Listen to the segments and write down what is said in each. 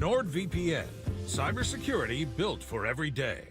NordVPN, cybersecurity built for every day.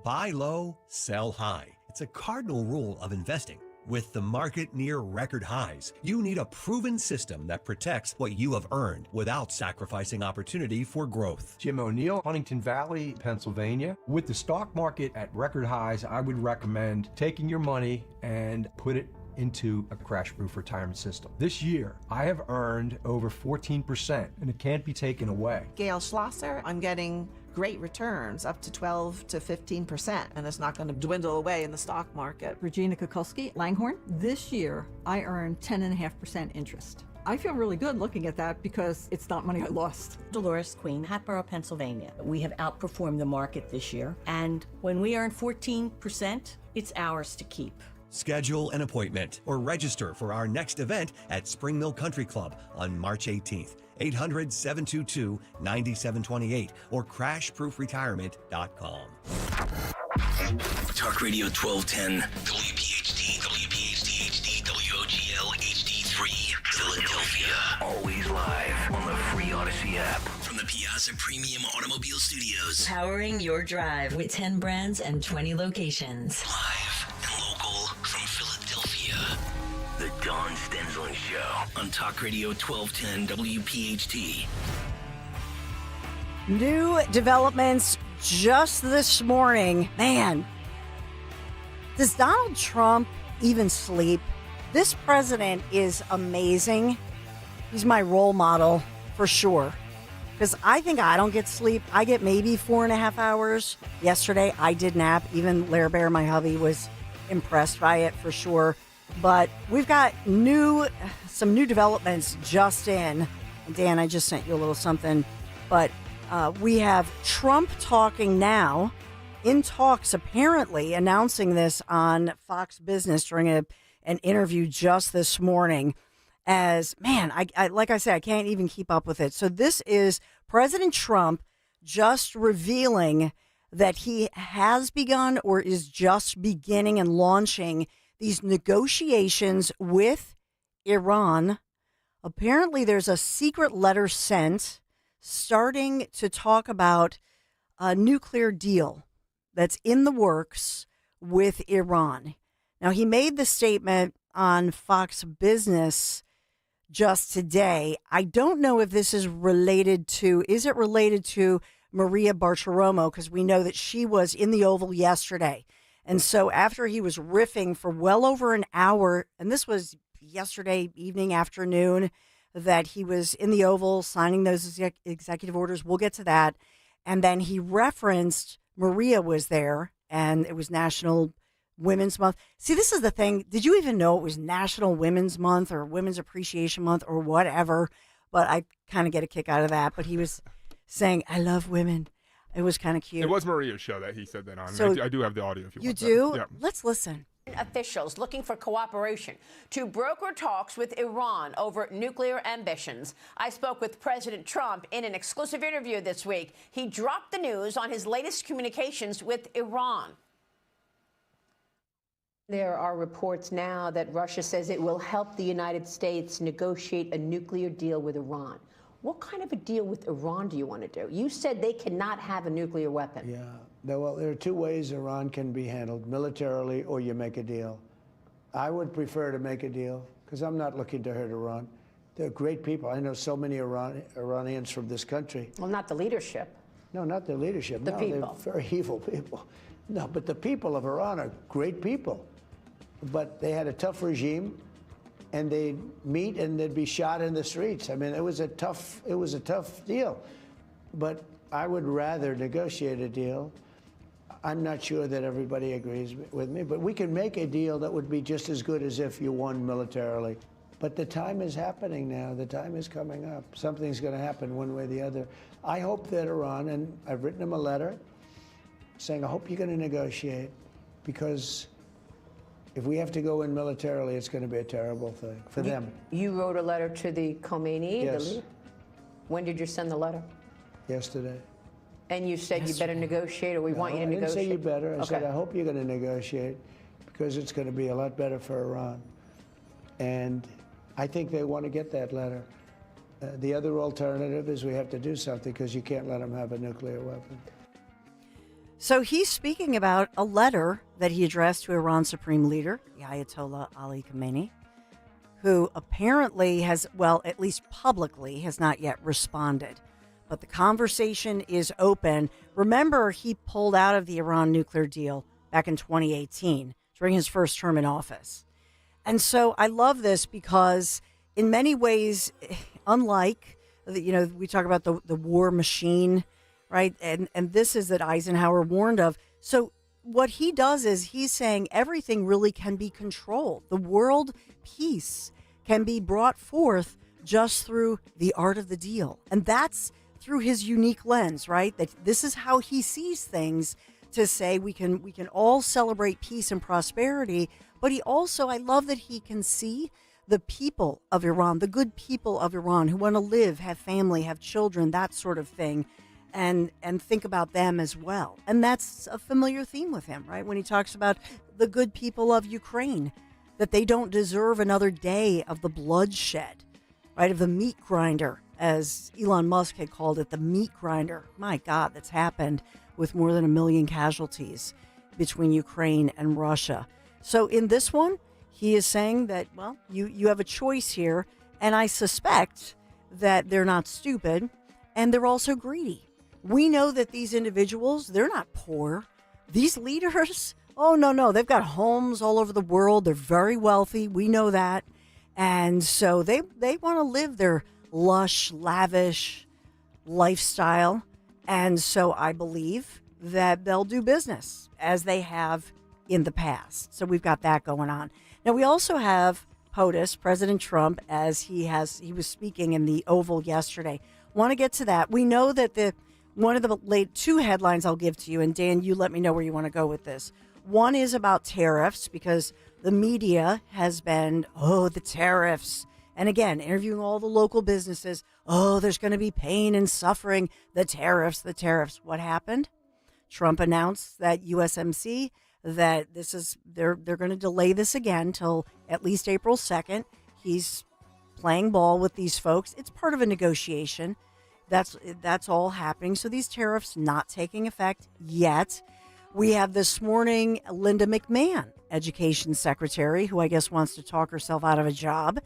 Buy low, sell high. It's a cardinal rule of investing. With the market near record highs, you need a proven system that protects what you have earned without sacrificing opportunity for growth. Jim O'Neill, Huntington Valley, Pennsylvania. With the stock market at record highs, I would recommend taking your money and put it into a crash-proof retirement system. This year, I have earned over 14%, and it can't be taken away. Gail Schlosser, I'm getting great returns, up to 12 to 15%, and it's not going to dwindle away in the stock market. Regina Kukulski, Langhorne. This year, I earned 10.5% interest. I feel really good looking at that because it's not money I lost. Dolores Queen, Hatboro, Pennsylvania. We have outperformed the market this year, and when we earn 14%, it's ours to keep. Schedule an appointment or register for our next event at Spring Mill Country Club on March 18th. 800-722-9728 or crashproofretirement.com. Talk Radio 1210, WPHT, WPHT HD, WOGL HD3, Philadelphia. Always live on the free Odyssey app. From the Piazza Premium Automobile Studios. Powering your drive with 10 brands and 20 locations. Live and local from Philadelphia. The Dawn Stensland Show on Talk Radio 1210 WPHT. New developments just this morning. Man, does Donald Trump even sleep? This president is amazing. He's my role model for sure. Because I think I don't get sleep. I get maybe 4.5 hours. Yesterday, I did nap. Even Lair Bear, my hubby, was impressed by it for sure. But we've got some new developments just in. Dan, I just sent you a little something. But we have Trump talking now, in talks apparently, announcing this on Fox Business during an interview just this morning. As, man, I like I said, I can't even keep up with it. So this is President Trump just revealing that he has begun or is just beginning and launching these negotiations with Iran. Apparently, there's a secret letter sent starting to talk about a nuclear deal that's in the works with Iran. Now, he made the statement on Fox Business just today. I don't know if this is related to Maria Bartiromo, because we know that she was in the Oval yesterday. And so after he was riffing for well over an hour, and this was yesterday evening, afternoon, that he was in the Oval signing those executive orders. We'll get to that. And then he referenced Maria was there, and it was National Women's Month. See, this is the thing. Did you even know it was National Women's Month or Women's Appreciation Month or whatever? But I kind of get a kick out of that. But he was saying, I love women. It was kind of cute. It was Maria's show that he said that on. So I do have the audio if you want. You do? Yeah. Let's listen. Officials looking for cooperation to broker talks with Iran over nuclear ambitions. I spoke with President Trump in an exclusive interview this week. He dropped the news on his latest communications with Iran. There are reports now that Russia says it will help the United States negotiate a nuclear deal with Iran. What kind of a deal with Iran do you want to do? You said they cannot have a nuclear weapon. Yeah, well, there are two ways Iran can be handled, militarily or you make a deal. I would prefer to make a deal because I'm not looking to hurt Iran. They're great people. I know so many Iranians from this country. Well, not the leadership. No, not the leadership. The people. They're very evil people. No, but the people of Iran are great people. But they had a tough regime. And they'd meet and they'd be shot in the streets. I mean, it was a tough deal. But I would rather negotiate a deal. I'm not sure that everybody agrees with me, but we can make a deal that would be just as good as if you won militarily. But the time is happening now. The time is coming up. Something's going to happen one way or the other. I hope that Iran, and I've written them a letter saying, I hope you're going to negotiate, because if we have to go in militarily, it's going to be a terrible thing for them. You wrote a letter to the Khomeini, yes. the leader? When did you send the letter? Yesterday. And you said you better negotiate, or we want you to negotiate? I didn't say you better. I said I hope you're going to negotiate, because it's going to be a lot better for Iran. And I think they want to get that letter. The other alternative is we have to do something because you can't let them have a nuclear weapon. So he's speaking about a letter that he addressed to Iran's supreme leader, the Ayatollah Ali Khamenei, who apparently has, well, at least publicly, has not yet responded. But the conversation is open. Remember, he pulled out of the Iran nuclear deal back in 2018 during his first term in office. And so I love this because in many ways, unlike, we talk about the war machine, right? And this is that Eisenhower warned of. So what he does is he's saying everything really can be controlled. The world peace can be brought forth just through the art of the deal. And that's through his unique lens, right? That this is how he sees things, to say we can all celebrate peace and prosperity. But he also, I love that he can see the people of Iran, the good people of Iran who want to live, have family, have children, that sort of thing, and think about them as well. And that's a familiar theme with him, right? When he talks about the good people of Ukraine, that they don't deserve another day of the bloodshed, right? Of the meat grinder, as Elon Musk had called it, the meat grinder. My God, that's happened with more than 1 million casualties between Ukraine and Russia. So in this one, he is saying that, well, you have a choice here, and I suspect that they're not stupid, and they're also greedy. We know that these individuals, they're not poor. These leaders, oh, no, they've got homes all over the world. They're very wealthy. We know that. And so they want to live their lush, lavish lifestyle. And so I believe that they'll do business as they have in the past. So we've got that going on. Now, we also have POTUS, President Trump, as he was speaking in the Oval yesterday. Want to get to that. We know that one of the two headlines I'll give to you, and Dan, you let me know where you want to go with this. One is about tariffs, because the media has been, the tariffs. And again, interviewing all the local businesses, there's going to be pain and suffering, the tariffs. What happened? Trump announced that USMC, that they're going to delay this again till at least April 2nd. He's playing ball with these folks. It's part of a negotiation. That's all happening. So these tariffs not taking effect yet. We have this morning Linda McMahon, Education Secretary, who I guess wants to talk herself out of a job.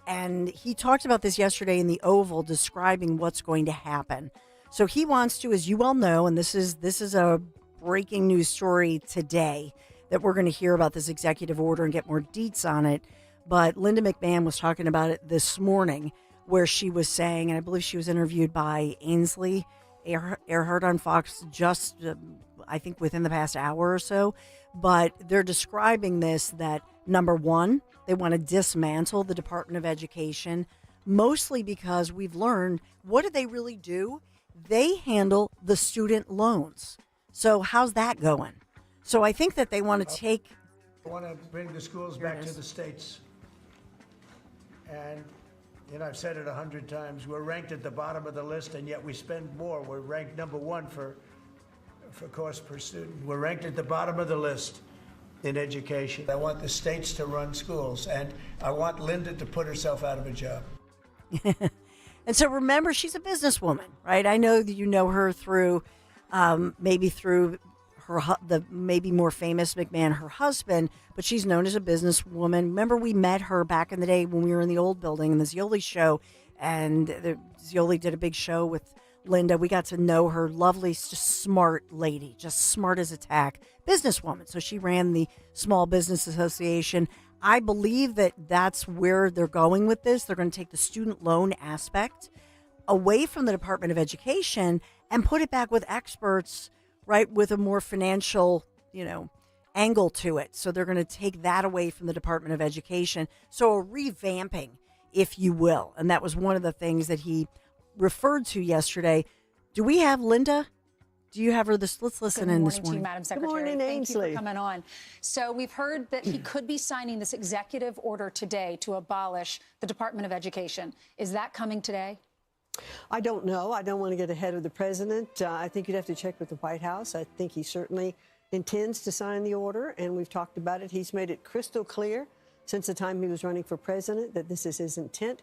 And he talked about this yesterday in the Oval, describing what's going to happen. So he wants to, as you all know, and this is a breaking news story today, that we're going to hear about this executive order and get more deets on it. But Linda McMahon was talking about it this morning, where she was saying, and I believe she was interviewed by Ainsley Earhart on Fox just, I think, within the past hour or so. But they're describing this, that number one, they want to dismantle the Department of Education, mostly because we've learned, what do they really do? They handle the student loans. So how's that going? So I think that they want to take... I want to bring the schools back to the states. And, I've said it 100 times, we're ranked at the bottom of the list, and yet we spend more. We're ranked number one for cost per student. We're ranked at the bottom of the list in education. I want the states to run schools, and I want Linda to put herself out of a job. And so remember, she's a businesswoman, right? I know that you know her through, maybe through the maybe more famous McMahon, her husband, but she's known as a businesswoman. Remember, we met her back in the day when we were in the old building in the Zioli show, and Zioli did a big show with Linda. We got to know her. Lovely, just smart lady, just smart as a tack, businesswoman. So she ran the Small Business Association. I believe that that's where they're going with this. They're going to take the student loan aspect away from the Department of Education and put it back with experts, right, with a more financial, angle to it. So they're going to take that away from the Department of Education. So a revamping, if you will. And that was one of the things that he referred to yesterday. Do we have Linda? Do you have her? Let's listen in this morning. Good morning to you, Madam Secretary. Good morning, Thank Ainsley. you for coming on. So we've heard that he could be signing this executive order today to abolish the Department of Education. Is that coming today? I don't know. I don't want to get ahead of the president. I think you'd have to check with the White House. I think he certainly intends to sign the order, and we've talked about it. He's made it crystal clear since the time he was running for president that this is his intent.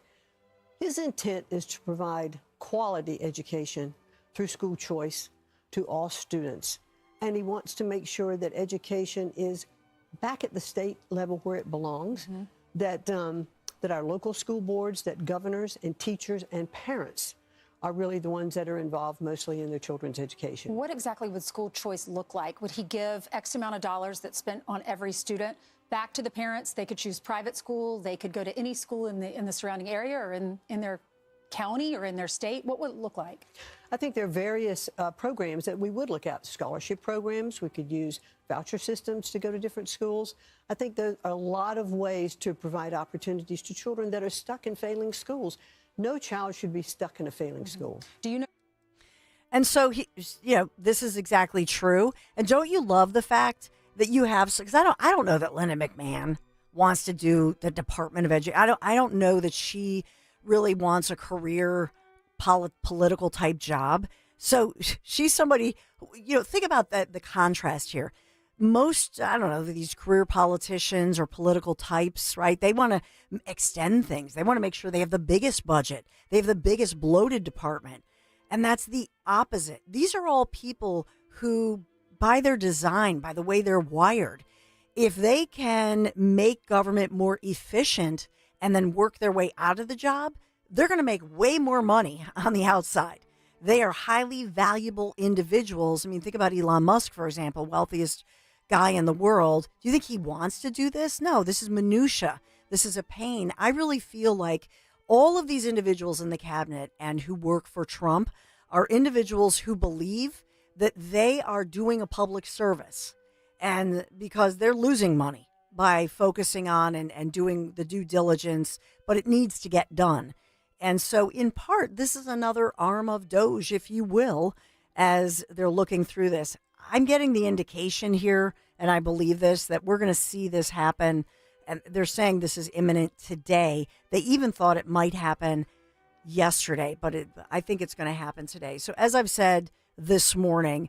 His intent is to provide quality education through school choice to all students. And he wants to make sure that education is back at the state level where it belongs, that our local school boards, that governors and teachers and parents are really the ones that are involved mostly in their children's education. What exactly would school choice look like? Would he give X amount of dollars that's spent on every student back to the parents? They could choose private school. They could go to any school in the surrounding area or in their county or in their state. What would it look like? I think there are various programs that we would look at. Scholarship programs. We could use voucher systems to go to different schools. I think there are a lot of ways to provide opportunities to children that are stuck in failing schools. No child should be stuck in a failing school. Do you know? And so, this is exactly true. And don't you love the fact that you have, because I don't know that Linda McMahon wants to do the Department of Education. I don't know that she really wants a career political type job. So she's somebody, think about the contrast here. Most, I don't know, these career politicians or political types, right? They want to extend things. They want to make sure they have the biggest budget. They have the biggest bloated department. And that's the opposite. These are all people who, by their design, by the way they're wired, if they can make government more efficient and then work their way out of the job, they're going to make way more money on the outside. They are highly valuable individuals. I mean, think about Elon Musk, for example, wealthiest guy in the world. Do you think he wants to do this? No, this is minutia. This is a pain. I really feel like all of these individuals in the cabinet and who work for Trump are individuals who believe that they are doing a public service, and because they're losing money by focusing on and doing the due diligence, but it needs to get done. And so in part, this is another arm of DOGE, if you will, as they're looking through this. I'm getting the indication here, and I believe this, that we're going to see this happen. And they're saying this is imminent today. They even thought it might happen yesterday, but I think it's going to happen today. So as I've said this morning,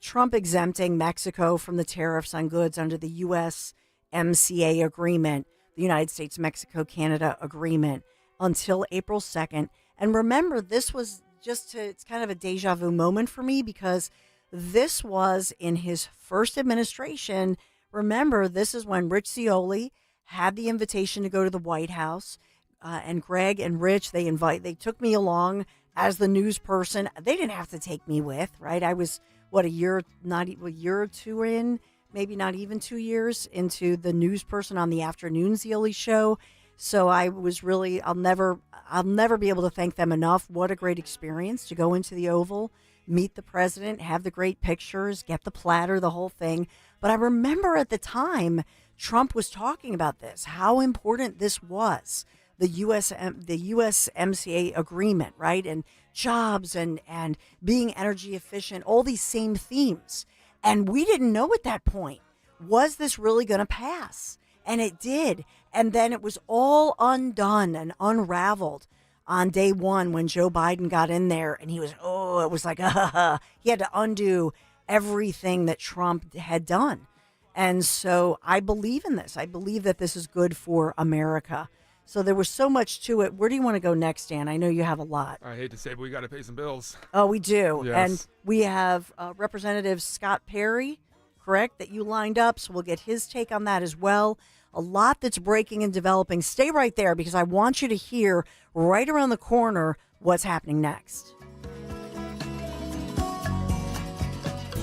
Trump exempting Mexico from the tariffs on goods under the USMCA agreement, the United States-Mexico-Canada agreement, until April 2nd. And remember, this was it's kind of a deja vu moment for me, because this was in his first administration. Remember, this is when Rich Cioli had the invitation to go to the White House, and Greg and Rich, they took me along as the news person. They didn't have to take me with, right? I was, a year or two in, maybe not even 2 years into the news person on the afternoon Cioli show. So I was really, I'll never be able to thank them enough. What a great experience to go into the Oval, meet the president, have the great pictures, get the platter, the whole thing. But I remember at the time, Trump was talking about this, how important this was, the USMCA agreement, right? And jobs and being energy efficient, all these same themes. And we didn't know at that point, was this really going to pass? And it did. And then it was all undone and unraveled on day one when Joe Biden got in there, and he was, it was like, he had to undo everything that Trump had done. And so I believe in this. I believe that this is good for America. So there was so much to it. Where do you want to go next, Dan? I know you have a lot. I hate to say, but we got to pay some bills. Oh, we do. Yes. And we have Representative Scott Perry, correct, that you lined up. So we'll get his take on that as well. A lot that's breaking and developing. Stay right there, because I want you to hear right around the corner what's happening next.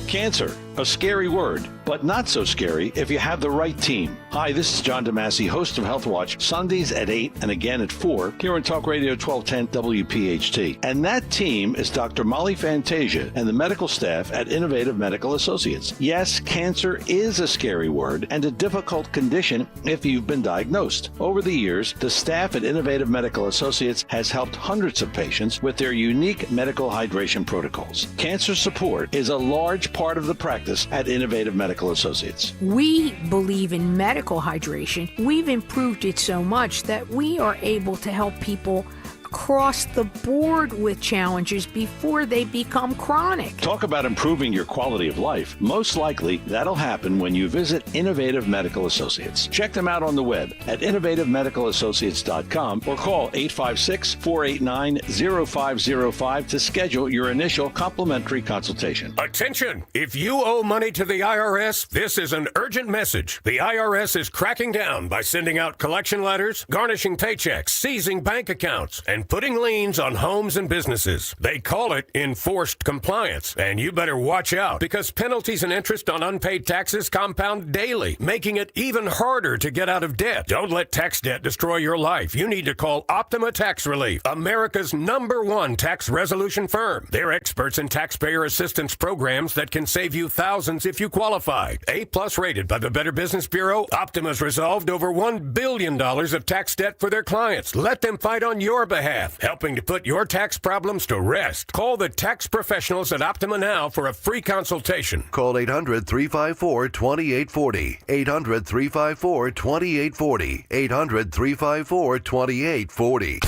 Cancer, a scary word, but not so scary if you have the right team. Hi, this is John DeMasi, host of Health Watch, Sundays at 8 and again at 4 here on Talk Radio 1210 WPHT. And that team is Dr. Molly Fantasia and the medical staff at Innovative Medical Associates. Yes, cancer is a scary word and a difficult condition if you've been diagnosed. Over the years, the staff at Innovative Medical Associates has helped hundreds of patients with their unique medical hydration protocols. Cancer support is a large part of the practice at Innovative Medical Associates. We believe in medical hydration. We've improved it so much that we are able to help people across the board with challenges before they become chronic. Talk about improving your quality of life. Most likely, that'll happen when you visit Innovative Medical Associates. Check them out on the web at innovativemedicalassociates.com or call 856-489-0505 to schedule your initial complimentary consultation. Attention! If you owe money to the IRS, this is an urgent message. The IRS is cracking down by sending out collection letters, garnishing paychecks, seizing bank accounts, and putting liens on homes and businesses. They call it enforced compliance, and you better watch out because penalties and interest on unpaid taxes compound daily, making it even harder to get out of debt. Don't let tax debt destroy your life. You need to call Optima Tax Relief, America's #1 tax resolution firm. They're experts in taxpayer assistance programs that can save you thousands if you qualify. A+ rated by the Better Business Bureau, Optima's resolved over $1 billion of tax debt for their clients. Let them fight on your behalf, helping to put your tax problems to rest. Call the tax professionals at Optima now for a free consultation. Call 800-354-2840. 800-354-2840. 800-354-2840.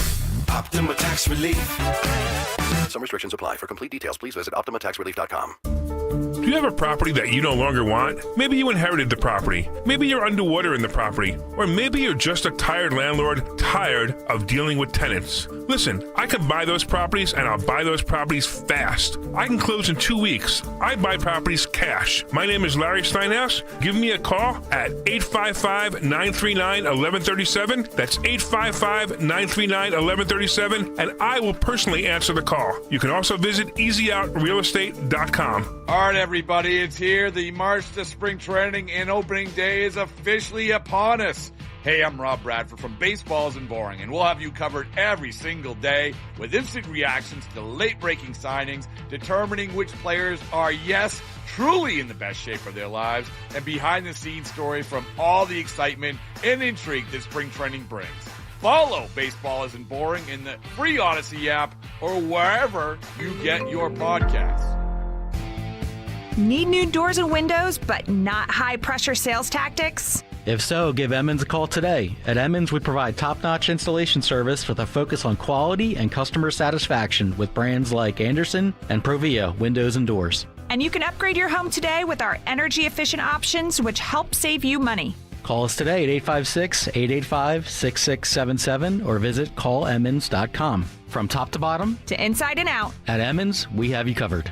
Optima Tax Relief. Some restrictions apply. For complete details, please visit OptimaTaxRelief.com. Do you have a property that you no longer want? Maybe you inherited the property. Maybe you're underwater in the property. Or maybe you're just a tired landlord, tired of dealing with tenants. Listen, I can buy those properties and I'll buy those properties fast. I can close in 2 weeks. I buy properties cash. My name is Larry Steinhaus. Give me a call at 855-939-1137. That's 855-939-1137, and I will personally answer the call. You can also visit easyOutRealEstate.com. All right, everybody, it's here. The March to Spring Training and Opening Day is officially upon us. Hey, I'm Rob Bradford from Baseball Isn't Boring, and we'll have you covered every single day with instant reactions to late-breaking signings, determining which players are, yes, truly in the best shape of their lives, and behind-the-scenes story from all the excitement and intrigue that spring training brings. Follow Baseball Isn't Boring in the free Odyssey app or wherever you get your podcasts. Need new doors and windows, but not high-pressure sales tactics? If so, give Emmons a call today. At Emmons, we provide top-notch installation service with a focus on quality and customer satisfaction with brands like Anderson and Provia Windows and Doors. And you can upgrade your home today with our energy-efficient options, which help save you money. Call us today at 856-885-6677 or visit callemmons.com. From top to bottom, to inside and out, at Emmons, we have you covered.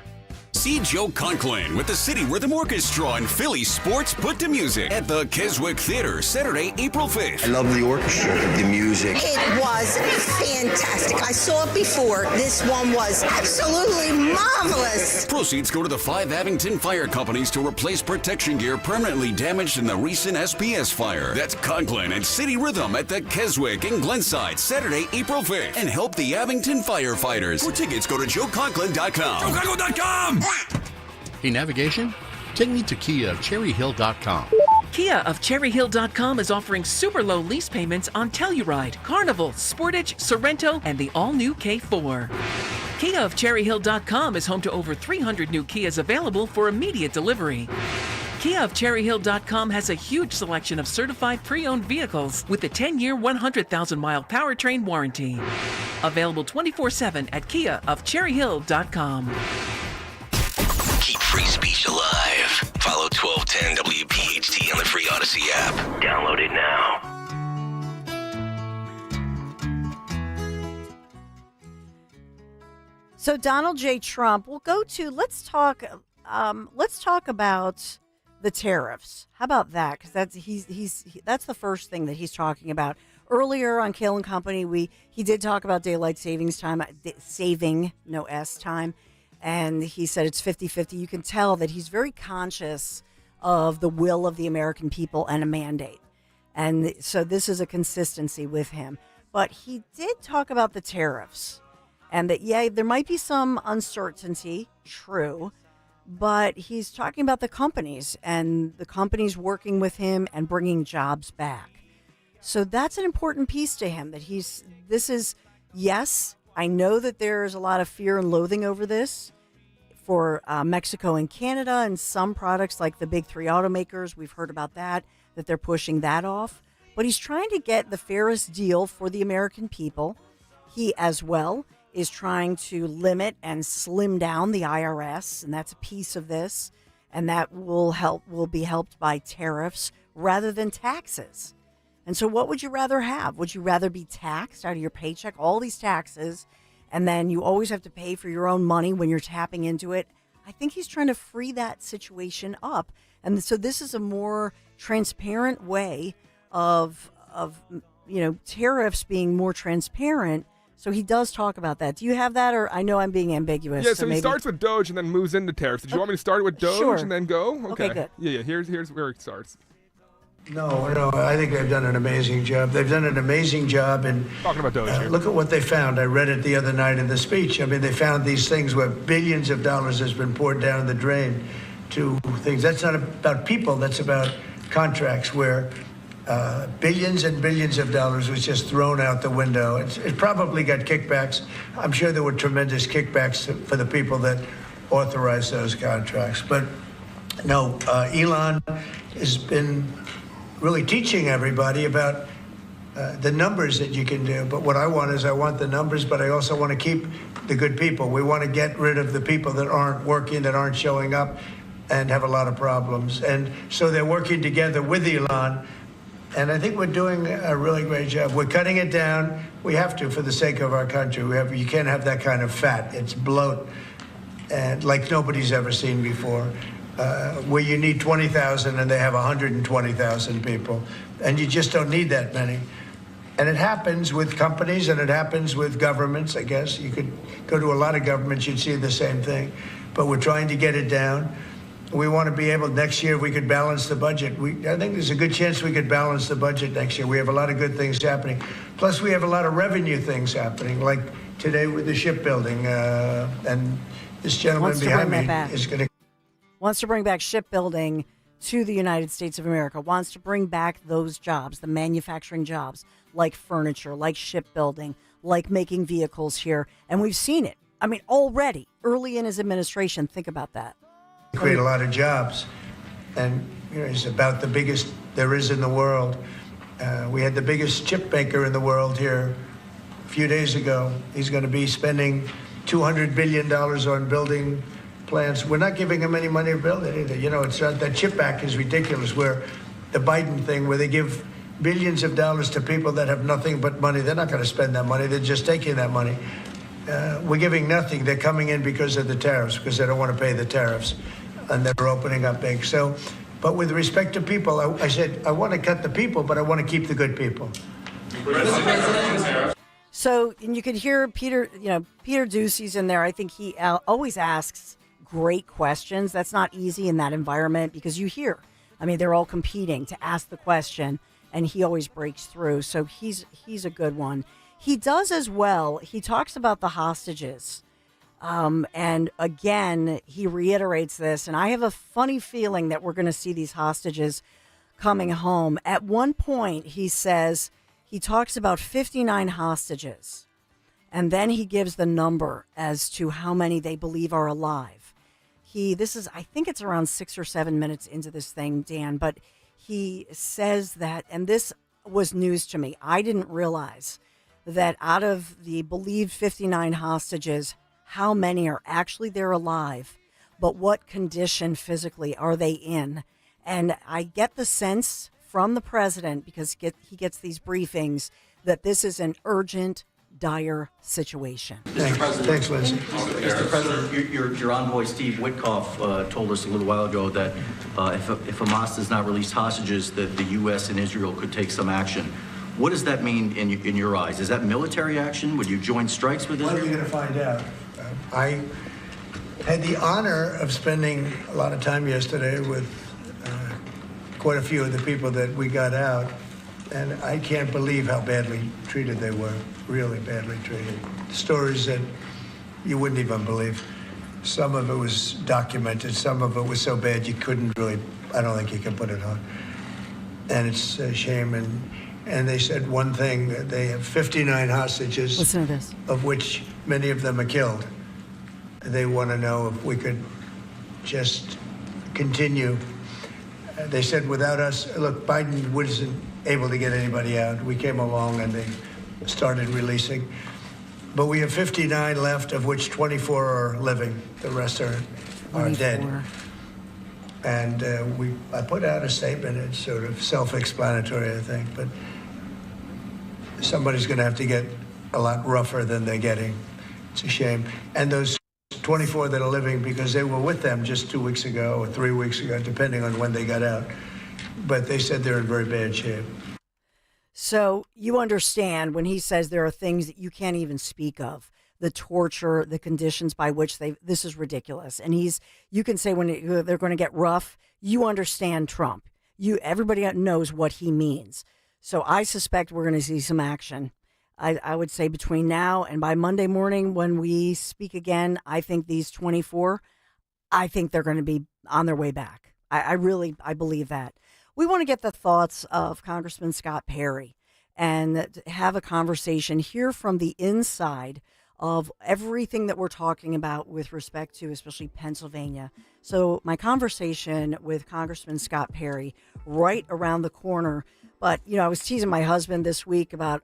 See Joe Conklin with the City Rhythm Orchestra and Philly Sports Put to Music at the Keswick Theater, Saturday, April 5th. I love the orchestra, the music. It was fantastic. I saw it before. This one was absolutely marvelous. Proceeds go to the 5 Abington Fire Companies to replace protection gear permanently damaged in the recent SPS fire. That's Conklin and City Rhythm at the Keswick in Glenside, Saturday, April 5th. And help the Abington firefighters. For tickets, go to joeconklin.com. JoeConklin.com! Hey, navigation? Take me to Kia of CherryHill.com. Kia of CherryHill.com is offering super low lease payments on Telluride, Carnival, Sportage, Sorrento, and the all-new K4. Kia of CherryHill.com is home to over 300 new Kias available for immediate delivery. Kia of CherryHill.com has a huge selection of certified pre-owned vehicles with a 10-year, 100,000-mile powertrain warranty. Available 24/7 at Kia of CherryHill.com. Keep free speech alive. Follow 1210 WPHT on the free Odyssey app. Download it now. So Donald J. Trump, we'll go to, let's talk about the tariffs. How about that? Because that's the first thing that he's talking about. Earlier on Kale and Company, he did talk about daylight savings time, saving, no S time. And he said it's 50-50. You can tell that he's very conscious of the will of the American people and a mandate. And so this is a consistency with him. But he did talk about the tariffs and that, yeah, there might be some uncertainty, true, but he's talking about the companies and the companies working with him and bringing jobs back. So that's an important piece to him that yes, I know that there's a lot of fear and loathing over this for Mexico and Canada and some products like the big 3 automakers. We've heard about that they're pushing that off. But he's trying to get the fairest deal for the American people. He as well is trying to limit and slim down the IRS, and that's a piece of this, and that will be helped by tariffs rather than taxes. And so what would you rather have? Would you rather be taxed out of your paycheck, all these taxes, and then you always have to pay for your own money when you're tapping into it? I think he's trying to free that situation up. And so this is a more transparent way of tariffs being more transparent. So he does talk about that. Do you have that, or I know I'm being ambiguous? Yeah, so he starts with DOGE and then moves into tariffs. Did you want me to start with DOGE Sure. and then go? Okay, good. Yeah, here's where it starts. No, I think they've done an amazing job. They've done an amazing job in talking about DOGE here. Look at what they found. I read it the other night in the speech. I mean, they found these things where billions of dollars has been poured down the drain to things. That's not about people. That's about contracts where billions and billions of dollars was just thrown out the window. It probably got kickbacks. I'm sure there were tremendous kickbacks for the people that authorized those contracts. But no, Elon has been really teaching everybody about the numbers that you can do. But what I want the numbers, but I also want to keep the good people. We want to get rid of the people that aren't working, that aren't showing up, and have a lot of problems. And so they're working together with Elon. And I think we're doing a really great job. We're cutting it down. We have to for the sake of our country. You can't have that kind of fat. It's bloat, and like nobody's ever seen before. Where you need 20,000 and they have 120,000 people, and you just don't need that many. And it happens with companies, and it happens with governments. I guess you could go to a lot of governments, you'd see the same thing. But we're trying to get it down. We want to be able, next year, if we could balance the budget. I think there's a good chance we could balance the budget next year. We have a lot of good things happening. Plus, we have a lot of revenue things happening, like today with the shipbuilding. And this gentleman behind me is going to... Wants to bring back shipbuilding to the United States of America, wants to bring back those jobs, the manufacturing jobs, like furniture, like shipbuilding, like making vehicles here. And we've seen it. I mean, already, early in his administration, think about that. Create a lot of jobs, and he's about the biggest there is in the world. We had the biggest chip maker in the world here a few days ago. He's going to be spending $200 billion on building plants. We're not giving him any money to build it either. It's not, that chip act is ridiculous, where the Biden thing, where they give billions of dollars to people that have nothing but money. They're not going to spend that money. They're just taking that money. We're giving nothing. They're coming in because of the tariffs, because they don't want to pay the tariffs. And they're opening up big. So, but with respect to people, I said, I want to cut the people, but I want to keep the good people. So, and you could hear Peter Ducey's in there. I think he always asks great questions. That's not easy in that environment because they're all competing to ask the question, and he always breaks through. So he's a good one. He does as well. He talks about the hostages. And again, he reiterates this, and I have a funny feeling that we're going to see these hostages coming home. At one point, he talks about 59 hostages, and then he gives the number as to how many they believe are alive. I think it's around 6 or 7 minutes into this thing, Dan, but he says that, and this was news to me. I didn't realize that out of the believed 59 hostages, how many are actually there alive, but what condition physically are they in? And I get the sense from the president, because he gets these briefings, that this is an urgent, dire situation. Thanks, Lindsay. Mr. President, your envoy, Steve Witkoff, told us a little while ago that if Hamas does not release hostages, that the U.S. and Israel could take some action. What does that mean in your eyes? Is that military action? Would you join strikes with Israel? Well, you're going to find out. I had the honor of spending a lot of time yesterday with quite a few of the people that we got out, and I can't believe how badly treated they were, really badly treated. Stories that you wouldn't even believe. Some of it was documented, some of it was so bad you couldn't really, I don't think you can put it on. And it's a shame, and they said one thing, they have 59 hostages. Listen to this. Of which many of them are killed. They want to know if we could just continue. They said without us, look, Biden wasn't able to get anybody out. We came along and they started releasing. But we have 59 left, of which 24 are living. The rest are dead. And I put out a statement. It's sort of self-explanatory, I think. But somebody's going to have to get a lot rougher than they're getting. It's a shame. And those 24 that are living, because they were with them just 2 weeks ago or 3 weeks ago, depending on when they got out. But they said they're in very bad shape. So you understand when he says there are things that you can't even speak of, the torture, the conditions by which this is ridiculous. And you can say when they're going to get rough, you understand Trump. Everybody knows what he means. So I suspect we're going to see some action. I would say between now and by Monday morning when we speak again, I think these 24, I think they're going to be on their way back. I believe that. We want to get the thoughts of Congressman Scott Perry and have a conversation, hear from the inside of everything that we're talking about with respect to especially Pennsylvania. So my conversation with Congressman Scott Perry right around the corner. But, I was teasing my husband this week about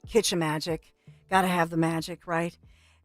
Kitchen Magic. Got to have the magic, right?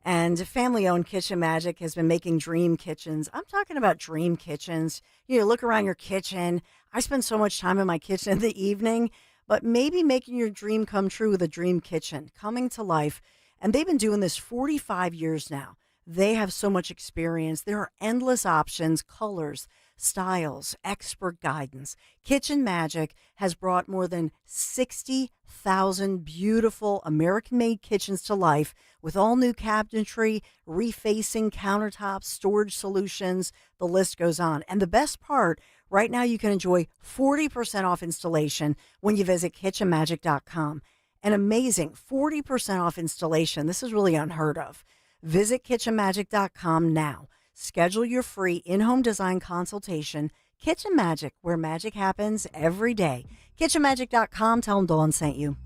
And family-owned Kitchen Magic has been making dream kitchens. I'm talking about dream kitchens. Look around your kitchen. I spend so much time in my kitchen in the evening, but maybe making your dream come true with a dream kitchen, coming to life. And they've been doing this 45 years now. They have so much experience. There are endless options, colors, styles, expert guidance. Kitchen Magic has brought more than 60,000 beautiful American-made kitchens to life with all new cabinetry, refacing countertops, storage solutions. The list goes on. And the best part, right now you can enjoy 40% off installation when you visit kitchenmagic.com. An amazing 40% off installation. This is really unheard of. Visit kitchenmagic.com now. Schedule your free in-home design consultation. Kitchen Magic, where magic happens every day. kitchenmagic.com. Tell them Dawn sent you.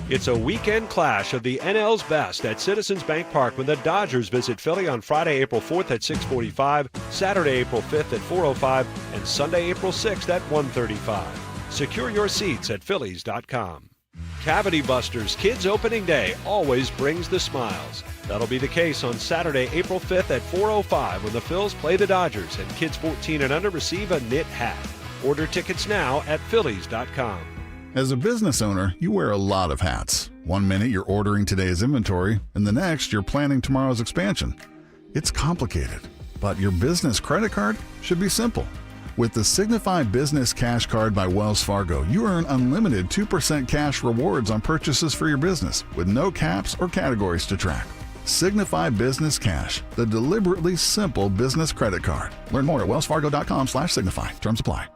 It's a weekend clash of the NL's best at Citizens Bank Park when the Dodgers visit Philly on Friday, April 4th at 6:45, Saturday, April 5th at 4:05, and Sunday, April 6th at 1:35. Secure your seats at Phillies.com. Cavity Busters Kids Opening Day always brings the smiles. That'll be the case on Saturday, April 5th at 4:05 when the Phils play the Dodgers and kids 14 and under receive a knit hat. Order tickets now at Phillies.com. As a business owner, you wear a lot of hats. One minute you're ordering today's inventory, and the next you're planning tomorrow's expansion. It's complicated, but your business credit card should be simple. With the Signify Business Cash Card by Wells Fargo, you earn unlimited 2% cash rewards on purchases for your business with no caps or categories to track. Signify Business Cash, the deliberately simple business credit card. Learn more at wellsfargo.com/signify. Terms apply.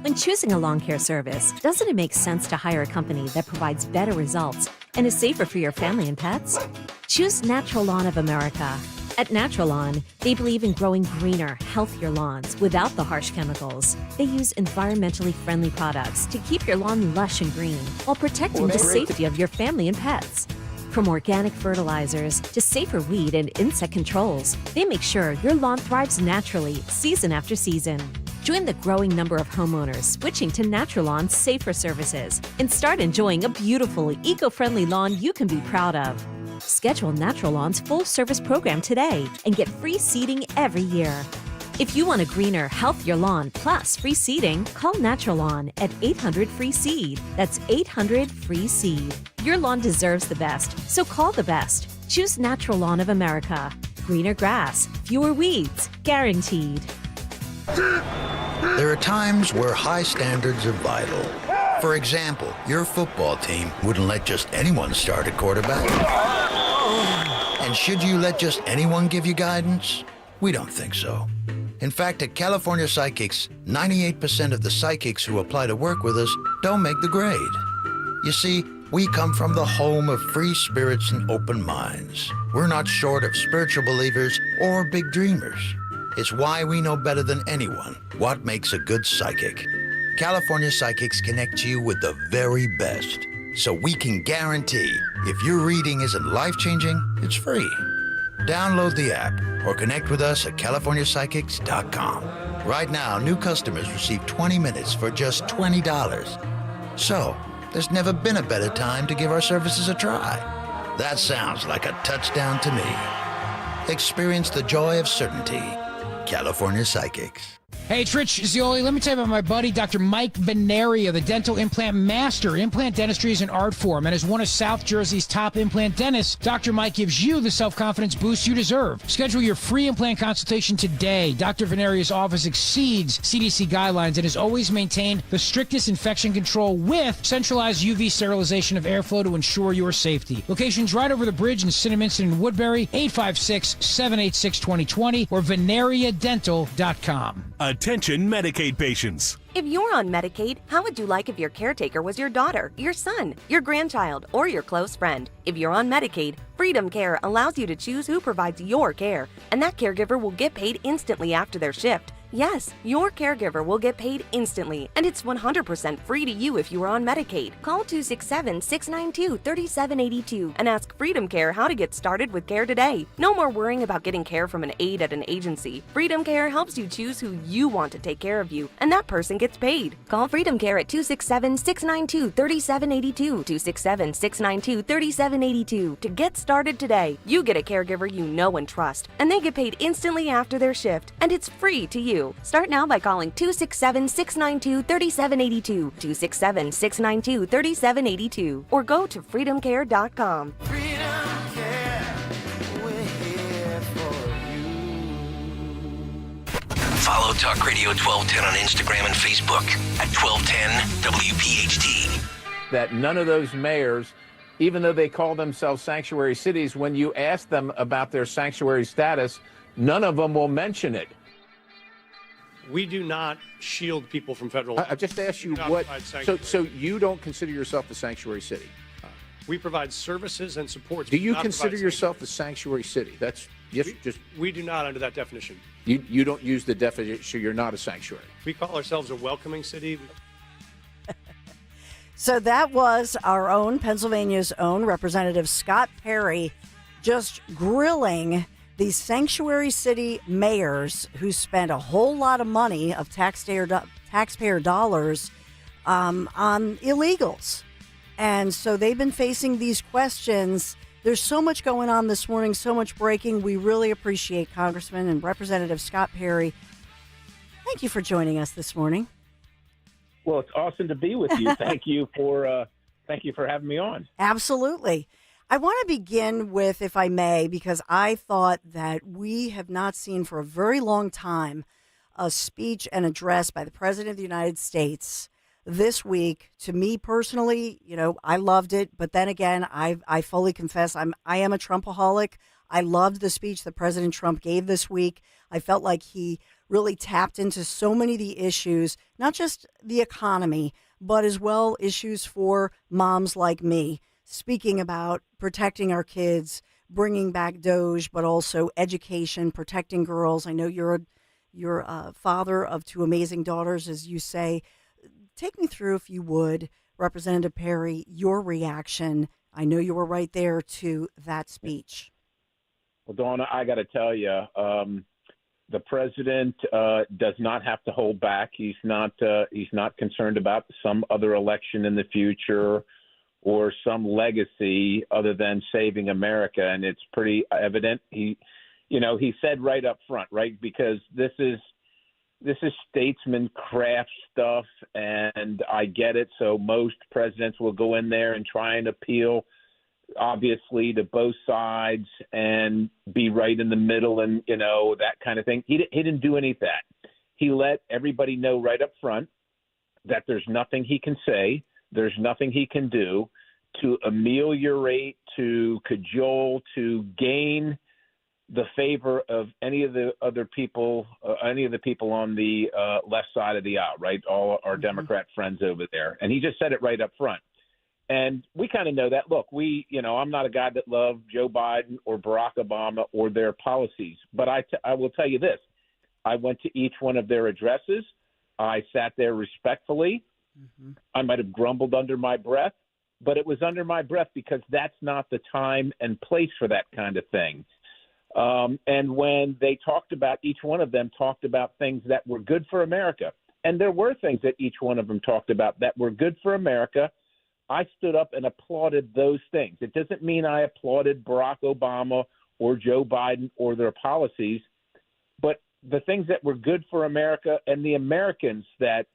When choosing a lawn care service, doesn't it make sense to hire a company that provides better results and is safer for your family and pets? Choose Natural Lawn of America. At Natural Lawn, they believe in growing greener, healthier lawns without the harsh chemicals. They use environmentally friendly products to keep your lawn lush and green while protecting the safety of your family and pets. From organic fertilizers to safer weed and insect controls, they make sure your lawn thrives naturally season after season. Join the growing number of homeowners switching to Natural Lawn's safer services and start enjoying a beautiful, eco-friendly lawn you can be proud of. Schedule Natural Lawn's full-service program today and get free seeding every year. If you want a greener, healthier lawn plus free seeding, call Natural Lawn at 800-FREE-SEED. That's 800-FREE-SEED. Your lawn deserves the best, so call the best. Choose Natural Lawn of America. Greener grass, fewer weeds, guaranteed. There are times where high standards are vital. For example, your football team wouldn't let just anyone start at quarterback. And should you let just anyone give you guidance? We don't think so. In fact, at California Psychics, 98% of the psychics who apply to work with us don't make the grade. You see, we come from the home of free spirits and open minds. We're not short of spiritual believers or big dreamers. It's why we know better than anyone what makes a good psychic. California Psychics connect you with the very best, so we can guarantee if your reading isn't life-changing, it's free. Download the app or connect with us at CaliforniaPsychics.com. Right now, new customers receive 20 minutes for just $20. So, there's never been a better time to give our services a try. That sounds like a touchdown to me. Experience the joy of certainty. California Psychics. Hey, it's Rich Zioli. Let me tell you about my buddy, Dr. Mike Veneria, the dental implant master. Implant dentistry is an art form, and as one of South Jersey's top implant dentists, Dr. Mike gives you the self-confidence boost you deserve. Schedule your free implant consultation today. Dr. Veneria's office exceeds CDC guidelines and has always maintained the strictest infection control with centralized UV sterilization of airflow to ensure your safety. Locations right over the bridge in Cinnaminson and Woodbury, 856-786-2020 or veneriadental.com. Attention Medicaid patients. If you're on Medicaid, how would you like if your caretaker was your daughter, your son, your grandchild, or your close friend? If you're on Medicaid, Freedom Care allows you to choose who provides your care, and that caregiver will get paid instantly after their shift. Yes, your caregiver will get paid instantly, and it's 100% free to you if you are on Medicaid. Call 267-692-3782 and ask Freedom Care how to get started with care today. No more worrying about getting care from an aide at an agency. Freedom Care helps you choose who you want to take care of you, and that person gets paid. Call Freedom Care at 267-692-3782, 267-692-3782 to get started today. You get a caregiver you know and trust, and they get paid instantly after their shift, and it's free to you. Start now by calling 267-692-3782, 267-692-3782, or go to freedomcare.com. Follow Talk Radio 1210 on Instagram and Facebook at 1210 WPHT. That none of those mayors, even though they call themselves sanctuary cities, when you ask them about their sanctuary status, none of them will mention it. We do not shield people from federal. I just asked you what. So you don't consider yourself a sanctuary city? We provide services and supports. Do you consider yourself a sanctuary city? That's we do not under that definition. You don't use the definition. You're not a sanctuary. We call ourselves a welcoming city. So that was our own Pennsylvania's own Representative Scott Perry just grilling these sanctuary city mayors who spent a whole lot of money of taxpayer dollars on illegals. And so they've been facing these questions. There's so much going on this morning, so much breaking. We really appreciate Congressman and Representative Scott Perry. Thank you for joining us this morning. Well, it's awesome to be with you. Thank you for having me on. Absolutely. I want to begin with, if I may, because I thought that we have not seen for a very long time a speech and address by the President of the United States this week. To me personally, I loved it. But then again, I fully confess I am a Trumpaholic. I loved the speech that President Trump gave this week. I felt like he really tapped into so many of the issues, not just the economy, but as well issues for moms like me. Speaking about protecting our kids, bringing back DOGE, but also education, protecting girls. I know you're a father of two amazing daughters, as you say. Take me through, if you would, Representative Perry, your reaction. I know you were right there to that speech. Well, Donna, I got to tell you, the president does not have to hold back. He's not concerned about some other election in the future or some legacy other than saving America. And it's pretty evident. He said right up front, right, because this is statesman craft stuff, and I get it. So most presidents will go in there and try and appeal, obviously, to both sides and be right in the middle and, that kind of thing. He didn't do any of that. He let everybody know right up front that there's nothing he can say. There's nothing he can do to ameliorate, to cajole, to gain the favor of any of the other people, on the left side of the aisle, right? All our Democrat friends over there. And he just said it right up front. And we kind of know that. Look, I'm not a guy that loved Joe Biden or Barack Obama or their policies. But I will tell you this. I went to each one of their addresses. I sat there respectfully. Mm-hmm. I might have grumbled under my breath, but it was under my breath because that's not the time and place for that kind of thing. And when they talked about, each one of them talked about things that were good for America. And there were things that each one of them talked about that were good for America. I stood up and applauded those things. It doesn't mean I applauded Barack Obama or Joe Biden or their policies, but the things that were good for America and the Americans that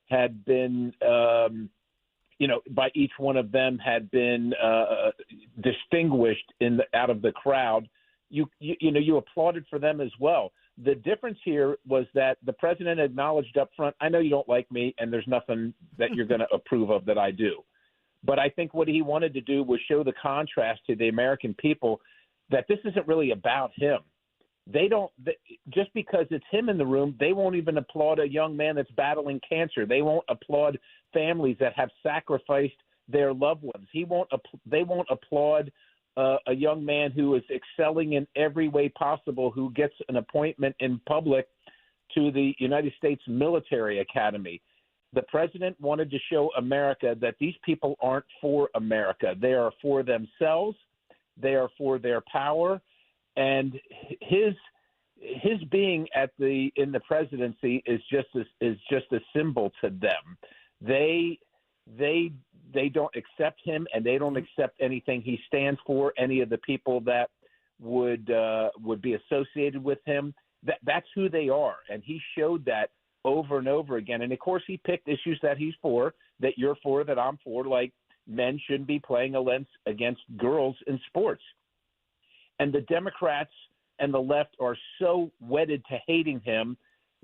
had been, by each one of them had been distinguished out of the crowd. You applauded for them as well. The difference here was that the president acknowledged up front, I know you don't like me, and there's nothing that you're going to approve of that I do. But I think what he wanted to do was show the contrast to the American people that this isn't really about him. Just because it's him in the room, they won't even applaud a young man that's battling cancer. They won't applaud families that have sacrificed their loved ones. They won't applaud a young man who is excelling in every way possible, who gets an appointment in public to the United States Military Academy. The president wanted to show America that these people aren't for America. They are for themselves. They are for their power. And his being in the presidency is just a symbol to them. They don't accept him, and they don't accept anything he stands for. Any of the people that would be associated with him, that's who they are, and he showed that over and over again. And of course, he picked issues that he's for, that you're for, that I'm for, like men shouldn't be playing against girls in sports. And the Democrats and the left are so wedded to hating him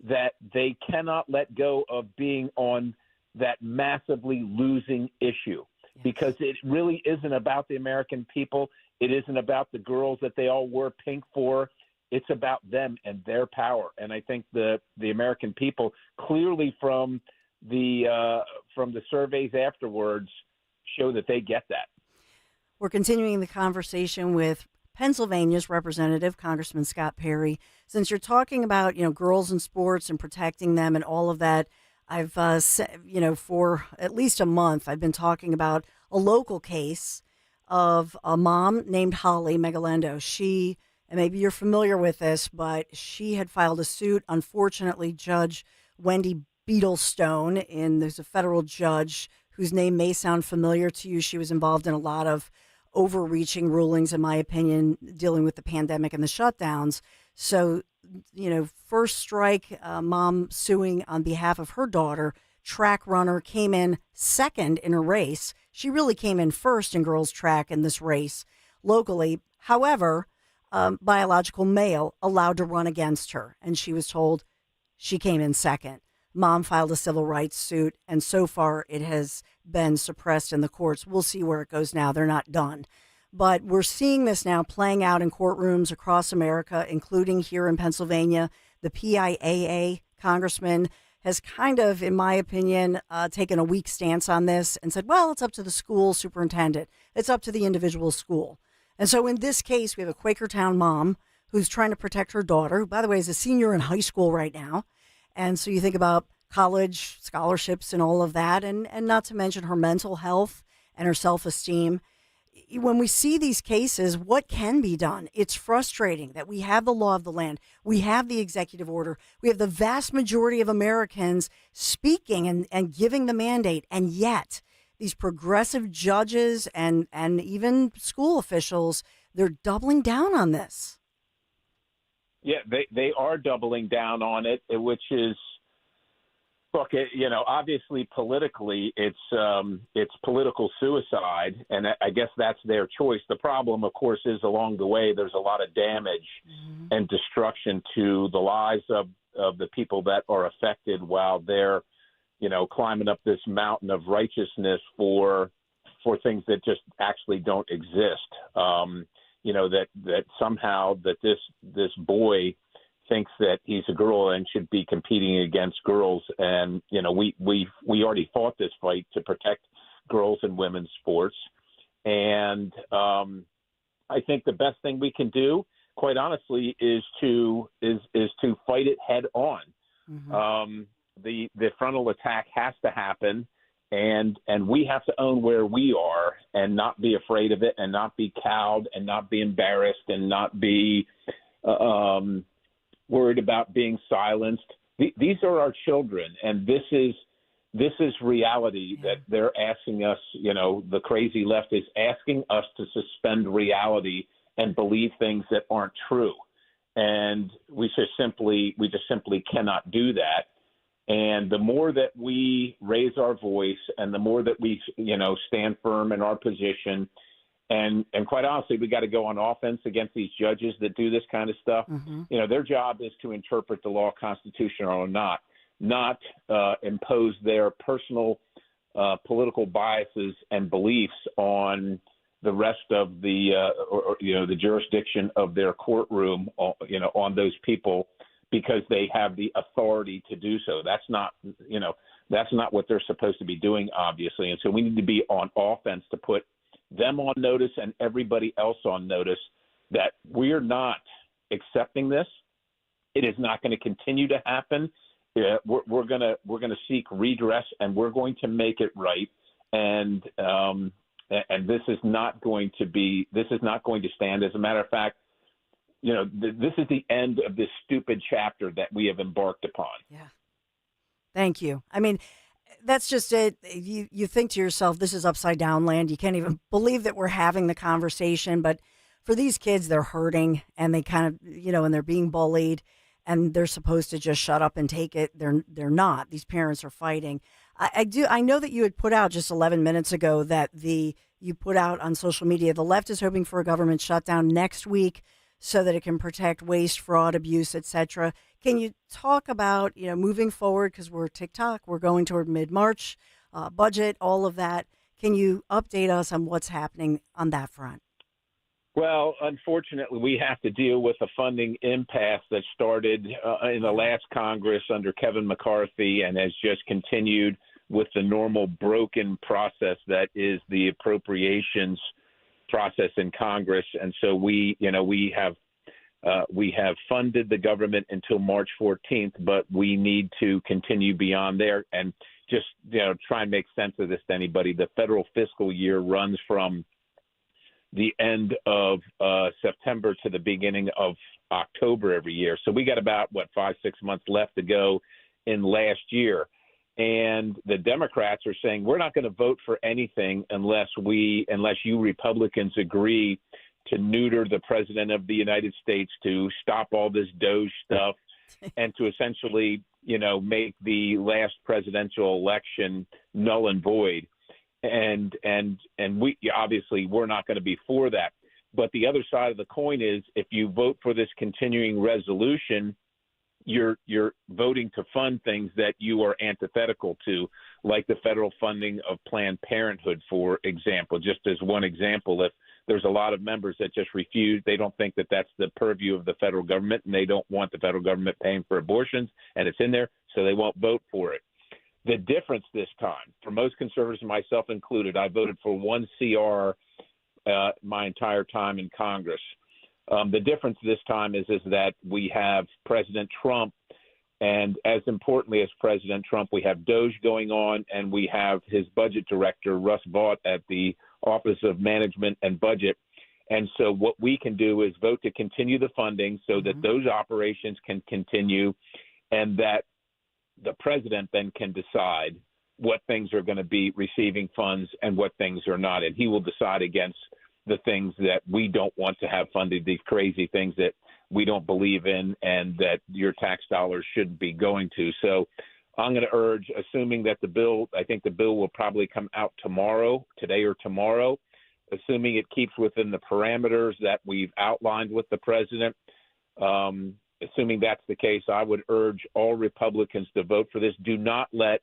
that they cannot let go of being on that massively losing issue, because it really isn't about the American people. It isn't about the girls that they all wore pink for. It's about them and their power. And I think the American people, clearly from the surveys afterwards, show that they get that. We're continuing the conversation with Pennsylvania's representative, Congressman Scott Perry. Since you're talking about, girls in sports and protecting them and all of that, I've, for at least a month, I've been talking about a local case of a mom named Holly Megalendo. She, and maybe you're familiar with this, but she had filed a suit. Unfortunately, Judge Wendy Beetlestone, there's a federal judge whose name may sound familiar to you. She was involved in a lot of overreaching rulings, in my opinion, dealing with the pandemic and the shutdowns. So, first strike, mom suing on behalf of her daughter, track runner, came in second in a race. She really came in first in girls track in this race locally. However, biological male allowed to run against her, and she was told she came in second. Mom filed a civil rights suit, and so far it has been suppressed in the courts. We'll see where it goes now. They're not done. But we're seeing this now playing out in courtrooms across America, including here in Pennsylvania. The PIAA congressman has kind of, in my opinion, taken a weak stance on this and said, well, it's up to the school superintendent. It's up to the individual school. And so in this case, we have a Quakertown mom who's trying to protect her daughter, who, by the way, is a senior in high school right now. And so you think about college scholarships and all of that, and not to mention her mental health and her self-esteem. When we see these cases, what can be done? It's frustrating that we have the law of the land. We have the executive order. We have the vast majority of Americans speaking and giving the mandate. And yet these progressive judges and even school officials, they're doubling down on this. Yeah, they are doubling down on it, which is, look, obviously politically, it's political suicide, and I guess that's their choice. The problem, of course, is along the way there's a lot of damage and destruction to the lives of the people that are affected while they're, climbing up this mountain of righteousness for things that just actually don't exist. That somehow that this boy thinks that he's a girl and should be competing against girls. And, we already fought this fight to protect girls and women's sports. And I think the best thing we can do, quite honestly, is to fight it head on. Mm-hmm. The frontal attack has to happen. And we have to own where we are and not be afraid of it and not be cowed and not be embarrassed and not be worried about being silenced. These are our children, and this is This is reality that they're asking us, the crazy left is asking us to suspend reality and believe things that aren't true. And we just simply cannot do that. And the more that we raise our voice and the more that we, stand firm in our position, and quite honestly, we got to go on offense against these judges that do this kind of stuff. Their job is to interpret the law constitutional or not impose their personal political biases and beliefs on the rest of the the jurisdiction of their courtroom, on those people because they have the authority to do so. That's not what they're supposed to be doing, obviously. And so we need to be on offense to put them on notice and everybody else on notice that we're not accepting this. It is not going to continue to happen. We're gonna seek redress, and we're going to make it right. And this is not going to stand. As a matter of fact, this is the end of this stupid chapter that we have embarked upon. Yeah. Thank you. I mean, that's just it. You think to yourself, this is upside down land. You can't even believe that we're having the conversation. But for these kids, they're hurting, and they kind of, and they're being bullied, and they're supposed to just shut up and take it. They're not. These parents are fighting. I know that you had put out just 11 minutes ago that you put out on social media, the left is hoping for a government shutdown next week so that it can protect waste, fraud, abuse, etc. Can you talk about, moving forward, because we're TikTok, we're going toward mid-March, budget, all of that. Can you update us on what's happening on that front? Well, unfortunately, we have to deal with a funding impasse that started in the last Congress under Kevin McCarthy and has just continued with the normal broken process that is the appropriations process in Congress. And so we have funded the government until March 14th, but we need to continue beyond there and just try and make sense of this to anybody. The federal fiscal year runs from the end of September to the beginning of October every year. So we got about 5-6 months left to go in last year. And the Democrats are saying we're not going to vote for anything unless you Republicans agree to neuter the president of the United States, to stop all this DOGE stuff, and to essentially, make the last presidential election null and void. And we obviously we're not going to be for that. But the other side of the coin is if you vote for this continuing resolution, you're voting to fund things that you are antithetical to, like the federal funding of Planned Parenthood, for example. Just as one example, if there's a lot of members that just refuse, they don't think that that's the purview of the federal government, and they don't want the federal government paying for abortions, and it's in there, so they won't vote for it. The difference this time, for most conservatives, myself included, I voted for one CR my entire time in Congress. The difference this time is that we have President Trump, and as importantly as President Trump, we have DOGE going on, and we have his budget director, Russ Vought, at the Office of Management and Budget. And so what we can do is vote to continue the funding so that those operations can continue, and that the president then can decide what things are going to be receiving funds and what things are not. And he will decide against the things that we don't want to have funded, these crazy things that we don't believe in and that your tax dollars shouldn't be going to. So I'm going to urge, assuming that I think the bill will probably come out today or tomorrow, assuming it keeps within the parameters that we've outlined with the president. Assuming that's the case, I would urge all Republicans to vote for this. Do not let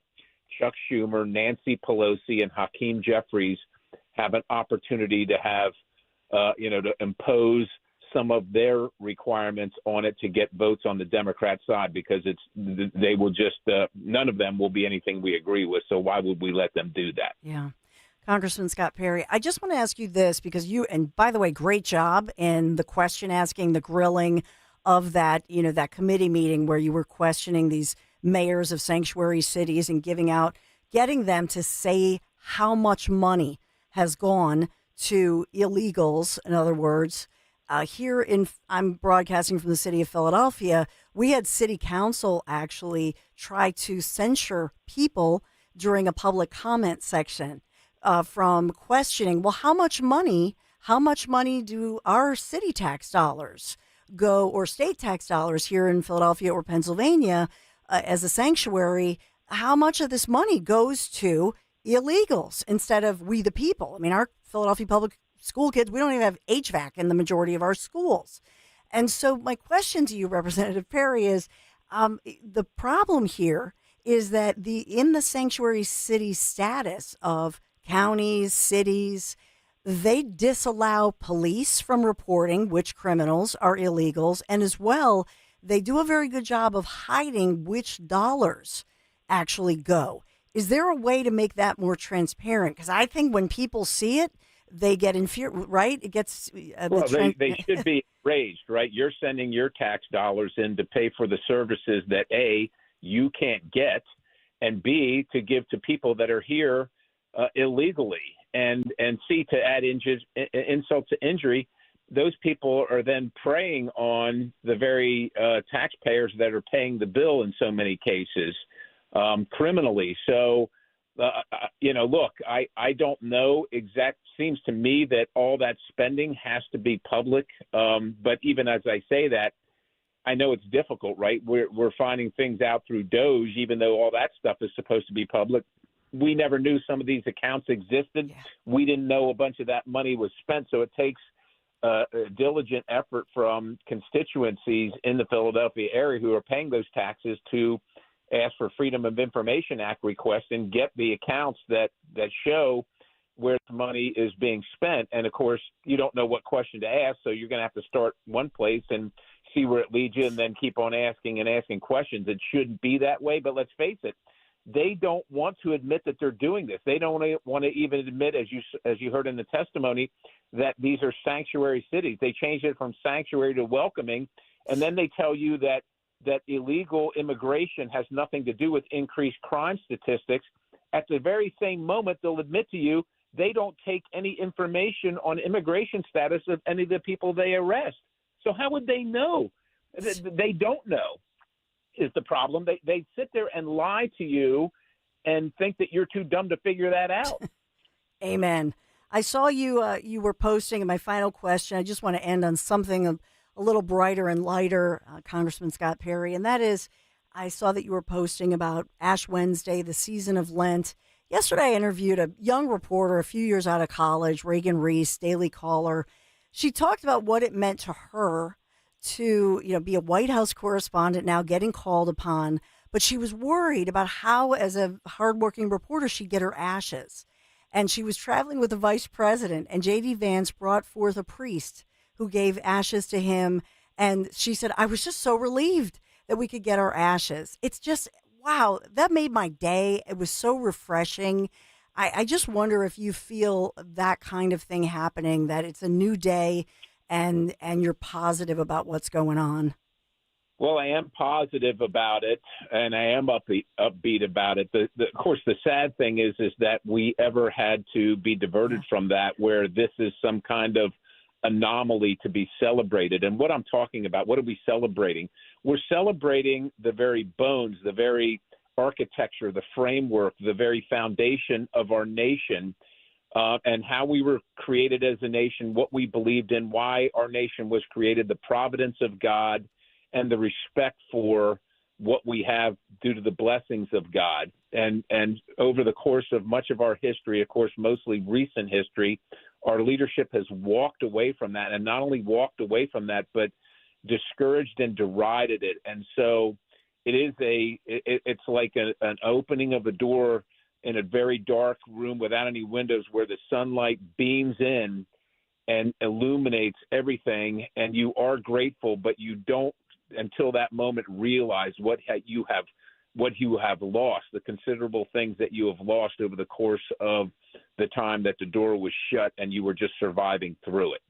Chuck Schumer, Nancy Pelosi, and Hakeem Jeffries have an opportunity to have, to impose some of their requirements on it to get votes on the Democrat side, because they will just none of them will be anything we agree with. So why would we let them do that? Yeah. Congressman Scott Perry, I just want to ask you this, because and by the way, great job in the question asking, the grilling of that, that committee meeting where you were questioning these mayors of sanctuary cities and getting them to say how much money has gone to illegals. In other words, I'm broadcasting from the city of Philadelphia. We had city council actually try to censure people during a public comment section from questioning, well, how much money do our city tax dollars go, or state tax dollars here in Philadelphia or Pennsylvania as a sanctuary? How much of this money goes to illegals instead of we the people? I mean, our Philadelphia public school kids, we don't even have HVAC in the majority of our schools. And so my question to you, Representative Perry, is the problem here is that in the sanctuary city status of counties, cities, they disallow police from reporting which criminals are illegals, and as well, they do a very good job of hiding which dollars actually go. Is there a way to make that more transparent? Because I think when people see it, they get infuriated, right? It gets they should be raised, right? You're sending your tax dollars in to pay for the services that A, you can't get, and B, to give to people that are here illegally, and C, to add insult to injury, those people are then preying on the very taxpayers that are paying the bill in so many cases criminally. So, look, I don't know seems to me that all that spending has to be public. But even as I say that, I know it's difficult, right? We're finding things out through DOGE, even though all that stuff is supposed to be public. We never knew some of these accounts existed. Yeah. We didn't know a bunch of that money was spent. So it takes a diligent effort from constituencies in the Philadelphia area who are paying those taxes to ask for Freedom of Information Act requests and get the accounts that show where the money is being spent. And, of course, you don't know what question to ask, so you're going to have to start one place and see where it leads you and then keep on asking and asking questions. It shouldn't be that way, but let's face it, they don't want to admit that they're doing this. They don't want to even admit, as you heard in the testimony, that these are sanctuary cities. They changed it from sanctuary to welcoming, and then they tell you that illegal immigration has nothing to do with increased crime statistics. At the very same moment, they'll admit to you they don't take any information on immigration status of any of the people they arrest. So how would they know? They don't know is the problem. They sit there and lie to you and think that you're too dumb to figure that out. Amen. I saw you were posting, and my final question, I just want to end on something a little brighter and lighter, Congressman Scott Perry, and that is, I saw that you were posting about Ash Wednesday, the season of Lent. Yesterday, I interviewed a young reporter a few years out of college, Reagan Reese, Daily Caller. She talked about what it meant to her to, be a White House correspondent now, getting called upon, but she was worried about how, as a hardworking reporter, she'd get her ashes. And she was traveling with the vice president, and J.D. Vance brought forth a priest who gave ashes to him. And she said, I was just so relieved that we could get our ashes. It's just, wow, that made my day. It was so refreshing. I just wonder if you feel that kind of thing happening, that it's a new day and you're positive about what's going on. Well, I am positive about it, and I am upbeat about it. Of course, the sad thing is that we ever had to be diverted from that, where this is some kind of anomaly to be celebrated. And what I'm talking about, what are we celebrating? We're celebrating the very bones, the very architecture, the framework, the very foundation of our nation, and how we were created as a nation, what we believed in, why our nation was created, the providence of God, and the respect for what we have due to the blessings of God. And over the course of much of our history, of course, mostly recent history, our leadership has walked away from that, and not only walked away from that, but discouraged and derided it. And so it's like an opening of a door in a very dark room without any windows, where the sunlight beams in and illuminates everything, and you are grateful, but you don't until that moment realize what you have lost, the considerable things that you have lost over the course of the time that the door was shut and you were just surviving through it.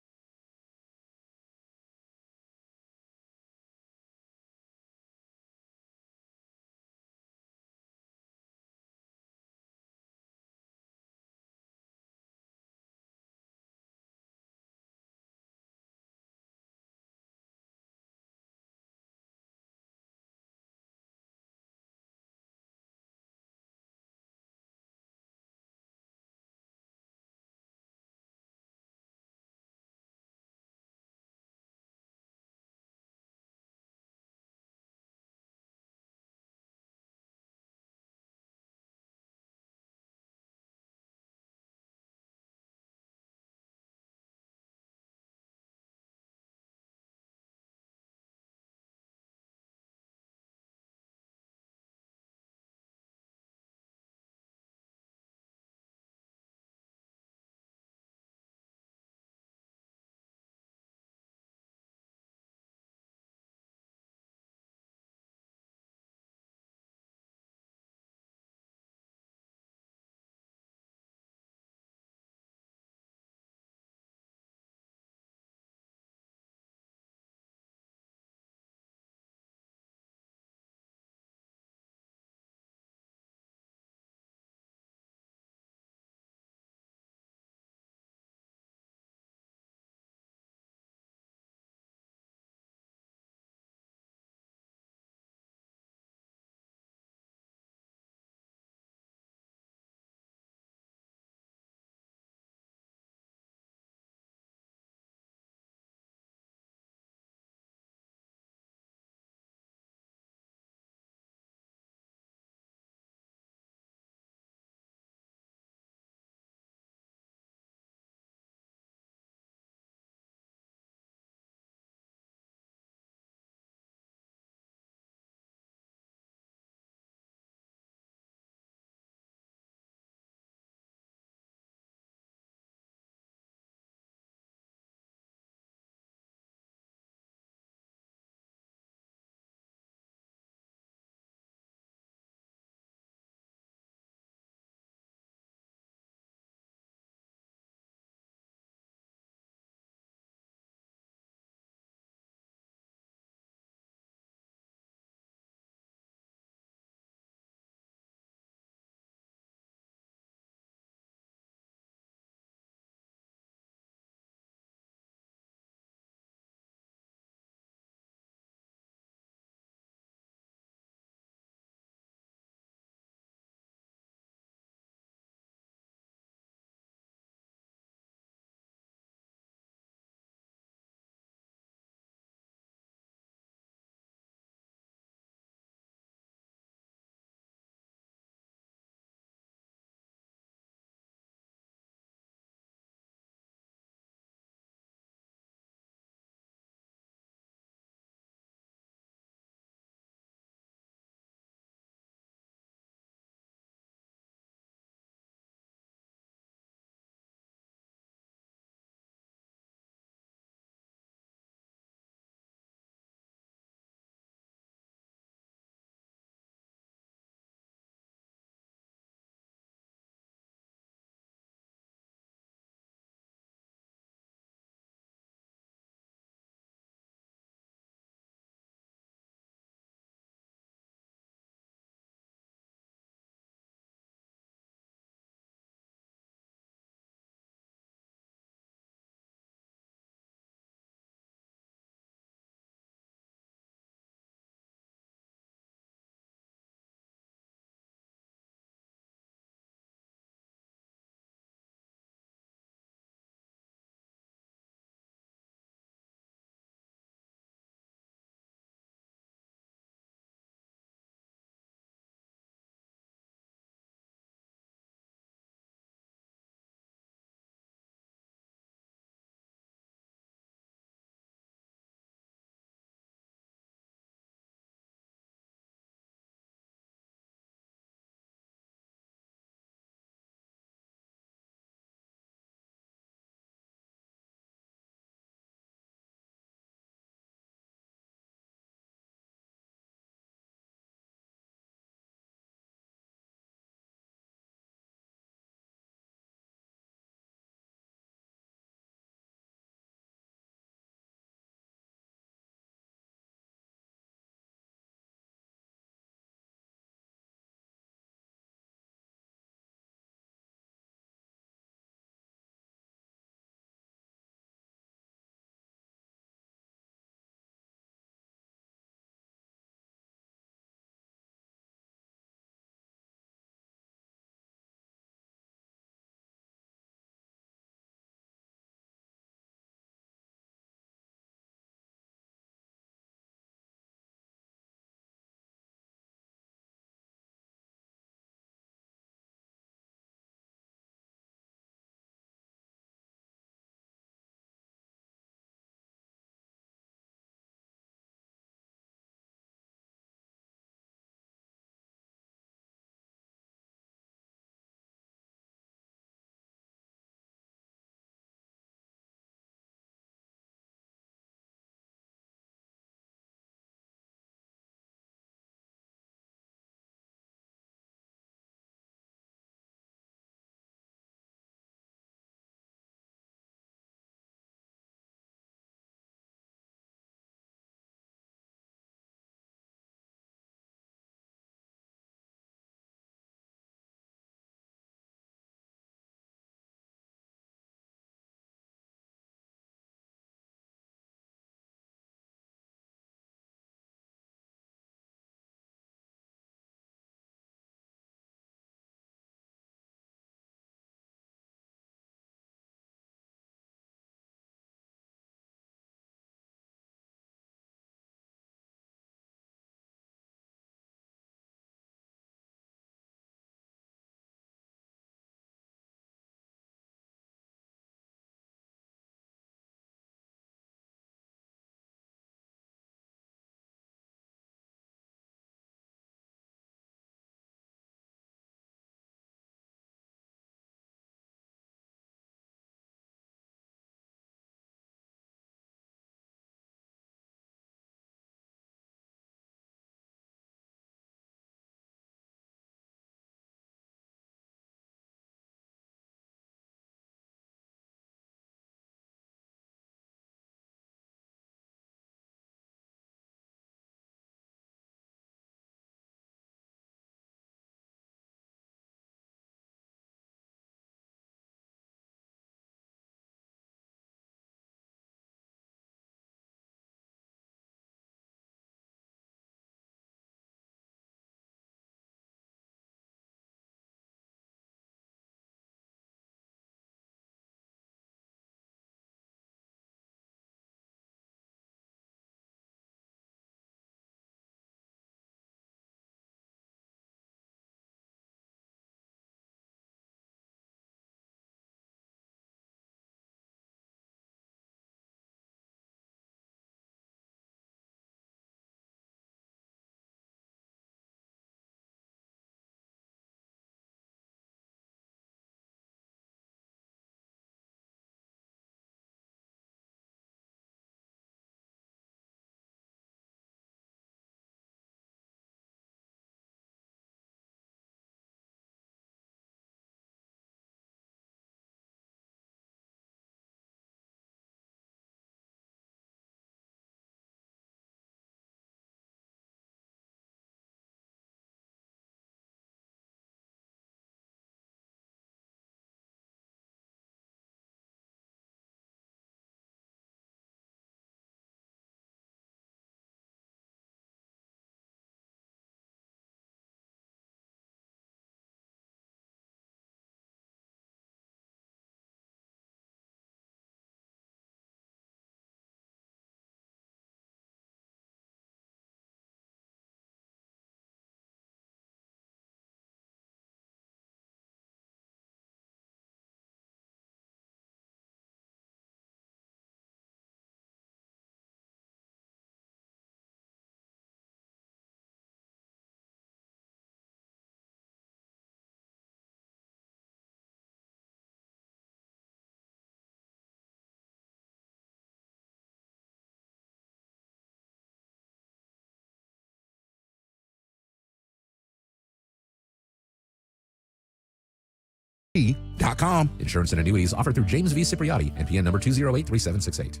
WPHT.com. Insurance and annuities offered through James V. Cipriotti, NPN number 2083768.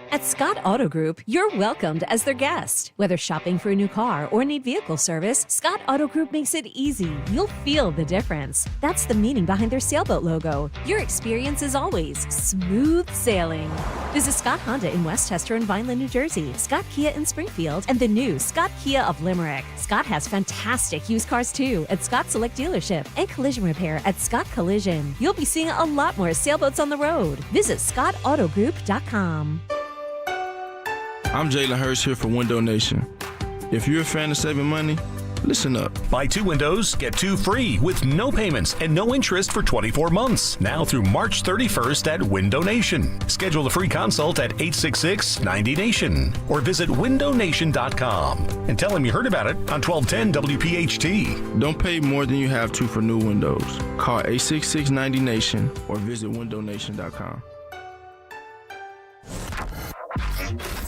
At Scott Auto Group, you're welcomed as their guest. Whether shopping for a new car or need vehicle service, Scott Auto Group makes it easy. You'll feel the difference. That's the meaning behind their sailboat logo. Your experience is always smooth sailing. Visit Scott Honda in West Chester and Vineland, New Jersey, Scott Kia in Springfield, and the new Scott Kia of Limerick. Scott has fantastic used cars too at Scott Select Dealership and collision repair at Scott Collision. You'll be seeing a lot more sailboats on the road. Visit ScottAutogroup.com. I'm Jalen Hurst here for Window Nation. If you're a fan of saving money, listen up. Buy 2 windows, get 2 free with no payments and no interest for 24 months. Now through March 31st at Window Nation. Schedule a free consult at 866-90Nation or visit windownation.com and tell them you heard about it on 1210 WPHT. Don't pay more than you have to for new windows. Call 866-90Nation or visit windownation.com.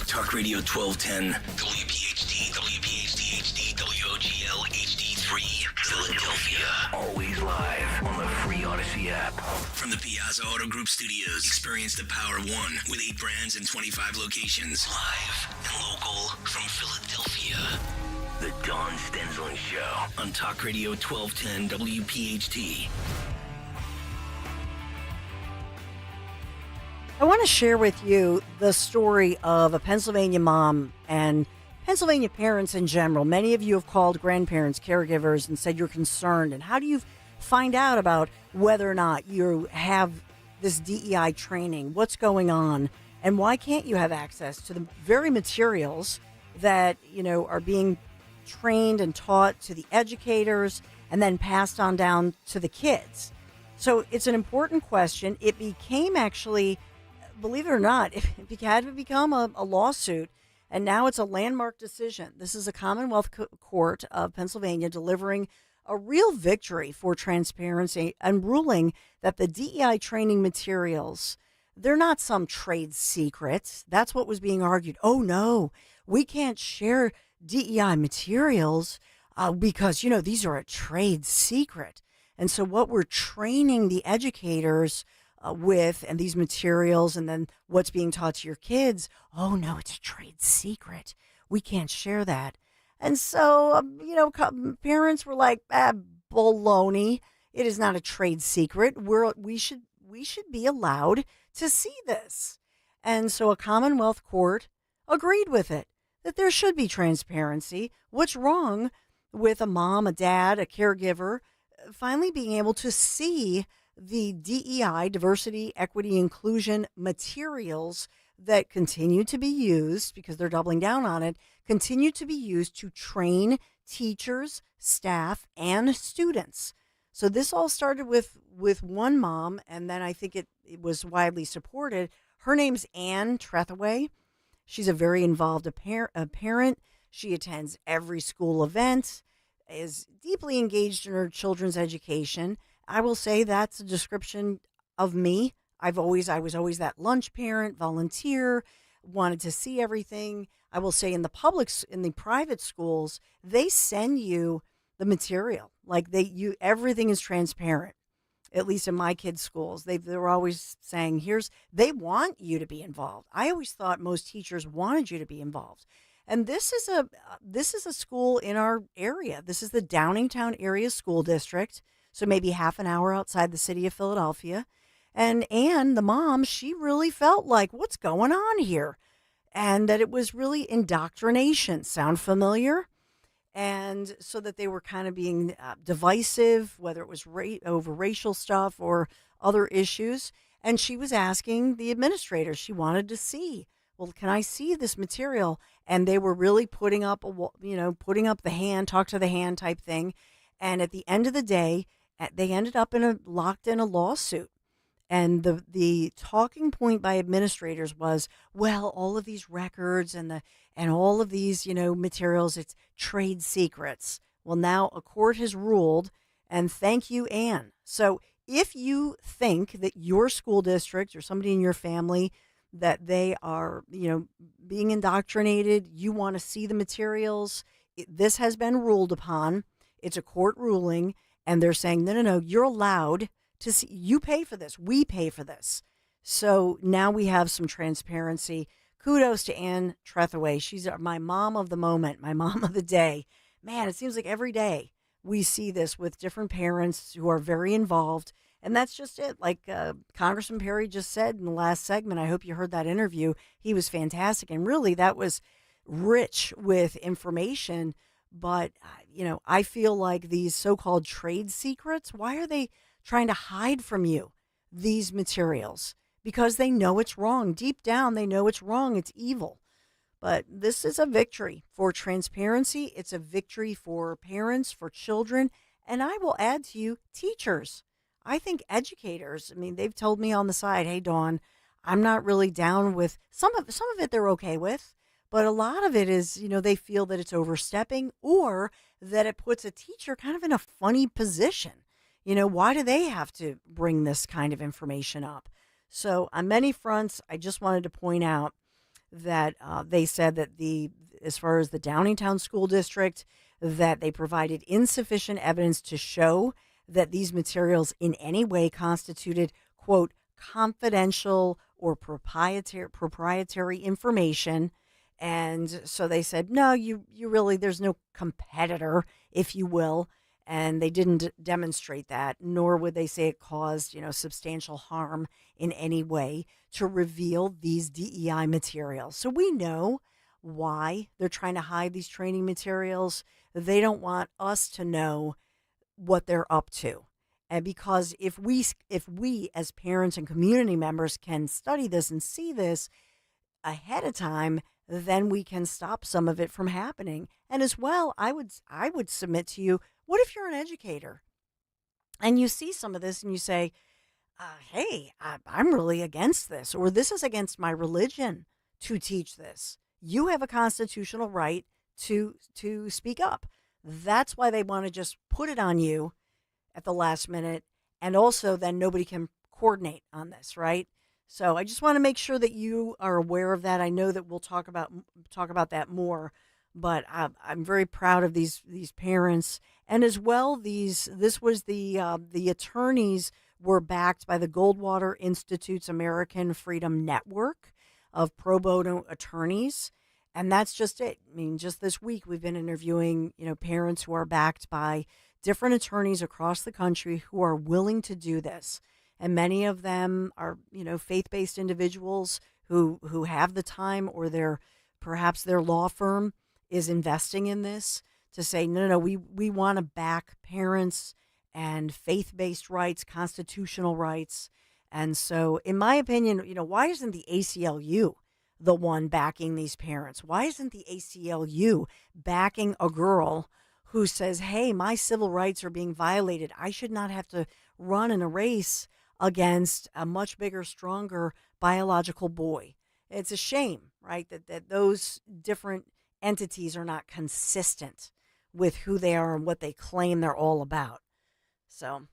Talk Radio 1210, WPHT, WPHT, HD, WOGL, HD3, Philadelphia. Always live on the free Odyssey app. From the Piazza Auto Group Studios, experience the power of one with 8 brands and 25 locations. Live and local from Philadelphia. The Dawn Stensland Show on Talk Radio 1210, WPHT. I want to share with you the story of a Pennsylvania mom and Pennsylvania parents in general. Many of you have called grandparents, caregivers, and said you're concerned. And how do you find out about whether or not you have this DEI training? What's going on? And why can't you have access to the very materials that, are being trained and taught to the educators and then passed on down to the kids? So it's an important question. It became actually, believe it or not, it had to become a lawsuit, and now it's a landmark decision. This is a Commonwealth Court of Pennsylvania delivering a real victory for transparency and ruling that the DEI training materials, they're not some trade secret. That's what was being argued. Oh, no, we can't share DEI materials because, these are a trade secret. And so what we're training the educators with and these materials and then what's being taught to your kids, oh no, it's a trade secret. We can't share that. And so, parents were like, baloney. It is not a trade secret. We should be allowed to see this. And so a Commonwealth court agreed with it, that there should be transparency. What's wrong with a mom, a dad, a caregiver finally being able to see the DEI, diversity, equity, inclusion materials that continue to be used, because they're doubling down on it, continue to be used to train teachers, staff, and students. So this all started with one mom, and then I think it was widely supported. Her name's Anne Trethaway. She's a very involved parent. She attends every school event, is deeply engaged in her children's education. I will say that's a description of me. I was always that lunch parent, volunteer, wanted to see everything. I will say in the private schools, they send you the material. Like everything is transparent. At least in my kids' schools, they're always saying, they want you to be involved. I always thought most teachers wanted you to be involved. And this is a school in our area. This is the Downingtown Area School District. So maybe half an hour outside the city of Philadelphia. And Anne, the mom, she really felt like, what's going on here? And that it was really indoctrination. Sound familiar? And so that they were kind of being divisive, whether it was over racial stuff or other issues. And she was asking the administrator, she wanted to see, well, can I see this material? And they were really putting up the hand, talk to the hand type thing. And at the end of the day, they ended up locked in a lawsuit. And the talking point by administrators was, well, all of these records and all of these, materials, it's trade secrets. Well, now a court has ruled, and thank you, Anne. So if you think that your school district or somebody in your family, that they are, being indoctrinated, you want to see the materials, this has been ruled upon. It's a court ruling. And they're saying, no, you're allowed to see, you pay for this, we pay for this. So now we have some transparency. Kudos to Ann Trethaway. She's my mom of the moment, my mom of the day. Man, it seems like every day we see this with different parents who are very involved. And that's just it. Like Congressman Perry just said in the last segment, I hope you heard that interview. He was fantastic. And really, that was rich with information. But, I feel like these so-called trade secrets, why are they trying to hide from you these materials? Because they know it's wrong. Deep down, they know it's wrong. It's evil. But this is a victory for transparency. It's a victory for parents, for children. And I will add to you, teachers. I think educators, they've told me on the side, hey, Dawn, I'm not really down with some of it they're okay with. But a lot of it is, they feel that it's overstepping or that it puts a teacher kind of in a funny position. Why do they have to bring this kind of information up? So on many fronts, I just wanted to point out that they said that as far as the Downingtown School District, that they provided insufficient evidence to show that these materials in any way constituted, quote, confidential or proprietary information. And so they said, no, you really, there's no competitor, if you will. And they didn't demonstrate that, nor would they say it caused, substantial harm in any way to reveal these DEI materials. So we know why they're trying to hide these training materials. They don't want us to know what they're up to. And because if we as parents and community members can study this and see this ahead of time, then we can stop some of it from happening. And as well, I would submit to you, what if you're an educator and you see some of this and you say, hey, I'm really against this, or this is against my religion to teach this. You have a constitutional right to speak up. That's why they want to just put it on you at the last minute. And also then nobody can coordinate on this, right? So I just want to make sure that you are aware of that. I know that we'll talk about that more, but I'm very proud of these parents, and as well this was the attorneys were backed by the Goldwater Institute's American Freedom Network of pro bono attorneys, and that's just it. Just this week we've been interviewing parents who are backed by different attorneys across the country who are willing to do this. And many of them are, faith-based individuals who have the time, or perhaps their law firm is investing in this to say, no, we want to back parents and faith-based rights, constitutional rights. And so, in my opinion, why isn't the ACLU the one backing these parents? Why isn't the ACLU backing a girl who says, hey, my civil rights are being violated. I should not have to run in a race against a much bigger, stronger biological boy. It's a shame, right, that those different entities are not consistent with who they are and what they claim they're all about. So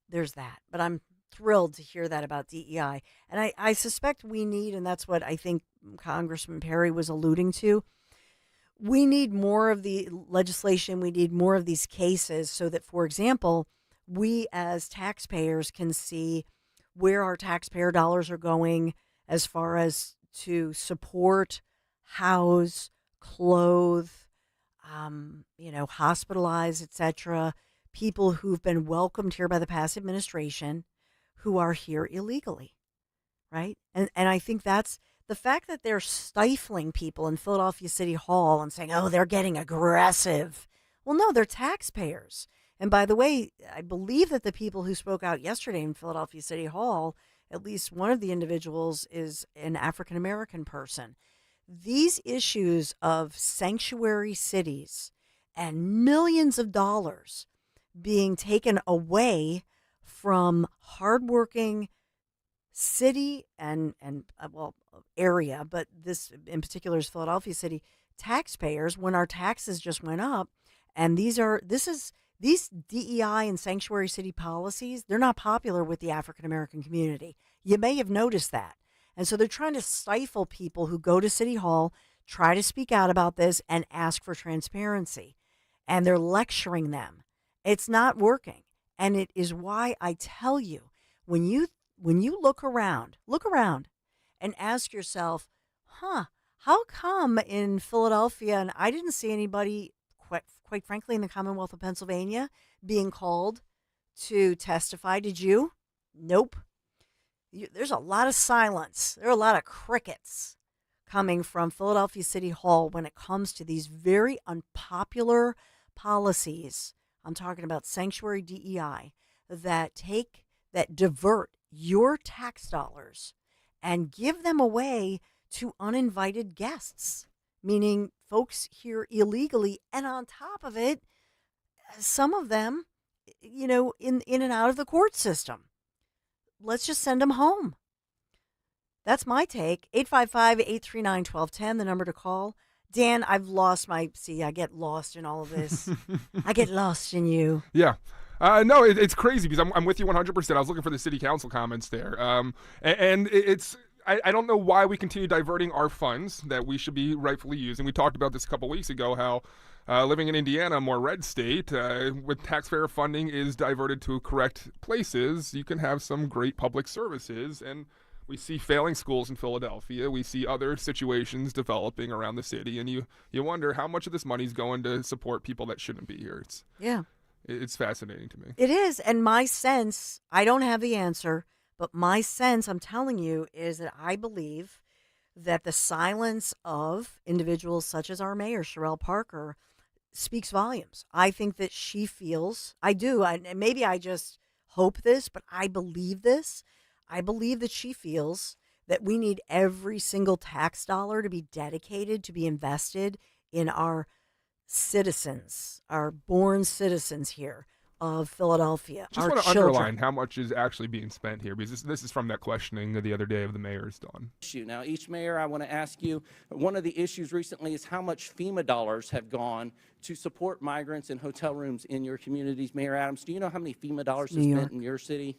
there's that. But I'm thrilled to hear that about DEI. And I suspect we need, and that's what I think Congressman Perry was alluding to, we need more of the legislation. We need more of these cases so that, for example, we as taxpayers can see where our taxpayer dollars are going as far as to support, house, clothe, hospitalize, etc., people who've been welcomed here by the past administration who are here illegally, right? And I think that's the fact that they're stifling people in Philadelphia City Hall and saying, oh, they're getting aggressive. Well, no, they're taxpayers. And by the way, I believe that the people who spoke out yesterday in Philadelphia City Hall, at least one of the individuals is an African-American person. These issues of sanctuary cities and millions of dollars being taken away from hardworking city and area, but this in particular is Philadelphia City taxpayers, when our taxes just went up. And these DEI and sanctuary city policies, they're not popular with the African American community. You may have noticed that. And so they're trying to stifle people who go to City Hall, try to speak out about this and ask for transparency. And they're lecturing them. It's not working. And it is why I tell you, when you look around and ask yourself, how come in Philadelphia, and I didn't see anybody, quite frankly, in the Commonwealth of Pennsylvania being called to testify. Did you? Nope. There's a lot of silence. There are a lot of crickets coming from Philadelphia City Hall when it comes to these very unpopular policies. I'm talking about sanctuary DEI that divert your tax dollars and give them away to uninvited guests, meaning folks here illegally, and on top of it, some of them, in and out of the court system. Let's just send them home. That's my take. 855-839-1210, the number to call. Dan, I get lost in all of this. I get lost in you. Yeah. No, it's crazy because I'm with you 100%. I was looking for the city council comments there. And it's, I don't know why we continue diverting our funds that we should be rightfully using. We talked about this a couple weeks ago, how living in Indiana, a more red state, with taxpayer funding is diverted to correct places, you can have some great public services. And we see failing schools in Philadelphia. We see other situations developing around the city. And you wonder how much of this money is going to support people that shouldn't be here. It's fascinating to me. It is. And my sense, I don't have the answer, but my sense, I'm telling you, is that I believe that the silence of individuals such as our mayor, Sherelle Parker, speaks volumes. I think that she feels, and maybe I just hope this, but I believe this. I believe that she feels that we need every single tax dollar to be dedicated, to be invested in our citizens, our born citizens here of Philadelphia. Just want to underline how much is actually being spent here, because this is from that questioning the other day of the mayor's, Dawn. Now, each mayor, I want to ask you, one of the issues recently is how much FEMA dollars have gone to support migrants in hotel rooms in your communities. Mayor Adams, do you know how many FEMA dollars are spent in your city?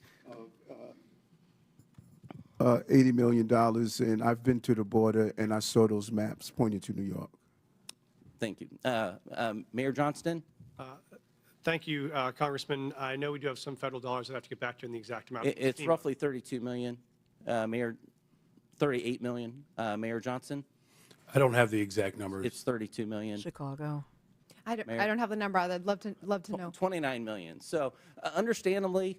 $80 million, and I've been to the border and I saw those maps pointing to New York. Thank you. Mayor Johnston? Thank you, Congressman. I know we do have some federal dollars that I have to get back to in the exact amount. It's roughly $32 million, Mayor. $38 million, Mayor Johnson. I don't have the exact numbers. It's $32 million. Chicago. I don't have the number. I'd love to know. $29 million. So, understandably,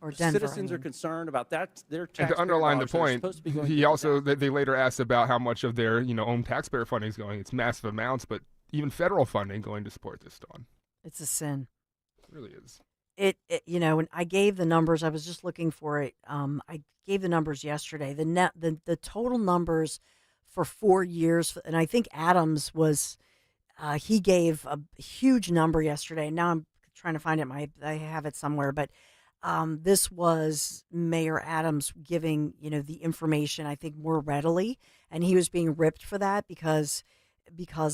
or Denver, citizens are concerned about that. Their and to underline the point, they later asked about how much of their own taxpayer funding is going. It's massive amounts, but even federal funding going to support this, Dawn. It's a sin. It really is. And I gave the numbers. I was just looking for it. I gave the numbers yesterday. The total numbers for 4 years, and I think Adams was. He gave a huge number yesterday. Now I'm trying to find it. I have it somewhere, but this was Mayor Adams giving the information, I think, more readily, and he was being ripped for that because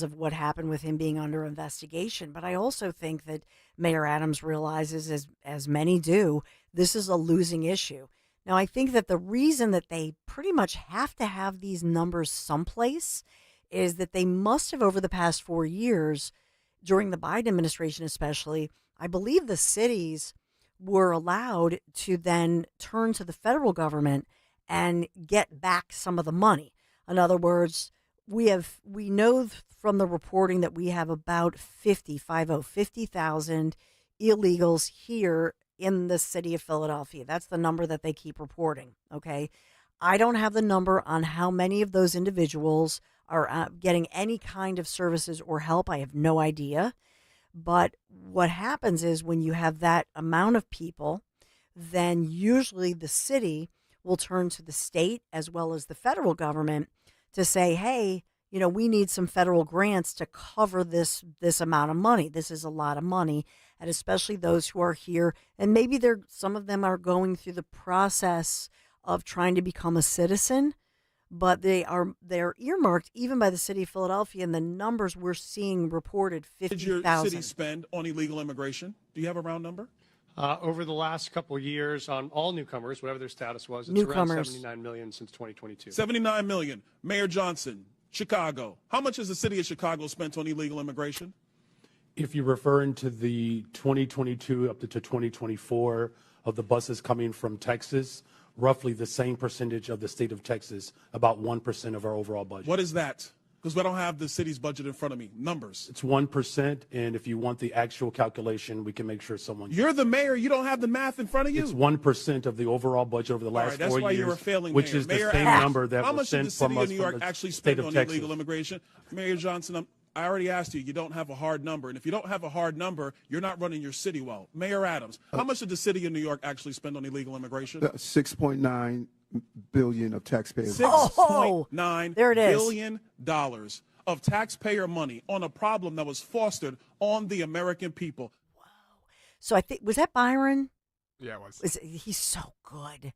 of what happened with him being under investigation. But I also think that Mayor Adams realizes, as many do, this is a losing issue. Now, I think that the reason that they pretty much have to have these numbers someplace is that they must have, over the past 4 years, during the Biden administration especially, I believe the cities were allowed to then turn to the federal government and get back some of the money. In other words, we know from the reporting that we have about 50,000 illegals here in the city of Philadelphia. That's the number that they keep reporting, okay? I don't have the number on how many of those individuals are getting any kind of services or help. I have no idea. But what happens is when you have that amount of people, then usually the city will turn to the state as well as the federal government to say, hey, we need some federal grants to cover this amount of money. This is a lot of money. And especially those who are here, and maybe some of them are going through the process of trying to become a citizen, but they're earmarked even by the city of Philadelphia, and the numbers we're seeing reported 50,000. Did your city spend on illegal immigration? Do you have a round number? Over the last couple of years, on all newcomers, whatever their status was, it's around $79 million since 2022. $79 million. Mayor Johnson, Chicago. How much has the city of Chicago spent on illegal immigration? If you're referring to the 2022 up to 2024, of the buses coming from Texas, roughly the same percentage of the state of Texas, about 1% of our overall budget. What is that? Because we don't have the city's budget in front of me. Numbers. It's 1%, and if you want the actual calculation, we can make sure someone... You're the mayor. You don't have the math in front of you? It's 1% of the overall budget over the last 4 years. That's why you're a failing which mayor. is the Mayor same Adams, number that how was much did the sent city from of us New from York the actually state spend of on Texas. illegal immigration? Mayor Johnson, I already asked you. You don't have a hard number. And if you don't have a hard number, you're not running your city well. Mayor Adams, how much did the city of New York actually spend on illegal immigration? 6.9 billion of taxpayers. $6.9 there it is. billion of taxpayer money on a problem that was fostered on the American people. So I think, was that Byron? Yeah, it was. He's so good.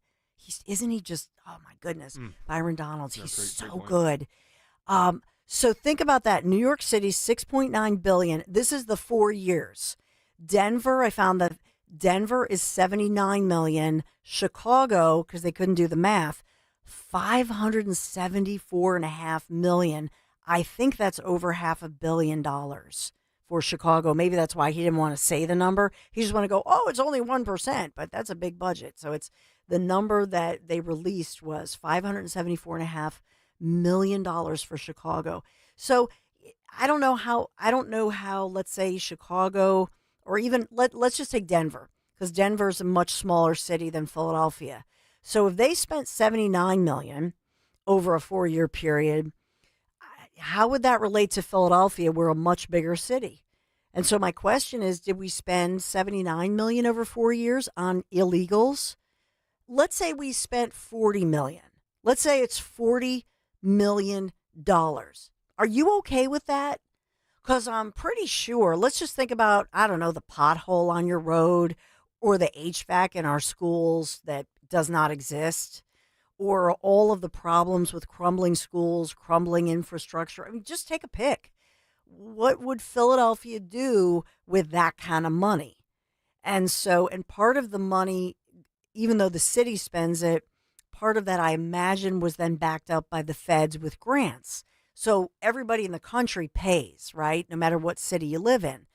Isn't he just, oh my goodness, Byron Donalds, he's so great good. So think about that. New York City, $6.9 billion. This is the 4 years. Denver, I found that Denver is $79 million. Chicago, because they couldn't do the math, $574.5 million. I think that's over $500 million for Chicago. Maybe that's why he didn't want to say the number. He just want to go, oh, it's only 1%, but that's a big budget. So it's the number that they released was $574.5 million for Chicago. So I don't know how, let's say Chicago, or even let's just take Denver, because Denver is a much smaller city than Philadelphia. So if they spent $79 million over a 4-year period, how would that relate to Philadelphia? We're a much bigger city. And so my question is, did we spend $79 million over 4 years on illegals? Let's say we spent $40 million. Let's say it's $40 million. Are you okay with that? Because I'm pretty sure, let's just think about, I don't know, the pothole on your road or the HVAC in our schools that does not exist, or all of the problems with crumbling schools, crumbling infrastructure. I mean, just take a pick. What would Philadelphia do with that kind of money? And so, and part of the money, even though the city spends it, part of that I imagine was then backed up by the feds with grants. So everybody in the country pays, right? No matter what city you live in.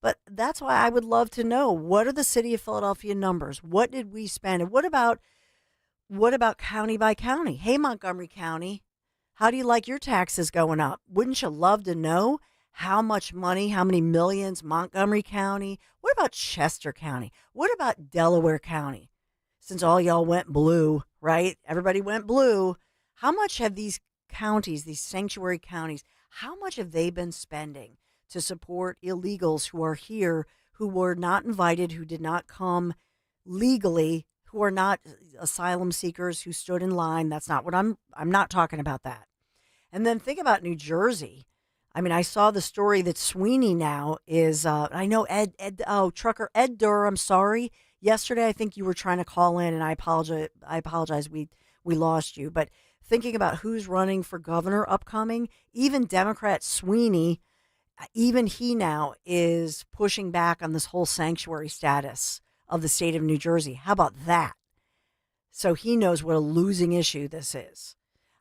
But that's why I would love to know, what are the city of Philadelphia numbers? What did we spend? And what about county by county? Hey, Montgomery County, how do you like your taxes going up? Wouldn't you love to know how much money, how many millions Montgomery County? What about Chester County? What about Delaware County? Since all y'all went blue, right? Everybody went blue. How much have these counties, these sanctuary counties, how much have they been spending to support illegals who are here, who were not invited, who did not come legally, who are not asylum seekers, who stood in line? That's not what I'm not talking about that. And then think about New Jersey. I mean, I saw the story that Sweeney now is, I know trucker Ed Durr, I'm sorry. Yesterday, I think you were trying to call in, and I apologize. We lost you. But thinking about who's running for governor upcoming, even Democrat Sweeney, even he now is pushing back on this whole sanctuary status of the state of New Jersey. How about that? So he knows what a losing issue this is.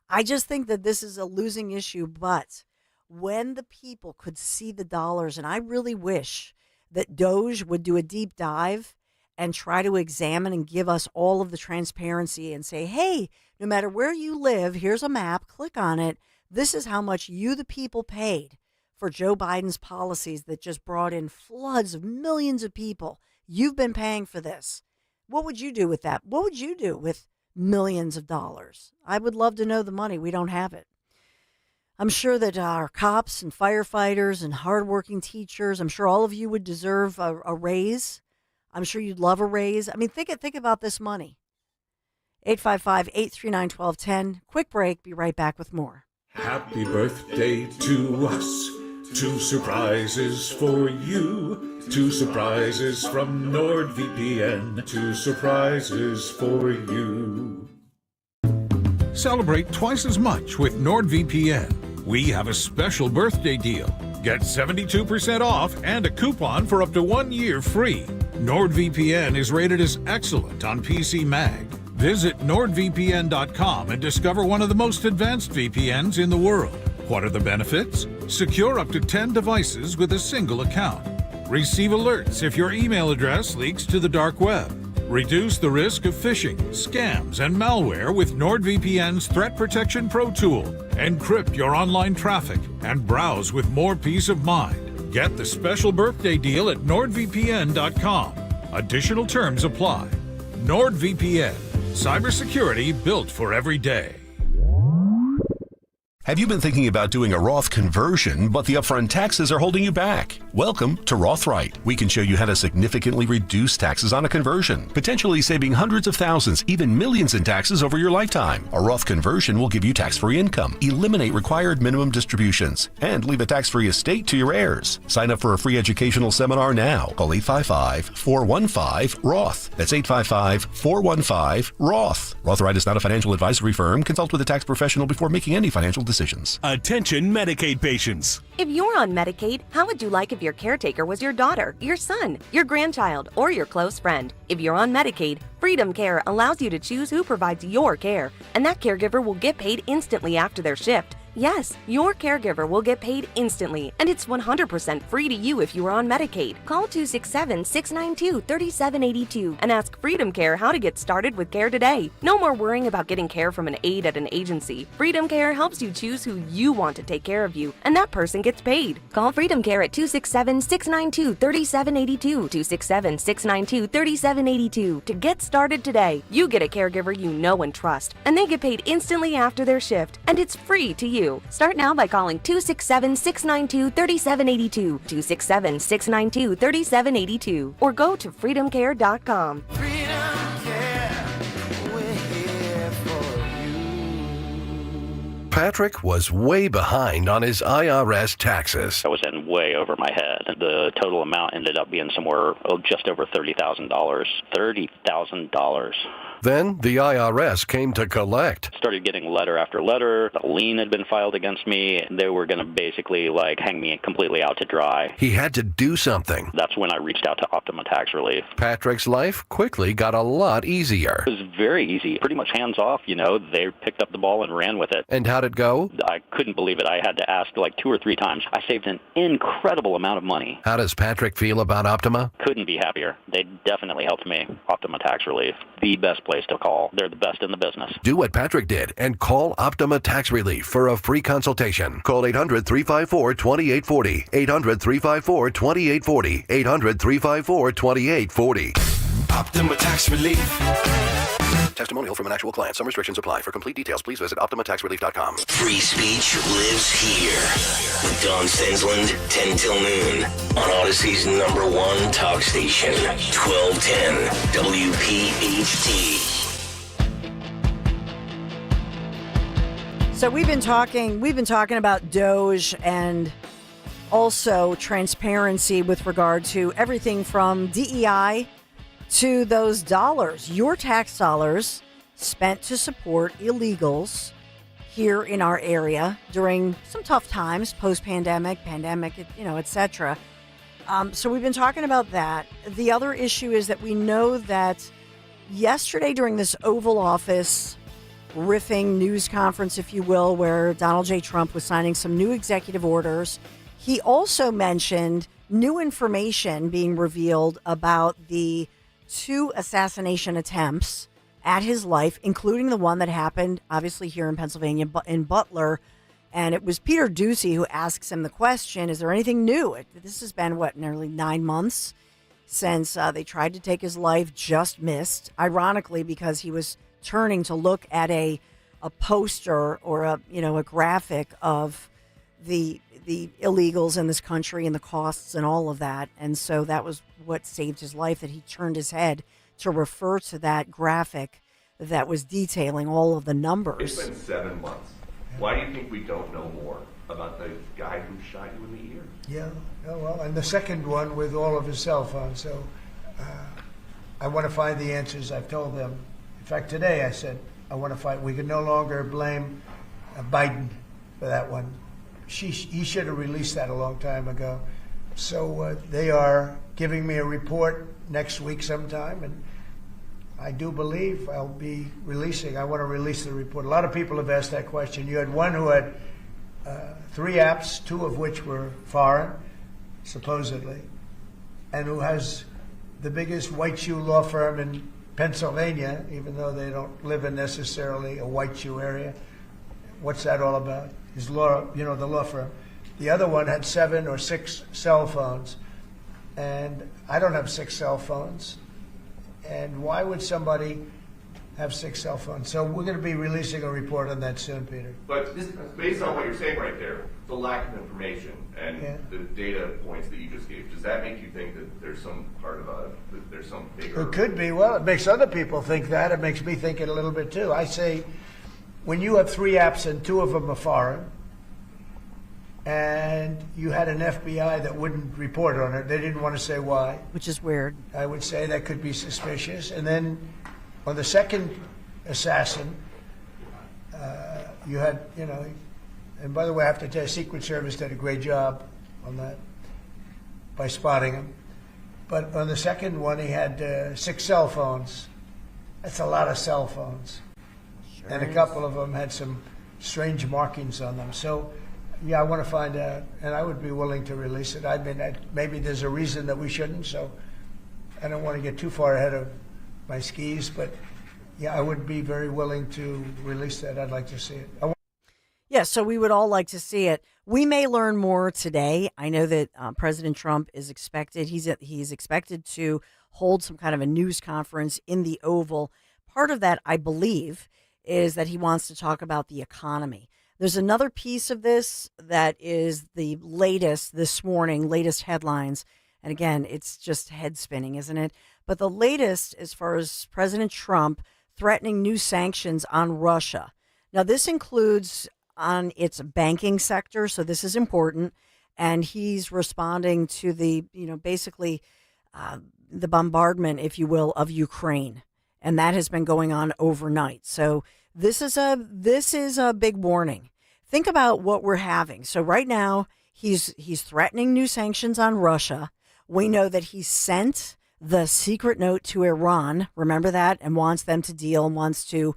I just think that this is a losing issue, but when the people could see the dollars, and I really wish that DOGE would do a deep dive and try to examine and give us all of the transparency and say, hey, no matter where you live, here's a map, click on it. This is how much you, the people, paid for Joe Biden's policies that just brought in floods of millions of people. You've been paying for this. What would you do with that? What would you do with millions of dollars? I would love to know the money. We don't have it. I'm sure that our cops and firefighters and hardworking teachers, I'm sure all of you would deserve a raise. I'm sure you'd love a raise. I mean, think about this money. 855-839-1210. Quick break. Be right back with more. Happy birthday to us. 2 surprises for you. 2 surprises from NordVPN. 2 surprises for you. Celebrate twice as much with NordVPN. We have a special birthday deal. Get 72% off and a coupon for up to 1 year free. NordVPN is rated as excellent on PC Mag. Visit NordVPN.com and discover one of the most advanced VPNs in the world. What are the benefits? Secure up to 10 devices with a single account. Receive alerts if your email address leaks to the dark web. Reduce the risk of phishing, scams, and malware with NordVPN's Threat Protection Pro tool. Encrypt your online traffic and browse with more peace of mind. Get the special birthday deal at NordVPN.com. Additional terms apply. NordVPN, cybersecurity built for every day. Have you been thinking about doing a Roth conversion, but the upfront taxes are holding you back? Welcome to Rothright. We can show you how to significantly reduce taxes on a conversion, potentially saving hundreds of thousands, even millions in taxes over your lifetime. A Roth conversion will give you tax-free income, eliminate required minimum distributions, and leave a tax-free estate to your heirs. Sign up for a free educational seminar now. Call 855-415-ROTH. That's 855-415-ROTH. Rothright is not a financial advisory firm. Consult with a tax professional before making any financial decisions. Attention Medicaid patients. If you're on Medicaid, how would you like if your caretaker was your daughter, your son, your grandchild, or your close friend? If you're on Medicaid, Freedom Care allows you to choose who provides your care, and that caregiver will get paid instantly after their shift. Yes, your caregiver will get paid instantly, and it's 100% free to you if you are on Medicaid. Call 267-692-3782 and ask Freedom Care how to get started with care today. No more worrying about getting care from an aide at an agency. Freedom Care helps you choose who you want to take care of you, and that person gets paid. Call Freedom Care at 267-692-3782, 267-692-3782 to get started today. You get a caregiver you know and trust, and they get paid instantly after their shift, and it's free to you. Start now by calling 267-692-3782, 267-692-3782, or go to freedomcare.com. Patrick was way behind on his IRS taxes. I was in way over my head. The total amount ended up being somewhere just over $30,000. $30,000. Then the IRS came to collect. Started getting letter after letter. A lien had been filed against me. They were going to basically hang me completely out to dry. He had to do something. That's when I reached out to Optima Tax Relief. Patrick's life quickly got a lot easier. It was very easy, pretty much hands off. They picked up the ball and ran with it. And how'd it go? I couldn't believe it. I had to ask 2 or 3 times. I saved an incredible amount of money. How does Patrick feel about Optima? Couldn't be happier. They definitely helped me. Optima Tax Relief, the best place to call. They're the best in the business. Do what Patrick did and call Optima Tax Relief for a free consultation. Call 800-354-2840. 800-354-2840. 800-354-2840. Optima Tax Relief. Testimonial from an actual client. Some restrictions apply. For complete details, please visit OptimaTaxRelief.com. Free speech lives here. With Don Stensland, 10 till noon. On Odyssey's #1 talk station, 1210 WPHT. So we've been talking about DOGE and also transparency with regard to everything from DEI to those dollars, your tax dollars spent to support illegals here in our area during some tough times, post-pandemic, etc. So we've been talking about that. The other issue is that we know that yesterday during this Oval Office riffing news conference, if you will, where Donald J. Trump was signing some new executive orders, he also mentioned new information being revealed about the 2 assassination attempts at his life, including the one that happened obviously here in Pennsylvania, in Butler. And it was Peter Doocy who asks him the question, is there anything new? This has been, nearly 9 months since they tried to take his life, just missed, ironically, because he was turning to look at a poster or a graphic of the illegals in this country and the costs and all of that. And so that was what saved his life, that he turned his head to refer to that graphic that was detailing all of the numbers. It's been 7 months. Why do you think we don't know more about the guy who shot you in the ear? Yeah, well, and the second one with all of his cell phones. So I want to find the answers. I've told them. In fact, today I said, I want to find, we can no longer blame Biden for that one. He should have released that a long time ago. So they are giving me a report next week sometime, and I do believe I'll be releasing. I want to release the report. A lot of people have asked that question. You had one who had 3 apps, 2 of which were foreign, supposedly, and who has the biggest white shoe law firm in Pennsylvania, even though they don't live in necessarily a white Jew area. What's that all about? His law, the law firm. The other one had 7 or 6 cell phones. And I don't have 6 cell phones. And why would somebody have 6 cell phones? So we're going to be releasing a report on that soon, Peter. But based on what you're saying right there, the lack of information and the data points that you just gave, does that make you think that there's some part of that there's some bigger? It could be. Well, it makes other people think that. It makes me think it a little bit too. I say, when you have 3 apps and 2 of them are foreign, and you had an FBI that wouldn't report on it, they didn't want to say why. Which is weird. I would say that could be suspicious. And then on the second assassin, you had, and by the way, I have to tell you, Secret Service did a great job on that by spotting him. But on the second one, he had 6 cell phones. That's a lot of cell phones. Sure and a couple of them had some strange markings on them. So, yeah, I want to find out, and I would be willing to release it. I mean, maybe there's a reason that we shouldn't, so I don't want to get too far ahead of my skis, but yeah, I would be very willing to release that. I'd like to see it. Yeah, so we would all like to see it. We may learn more today. I know that President Trump is expected. He's expected to hold some kind of a news conference in the Oval. Part of that, I believe, is that he wants to talk about the economy. There's another piece of this that is the latest this morning, latest headlines. And again, it's just head spinning, isn't it? But the latest, as far as President Trump threatening new sanctions on Russia. Now, this includes on its banking sector, so this is important. And he's responding to the, basically the bombardment, if you will, of Ukraine. And that has been going on overnight. So this is a big warning. Think about what we're having. So right now, he's threatening new sanctions on Russia. We know that he sent the secret note to Iran. Remember that? And wants them to deal and wants to,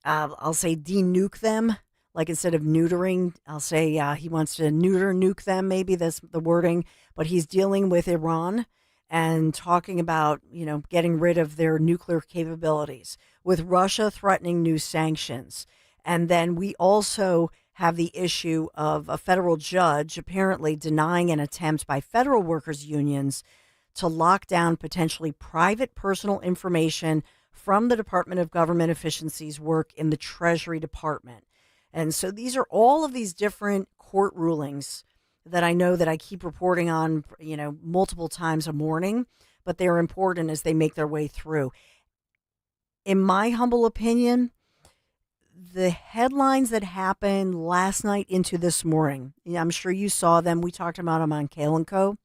I'll say, de-nuke them. Like instead of neutering, I'll say he wants to nuke them. Maybe that's the wording. But he's dealing with Iran and talking about, getting rid of their nuclear capabilities, with Russia threatening new sanctions. And then we also have the issue of a federal judge apparently denying an attempt by federal workers' unions to lock down potentially private personal information from the Department of Government Efficiency's work in the Treasury Department. And so these are all of these different court rulings that I know that I keep reporting on, multiple times a morning, but they're important as they make their way through. In my humble opinion, the headlines that happened last night into this morning, I'm sure you saw them. We talked about them on Kale & Co.,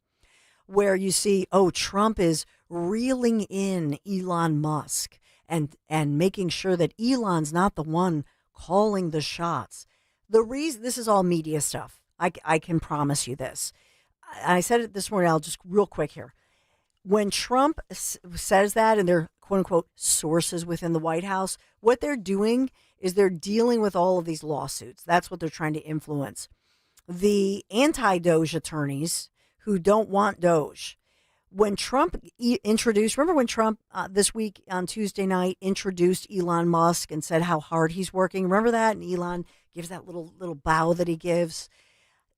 where you see, Trump is reeling in Elon Musk and making sure that Elon's not the one calling the shots. The reason, this is all media stuff. I can promise you this. I said it this morning. I'll just real quick here. When Trump says that, and they're quote unquote sources within the White House, what they're doing is they're dealing with all of these lawsuits. That's what they're trying to influence. The anti-Doge attorneys who don't want Doge. When Trump introduced, remember when Trump this week on Tuesday night introduced Elon Musk and said how hard he's working? Remember that? And Elon gives that little bow that he gives.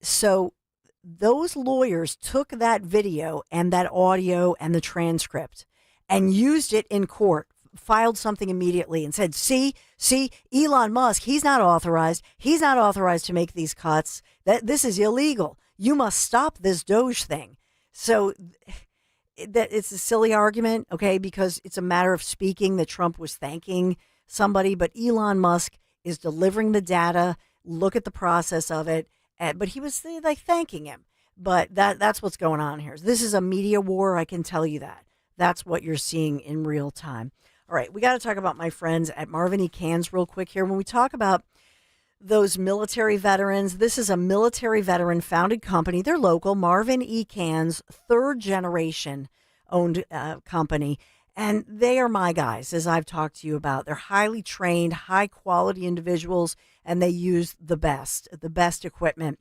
So those lawyers took that video and that audio and the transcript and used it in court, filed something immediately and said, see, Elon Musk, he's not authorized. He's not authorized to make these cuts. This is illegal. You must stop this Doge thing. So that it's a silly argument, okay, because it's a matter of speaking that Trump was thanking somebody, but Elon Musk is delivering the data. Look at the process of it. But he was like thanking him. But that's what's going on here. This is a media war. I can tell you that. That's what you're seeing in real time. All right, we got to talk about my friends at Marvin E. Cans real quick here. When we talk about those military veterans, this is a military veteran founded company. They're local, Marvin E. Cans, third generation owned company. And they are my guys, as I've talked to you about. They're highly trained, high quality individuals, and they use the best equipment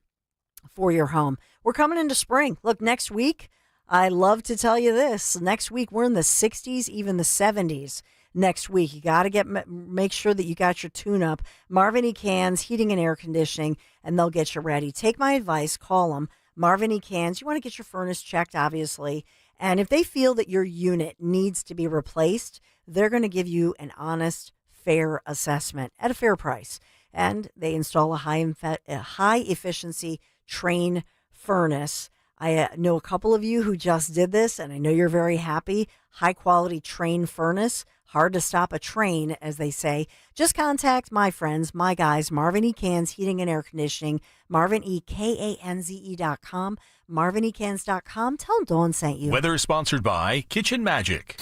for your home. We're coming into spring. Look, next week, I love to tell you this. Next week, we're in the 60s, even the 70s. Next week, you got to make sure that you got your tune-up. Marvin E. Cans, Heating and Air Conditioning, and they'll get you ready. Take my advice. Call them. Marvin E. Cans. You want to get your furnace checked, obviously. And if they feel that your unit needs to be replaced, they're going to give you an honest, fair assessment at a fair price. And they install a high-efficiency Train furnace. I know a couple of you who just did this, and I know you're very happy. High-quality Train furnace. Hard to stop a train, as they say. Just contact my friends, my guys, Marvin E. Cans Heating and Air Conditioning, MarvinEKanze.com, MarvinEKans.com. Tell them Dawn sent you. Weather sponsored by Kitchen Magic.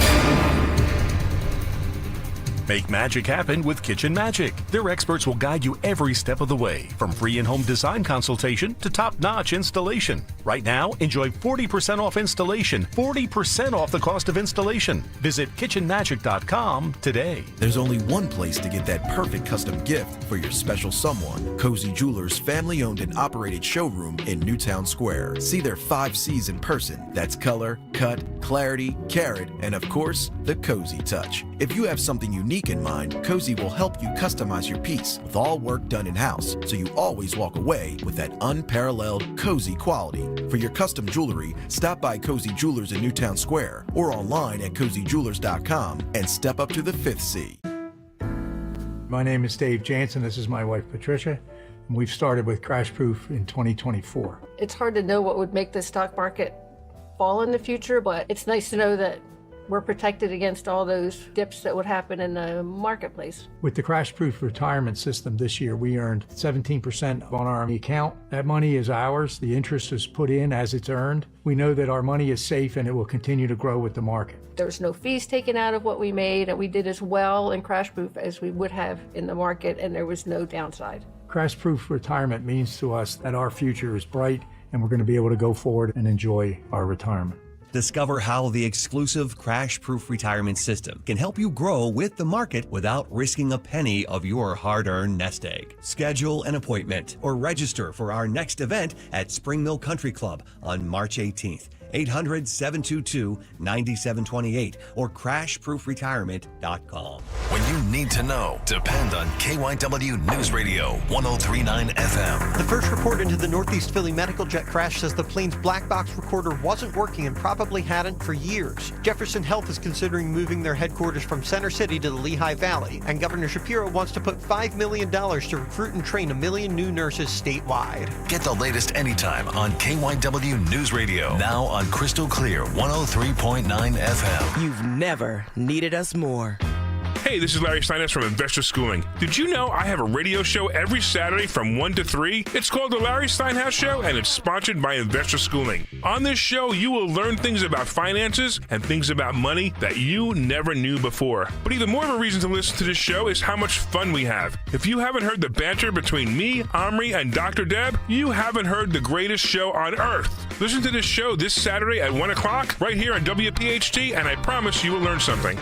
Make magic happen with Kitchen Magic. Their experts will guide you every step of the way, from free in-home design consultation to top-notch installation. Right now, enjoy 40% off installation, 40% off the cost of installation. Visit kitchenmagic.com today. There's only one place to get that perfect custom gift for your special someone. Cozy Jewelers' family-owned and operated showroom in Newtown Square. See their 5 C's in person. That's color, cut, clarity, carat, and of course, the cozy touch. If you have something unique in mind, Cozy will help you customize your piece with all work done in-house, so you always walk away with that unparalleled cozy quality. For your custom jewelry, stop by Cozy Jewelers in Newtown Square or online at cozyjewelers.com and step up to the 5th C. My name is Dave Jansen. This is my wife, Patricia, and we've started with Crash Proof in 2024. It's hard to know what would make the stock market fall in the future, but it's nice to know that we're protected against all those dips that would happen in the marketplace. With the Crash Proof retirement system this year, we earned 17% on our account. That money is ours. The interest is put in as it's earned. We know that our money is safe and it will continue to grow with the market. There's no fees taken out of what we made, and we did as well in Crash Proof as we would have in the market, and there was no downside. Crash Proof retirement means to us that our future is bright and we're going to be able to go forward and enjoy our retirement. Discover how the exclusive Crash Proof retirement system can help you grow with the market without risking a penny of your hard-earned nest egg. Schedule an appointment or register for our next event at Spring Mill Country Club on March 18th. 800-722-9728 or crashproofretirement.com. When you need to know, depend on KYW News Radio 1039 FM. The first report into the Northeast Philly medical jet crash says the plane's black box recorder wasn't working and probably hadn't for years. Jefferson Health is considering moving their headquarters from Center City to the Lehigh Valley, and Governor Shapiro wants to put $5 million to recruit and train 1 million new nurses statewide. Get the latest anytime on KYW News Radio. Now on Crystal Clear 103.9 FM. You've never needed us more. Hey, this is Larry Steinhaus from Investor Schooling. Did you know I have a radio show every Saturday from 1 to 3? It's called The Larry Steinhaus Show, and it's sponsored by Investor Schooling. On this show, you will learn things about finances and things about money that you never knew before. But even more of a reason to listen to this show is how much fun we have. If you haven't heard the banter between me, Omri, and Dr. Deb, you haven't heard the greatest show on earth. Listen to this show this Saturday at 1 o'clock right here on WPHT, and I promise you will learn something.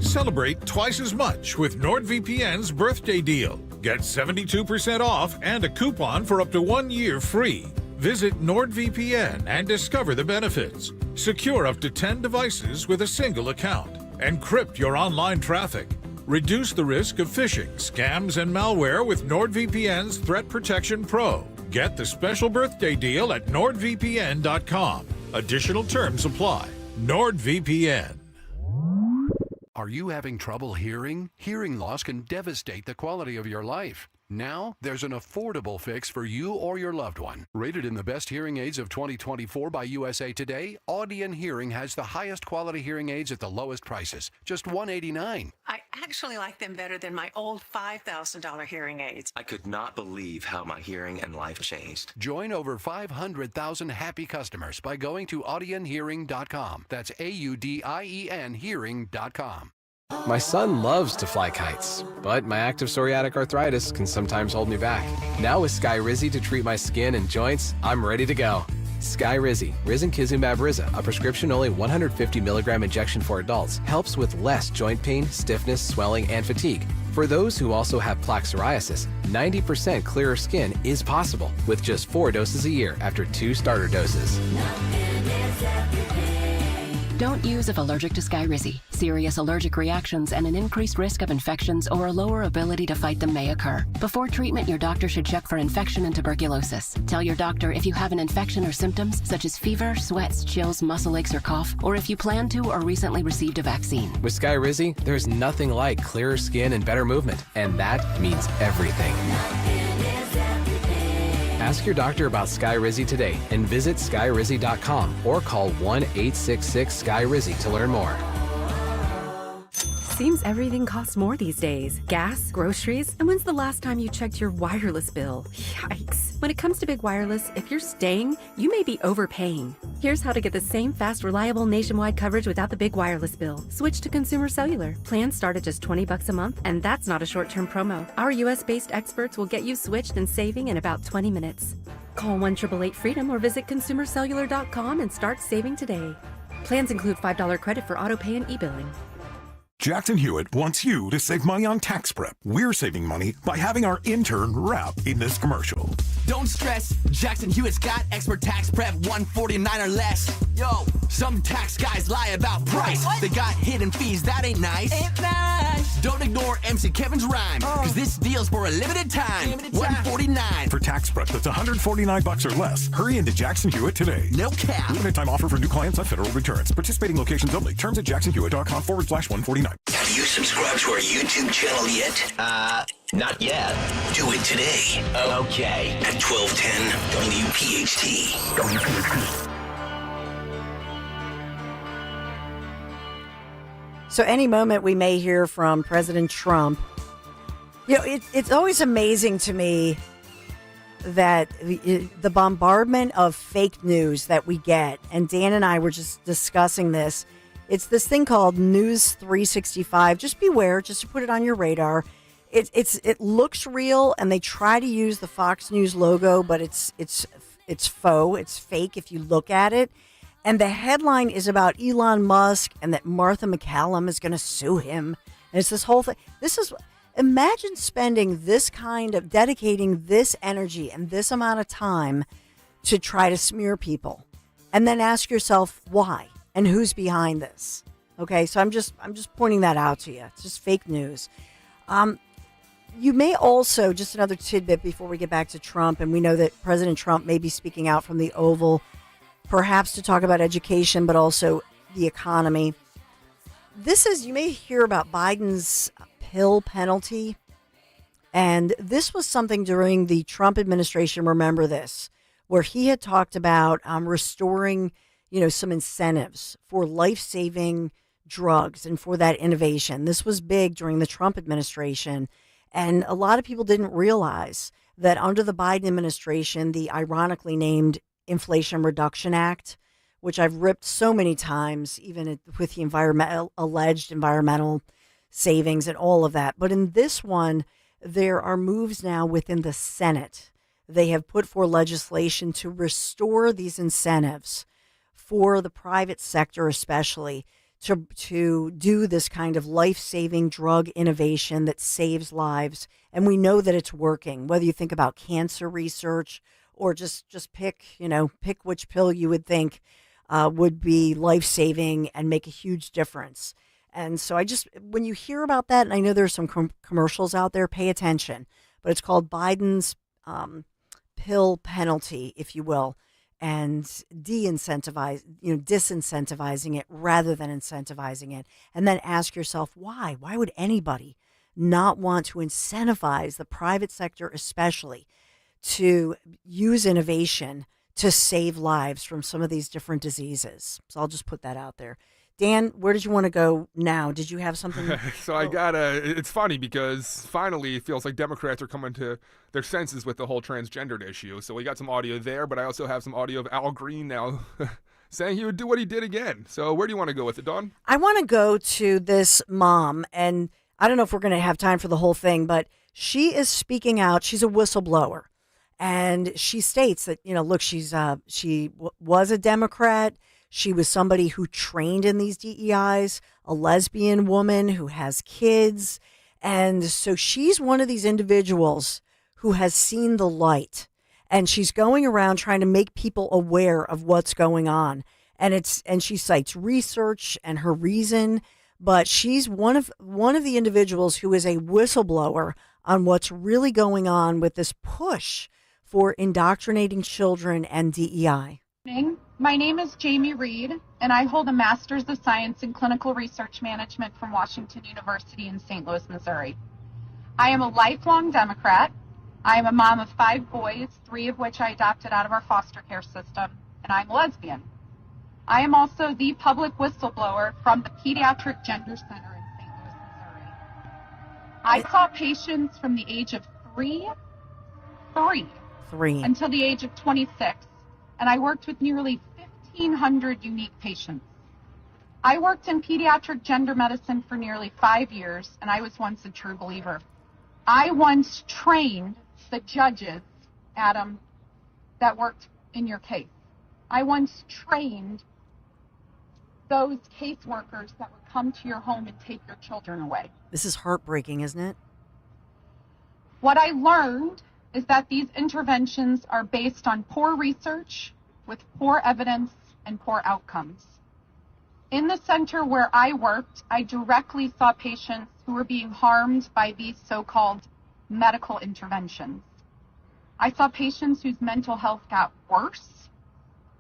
Celebrate twice as much with NordVPN's birthday deal. Get 72% off and a coupon for up to 1 year free. Visit NordVPN and discover the benefits. Secure up to 10 devices with a single account. Encrypt your online traffic. Reduce the risk of phishing, scams, and malware with NordVPN's Threat Protection Pro. Get the special birthday deal at NordVPN.com. Additional terms apply. NordVPN. Are you having trouble hearing? Hearing loss can devastate the quality of your life. Now, there's an affordable fix for you or your loved one. Rated in the best hearing aids of 2024 by USA Today, Audion Hearing has the highest quality hearing aids at the lowest prices, just $189. I actually like them better than my old $5,000 hearing aids. I could not believe how my hearing and life changed. Join over 500,000 happy customers by going to audionhearing.com. That's AUDIEN hearing.com. My son loves to fly kites, but my active psoriatic arthritis can sometimes hold me back. Now with Skyrizi to treat my skin and joints, I'm ready to go. Skyrizi, Risankizumab Riza, a prescription-only 150 milligram injection for adults, helps with less joint pain, stiffness, swelling, and fatigue. For those who also have plaque psoriasis, 90% clearer skin is possible with just 4 doses a year after 2 starter doses. Don't use if allergic to Skyrizi. Serious allergic reactions and an increased risk of infections or a lower ability to fight them may occur. Before treatment, your doctor should check for infection and tuberculosis. Tell your doctor if you have an infection or symptoms such as fever, sweats, chills, muscle aches, or cough, or if you plan to or recently received a vaccine. With Skyrizi, there's nothing like clearer skin and better movement, and that means everything. Ask your doctor about Skyrizi today and visit skyrizi.com or call 1-866-SKYRIZI to learn more. Seems everything costs more these days. Gas, groceries, and when's the last time you checked your wireless bill? Yikes. When it comes to big wireless, if you're staying, you may be overpaying. Here's how to get the same fast, reliable nationwide coverage without the big wireless bill. Switch to Consumer Cellular. Plans start at just $20 a month, and that's not a short-term promo. Our US-based experts will get you switched and saving in about 20 minutes. Call 1-888-FREEDOM or visit consumercellular.com and start saving today. Plans include $5 credit for auto pay and e-billing. Jackson Hewitt wants you to save money on tax prep. We're saving money by having our intern rap in this commercial. Don't stress, Jackson Hewitt's got expert tax prep, $149 or less. Yo, some tax guys lie about price. What? They got hidden fees, that ain't nice. Ain't nice. Don't ignore MC Kevin's rhyme, cause this deal's for a limited time. $149. For tax prep that's $149 or less, hurry into Jackson Hewitt today. No cap. Limited time offer for new clients on federal returns. Participating locations only. Terms at jacksonhewitt.com/149. Have you subscribed to our YouTube channel yet? Not yet. Do it today. Okay. At 1210 WPHT. So any moment we may hear from President Trump. You know, it's always amazing to me that the bombardment of fake news that we get, and Dan and I were just discussing this. It's this thing called News 365. Just beware, just to put it on your radar. It looks real, and they try to use the Fox News logo, but it's faux. It's fake if you look at it. And the headline is about Elon Musk and that Martha McCallum is going to sue him. And it's this whole thing. Imagine spending dedicating this energy and this amount of time to try to smear people, and then ask yourself why. And who's behind this? Okay, so I'm just pointing that out to you. It's just fake news. You may also, just another tidbit before we get back to Trump, and we know that President Trump may be speaking out from the Oval, perhaps to talk about education, but also the economy. You may hear about Biden's pill penalty, and this was something during the Trump administration, remember this, where he had talked about restoring some incentives for life-saving drugs and for that innovation. This was big during the Trump administration. And a lot of people didn't realize that under the Biden administration, the ironically named Inflation Reduction Act, which I've ripped so many times, even with the alleged environmental savings and all of that. But in this one, there are moves now within the Senate. They have put forth legislation to restore these incentives for the private sector, especially to do this kind of life-saving drug innovation that saves lives. And we know that it's working, whether you think about cancer research or just pick which pill you would think would be life-saving and make a huge difference. And so when you hear about that, and I know there's some commercials out there, pay attention, but it's called Biden's pill penalty, if you will. And disincentivizing it rather than incentivizing it. And then ask yourself, why? Why would anybody not want to incentivize the private sector, especially, to use innovation to save lives from some of these different diseases? So I'll just put that out there. Dan, where did you want to go now? Did you have something? So it's funny because finally it feels like Democrats are coming to their senses with the whole transgendered issue. So we got some audio there, but I also have some audio of Al Green now saying he would do what he did again. So where do you want to go with it, Dawn? I want to go to this mom, and I don't know if we're going to have time for the whole thing, but she is speaking out. She's a whistleblower, and she states that, look, she was a Democrat. She was somebody who trained in these DEIs, a lesbian woman who has kids. And so she's one of these individuals who has seen the light, and she's going around trying to make people aware of what's going on. And she cites research and her reason, but she's one of the individuals who is a whistleblower on what's really going on with this push for indoctrinating children and DEI. My name is Jamie Reed, and I hold a Master's of Science in Clinical Research Management from Washington University in St. Louis, Missouri. I am a lifelong Democrat. I am a mom of 5 boys, 3 of which I adopted out of our foster care system, and I'm a lesbian. I am also the public whistleblower from the Pediatric Gender Center in St. Louis, Missouri. I saw patients from the age of 3 until the age of 26, and I worked with nearly 1,500 unique patients. I worked in pediatric gender medicine for nearly 5 years, and I was once a true believer. I once trained the judges, Adam, that worked in your case. I once trained those caseworkers that would come to your home and take your children away. This is heartbreaking, isn't it? What I learned is that these interventions are based on poor research with poor evidence and poor outcomes. In the center where I worked, I directly saw patients who were being harmed by these so-called medical interventions. I saw patients whose mental health got worse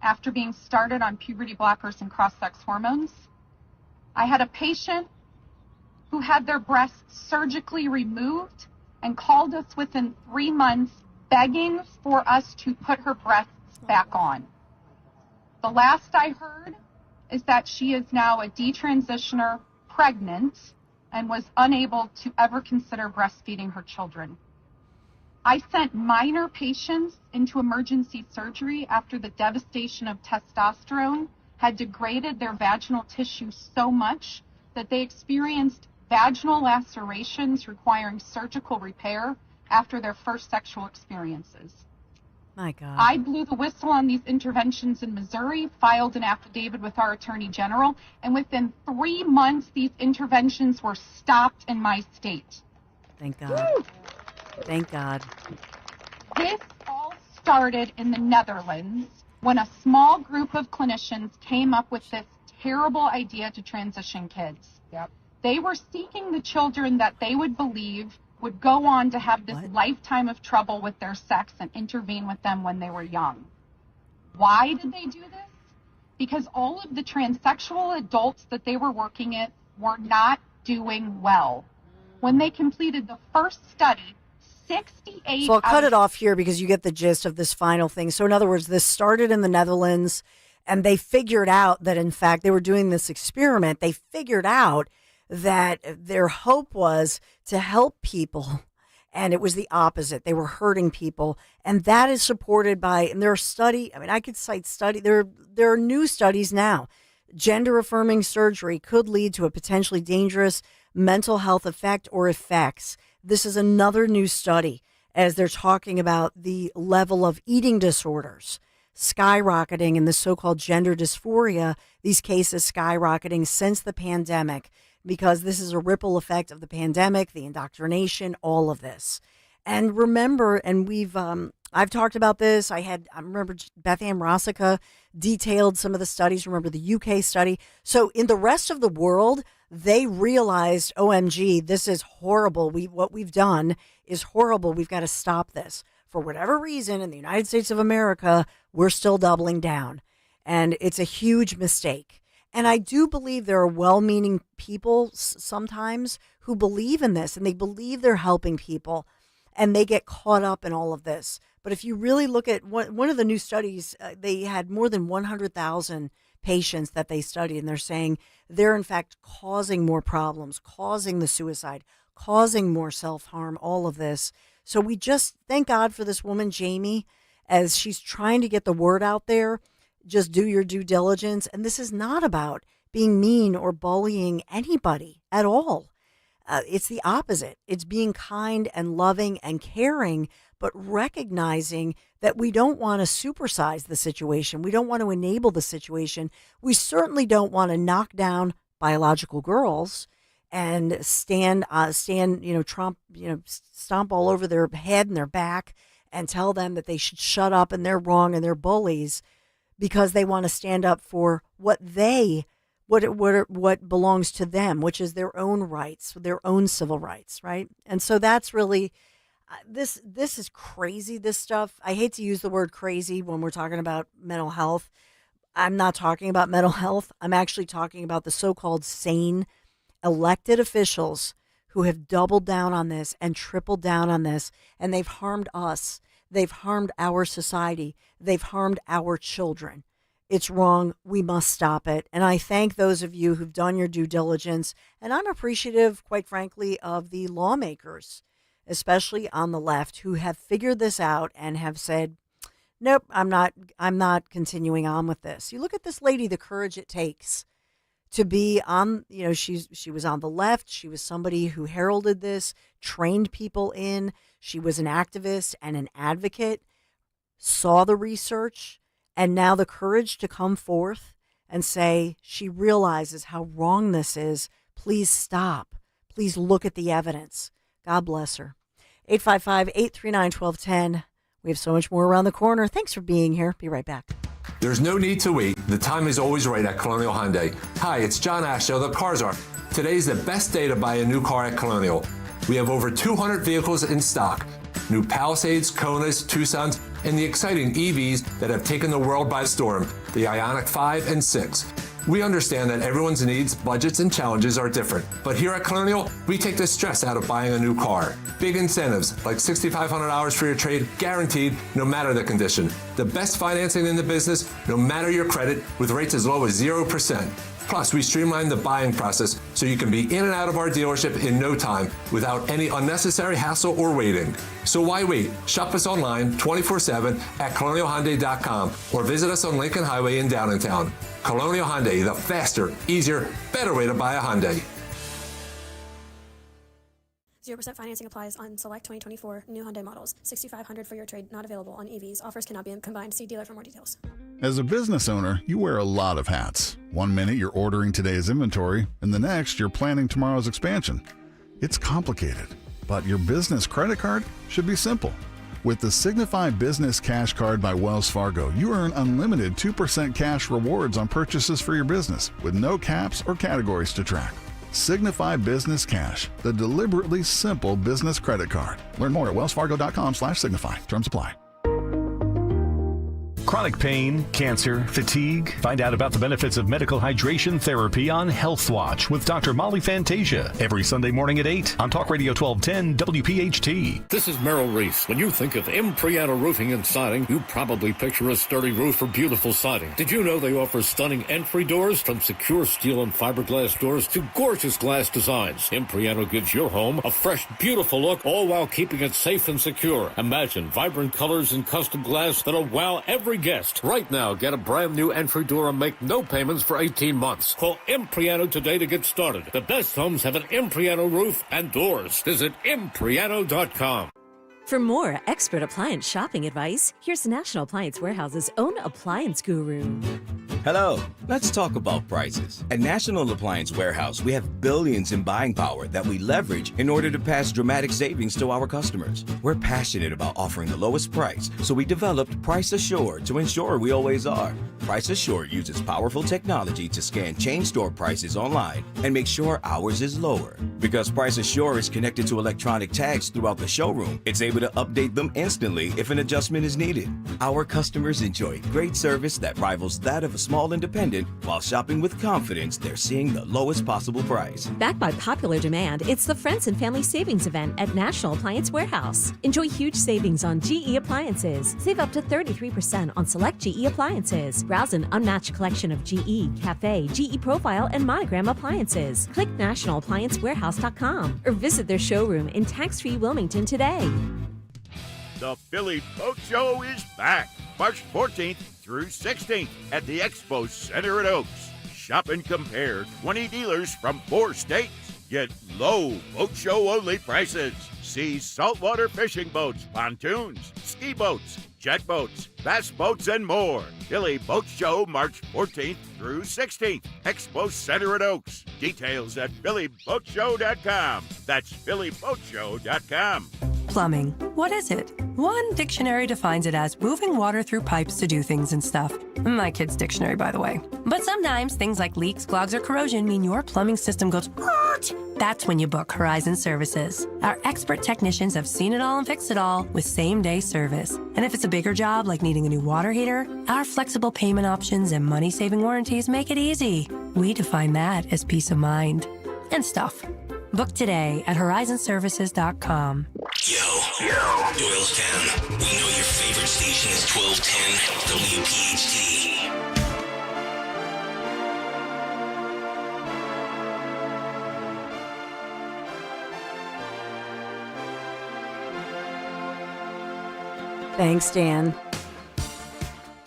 after being started on puberty blockers and cross-sex hormones. I had a patient who had their breasts surgically removed and called us within 3 months begging for us to put her breasts back on. The last I heard is that she is now a detransitioner, pregnant, and was unable to ever consider breastfeeding her children. I sent minor patients into emergency surgery after the devastation of testosterone had degraded their vaginal tissue so much that they experienced vaginal lacerations requiring surgical repair after their first sexual experiences. My God. I blew the whistle on these interventions in Missouri, filed an affidavit with our Attorney General, and within 3 months, these interventions were stopped in my state. Thank God. Woo! Thank God. This all started in the Netherlands when a small group of clinicians came up with this terrible idea to transition kids. Yep. They were seeking the children that they would believe would go on to have this lifetime of trouble with their sex and intervene with them when they were young. Why did they do this? Because all of the transsexual adults that they were working at were not doing well. When they completed the first study, 68. So I'll cut it off here because you get the gist of this final thing. So in other words, this started in the Netherlands, and they figured out that, in fact, they were doing this experiment. They figured out that their hope was to help people, and it was the opposite. They were hurting people, and that is supported by, and there are I could cite study, there are new studies now. Gender-affirming surgery could lead to a potentially dangerous mental health effect or effects. This is another new study as they're talking about the level of eating disorders skyrocketing in the so-called gender dysphoria, these cases skyrocketing since the pandemic, because this is a ripple effect of the pandemic, the indoctrination, all of this. And remember, and I've talked about this. I remember Beth Ann Rossica detailed some of the studies. Remember the UK study. So in the rest of the world, they realized, OMG, this is horrible. What we've done is horrible. We've got to stop this. For whatever reason, in the United States of America, we're still doubling down. And it's a huge mistake. And I do believe there are well-meaning people sometimes who believe in this, and they believe they're helping people, and they get caught up in all of this. But if you really look at one of the new studies, they had more than 100,000 patients that they studied, and they're saying they're in fact causing more problems, causing the suicide, causing more self-harm, all of this. So we just thank God for this woman, Jamie, as she's trying to get the word out there. Just do your due diligence. And this is not about being mean or bullying anybody at all. It's the opposite. It's being kind and loving and caring, but recognizing that we don't want to supersize the situation. We don't want to enable the situation. We certainly don't want to knock down biological girls and stand, Trump, stomp all over their head and their back and tell them that they should shut up and they're wrong and they're bullies because they want to stand up for what belongs to them, which is their own rights, their own civil rights, right? And so that's really, this is crazy, this stuff. I hate to use the word crazy when we're talking about mental health. I'm not talking about mental health. I'm actually talking about the so-called sane elected officials who have doubled down on this and tripled down on this, and they've harmed us. They've harmed our society. They've harmed our children. It's wrong. We must stop it. And I thank those of you who've done your due diligence. And I'm appreciative, quite frankly, of the lawmakers, especially on the left, who have figured this out and have said, nope, I'm not continuing on with this. You look at this lady, the courage it takes to be on, she was on the left. She was somebody who heralded this, trained people in. She was an activist and an advocate, saw the research, and now the courage to come forth and say she realizes how wrong this is. Please stop. Please look at the evidence. God bless her. 855-839-1210. We have so much more around the corner. Thanks for being here. Be right back. There's no need to wait. The time is always right at Colonial Hyundai. Hi, it's John Ashdale, the Cars Are. Today's the best day to buy a new car at Colonial. We have over 200 vehicles in stock. New Palisades, Konas, Tucsons, and the exciting EVs that have taken the world by storm, the Ioniq 5 and 6. We understand that everyone's needs, budgets, and challenges are different. But here at Colonial, we take the stress out of buying a new car. Big incentives, like $6,500 for your trade, guaranteed, no matter the condition. The best financing in the business, no matter your credit, with rates as low as 0%. Plus, we streamline the buying process so you can be in and out of our dealership in no time without any unnecessary hassle or waiting. So why wait? Shop us online 24/7 at colonialhyundai.com or visit us on Lincoln Highway in Downtown. Colonial Hyundai, the faster, easier, better way to buy a Hyundai. 0% financing applies on select 2024 new Hyundai models. $6,500 for your trade, not available on EVs. Offers cannot be combined. See dealer for more details. As a business owner, you wear a lot of hats. One minute you're ordering today's inventory, and the next you're planning tomorrow's expansion. It's complicated, but your business credit card should be simple. With the Signify Business Cash Card by Wells Fargo, you earn unlimited 2% cash rewards on purchases for your business with no caps or categories to track. Signify Business Cash, the deliberately simple business credit card. Learn more at wellsfargo.com/signify. Terms apply. Chronic pain, cancer, fatigue. Find out about the benefits of medical hydration therapy on Health Watch with Dr. Molly Fantasia every Sunday morning at 8 on Talk Radio 1210 WPHT. This is Merrill Reese. When you think of Impriano Roofing and Siding, you probably picture a sturdy roof or beautiful siding. Did you know they offer stunning entry doors, from secure steel and fiberglass doors to gorgeous glass designs? Impriano gives your home a fresh, beautiful look, all while keeping it safe and secure. Imagine vibrant colors and custom glass that'll wow every guest. Right now, get a brand new entry door and make no payments for 18 months. Call Impriano today to get started. The best homes have an Impriano roof and doors. Visit Impriano.com. For more expert appliance shopping advice, here's National Appliance Warehouse's own appliance guru. Hello, let's talk about prices. At National Appliance Warehouse, we have billions in buying power that we leverage in order to pass dramatic savings to our customers. We're passionate about offering the lowest price, so we developed Price Assured to ensure we always are. Price Assured uses powerful technology to scan chain store prices online and make sure ours is lower. Because Price Assured is connected to electronic tags throughout the showroom, it's able to update them instantly if an adjustment is needed. Our customers enjoy great service that rivals that of a small independent. While shopping with confidence, they're seeing the lowest possible price. Backed by popular demand, it's the Friends and Family Savings Event at National Appliance Warehouse. Enjoy huge savings on GE appliances. Save up to 33% on select GE appliances. Browse an unmatched collection of GE, Cafe, GE Profile, and Monogram appliances. Click nationalappliancewarehouse.com or visit their showroom in tax-free Wilmington today. The Philly Boat Show is back, March 14th through 16th at the Expo Center at Oaks. Shop and compare 20 dealers from 4 states. Get low boat show only prices. See saltwater fishing boats, pontoons, ski boats, jet boats, bass boats, and more. Philly Boat Show, March 14th through 16th. Expo Center at Oaks. Details at phillyboatshow.com. That's phillyboatshow.com. Plumbing. What is it? One dictionary defines it as moving water through pipes to do things and stuff. My kid's dictionary, by the way. But sometimes things like leaks, clogs, or corrosion mean your plumbing system goes "Hurt." That's when you book Horizon Services. Our expert technicians have seen it all and fixed it all with same-day service. And if it's a bigger job like needing a new water heater, our flexible payment options and money-saving warranties make it easy. We define that as peace of mind. And stuff. Book today at horizonservices.com. Yo, Doylestown. We know your favorite station is 1210 WPHT. Thanks, Dan.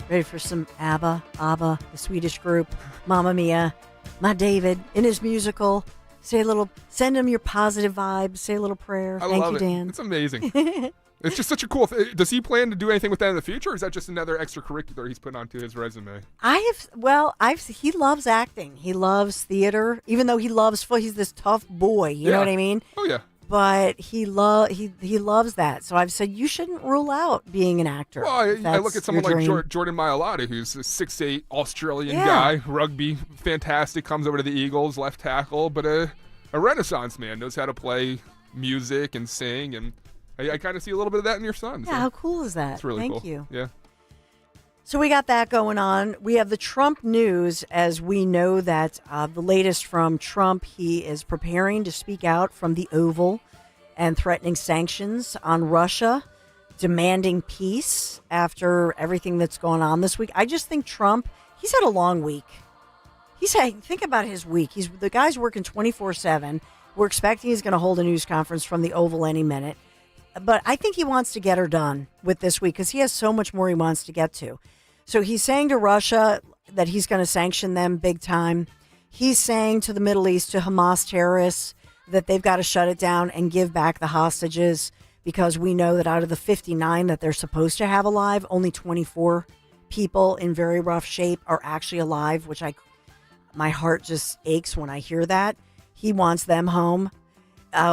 Ready for some ABBA, the Swedish group, Mamma Mia, my David in his musical. Send him your positive vibes. Say a little prayer. Thank you, Dan. It's amazing. It's just such a cool thing. Does he plan to do anything with that in the future, or is that just another extracurricular he's putting onto his resume? He loves acting. He loves theater, even though he loves football. He's this tough boy. You know what I mean? Oh, yeah. But he loves that. So I've said you shouldn't rule out being an actor. Well, I look at someone like Jordan Mailata, who's a 6'8" Australian guy, rugby, fantastic, comes over to the Eagles, left tackle, but a Renaissance man, knows how to play music and sing, and I kind of see a little bit of that in your son. Yeah, how cool is that? It's really cool. Thank you. Yeah. So we got that going on. We have the Trump news, as we know that the latest from Trump, he is preparing to speak out from the Oval and threatening sanctions on Russia, demanding peace after everything that's gone on this week. I just think Trump, he's had a long week. Think about his week. The guy's working 24/7. We're expecting he's going to hold a news conference from the Oval any minute. But I think he wants to get her done with this week because he has so much more he wants to get to. So he's saying to Russia that he's going to sanction them big time. He's saying to the Middle East, to Hamas terrorists, that they've got to shut it down and give back the hostages because we know that out of the 59 that they're supposed to have alive, only 24 people in very rough shape are actually alive, which my heart just aches when I hear that. He wants them home.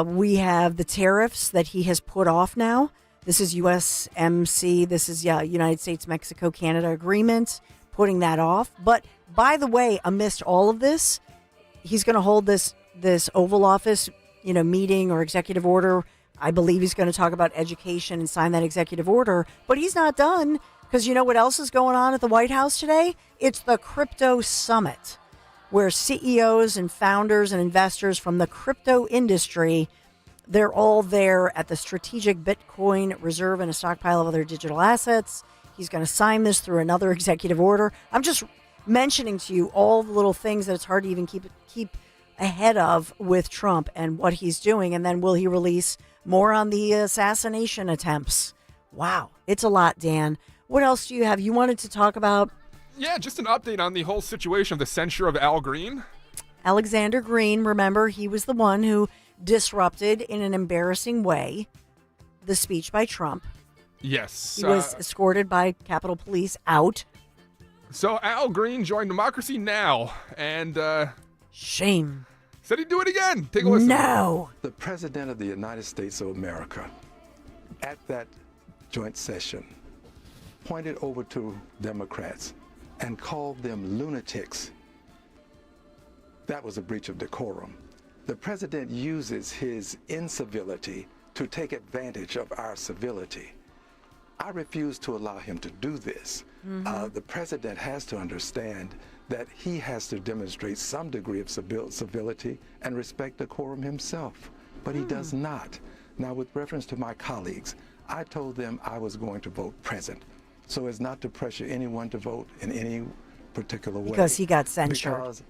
We have the tariffs that he has put off now. This is USMC. This is United States, Mexico, Canada agreement, putting that off. But by the way, amidst all of this, he's going to hold this Oval Office, meeting or executive order. I believe he's going to talk about education and sign that executive order. But he's not done because you know what else is going on at the White House today? It's the Crypto Summit, where CEOs and founders and investors from the crypto industry, they're all there at the Strategic Bitcoin Reserve and a stockpile of other digital assets. He's going to sign this through another executive order. I'm just mentioning to you all the little things that it's hard to even keep ahead of with Trump and what he's doing. And then will he release more on the assassination attempts? Wow, it's a lot, Dan. What else do you have? You wanted to talk about? Yeah, just an update on the whole situation of the censure of Al Green. Alexander Green, remember, he was the one who disrupted in an embarrassing way the speech by Trump. Yes. He was escorted by Capitol Police out. So Al Green joined Democracy Now! And shame. Said he'd do it again. Take a listen. No. The President of the United States of America, at that joint session, pointed over to Democrats and called them lunatics. That was a breach of decorum. The president uses his incivility to take advantage of our civility. I refuse to allow him to do this. The president has to understand that he has to demonstrate some degree of civility and respect decorum himself, but he does not. Now, with reference to my colleagues, I told them I was going to vote present, so as not to pressure anyone to vote in any particular way. Because he got censured,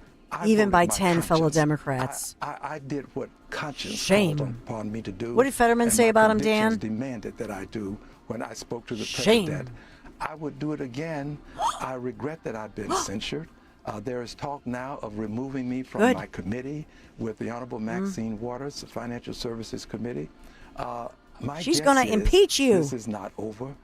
even by 10 fellow Democrats. I did what conscience Shame. called upon me to do. What did Fetterman say about him, Dan? Demanded that I do when I spoke to the Shame. president. I would do it again. I regret that I've been censured. There is talk now of removing me from my committee with the Honorable Maxine Waters, the Financial Services Committee. She's going to impeach you. This is not over.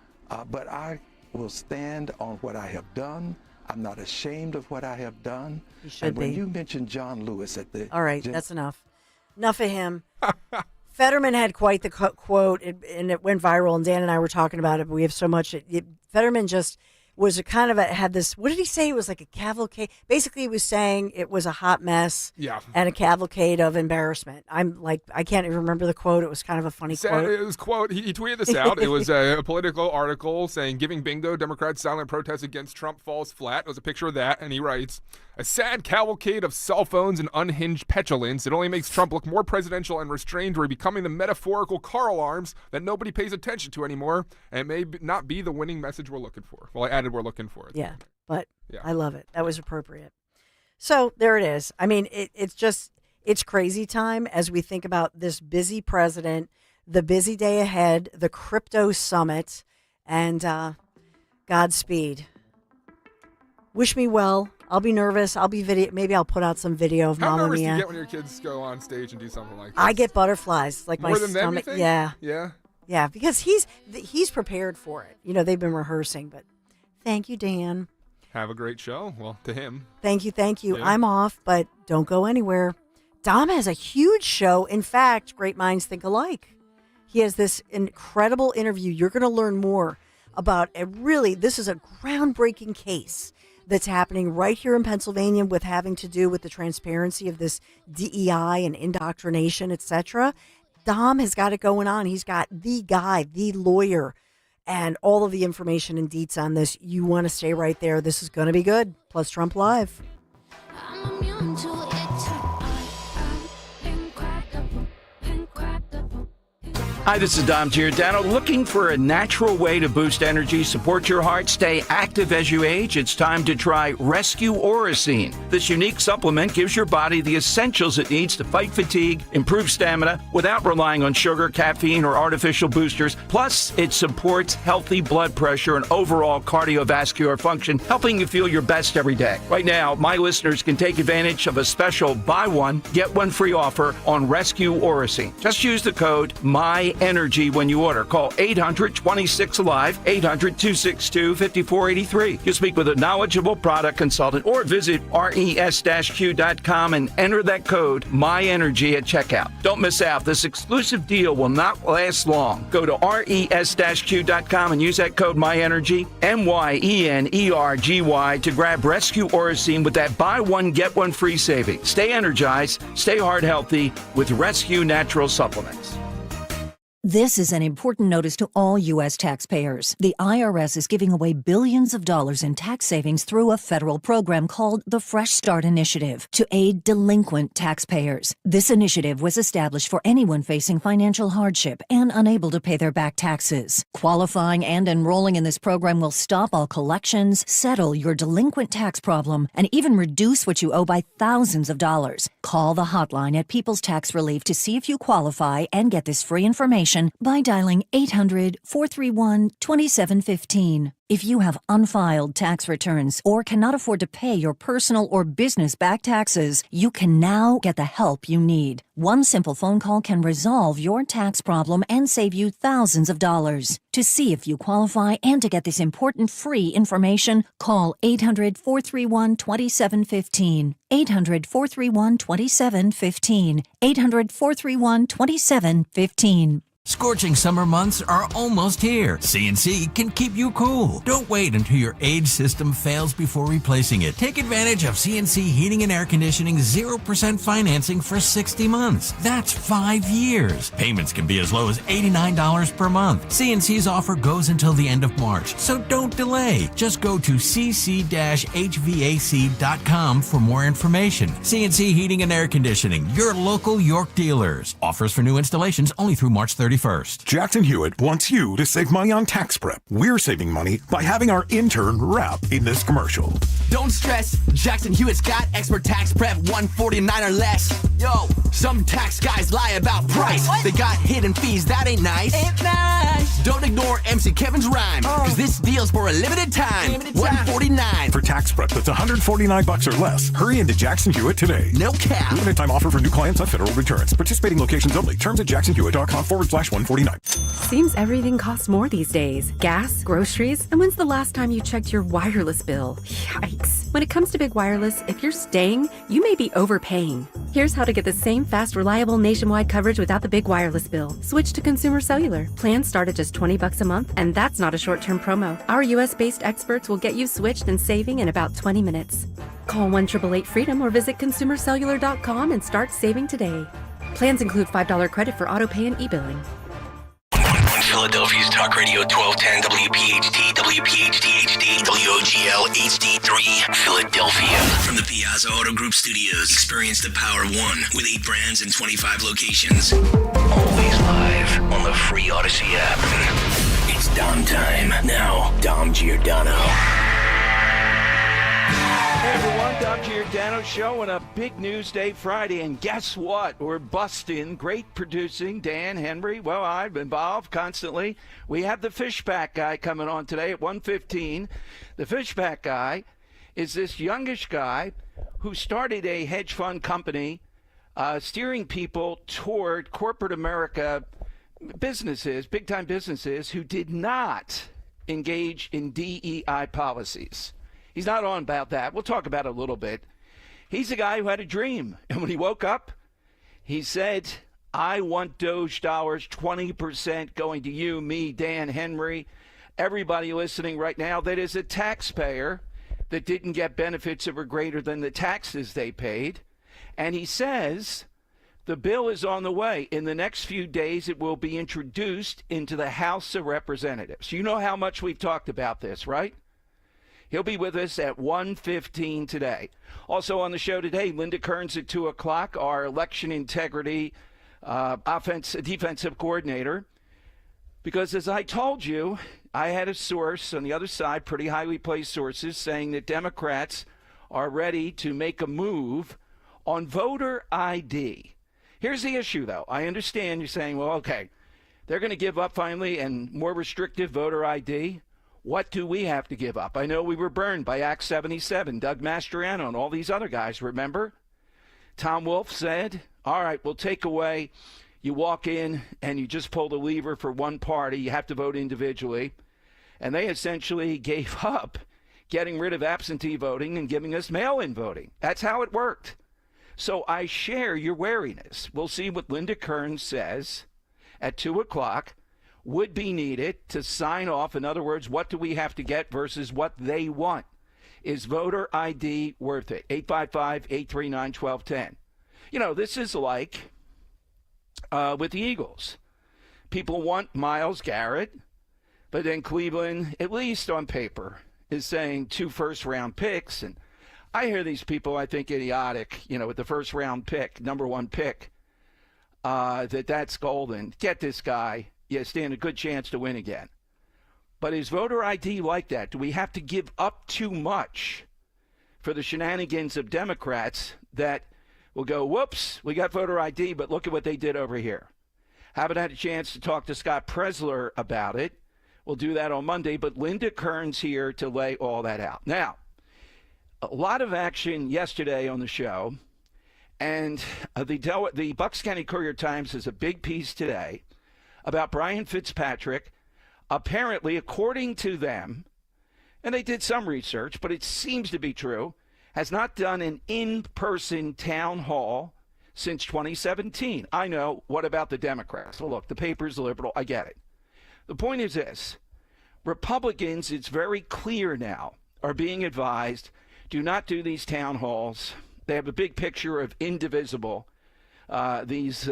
but I will stand on what I have done. I'm not ashamed of what I have done. You should and when be. you mentioned John Lewis at the... All right, that's enough. Enough of him. Fetterman had quite the quote, and it went viral, and Dan and I were talking about it, but we have so much. Fetterman just was had this, what did he say? It was like a cavalcade. Basically, he was saying it was a hot mess and a cavalcade of embarrassment. I'm like, I can't even remember the quote. It was kind of a funny quote. It was quote. He tweeted this out. It was a political article saying, "Giving bingo, Democrats' silent protest against Trump falls flat." It was a picture of that, and he writes, "A sad cavalcade of cell phones and unhinged petulance. It only makes Trump look more presidential and restrained. We're becoming the metaphorical car alarms that nobody pays attention to anymore, and it may not be the winning message we're looking for." Well, I added we're looking for it. Yeah, but I love it. That was appropriate. So there it is. I mean, it's crazy time as we think about this busy president, the busy day ahead, the crypto summit, and Godspeed. Wish me well. I'll be nervous. I'll be maybe I'll put out some video of Mamma Mia. How nervous do you get when your kids go on stage and do something like this? I get butterflies, like more my than stomach. Them, you think? Yeah. Yeah, because he's prepared for it. You know, they've been rehearsing, but thank you, Dan. Have a great show. Well, to him. Thank you. Yeah. I'm off, but don't go anywhere. Dom has a huge show. In fact, great minds think alike. He has this incredible interview. You're going to learn more about this is a groundbreaking case that's happening right here in Pennsylvania with having to do with the transparency of this DEI and indoctrination, etc. Dom has got it going on. He's got the guy, the lawyer, and all of the information and deets on this. You want to stay right there. This is going to be good. Plus Trump Live. I'm immune to it. I am incredible. Hi, this is Dom Giordano. Looking for a natural way to boost energy, support your heart, stay active as you age? It's time to try Rescue Orosine. This unique supplement gives your body the essentials it needs to fight fatigue, improve stamina, without relying on sugar, caffeine, or artificial boosters. Plus, it supports healthy blood pressure and overall cardiovascular function, helping you feel your best every day. Right now, my listeners can take advantage of a special buy one, get one free offer on Rescue Orosine. Just use the code MyEnergy when you order. Call 800-26-ALIVE, 800-262-5483. You speak with a knowledgeable product consultant or visit res-q.com and enter that code MyEnergy at checkout. Don't miss out. This exclusive deal will not last long. Go to res-q.com and use that code MyEnergy, MYENERGY, to grab Rescue Orosine with that buy one, get one free saving. Stay energized, stay heart healthy with Rescue Natural Supplements. This is an important notice to all U.S. taxpayers. The IRS is giving away billions of dollars in tax savings through a federal program called the Fresh Start Initiative to aid delinquent taxpayers. This initiative was established for anyone facing financial hardship and unable to pay their back taxes. Qualifying and enrolling in this program will stop all collections, settle your delinquent tax problem, and even reduce what you owe by thousands of dollars. Call the hotline at People's Tax Relief to see if you qualify and get this free information by dialing 800-431-2715. If you have unfiled tax returns or cannot afford to pay your personal or business back taxes, you can now get the help you need. One simple phone call can resolve your tax problem and save you thousands of dollars. To see if you qualify and to get this important free information, call 800-431-2715. 800-431-2715. 800-431-2715. Scorching summer months are almost here. CNC can keep you cool. Don't wait until your age system fails before replacing it. Take advantage of CNC Heating and Air Conditioning 0% financing for 60 months. That's 5 years. Payments can be as low as $89 per month. CNC's offer goes until the end of March, so don't delay. Just go to cc-hvac.com for more information. CNC Heating and Air Conditioning, your local York dealers. Offers for new installations only through March 31st. Jackson Hewitt wants you to save money on tax prep. We're saving money by having our intern rap in this commercial. Don't stress, Jackson Hewitt's got expert tax prep, 149 or less. Yo, some tax guys lie about price. They got hidden fees, that ain't nice. Ain't nice. Don't ignore MC Kevin's rhyme, cause this deal's for a limited time. 149. For tax prep that's $149 or less, hurry into Jackson Hewitt today. No cap. Limited time offer for new clients on federal returns. Participating locations only. Terms at jacksonhewitt.com/149. Seems everything costs more these days. Gas, groceries, and when's the last time you checked your wireless bill? Yikes. When it comes to big wireless, if you're staying, you may be overpaying. Here's how to get the same fast, reliable nationwide coverage without the big wireless bill. Switch to Consumer Cellular. Plans start at just $20 a month, and that's not a short-term promo. Our US-based experts will get you switched and saving in about 20 minutes. Call 1-888-FREEDOM or visit consumercellular.com and start saving today. Plans include $5 credit for auto pay and e-billing. Philadelphia's Talk Radio 1210 WPHT, WPHT HD, WOGL HD3, Philadelphia. From the Piazza Auto Group Studios, experience the power of one with 8 brands and 25 locations. Always live on the free Odyssey app. It's Dom time. Now, Dom Giordano. Hey everyone, Dom Giordano Show on a big news day Friday, and guess what? We're busting. Great producing, Dan Henry. Well, I'm involved constantly. We have the Fishback guy coming on today at 1:15. The Fishback guy is this youngish guy who started a hedge fund company steering people toward corporate America businesses, big-time businesses, who did not engage in DEI policies. He's not on about that. We'll talk about it a little bit. He's a guy who had a dream. And when he woke up, he said, I want DOGE dollars, 20% going to you, me, Dan Henry, everybody listening right now that is a taxpayer that didn't get benefits that were greater than the taxes they paid. And he says the bill is on the way. In the next few days, it will be introduced into the House of Representatives. You know how much we've talked about this, right? He'll be with us at 1:15 today. Also on the show today, Linda Kearns at 2 o'clock, our election integrity defensive coordinator. Because as I told you, I had a source on the other side, pretty highly placed sources, saying that Democrats are ready to make a move on voter ID. Here's the issue, though. I understand you're saying, well, okay, they're going to give up finally and more restrictive voter ID. What do we have to give up? I know we were burned by Act 77, Doug Mastriano, and all these other guys, remember? Tom Wolf said, all right, we'll take away, you walk in and you just pull the lever for one party, you have to vote individually. And they essentially gave up getting rid of absentee voting and giving us mail-in voting. That's how it worked. So I share your wariness. We'll see what Linda Kearns says at 2 o'clock. Would be needed to sign off. In other words, what do we have to get versus what they want? Is voter ID worth it? 855-839-1210. You know, this is like with the Eagles. People want Myles Garrett, but then Cleveland, at least on paper, is saying 2 first-round picks. And I hear these people, I think, idiotic, you know, with the first-round pick, number 1 pick, that's golden. Get this guy. You stand a good chance to win again. But is voter ID like that? Do we have to give up too much for the shenanigans of Democrats that will go, whoops, we got voter ID, but look at what they did over here? Haven't had a chance to talk to Scott Presler about it. We'll do that on Monday, but Linda Kearns here to lay all that out. Now, a lot of action yesterday on the show, and the Bucks County Courier-Times has a big piece today about Brian Fitzpatrick, apparently, according to them, and they did some research, but it seems to be true, has not done an in-person town hall since 2017. I know, what about the Democrats? Well, look, the paper's liberal, I get it. The point is this, Republicans, it's very clear now, are being advised, do not do these town halls. They have a big picture of indivisible. These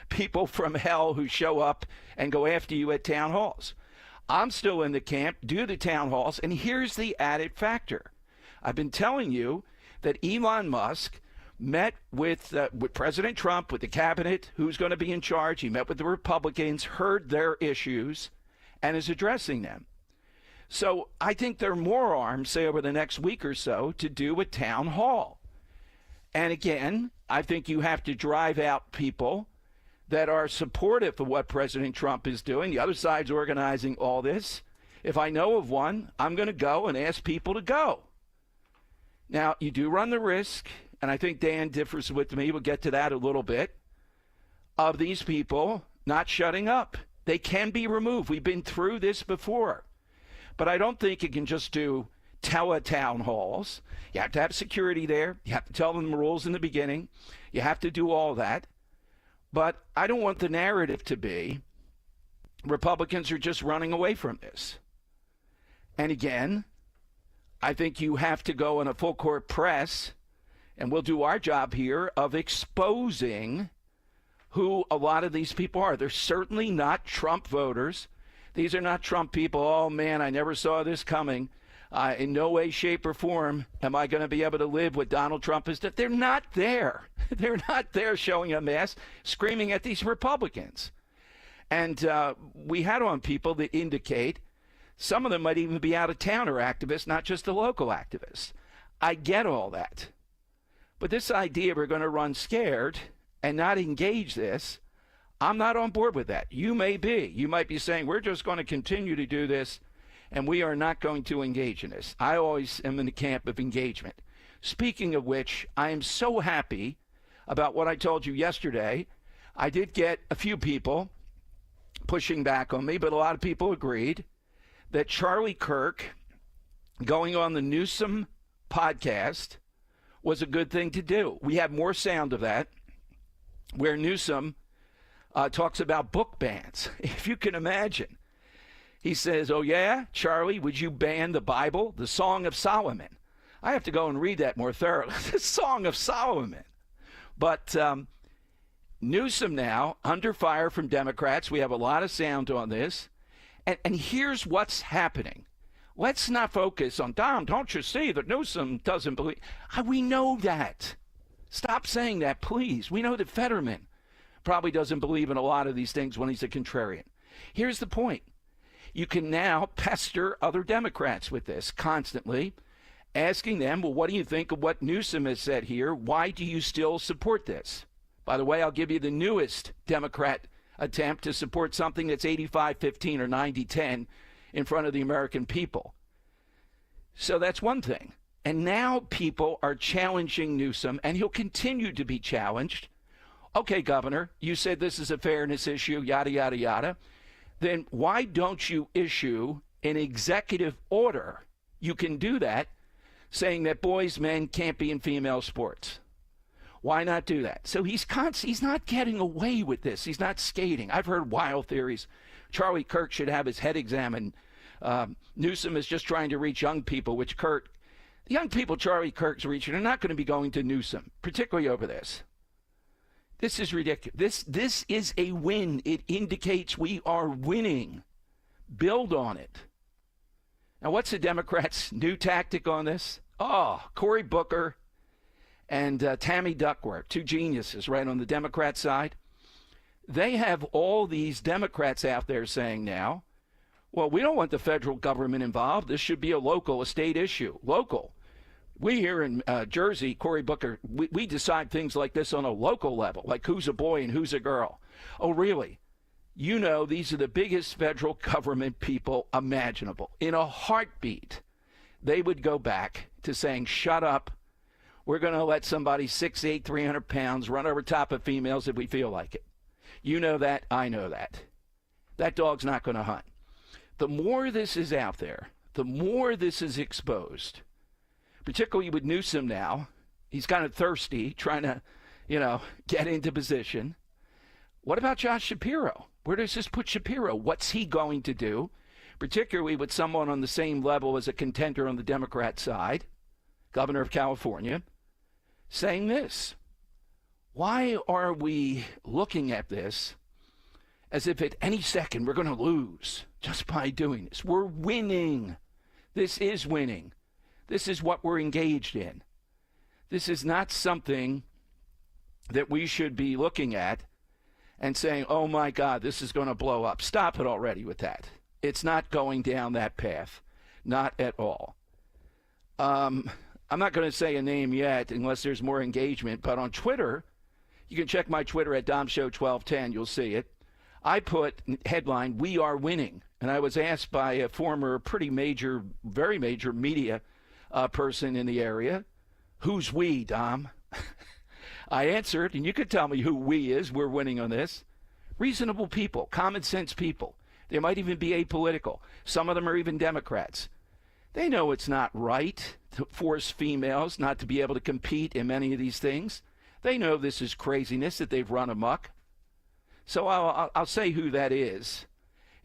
people from hell who show up and go after you at town halls. I'm still in the camp, do the town halls, and here's the added factor. I've been telling you that Elon Musk met with President Trump, with the cabinet, who's going to be in charge. He met with the Republicans, heard their issues, and is addressing them. So I think there are more arms, say, over the next week or so, to do a town hall. And again, I think you have to drive out people that are supportive of what President Trump is doing. The other side's organizing all this. If I know of one, I'm going to go and ask people to go. Now, you do run the risk, and I think Dan differs with me, we'll get to that a little bit, of these people not shutting up They can be removed. We've been through this before. But I don't think you can just do tele-town halls. You have to have security there. You have to tell them the rules in the beginning. You have to do all that. But I don't want the narrative to be Republicans are just running away from this. And again, I think you have to go in a full court press, and we'll do our job here of exposing who a lot of these people are. They're certainly not Trump voters. These are not Trump people. Oh, man, I never saw this coming. In no way, shape, or form am I going to be able to live with Donald Trump. They're not there. They're not there showing a mask, screaming at these Republicans. And we had on people that indicate some of them might even be out-of-towner activists, not just the local activists. I get all that. But this idea we're going to run scared and not engage this, I'm not on board with that. You may be. You might be saying, we're just going to continue to do this, and we are not going to engage in this. I always am in the camp of engagement. Speaking of which, I am so happy about what I told you yesterday. I did get a few people pushing back on me, but a lot of people agreed that Charlie Kirk going on the Newsom podcast was a good thing to do. We have more sound of that, where Newsom talks about book bans. If you can imagine. He says, oh, yeah, Charlie, would you ban the Bible, the Song of Solomon? I have to go and read that more thoroughly. The Song of Solomon. But Newsom now, under fire from Democrats. We have a lot of sound on this. And here's what's happening. Let's not focus on, Dom, don't you see that Newsom doesn't believe? We know that. Stop saying that, please. We know that Fetterman probably doesn't believe in a lot of these things when he's a contrarian. Here's the point. You can now pester other Democrats with this constantly, asking them, well, what do you think of what Newsom has said here? Why do you still support this? By the way, I'll give you the newest Democrat attempt to support something that's 85-15 or 90-10 in front of the American people. So that's one thing. And now people are challenging Newsom, and he'll continue to be challenged. Okay, Governor, you said this is a fairness issue, yada, yada, yada. Then why don't you issue an executive order? You can do that, saying that boys, men can't be in female sports. Why not do that? So he's not getting away with this. He's not skating. I've heard wild theories. Charlie Kirk should have his head examined. Newsom is just trying to reach young people, which the young people Charlie Kirk's reaching are not going to be going to Newsom, particularly over this. This is ridiculous. This is a win. It indicates we are winning. Build on it. Now, what's the Democrats' new tactic on this? Oh, Cory Booker and Tammy Duckworth, two geniuses right on the Democrat side. They have all these Democrats out there saying now, well, we don't want the federal government involved. This should be a state issue. Local. We here in Jersey, Cory Booker, we decide things like this on a local level, like who's a boy and who's a girl. Oh, really? You know, these are the biggest federal government people imaginable. In a heartbeat, they would go back to saying, shut up. We're going to let somebody 6'8", 300 pounds run over top of females if we feel like it. You know that. I know that. That dog's not going to hunt. The more this is out there, the more this is exposed, particularly with Newsom now. He's kind of thirsty, trying to, get into position. What about Josh Shapiro? Where does this put Shapiro? What's he going to do, particularly with someone on the same level as a contender on the Democrat side, governor of California, saying this? Why are we looking at this as if at any second we're going to lose just by doing this? We're winning. This is winning. This is what we're engaged in. This is not something that we should be looking at and saying, oh, my God, this is going to blow up. Stop it already with that. It's not going down that path. Not at all. I'm not going to say a name yet unless there's more engagement, but on Twitter, you can check my Twitter at DomShow1210. You'll see it. I put headline, "We are winning." And I was asked by a former very major media person in the area, who's we, Dom? I answered, and you could tell me who we is. We're winning on this. Reasonable people, common sense people. They might even be apolitical. Some of them are even Democrats. They know it's not right to force females not to be able to compete in many of these things. They know this is craziness that they've run amok. So I'll say who that is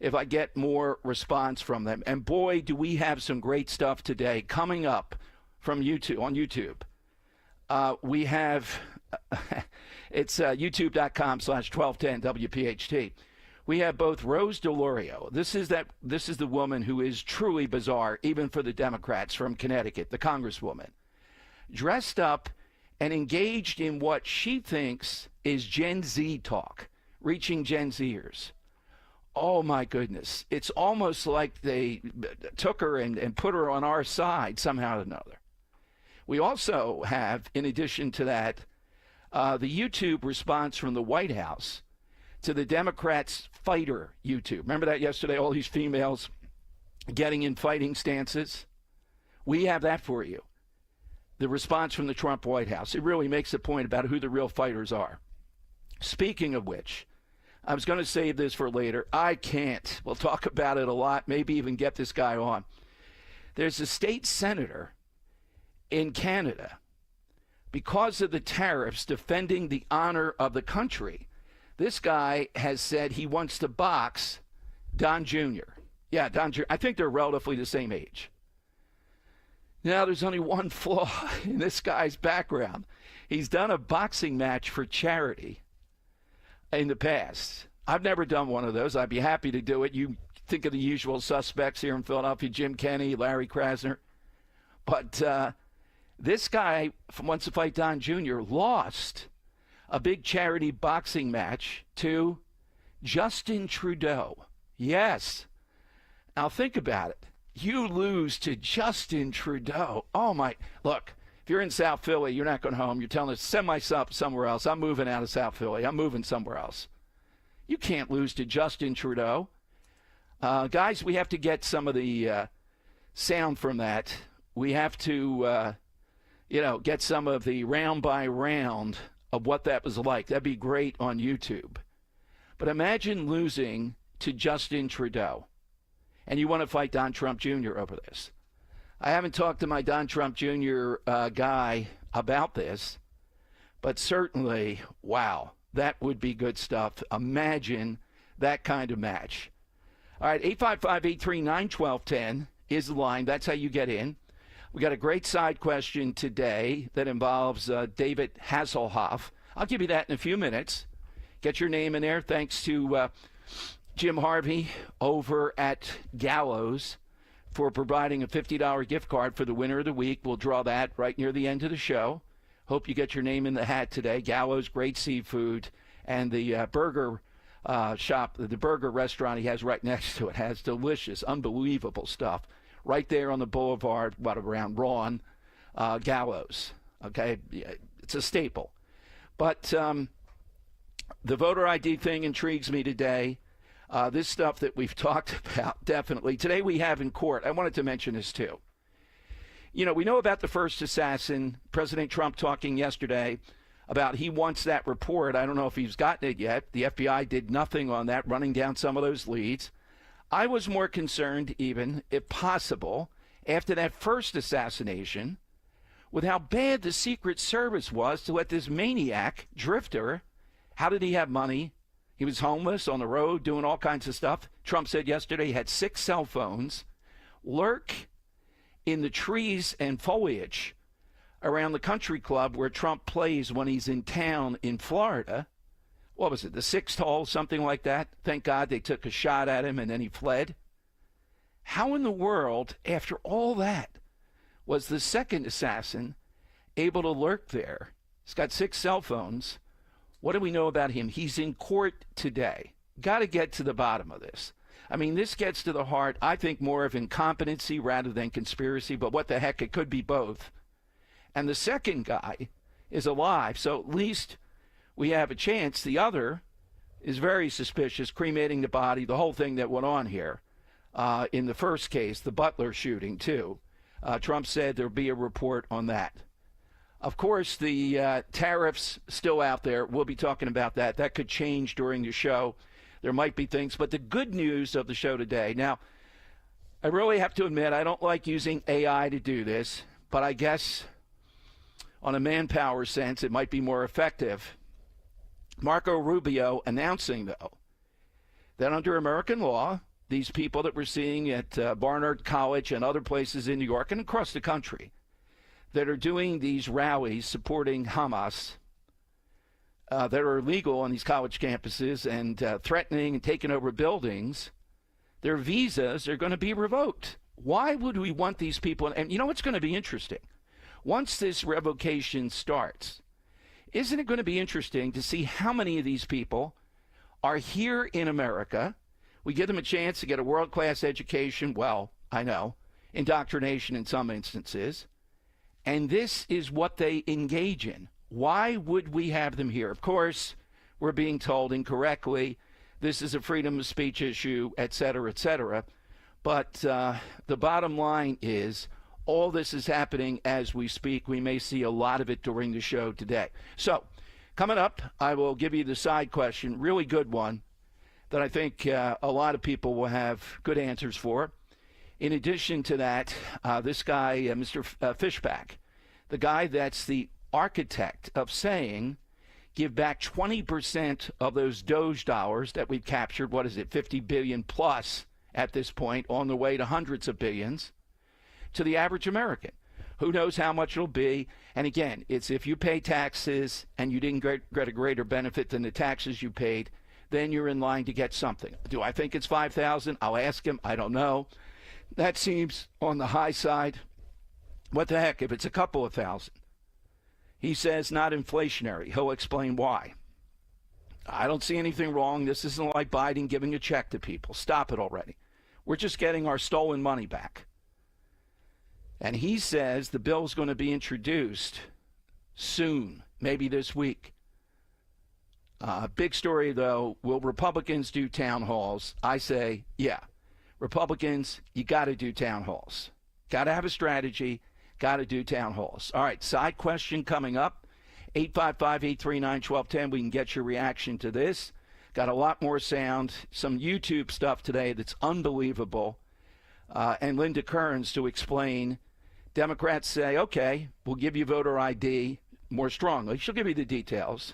if I get more response from them. And boy, do we have some great stuff today coming up from YouTube, on YouTube. We have, it's youtube.com/1210WPHT. We have both Rose DeLorio. This is the woman who is truly bizarre, even for the Democrats, from Connecticut, the Congresswoman, dressed up and engaged in what she thinks is Gen Z talk, reaching Gen Zers. Oh, my goodness. It's almost like they took her and put her on our side somehow or another. We also have, in addition to that, the YouTube response from the White House to the Democrats' fighter YouTube. Remember that yesterday, all these females getting in fighting stances? We have that for you. The response from the Trump White House. It really makes a point about who the real fighters are. Speaking of which, I was going to save this for later. I can't. We'll talk about it a lot, maybe even get this guy on. There's a state senator in Canada, because of the tariffs, defending the honor of the country. This guy has said he wants to box Don Jr. Yeah, Don Jr. I think they're relatively the same age. Now, there's only one flaw in this guy's background. He's done a boxing match for charity in the past. I've never done one of those. I'd be happy to do it. You think of the usual suspects here in Philadelphia, Jim Kenney, Larry Krasner. But this guy wants to fight Don Jr. lost a big charity boxing match to Justin Trudeau. Yes. Now think about it. You lose to Justin Trudeau. Oh, my. Look, if you're in South Philly, you're not going home. You're telling us, send myself somewhere else. I'm moving out of South Philly. I'm moving somewhere else. You can't lose to Justin Trudeau. Guys, we have to get some of the sound from that. We have to, get some of the round by round of what that was like. That'd be great on YouTube. But imagine losing to Justin Trudeau. And you want to fight Don Trump Jr. over this. I haven't talked to my Don Trump Jr. Guy about this, but certainly, wow, that would be good stuff. Imagine that kind of match. All right, 855-839-1210 is the line. That's how you get in. We got a great side question today that involves David Hasselhoff. I'll give you that in a few minutes. Get your name in there. Thanks to Jim Harvey over at Gallows for providing a $50 gift card for the winner of the week. We'll draw that right near the end of the show. Hope you get your name in the hat today. Gallows, great seafood, and the burger shop, the burger restaurant he has right next to it has delicious, unbelievable stuff right there on the boulevard, around Rawn, Gallows. Okay, it's a staple. But the voter ID thing intrigues me today. This stuff that we've talked about, definitely. Today we have in court, I wanted to mention this too. We know about the first assassin, President Trump talking yesterday about he wants that report. I don't know if he's gotten it yet. The FBI did nothing on that, running down some of those leads. I was more concerned even, if possible, after that first assassination, with how bad the Secret Service was to let this maniac, drifter, how did he have money? He was homeless, on the road, doing all kinds of stuff. Trump said yesterday he had 6 cell phones, lurk in the trees and foliage around the country club where Trump plays when he's in town in Florida. What was it, the 6th hole, something like that? Thank God they took a shot at him and then he fled. How in the world, after all that, was the second assassin able to lurk there? He's got 6 cell phones. What do we know about him? He's in court today. Got to get to the bottom of this. I mean, this gets to the heart, I think, more of incompetency rather than conspiracy, but what the heck, it could be both. And the second guy is alive, so at least we have a chance. The other is very suspicious, cremating the body, the whole thing that went on here. In the first case, the Butler shooting, too. Trump said there'll be a report on that. Of course, the tariffs still out there. We'll be talking about that. That could change during the show. There might be things. But the good news of the show today. Now, I really have to admit, I don't like using AI to do this. But I guess on a manpower sense, it might be more effective. Marco Rubio announcing, though, that under American law, these people that we're seeing at Barnard College and other places in New York and across the country that are doing these rallies supporting Hamas that are illegal on these college campuses and threatening and taking over buildings, their visas are going to be revoked. Why would we want these people? And you know what's going to be interesting? Once this revocation starts, isn't it going to be interesting to see how many of these people are here in America? We give them a chance to get a world-class education. Well, I know, indoctrination in some instances. And this is what they engage in. Why would we have them here? Of course, we're being told incorrectly, this is a freedom of speech issue, et cetera, et cetera. But the bottom line is all this is happening as we speak. We may see a lot of it during the show today. So coming up, I will give you the side question, really good one, that I think a lot of people will have good answers for. In addition to that, this guy, Mr. Fishback, the guy that's the architect of saying, give back 20% of those DOGE dollars that we've captured, what is it, 50 billion plus at this point, on the way to hundreds of billions, to the average American. Who knows how much it'll be? And again, it's if you pay taxes and you didn't get a greater benefit than the taxes you paid, then you're in line to get something. Do I think it's $5,000? I'll ask him. I don't know. That seems on the high side. What the heck if it's a couple of thousand? He says not inflationary. He'll explain why. I don't see anything wrong. This isn't like Biden giving a check to people. Stop it already. We're just getting our stolen money back. And he says the bill's going to be introduced soon, maybe this week. Big story, though. Will Republicans do town halls? I say, yeah. Republicans, you got to do town halls. Got to have a strategy. Got to do town halls. All right, side question coming up. 855-839-1210. We can get your reaction to this. Got a lot more sound. Some YouTube stuff today that's unbelievable. And Linda Kearns to explain. Democrats say, okay, we'll give you voter ID more strongly. She'll give you the details.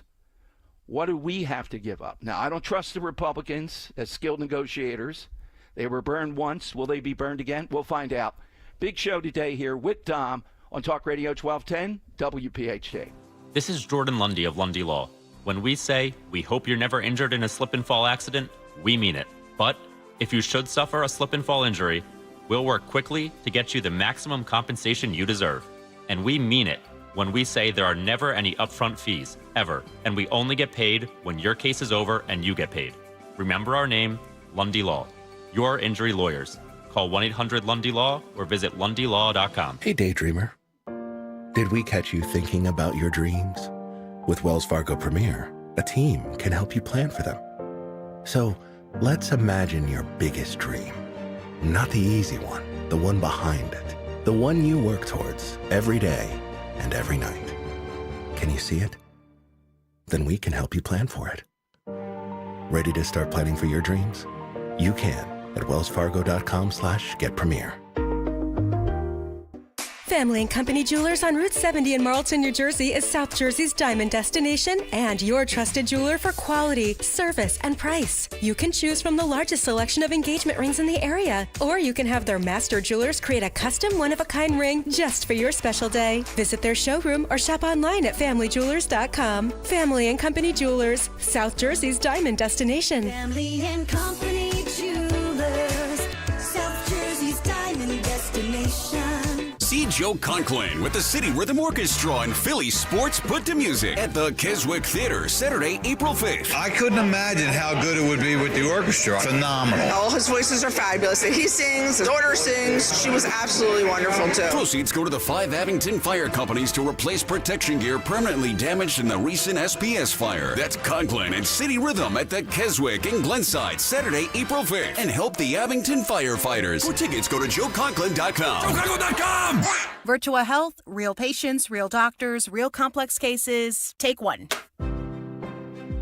What do we have to give up? Now, I don't trust the Republicans as skilled negotiators. They were burned once. Will they be burned again? We'll find out. Big show today here with Dom on Talk Radio 1210 WPHT. This is Jordan Lundy of Lundy Law. When we say we hope you're never injured in a slip and fall accident, we mean it. But if you should suffer a slip and fall injury, we'll work quickly to get you the maximum compensation you deserve. And we mean it when we say there are never any upfront fees, ever, and we only get paid when your case is over and you get paid. Remember our name, Lundy Law. Your injury lawyers. Call 1-800-LUNDY-LAW or visit LundyLaw.com. Hey, Daydreamer. Did we catch you thinking about your dreams? With Wells Fargo Premier, a team can help you plan for them. So let's imagine your biggest dream. Not the easy one, the one behind it. The one you work towards every day and every night. Can you see it? Then we can help you plan for it. Ready to start planning for your dreams? You can at wellsfargo.com/getpremier. Family and Company Jewelers on Route 70 in Marlton, New Jersey is South Jersey's diamond destination and your trusted jeweler for quality, service, and price. You can choose from the largest selection of engagement rings in the area, or you can have their master jewelers create a custom one-of-a-kind ring just for your special day. Visit their showroom or shop online at familyjewelers.com. Family and Company Jewelers, South Jersey's diamond destination. Family and Company Jewelers, South Jersey's diamond destination. See Joe Conklin with the City Rhythm Orchestra and Philly Sports Put to Music at the Keswick Theater, Saturday, April 5th. I couldn't imagine how good it would be with the orchestra. Phenomenal. All his voices are fabulous. He sings, his daughter sings. She was absolutely wonderful, too. Proceeds go to the 5 Abington fire companies to replace protection gear permanently damaged in the recent SPS fire. That's Conklin and City Rhythm at the Keswick in Glenside, Saturday, April 5th. And help the Abington firefighters. For tickets, go to joeconklin.com. joeconklin.com! Virtua Health, real patients, real doctors, real complex cases. Take one.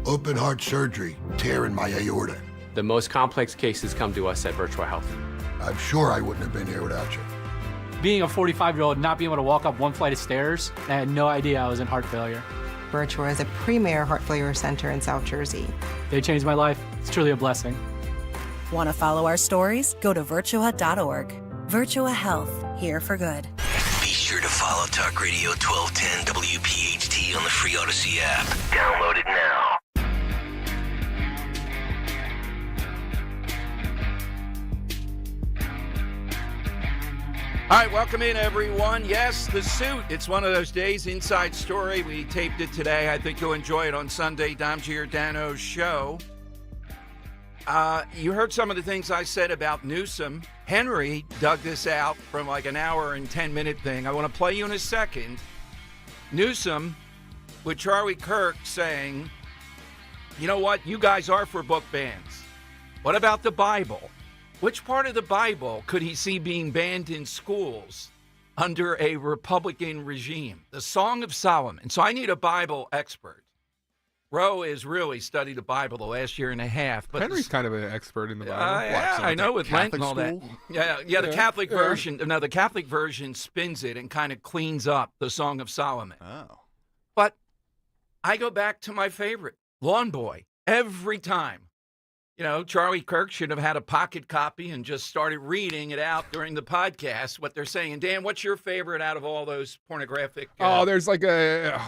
Open heart surgery, tear in my aorta. The most complex cases come to us at Virtua Health. I'm sure I wouldn't have been here without you. Being a 45-year-old, not being able to walk up one flight of stairs, I had no idea I was in heart failure. Virtua is a premier heart failure center in South Jersey. They changed my life. It's truly a blessing. Want to follow our stories? Go to virtua.org. Virtua Health, here for good. Be sure to follow Talk Radio 1210 WPHT on the free Odyssey app. Download it now. All right, welcome in, everyone. Yes, The Suit. It's one of those days, inside story. We taped it today. I think you'll enjoy it on Sunday, Dom Giordano's show. You heard some of the things I said about Newsom. Henry dug this out from like an hour and 10-minute thing. I want to play you in a second. Newsom with Charlie Kirk saying, you know what, you guys are for book bans. What about the Bible? Which part of the Bible could he see being banned in schools under a Republican regime? The Song of Solomon. So I need a Bible expert. Roe has really studied the Bible the last year and a half. But Henry's kind of an expert in the Bible. Yeah, I know with Lent and all that. Yeah, the Catholic version. No, the Catholic version spins it and kind of cleans up the Song of Solomon. Oh. But I go back to my favorite, Lawn Boy, every time. You know, Charlie Kirk should have had a pocket copy and just started reading it out during the podcast, what they're saying. Dan, what's your favorite out of all those pornographic? There's like a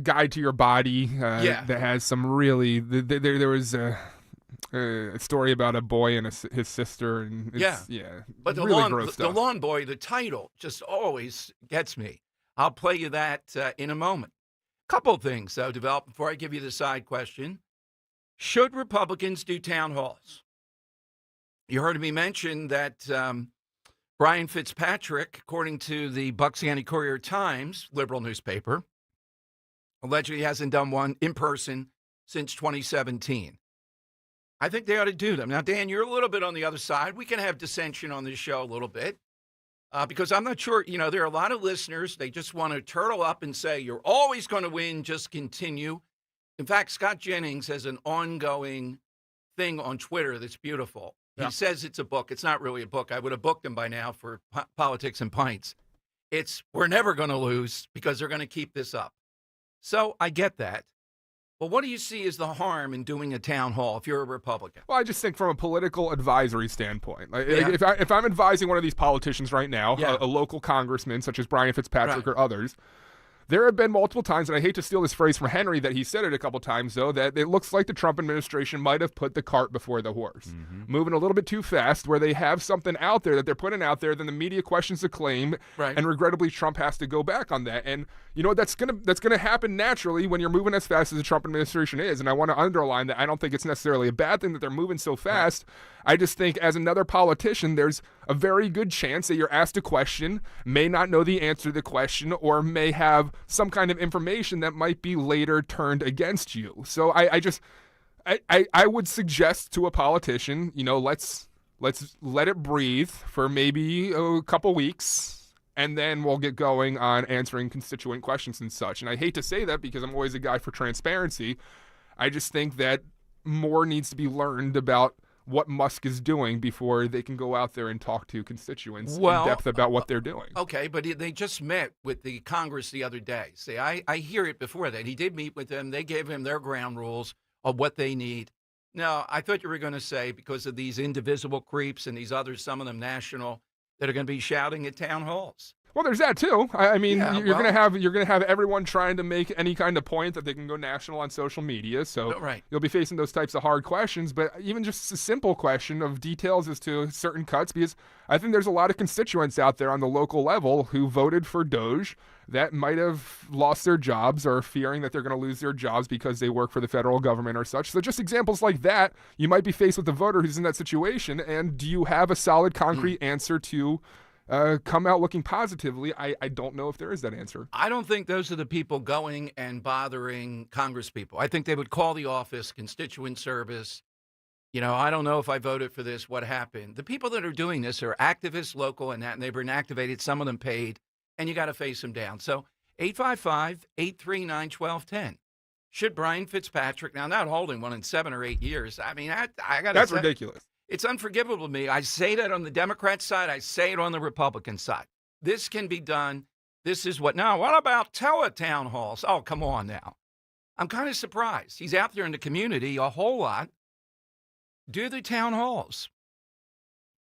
guide to your body that has some really. There was a story about a boy and his sister, and it's, But the really gross the stuff. Lawn Boy, the title just always gets me. I'll play you that in a moment. Couple things though develop before I give you the side question. Should Republicans do town halls? You heard me mention that Brian Fitzpatrick, according to the Bucks County Courier-Times, liberal newspaper, allegedly hasn't done one in person since 2017. I think they ought to do them. Now, Dan, you're a little bit on the other side. We can have dissension on this show a little bit because I'm not sure, there are a lot of listeners. They just want to turtle up and say, you're always going to win, just continue. In fact, Scott Jennings has an ongoing thing on Twitter that's beautiful. He says it's a book. It's not really a book. I would have booked him by now for Politics and Pints. It's, we're never going to lose because they're going to keep this up. So I get that. But what do you see as the harm in doing a town hall if you're a Republican? Well, I just think from a political advisory standpoint, if I'm advising one of these politicians right now, a local congressman such as Brian Fitzpatrick or others, there have been multiple times, and I hate to steal this phrase from Henry, that he said it a couple times, though, that it looks like the Trump administration might have put the cart before the horse. Moving a little bit too fast, where they have something out there that they're putting out there, then the media questions the claim, and regrettably Trump has to go back on that. And you know what, that's gonna happen naturally when you're moving as fast as the Trump administration is. And I want to underline that I don't think it's necessarily a bad thing that they're moving so fast. I just think as another politician, there's a very good chance that you're asked a question, may not know the answer to the question, or may have some kind of information that might be later turned against you. So I would suggest to a politician, let's let it breathe for maybe a couple weeks, and then we'll get going on answering constituent questions and such. And I hate to say that because I'm always a guy for transparency. I just think that more needs to be learned about what Musk is doing before they can go out there and talk to constituents in depth about what they're doing. Okay, but they just met with the Congress the other day. See, I hear it before that. He did meet with them. They gave him their ground rules of what they need. Now, I thought you were going to say because of these indivisible creeps and these others, some of them national, that are going to be shouting at town halls. Well, there's that too. I mean, you're gonna have everyone trying to make any kind of point that they can go national on social media. So you'll be facing those types of hard questions. But even just a simple question of details as to certain cuts, because I think there's a lot of constituents out there on the local level who voted for DOGE that might have lost their jobs or fearing that they're going to lose their jobs because they work for the federal government or such. So just examples like that, you might be faced with a voter who's in that situation. And do you have a solid, concrete answer to come out looking positively? I don't know if there is that answer. I don't think those are the people going and bothering Congress people. I think they would call the office, constituent service. I don't know if I voted for this, what happened. The people that are doing this are activists, local, and they've been activated, some of them paid. and you got to face him down. So 855-839-1210. Should Brian Fitzpatrick, now not holding one in 7 or 8 years, I mean, I got to That's ridiculous. It's unforgivable to me. I say that on the Democrat side. I say it on the Republican side. This can be done. This is what. Now, what about teletown halls? Oh, come on now. I'm kind of surprised. He's out there in the community a whole lot. Do the town halls.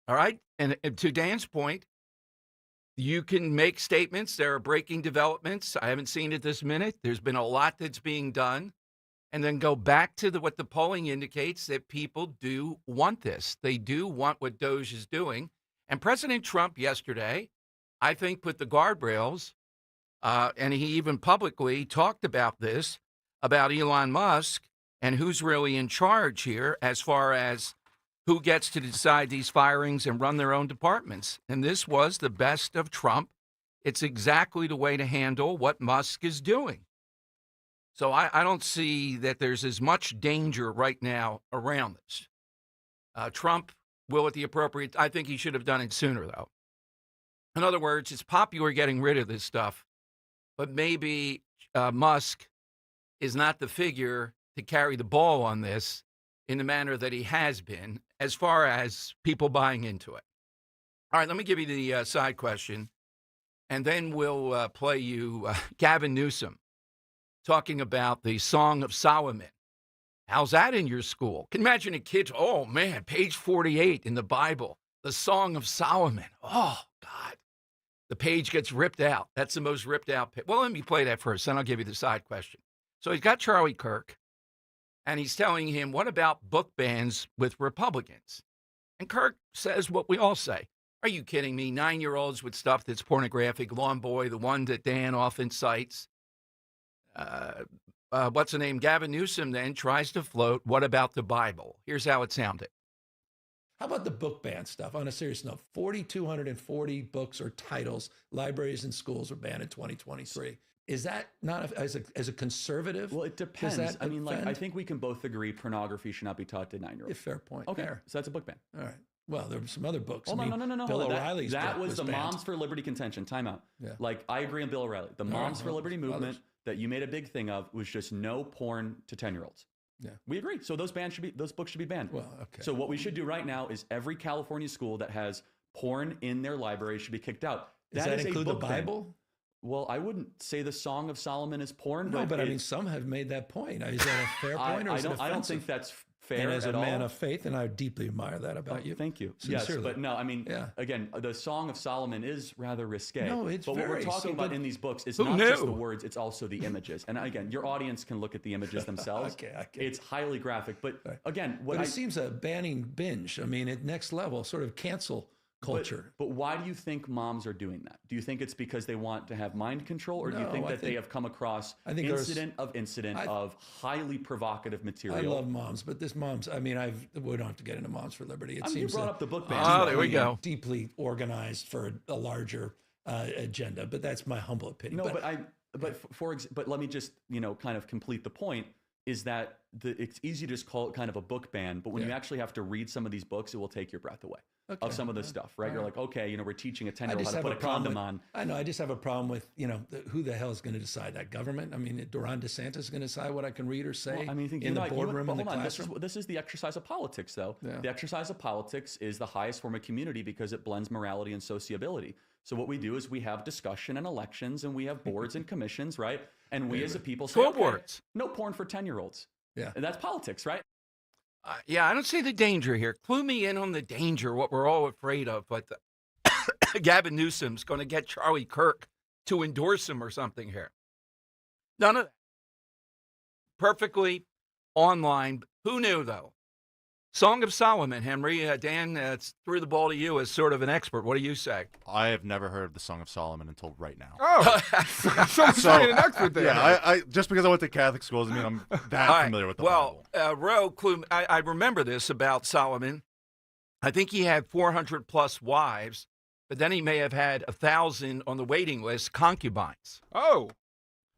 All right? And to Dan's point, you can make statements. There are breaking developments. I haven't seen it this minute. There's been a lot that's being done. And then go back to what the polling indicates, that people do want this. They do want what DOGE is doing. And President Trump yesterday, I think, put the guardrails, and he even publicly talked about this, about Elon Musk and who's really in charge here as far as who gets to decide these firings and run their own departments. And this was the best of Trump. It's exactly the way to handle what Musk is doing. So I don't see that there's as much danger right now around this. Trump will at the appropriate, I think he should have done it sooner, though. In other words, it's popular getting rid of this stuff, but maybe Musk is not the figure to carry the ball on this in the manner that he has been as far as people buying into it. All right, let me give you the side question, and then we'll play you Gavin Newsom talking about the Song of Solomon. How's that in your school? Can you imagine a kid, oh man, page 48 in the Bible, the Song of Solomon. Oh, God. The page gets ripped out. That's the most ripped out page. Well, let me play that first, then I'll give you the side question. So he's got Charlie Kirk, and he's telling him, what about book bans with Republicans? And Kirk says what we all say. Are you kidding me? 9-year-olds with stuff that's pornographic, Lawn Boy, the one that Dan often cites. What's the name? Gavin Newsom then tries to float, what about the Bible? Here's how it sounded. How about the book ban stuff? On a serious note, 4,240 books or titles, libraries and schools were banned in 2023. Is that not, as a conservative? Well, it depends. I mean, like, I think we can both agree pornography should not be taught to 9-year-olds. Fair point. Okay, Fair. So that's a book ban. All right. Well, there were some other books. Oh, no. Bill O'Reilly's that book was the banned. Moms for Liberty contention. Time out. Yeah. Like, I agree on Bill O'Reilly. The Moms for Liberty movement that you made a big thing of was just no porn to 10-year-olds. Yeah. We agree. So those books should be banned. Well, okay. So what we should do right now is every California school that has porn in their library should be kicked out. Does that is include a the book ban. Bible? Well, I wouldn't say the Song of Solomon is porn. No, but I mean, some have made that point. Is that a fair point, or is it offensive? I don't think that's fair and as at a man all. of faith, and I deeply admire that about you. Thank you. Sincerely. Yes, but no, I mean, again, the Song of Solomon is rather risque. No, it's but what we're very, talking so about good. in these books is Who not knew? just the words, it's also the images. And again, your audience can look at the images themselves. Okay. It's highly graphic. But again, But it seems a banning binge. I mean, at next level, sort of cancel culture. But why do you think moms are doing that? Do you think it's because they want to have mind control, or do you think that they have come across incident of highly provocative material? I love moms, but this moms, I mean, we don't have to get into Moms for Liberty. It seems you brought up the book ban. Oh, there we go. Deeply organized for a larger agenda, but that's my humble opinion. No, but let me just kind of complete the point. Is that it's easy to just call it kind of a book ban, but when you actually have to read some of these books, it will take your breath away of some of this stuff, right? You're like, okay, we're teaching a 10-year-old how to put a condom on. I know. I just have a problem with, who the hell is going to decide that? Government? I mean, Ron DeSantis is going to decide what I can read or say in the boardroom, in the classroom? This is the exercise of politics, though. Yeah. The exercise of politics is the highest form of community because it blends morality and sociability. So what we do is we have discussion and elections, and we have boards and commissions, right? And we as a people say, boards. No porn for 10-year-olds. Yeah. And that's politics, right? I don't see the danger here. Clue me in on the danger, what we're all afraid of. But Gavin Newsom's going to get Charlie Kirk to endorse him or something here. None of that. Perfectly online. Who knew, though? Song of Solomon, Henry. Dan, threw the ball to you as sort of an expert. What do you say? I have never heard of the Song of Solomon until right now. Oh, someone's an expert there. Yeah, I just because I went to Catholic schools, I mean, I'm that familiar with the Bible. Roe, I remember this about Solomon. I think he had 400 plus wives, but then he may have had 1,000 on the waiting list concubines. Oh,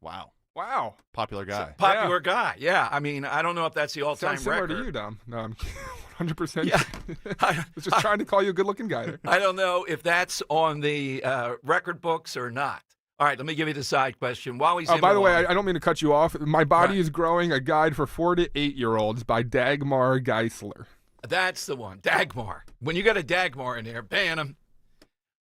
wow. Wow. Popular guy. Popular guy. Yeah. I mean, I don't know if that's the all-time Sounds similar record. to you, Dom. No, I'm 100%. Yeah. I was just trying to call you a good-looking guy there. I don't know if that's on the record books or not. All right, let me give you the side question. While he's by the way, I don't mean to cut you off. My Body is Growing, a guide for 4 to 8-year-olds by Dagmar Geisler. That's the one, Dagmar. When you got a Dagmar in there, ban him.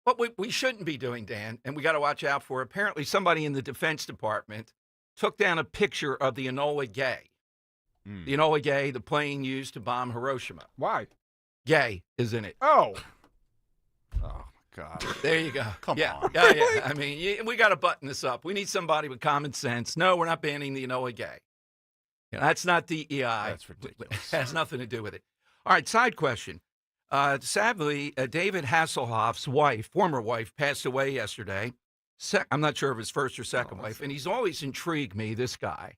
What we shouldn't be doing, Dan, and we got to watch out for, apparently somebody in the Defense Department took down a picture of the Enola Gay. The Enola Gay, the plane used to bomb Hiroshima. Why? Gay is in it. Oh. Oh, God. There you go. Come on. Yeah. I mean, we got to button this up. We need somebody with common sense. No, we're not banning the Enola Gay. That's not DEI. That's ridiculous. It has nothing to do with it. All right, side question. Sadly, David Hasselhoff's wife, former wife, passed away yesterday. I'm not sure if his first or second wife, and he's always intrigued me, this guy.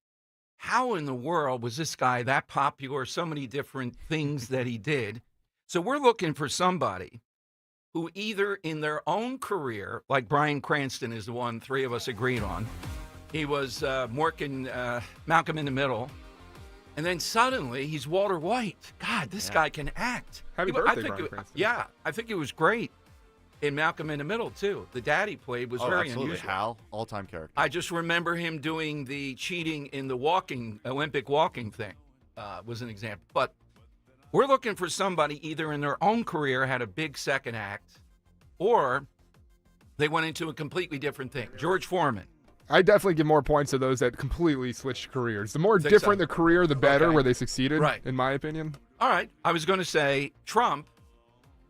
How in the world was this guy that popular? So many different things that he did. So we're looking for somebody who either in their own career, like Bryan Cranston is the one 3 of us agreed on, he was working Malcolm in the Middle, and then suddenly he's Walter White. God, this guy can act. Happy birthday, Bryan Cranston. Yeah, I think it was great in Malcolm in the Middle, too. The dad he played was very absolutely. unusual. Hal, all-time character. I just remember him doing the cheating in the Olympic walking thing was an example. But we're looking for somebody either in their own career had a big second act or they went into a completely different thing. George Foreman. I definitely give more points to those that completely switched careers. The more different the career, the better, where they succeeded, in my opinion. All right. I was going to say Trump,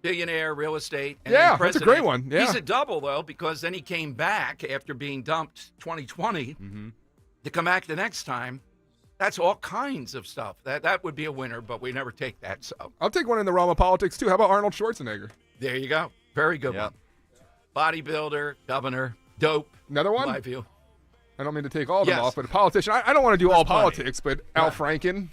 billionaire, real estate, and yeah, then president. that's a great one. Yeah. He's a double, though, because then he came back after being dumped 2020 to come back the next time. That's all kinds of stuff. That would be a winner, but we never take that. So I'll take one in the realm of politics, too. How about Arnold Schwarzenegger? There you go. Very good one. Bodybuilder, governor, dope. Another one? In my view. I don't mean to take all of them off, but a politician. I don't want to do all politics, but Al Franken.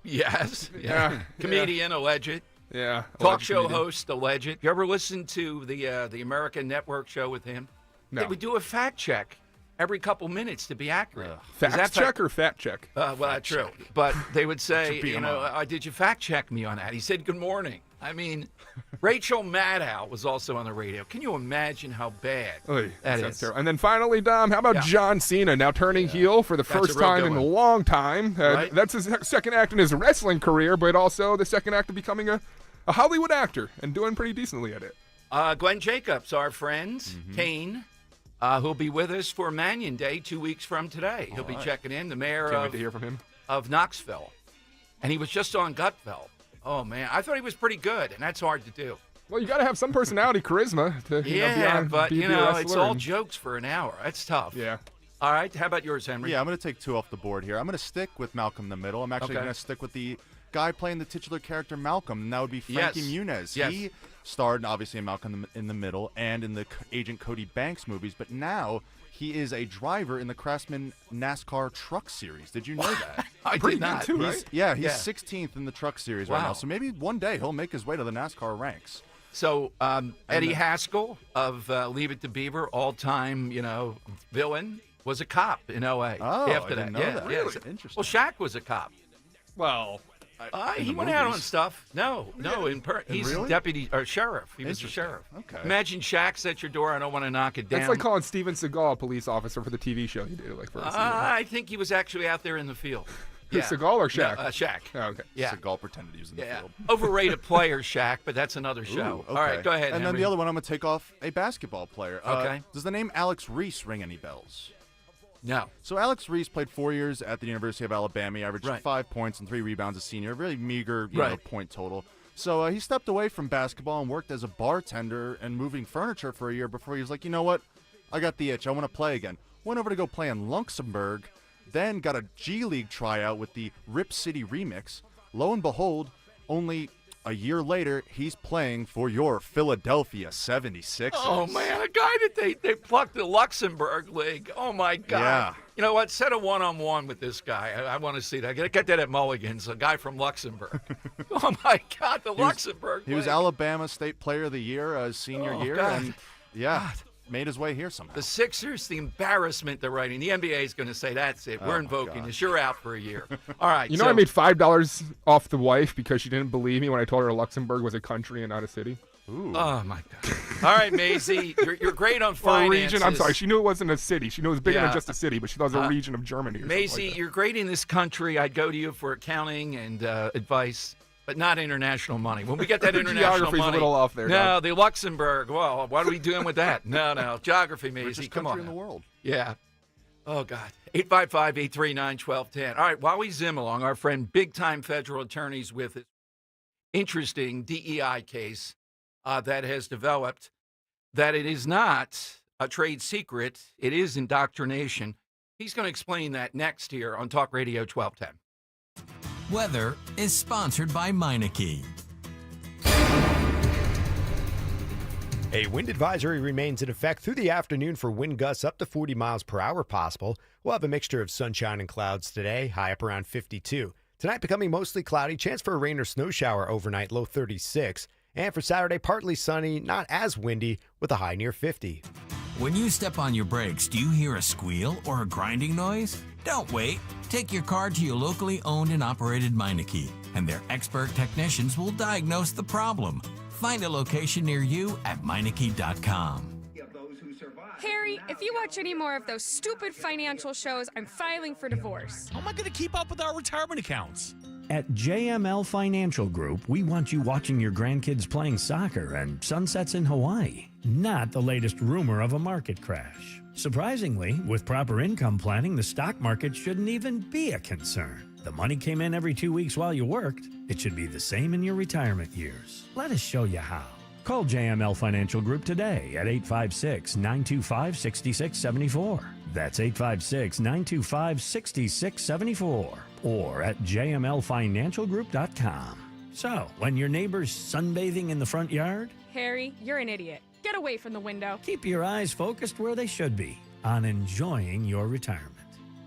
Yes. Yeah. Comedian, alleged. Yeah. Talk show host, alleged. You ever listen to the American Network show with him? No. They would do a fact check every couple minutes to be accurate. Fact check or fat check? Well, that's true. But they would say, did you fact check me on that? He said, good morning. I mean, Rachel Maddow was also on the radio. Can you imagine how bad that is? Terrible. And then finally, Dom, how about John Cena now turning heel for the first time in a long time? That's his second act in his wrestling career, but also the second act of becoming a Hollywood actor and doing pretty decently at it. Glenn Jacobs, our friend, Kane, who'll be with us for Mannion Day 2 weeks from today. He'll be checking in, the mayor Can't wait to hear from him. of Knoxville. And he was just on Gutfeld. Oh, man. I thought he was pretty good, and that's hard to do. Well, you got to have some personality, charisma. To, be it's all jokes for an hour. That's tough. Yeah. All right. How about yours, Henry? Yeah, I'm going to take 2 off the board here. I'm going to stick with Malcolm in the Middle. I'm actually going to stick with the guy playing the titular character Malcolm, and that would be Frankie Muniz. Yes. He starred, obviously, in Malcolm in the Middle and in the Agent Cody Banks movies, but now he is a driver in the Craftsman NASCAR Truck Series. Did you know that? I did not. Too, right? He's 16th in the Truck Series right now, so maybe one day he'll make his way to the NASCAR ranks. So Eddie Haskell of Leave It to Beaver, all-time, villain, was a cop in L.A. Oh, after I didn't know that. that. Yeah, Really? Interesting. Well, Shaq was a cop. Well, he went out on stuff. No, he's really? deputy or sheriff. He was a sheriff. Okay. Imagine Shaq's at your door. I don't want to knock it down. That's like calling Steven Seagal a police officer for the TV show he did. I think he was actually out there in the field. Seagal or Shaq? No, Shaq. Oh, okay. Yeah. Seagal pretended he was in the field. Overrated player, Shaq, but that's another show. Ooh, okay. All right, go ahead, And Henry. then the other one, I'm going to take off a basketball player. Okay. Does the name Alex Reese ring any bells? No. So Alex Reese played 4 years at the University of Alabama. He averaged 5 points and 3 rebounds as senior. Really meager point total. So he stepped away from basketball and worked as a bartender and moving furniture for a year before he was like, you know what? I got the itch. I want to play again. Went over to go play in Luxembourg, then got a G League tryout with the Rip City Remix. Lo and behold, only a year later, he's playing for your Philadelphia 76ers. Oh, man, a guy that they plucked the Luxembourg League. Oh, my God. Yeah. You know what? Set a one-on-one with this guy. I want to see that. Get that at Mulligan's, a guy from Luxembourg. Oh, my God, the Luxembourg He was League. Alabama State Player of the Year his senior year. God. And yeah. made his way here somehow. The Sixers, the embarrassment they're writing. The NBA is going to say, that's it. We're invoking this. You're out for a year. All right. You know, I made $5 off the wife because she didn't believe me when I told her Luxembourg was a country and not a city. Ooh. Oh, my God. All right, Maisie. You're great on Or a finances. region. I'm sorry. She knew it wasn't a city. She knew it was bigger than just a city, but she thought it was a region of Germany. Or Maisie, something like that. you're great in this country. I'd go to you for accounting and advice, but not international money. When we get that international Geography's money. a little off there. No, Doug. the Luxembourg. Well, what are we doing with that? No. Geography, Maisie. Richest Come on. country in the world. Yeah. Oh, God. 855-839-1210. All right, while we zoom along, our friend, big-time federal attorneys with this interesting DEI case that has developed, that it is not a trade secret. It is indoctrination. He's going to explain that next here on Talk Radio 1210. Weather is sponsored by Meineke. A wind advisory remains in effect through the afternoon for wind gusts up to 40 miles per hour possible. We'll have a mixture of sunshine and clouds today, high up around 52. Tonight becoming mostly cloudy, chance for a rain or snow shower overnight, low 36. And for Saturday, partly sunny, not as windy, with a high near 50. When you step on your brakes, do you hear a squeal or a grinding noise? Don't wait. Take your car to your locally owned and operated Meineke, and their expert technicians will diagnose the problem. Find a location near you at Meineke.com. Harry, if you watch any more of those stupid financial shows, I'm filing for divorce. How am I going to keep up with our retirement accounts? At JML Financial Group, we want you watching your grandkids playing soccer and sunsets in Hawaii, not the latest rumor of a market crash. Surprisingly, with proper income planning, the stock market shouldn't even be a concern. The money came in every 2 weeks while you worked. It should be the same in your retirement years. Let us show you how. Call JML Financial Group today at 856-925-6674. That's 856-925-6674. Or at jmlfinancialgroup.com. So, when your neighbor's sunbathing in the front yard, Harry, you're an idiot. Get away from the window. keep your eyes focused where they should be, on enjoying your retirement.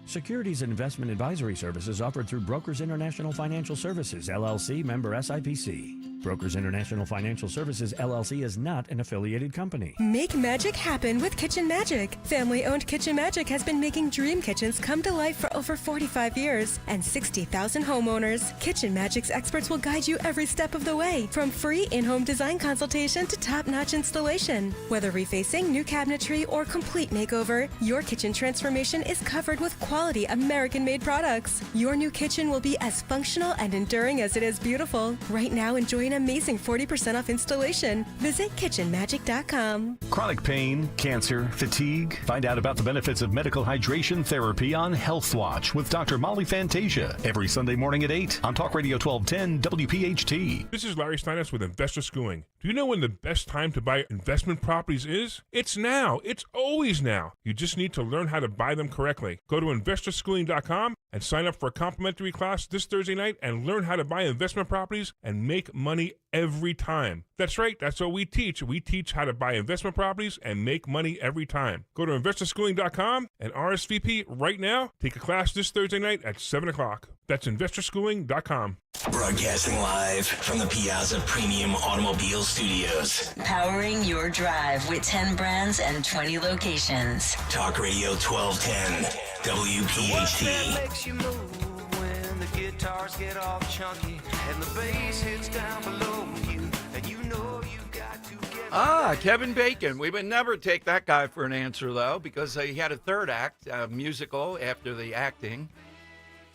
Securities and investment advisory services offered through Brokers International Financial Services, LLC, member SIPC. Brokers International Financial Services, LLC is not an affiliated company. Make magic happen with Kitchen Magic. Family-owned Kitchen Magic has been making dream kitchens come to life for over 45 years and 60,000 homeowners. Kitchen Magic's experts will guide you every step of the way, from free in-home design consultation to top-notch installation. Whether refacing, new cabinetry, or complete makeover, your kitchen transformation is covered with quality American-made products. Your new kitchen will be as functional and enduring as it is beautiful. Right now, enjoy an amazing 40% off installation. Visit kitchenmagic.com. Chronic pain, cancer, fatigue. Find out about the benefits of medical hydration therapy on Health Watch with Dr. Molly Fantasia every Sunday morning at 8 on Talk Radio 1210 WPHT. This is Larry Steinitz with Investor Schooling. Do you know when the best time to buy investment properties is? It's now. It's always now. You just need to learn how to buy them correctly. Go to investorschooling.com and sign up for a complimentary class this Thursday night and learn how to buy investment properties and make money every time. That's right. That's what we teach. We teach how to buy investment properties and make money every time. Go to investorschooling.com and RSVP right now. Take a class this Thursday night at 7 o'clock. That's investorschooling.com. Broadcasting live from the Piazza Premium Automobile Studios. Powering your drive with 10 brands and 20 locations. Talk Radio 1210, WPHT. Makes you move when the guitars get all chunky and the bass hits down below you, and you know you got to get. Kevin Bacon. We would never take that guy for an answer, though, because he had a third act, musical, after the acting.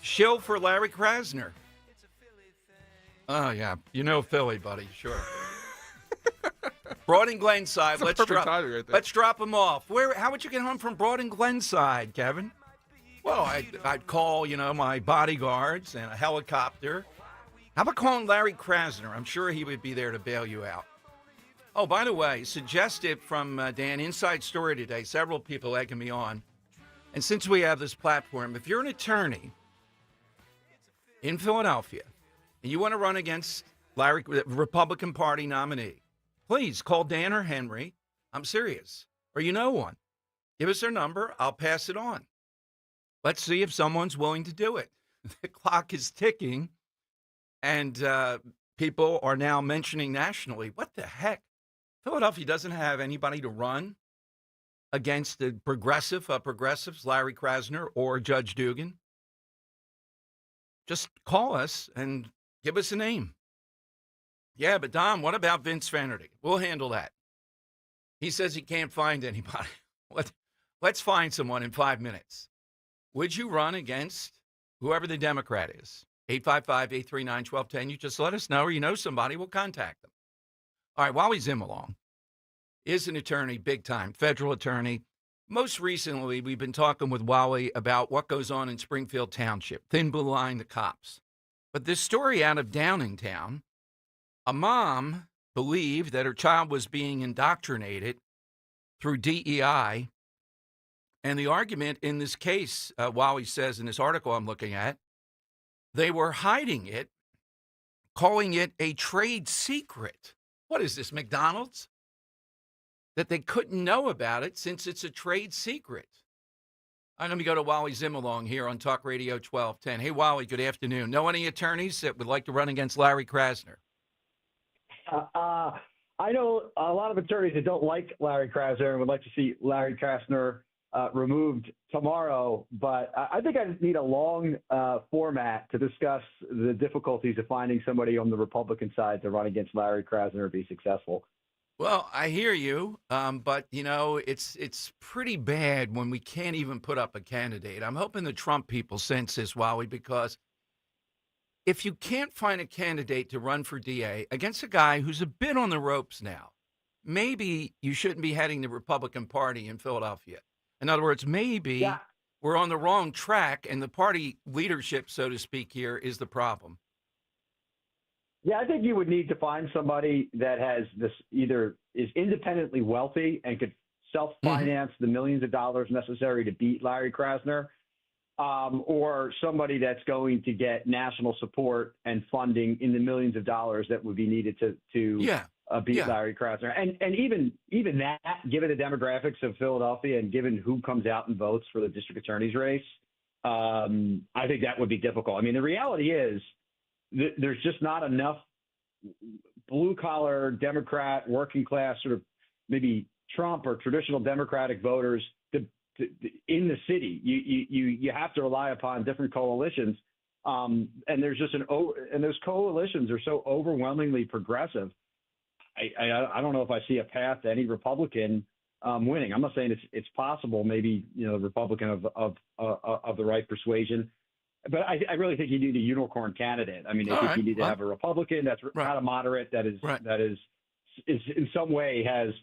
Shill for Larry Krasner. Oh, yeah. You know Philly, buddy. Sure. Broad and Glenside. Let's drop them off. How would you get home from Broad and Glenside, Kevin? Well, I'd call, my bodyguards and a helicopter. How about calling Larry Krasner? I'm sure he would be there to bail you out. Oh, by the way, suggested from Dan, Inside Story today, several people egging me on. And since we have this platform, if you're an attorney in Philadelphia and you want to run against Larry, the Republican Party nominee, please call Dan or Henry. I'm serious. Or you know one. Give us their number. I'll pass it on. Let's see if someone's willing to do it. The clock is ticking, and people are now mentioning nationally, what the heck? Philadelphia doesn't have anybody to run. against the progressives, Larry Krasner or Judge Dugan, just call us and give us a name. Yeah, but Dom, what about Vince Fennerty? We'll handle that. He says he can't find anybody. Let's find someone in 5 minutes. Would you run against whoever the Democrat is? 855-839-1210. You just let us know, or you know somebody, we'll contact them. All right, Wally Zimmerlong is an attorney, big time, federal attorney. Most recently, we've been talking with Wally about what goes on in Springfield Township, Thin Blue Line, the cops. But this story out of Downingtown, a mom believed that her child was being indoctrinated through DEI. And the argument in this case, Wally says in this article I'm looking at, they were hiding it, calling it a trade secret. What is this, McDonald's? That they couldn't know about it since it's a trade secret. All right, let me go to Wally Zimmerlong here on Talk Radio 1210. Hey, Wally, good afternoon. Know any attorneys that would like to run against Larry Krasner? I know a lot of attorneys that don't like Larry Krasner and would like to see Larry Krasner removed tomorrow, but I think I need a long format to discuss the difficulties of finding somebody on the Republican side to run against Larry Krasner and be successful. Well, I hear you, but, you know, it's pretty bad when we can't even put up a candidate. I'm hoping the Trump people sense this, Wally, because if you can't find a candidate to run for DA against a guy who's a bit on the ropes now, maybe you shouldn't be heading the Republican Party in Philadelphia. In other words, maybe we're on the wrong track and the party leadership, so to speak, here is the problem. Yeah, I think you would need to find somebody that has this, either is independently wealthy and could self-finance the millions of dollars necessary to beat Larry Krasner, or somebody that's going to get national support and funding in the millions of dollars that would be needed to beat Larry Krasner. And even that, given the demographics of Philadelphia and given who comes out and votes for the district attorney's race, I think that would be difficult. I mean, the reality is there's just not enough blue-collar Democrat, working class, sort of maybe Trump or traditional Democratic voters in the city. You have to rely upon different coalitions, and there's just and those coalitions are so overwhelmingly progressive. I don't know if I see a path to any Republican winning. I'm not saying it's possible. Maybe the Republican of the right persuasion, but I really think you need a unicorn candidate. I mean, I think you need to have a Republican that's not a moderate, that is in some way has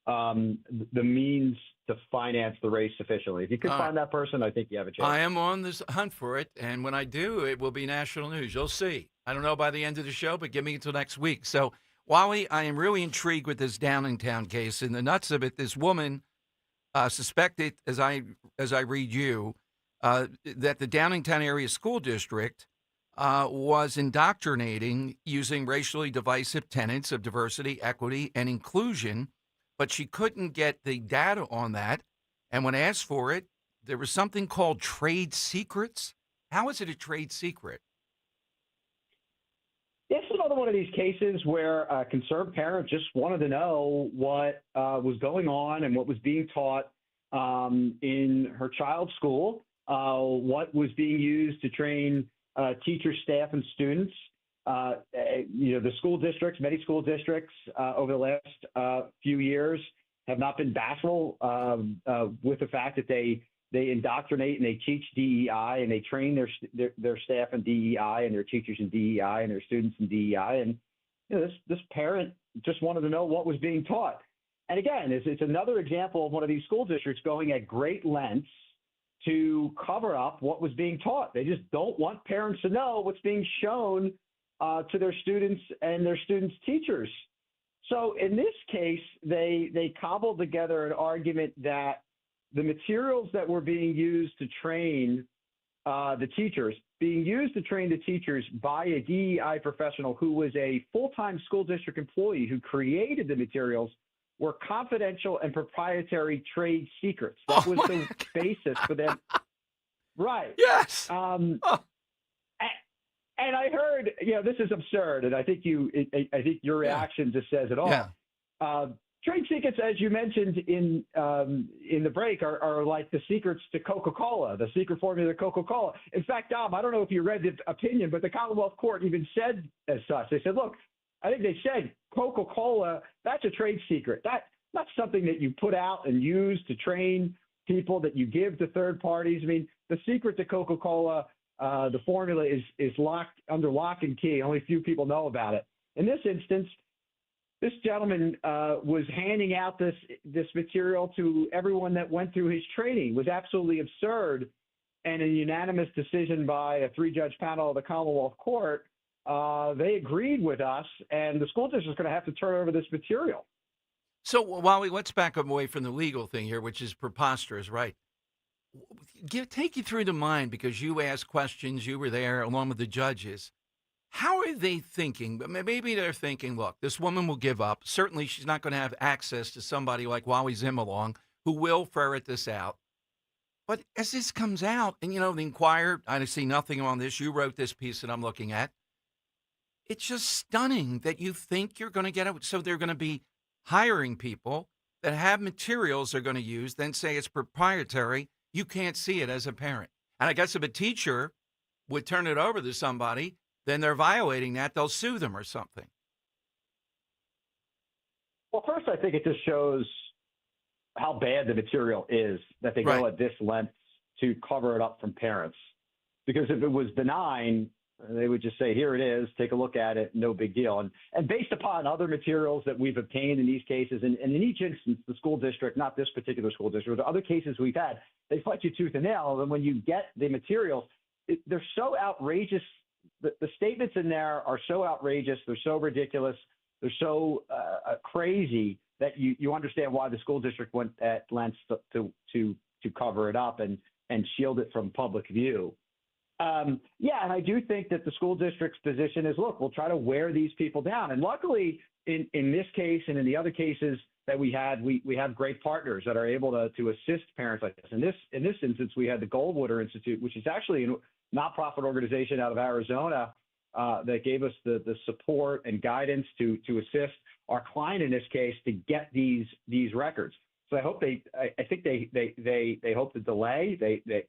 the means to finance the race sufficiently. If you could find that person, I think you have a chance. I am on this hunt for it, and when I do, it will be national news. You'll see. I don't know by the end of the show, but give me until next week. So, Wally, I am really intrigued with this Downingtown case. And the nuts of it, this woman suspected, as I read you, that the Downingtown area school district was indoctrinating using racially divisive tenets of diversity, equity, and inclusion, but she couldn't get the data on that. And when asked for it, there was something called trade secrets. How is it a trade secret? It's another one of these cases where a concerned parent just wanted to know what was going on and what was being taught in her child's school, what was being used to train teachers, staff, and students. The school districts, many school districts over the last few years have not been bashful with the fact that they indoctrinate and they teach DEI and they train their staff in DEI and their teachers in DEI and their students in DEI. And this parent just wanted to know what was being taught. And again, it's another example of one of these school districts going at great lengths to cover up what was being taught. They just don't want parents to know what's being shown to their students and their students' teachers. So in this case, they cobbled together an argument that the materials that were being used to train the teachers, being used to train the teachers by a DEI professional who was a full-time school district employee who created the materials, were confidential and proprietary trade secrets. That was the basis for them. Right. Yes. And I heard, this is absurd, and I think your reaction just says it all. Yeah. Trade secrets, as you mentioned in the break, are like the secrets to Coca-Cola, the secret formula to Coca-Cola. In fact, Dom, I don't know if you read the opinion, but the Commonwealth Court even said as such. They said, look, I think they said Coca-Cola, that's a trade secret. That's not something that you put out and use to train people, that you give to third parties. I mean, the secret to Coca-Cola, the formula is locked under lock and key. Only a few people know about it. In this instance, this gentleman was handing out this material to everyone that went through his training. It was absolutely absurd. And in a unanimous decision by a 3-judge panel of the Commonwealth Court, they agreed with us, and the school district is going to have to turn over this material. So, Wally, let's back away from the legal thing here, which is preposterous, right? Take you through the mind, because you asked questions, you were there along with the judges. How are they thinking? Maybe they're thinking, look, this woman will give up. Certainly she's not going to have access to somebody like Wally Zimmerlong who will ferret this out. But as this comes out, and, the Inquirer, I see nothing on this. You wrote this piece that I'm looking at. It's just stunning that you think you're going to get it. So they're going to be hiring people that have materials they're going to use, then say it's proprietary. You can't see it as a parent. And I guess if a teacher would turn it over to somebody, then they're violating that. They'll sue them or something. Well, first, I think it just shows how bad the material is that they go at this length to cover it up from parents. Because if it was benign, they would just say, here it is, take a look at it, no big deal. And based upon other materials that we've obtained in these cases, and in each instance, the school district, not this particular school district, but other cases we've had, they fight you tooth and nail. And when you get the materials, they're so outrageous. The statements in there are so outrageous. They're so ridiculous. They're so crazy that you understand why the school district went at lengths to cover it up and shield it from public view. And I do think that the school district's position is, look, we'll try to wear these people down. And luckily, in this case and in the other cases that we had, we have great partners that are able to assist parents like this. In this instance, we had the Goldwater Institute, which is actually a nonprofit organization out of Arizona that gave us the support and guidance to assist our client in this case to get these records. So I hope I think they hope to delay,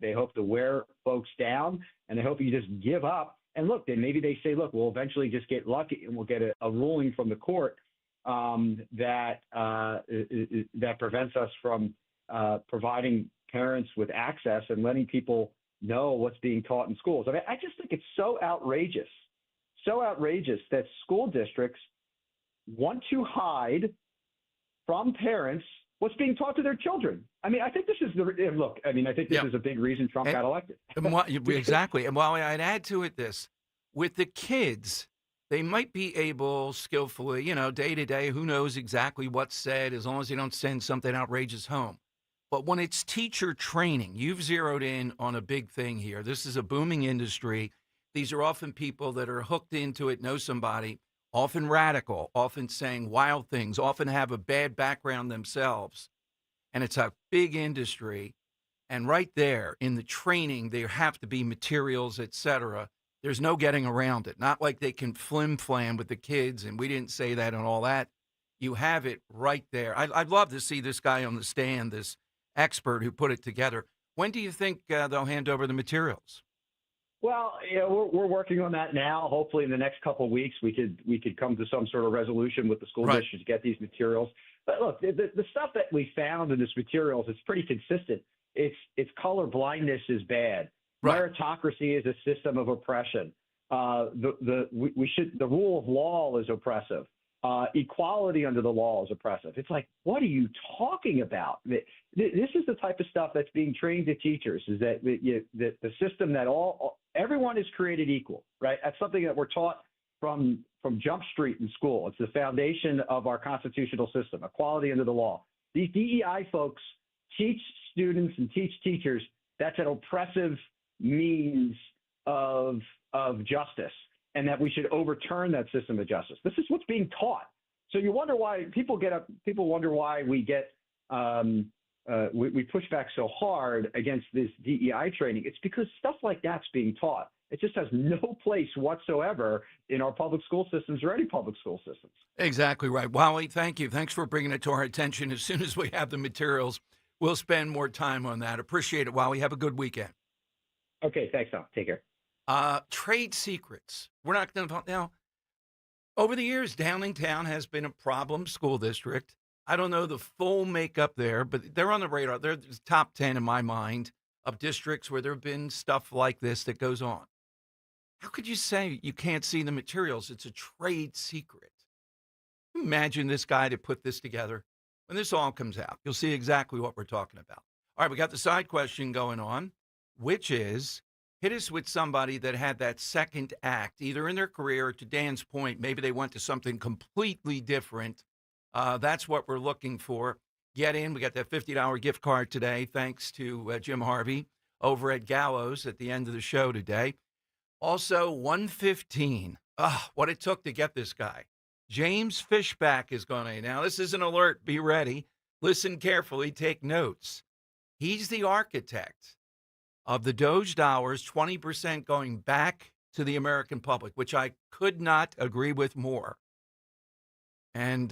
they hope to wear folks down, and they hope you just give up. And look, then maybe they say, look, we'll eventually just get lucky and we'll get a ruling from the court that prevents us from providing parents with access and letting people know what's being taught in schools. I mean, I just think it's so outrageous that school districts want to hide from parents what's being taught to their children. I mean, I think this is I think this is a big reason Trump got elected. Exactly. And while I'd add to it this, with the kids, they might be able skillfully, day to day, who knows exactly what's said, as long as they don't send something outrageous home. But when it's teacher training, you've zeroed in on a big thing here. This is a booming industry. These are often people that are hooked into it, know somebody, often radical, often saying wild things, often have a bad background themselves. And it's a big industry. And right there in the training, there have to be materials, et cetera. There's no getting around it. Not like they can flim-flam with the kids, and we didn't say that and all that. You have it right there. I'd love to see this guy on the stand, this expert who put it together. When do you think they'll hand over the materials? Well, we're working on that now. Hopefully, in the next couple of weeks, we could come to some sort of resolution with the school district to get these materials. But look, the stuff that we found in this materials is pretty consistent. It's color blindness is bad. Meritocracy is a system of oppression. The rule of law is oppressive. Equality under the law is oppressive. It's like, what are you talking about? This is the type of stuff that's being trained to teachers, is that the system that everyone is created equal, right? That's something that we're taught from Jump Street in school. It's the foundation of our constitutional system, equality under the law. These DEI folks teach students and teach teachers that's an oppressive means of justice, and that we should overturn that system of justice. This is what's being taught. So you wonder why people wonder why we get we push back so hard against this DEI training. It's because stuff like that's being taught. It just has no place whatsoever in our public school systems or any public school systems. Exactly right. Wally, thank you. Thanks for bringing it to our attention. As soon as we have the materials, we'll spend more time on that. Appreciate it, Wally. Have a good weekend. Okay, thanks, Tom. Take care. Trade secrets. We're not going to now. Over the years, Downingtown has been a problem school district. I don't know the full makeup there, but they're on the radar. They're the top 10 in my mind of districts where there have been stuff like this that goes on. How could you say you can't see the materials? It's a trade secret. Imagine this guy to put this together. When this all comes out, you'll see exactly what we're talking about. All right, we got the side question going on, which is, hit us with somebody that had that second act, either in their career or, to Dan's point, maybe they went to something completely different. That's what we're looking for. Get in. We got that $50 gift card today, thanks to Jim Harvey over at Gallows at the end of the show today. Also, 115. What it took to get this guy. James Fishback is going to. Now, this is an alert. Be ready. Listen carefully. Take notes. He's the architect of the DOGE dollars, 20% going back to the American public, which I could not agree with more. And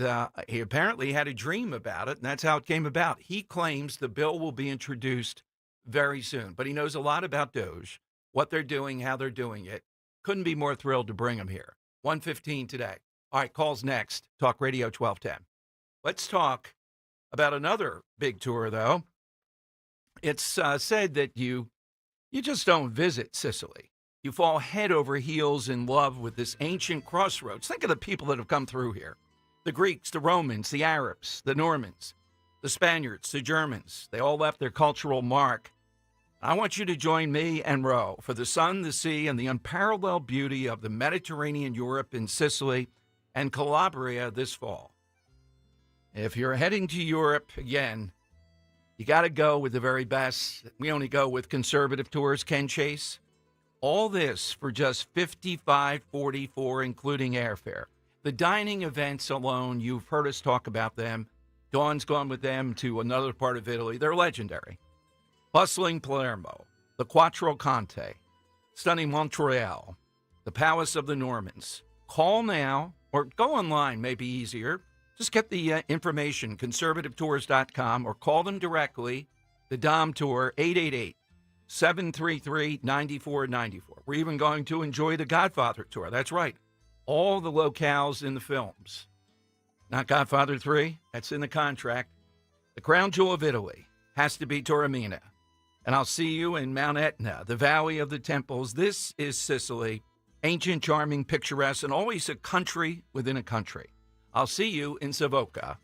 he apparently had a dream about it, and that's how it came about. He claims the bill will be introduced very soon, but he knows a lot about DOGE, what they're doing, how they're doing it. Couldn't be more thrilled to bring him here. 1:15 today. All right, calls next. Talk Radio 1210. Let's talk about another big tour, though. It's said that you just don't visit Sicily. You fall head over heels in love with this ancient crossroads. Think of the people that have come through here. The Greeks, the Romans, the Arabs, the Normans, the Spaniards, the Germans. They all left their cultural mark. I want you to join me and Ro for the sun, the sea, and the unparalleled beauty of the Mediterranean Europe in Sicily and Calabria this fall. If you're heading to Europe again, you got to go with the very best. We only go with conservative tours, Ken Chase. All this for just $55.44, including airfare. The dining events alone, you've heard us talk about them. Dawn's gone with them to another part of Italy. They're legendary. Bustling Palermo, the Quattro Conte, stunning Montreal, the Palace of the Normans. Call now or go online, may be easier. Just get the information, conservativetours.com, or call them directly, the Dom Tour, 888-733-9494. We're even going to enjoy the Godfather Tour. That's right. All the locales in the films. Not Godfather 3, that's in the contract. The crown jewel of Italy has to be Taormina. And I'll see you in Mount Etna, the Valley of the Temples. This is Sicily, ancient, charming, picturesque, and always a country within a country. I'll see you in Savoca.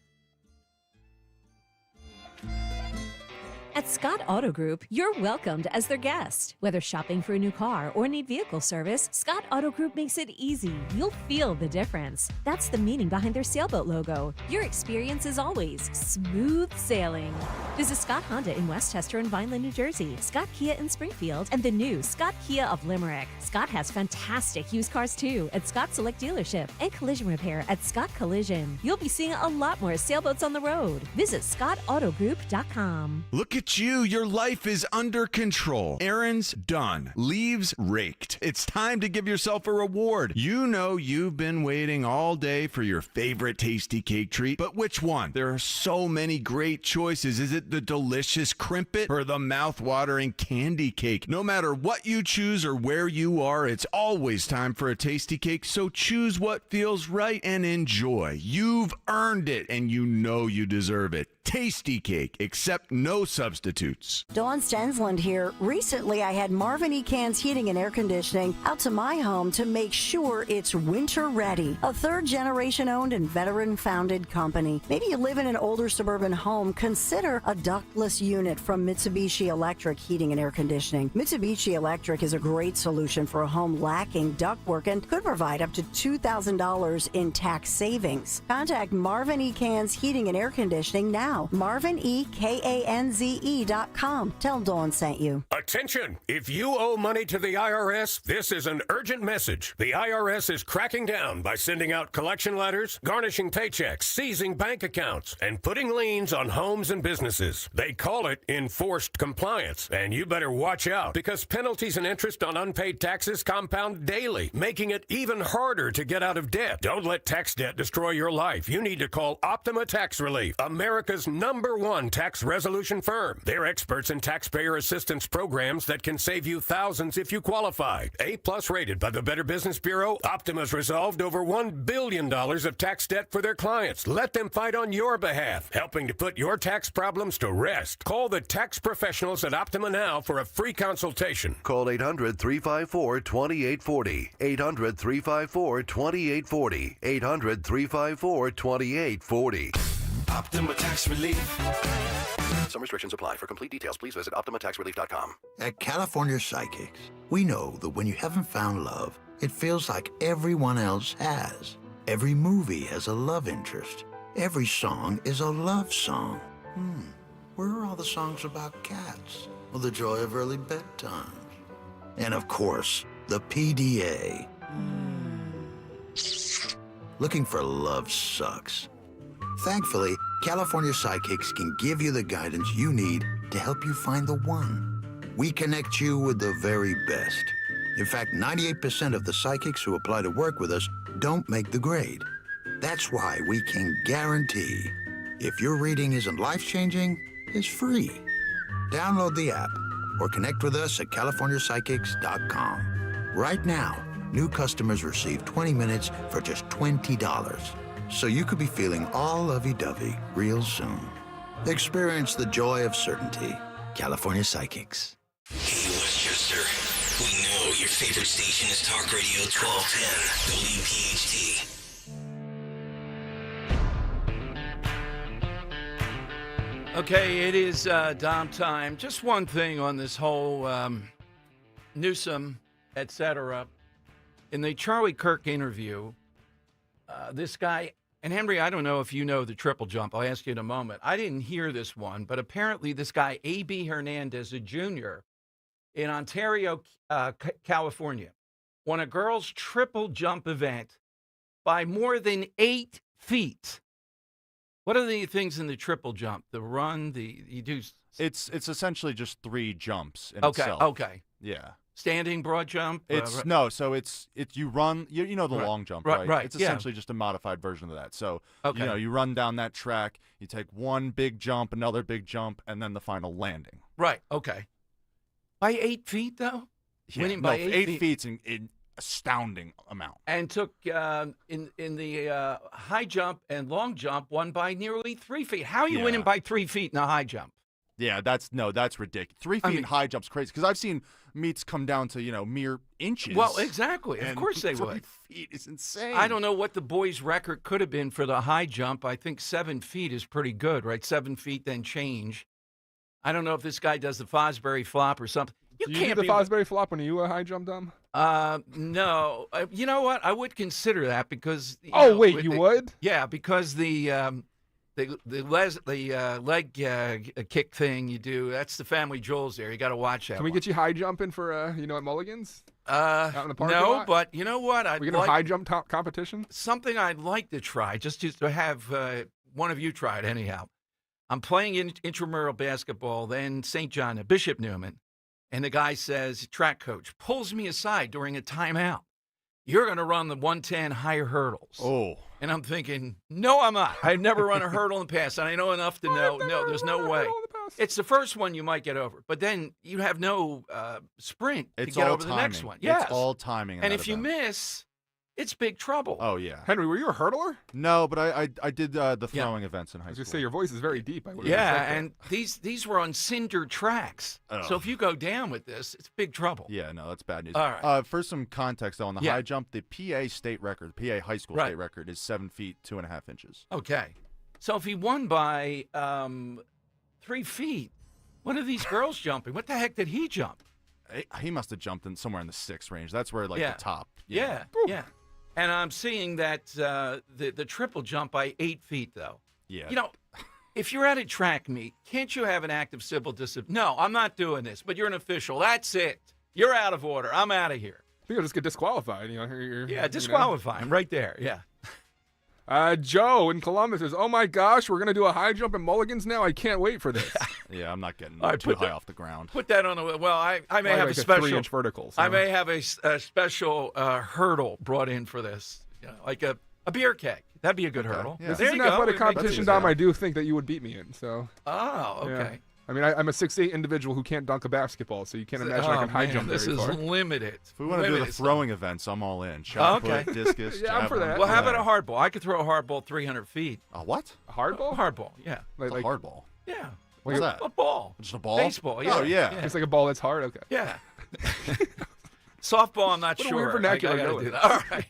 At Scott Auto Group, you're welcomed as their guest. Whether shopping for a new car or need vehicle service, Scott Auto Group makes it easy. You'll feel the difference. That's the meaning behind their sailboat logo. Your experience is always smooth sailing. Visit Scott Honda in Westchester and Vineland, New Jersey, Scott Kia in Springfield, and the new Scott Kia of Limerick. Scott has fantastic used cars too at Scott Select Dealership and collision repair at Scott Collision. You'll be seeing a lot more sailboats on the road. Visit scottautogroup.com. Look at you. Your life is under control. Errands done. Leaves raked. It's time to give yourself a reward. You know you've been waiting all day for your favorite tasty cake treat, but which one? There are so many great choices. Is it the delicious Crimpet or the mouth-watering candy cake? No matter what you choose or where you are, it's always time for a tasty cake, so choose what feels right and enjoy. You've earned it, and you know you deserve it. Tasty cake, except no substitutes. Dawn Stensland here. Recently, I had Marvin E. Cans Heating and Air Conditioning out to my home to make sure it's winter ready. A third-generation owned and veteran-founded company. Maybe you live in an older suburban home. Consider a ductless unit from Mitsubishi Electric Heating and Air Conditioning. Mitsubishi Electric is a great solution for a home lacking ductwork and could provide up to $2,000 in tax savings. Contact Marvin E. Cans Heating and Air Conditioning now now. MarvinEKANZE.com. Tell Dawn sent you. Attention! If you owe money to the IRS, this is an urgent message. The IRS is cracking down by sending out collection letters, garnishing paychecks, seizing bank accounts, and putting liens on homes and businesses. They call it enforced compliance, and you better watch out because penalties and interest on unpaid taxes compound daily, making it even harder to get out of debt. Don't let tax debt destroy your life. You need to call Optima Tax Relief, America's #1 tax resolution firm. They're experts in taxpayer assistance programs that can save you thousands if you qualify. A+ rated by the Better Business Bureau, Optima's resolved over $1 billion of tax debt for their clients. Let them fight on your behalf, helping to put your tax problems to rest. Call the tax professionals at Optima now for a free consultation. Call 800-354-2840. 800-354-2840. 800-354-2840. Optima Tax Relief. Some restrictions apply. For complete details, please visit OptimaTaxRelief.com. At California Psychics, we know that when you haven't found love, it feels like everyone else has. Every movie has a love interest. Every song is a love song. Where are all the songs about cats? Or the joy of early bedtimes? And of course, the PDA. Looking for love sucks. Thankfully, California Psychics can give you the guidance you need to help you find the one. We connect you with the very best. In fact, 98% of the psychics who apply to work with us don't make the grade. That's why we can guarantee if your reading isn't life-changing, it's free. Download the app or connect with us at CaliforniaPsychics.com. Right now, new customers receive 20 minutes for just $20. So you could be feeling all lovey-dovey real soon. Experience the joy of certainty. California Psychics. Hey, Westchester. We know your favorite station is Talk Radio 1210, WPHT. Okay, it is Dom time. Just one thing on this whole Newsom, etc. In the Charlie Kirk interview, this guy, and Henry, I don't know if you know the triple jump. I'll ask you in a moment. I didn't hear this one, but apparently this guy, A.B. Hernandez, a junior in Ontario, California, won a girls' triple jump event by more than 8 feet. What are the things in the triple jump? The run, you do. It's essentially just 3 jumps in Okay. itself. Okay. Yeah. Standing broad jump. It's no, so it's you run. You know the Right. long jump, Right, right? right, It's yeah. essentially just a modified version of that. So Okay. you run down that track. You take one big jump, another big jump, and then the final landing. Right. Okay. By 8 feet, though. Yeah, Winning no, by 8 feet's an astounding amount. And took in the high jump and long jump, won by nearly 3 feet. How are you Yeah. winning by 3 feet in a high jump? Yeah, that's ridiculous. 3 feet in high jump's crazy because I've seen meets come down to mere inches. Well, exactly. Of and course they 3 would. feet is insane. I don't know what the boys' record could have been for the high jump. I think 7 feet is pretty good, right? 7 feet, then change. I don't know if this guy does the Fosbury flop or something. Do you do the Fosbury flop when you high jump, Dom? No. You know what? I would consider that because. Wait, you would? Yeah, because the leg kick thing you do, that's the family jewels there. You got to watch that. Can we get you high jumping for at Mulligan's? Out in the parking No, lot? but you know what? We get a high jump competition. Something I'd like to try, just to have one of you try it anyhow. I'm playing intramural basketball, then St. John at Bishop Newman, and the guy says, track coach, pulls me aside during a timeout. You're going to run the 110 higher hurdles. Oh. And I'm thinking, no, I'm not. I've never run a hurdle in the past, and I know enough to know, no, there's no way. It's the first one you might get over, but then you have no sprint to It's get all over timing. the next one. Yes. It's all timing. in And that if you event. miss, it's big trouble. Oh, yeah. Henry, were you a hurdler? No, but I did the throwing events in high I was school. going to say, your voice is very deep. Yeah, and these were on cinder tracks. Oh. So if you go down with this, it's big trouble. Yeah, no, that's bad news. All right. For some context, though, on the Yeah. high jump, the PA state record, PA high school Right. state record is 7 feet 2.5 inches. Okay. So if he won by 3 feet, what are these girls jumping? What the heck did he jump? He must have jumped in somewhere in the 6 range. That's where, Yeah. the top. Yeah, yeah. And I'm seeing that the triple jump by 8 feet, though. Yeah. You know, If you're at a track meet, can't you have an active civil discipline? No, I'm not doing this, but you're an official. That's it. You're out of order. I'm out of here. You'll just get disqualified. Yeah, disqualify him right there. Yeah. Joe in Columbus says, "Oh my gosh, we're gonna do a high jump in mulligans now. I can't wait for this." Yeah, I'm not getting All right, too high off the ground. Put that on the. Well, I may have like a special 3-inch vertical. I may have a special hurdle brought in for this, like a beer keg. That'd be a good hurdle. This There is an you go. athletic We make competition, it Dom. easy. I do think that you would beat me in. So. Oh, okay. Yeah. I mean, I'm a 6'8" individual who can't dunk a basketball, so you can't imagine I can high jump This very is far. limited. If we want to do the throwing events, I'm all in. Shot Okay. put, discus, Yeah, I'm for javelin. that. Well, how about a hardball? I could throw a hardball 300 feet. A what? A hardball? Hardball, yeah. Like a hardball. Yeah. What's that? A ball. Just a ball? Baseball, yeah. Oh, yeah. It's like a ball that's hard? Okay. Yeah. Softball, I'm not What a sure. weird vernacular I gotta going. do that. All right.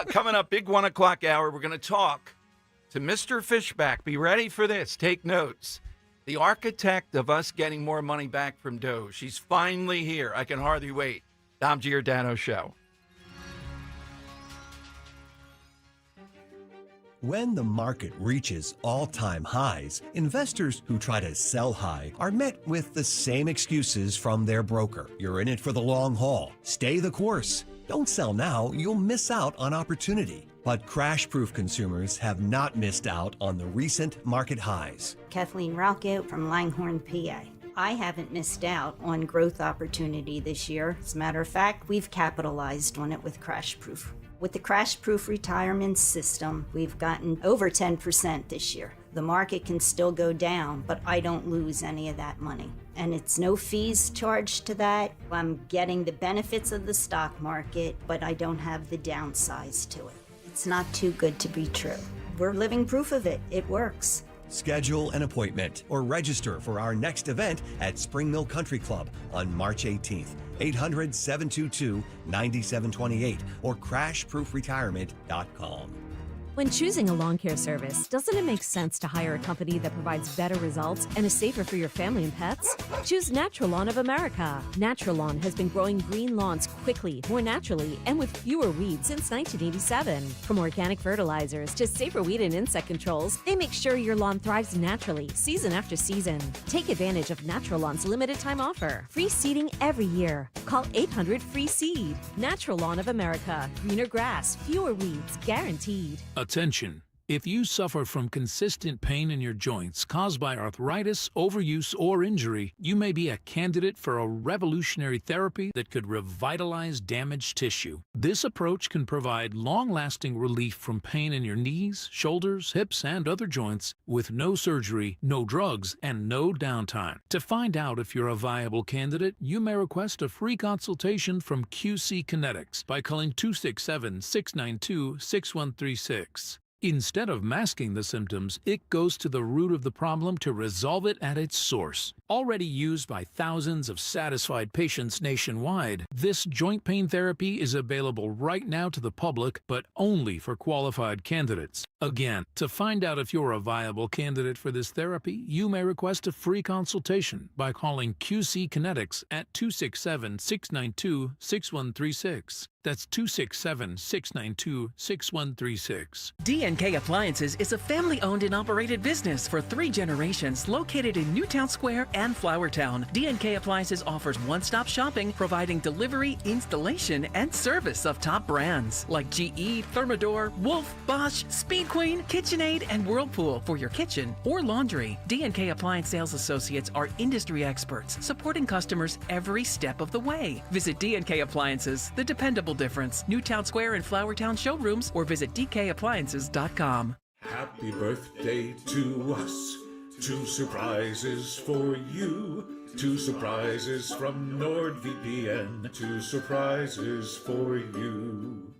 Coming up, big 1 o'clock hour, we're going to talk to Mr. Fishback. Be ready for this. Take notes. The architect of us getting more money back from DOGE. She's finally here. I can hardly wait. Dom Giordano Show. When the market reaches all-time highs, investors who try to sell high are met with the same excuses from their broker. You're in it for the long haul. Stay the course. Don't sell now, you'll miss out on opportunity. But crash-proof consumers have not missed out on the recent market highs. Kathleen Ralco from Langhorne, PA. I haven't missed out on growth opportunity this year. As a matter of fact, we've capitalized on it with crash-proof. With the crash-proof retirement system, we've gotten over 10% this year. The market can still go down, but I don't lose any of that money. And it's no fees charged to that. I'm getting the benefits of the stock market, but I don't have the downsides to it. It's not too good to be true. We're living proof of it. It works. Schedule an appointment or register for our next event at Spring Mill Country Club on March 18th. 800-722-9728 or crashproofretirement.com. When choosing a lawn care service, doesn't it make sense to hire a company that provides better results and is safer for your family and pets? Choose Natural Lawn of America. Natural Lawn has been growing green lawns quickly, more naturally, and with fewer weeds since 1987. From organic fertilizers to safer weed and insect controls, they make sure your lawn thrives naturally, season after season. Take advantage of Natural Lawn's limited time offer. Free seeding every year. Call 800-FREE-SEED. Natural Lawn of America. Greener grass, fewer weeds, guaranteed. Attention. If you suffer from consistent pain in your joints caused by arthritis, overuse, or injury, you may be a candidate for a revolutionary therapy that could revitalize damaged tissue. This approach can provide long-lasting relief from pain in your knees, shoulders, hips, and other joints with no surgery, no drugs, and no downtime. To find out if you're a viable candidate, you may request a free consultation from QC Kinetics by calling 267-692-6136. Instead of masking the symptoms, it goes to the root of the problem to resolve it at its source. Already used by thousands of satisfied patients nationwide, this joint pain therapy is available right now to the public, but only for qualified candidates. Again, to find out if you're a viable candidate for this therapy, you may request a free consultation by calling QC Kinetics at 267-692-6136. That's 267-692-6136. D&K Appliances is a family-owned and operated business for 3 generations located in Newtown Square and Flowertown. D&K Appliances offers one-stop shopping, providing delivery, installation, and service of top brands like GE, Thermador, Wolf, Bosch, Speed Queen, KitchenAid, and Whirlpool for your kitchen or laundry. D&K Appliance sales associates are industry experts, supporting customers every step of the way. Visit D&K Appliances, the dependable difference. Newtown Square and Flowertown showrooms, or visit dkappliances.com. Happy birthday to us. 2 surprises for you. 2 surprises from NordVPN. 2 surprises for you.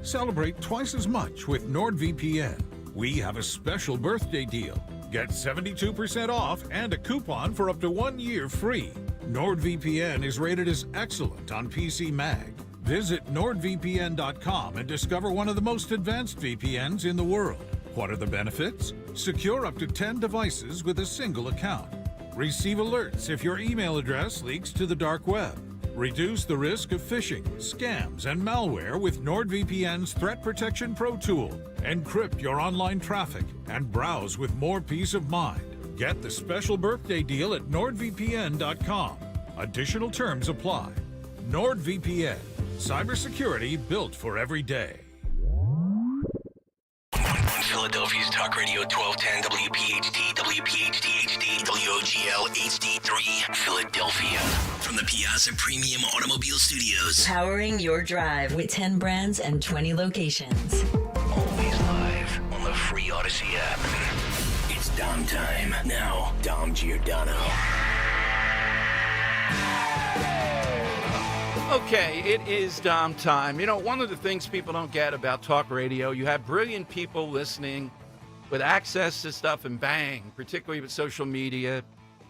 Celebrate twice as much with NordVPN. We have a special birthday deal. Get 72% off and a coupon for up to 1 year free. NordVPN is rated as excellent on PC Mag. Visit NordVPN.com and discover one of the most advanced VPNs in the world. What are the benefits? Secure up to 10 devices with a single account. Receive alerts if your email address leaks to the dark web. Reduce the risk of phishing, scams, and malware with NordVPN's Threat Protection Pro tool. Encrypt your online traffic and browse with more peace of mind. Get the special birthday deal at NordVPN.com. Additional terms apply. NordVPN. Cybersecurity built for every day. Philadelphia's Talk Radio 1210 WPHT, WPHT HD, WOGL HD3, Philadelphia. From the Piazza Premium Automobile Studios. Powering your drive with 10 brands and 20 locations. Always live on the free Odyssey app. It's Dom time. Now, Dom Giordano. Okay, it is Dom time. You know, one of the things people don't get about talk radio, you have brilliant people listening with access to stuff and bang, particularly with social media,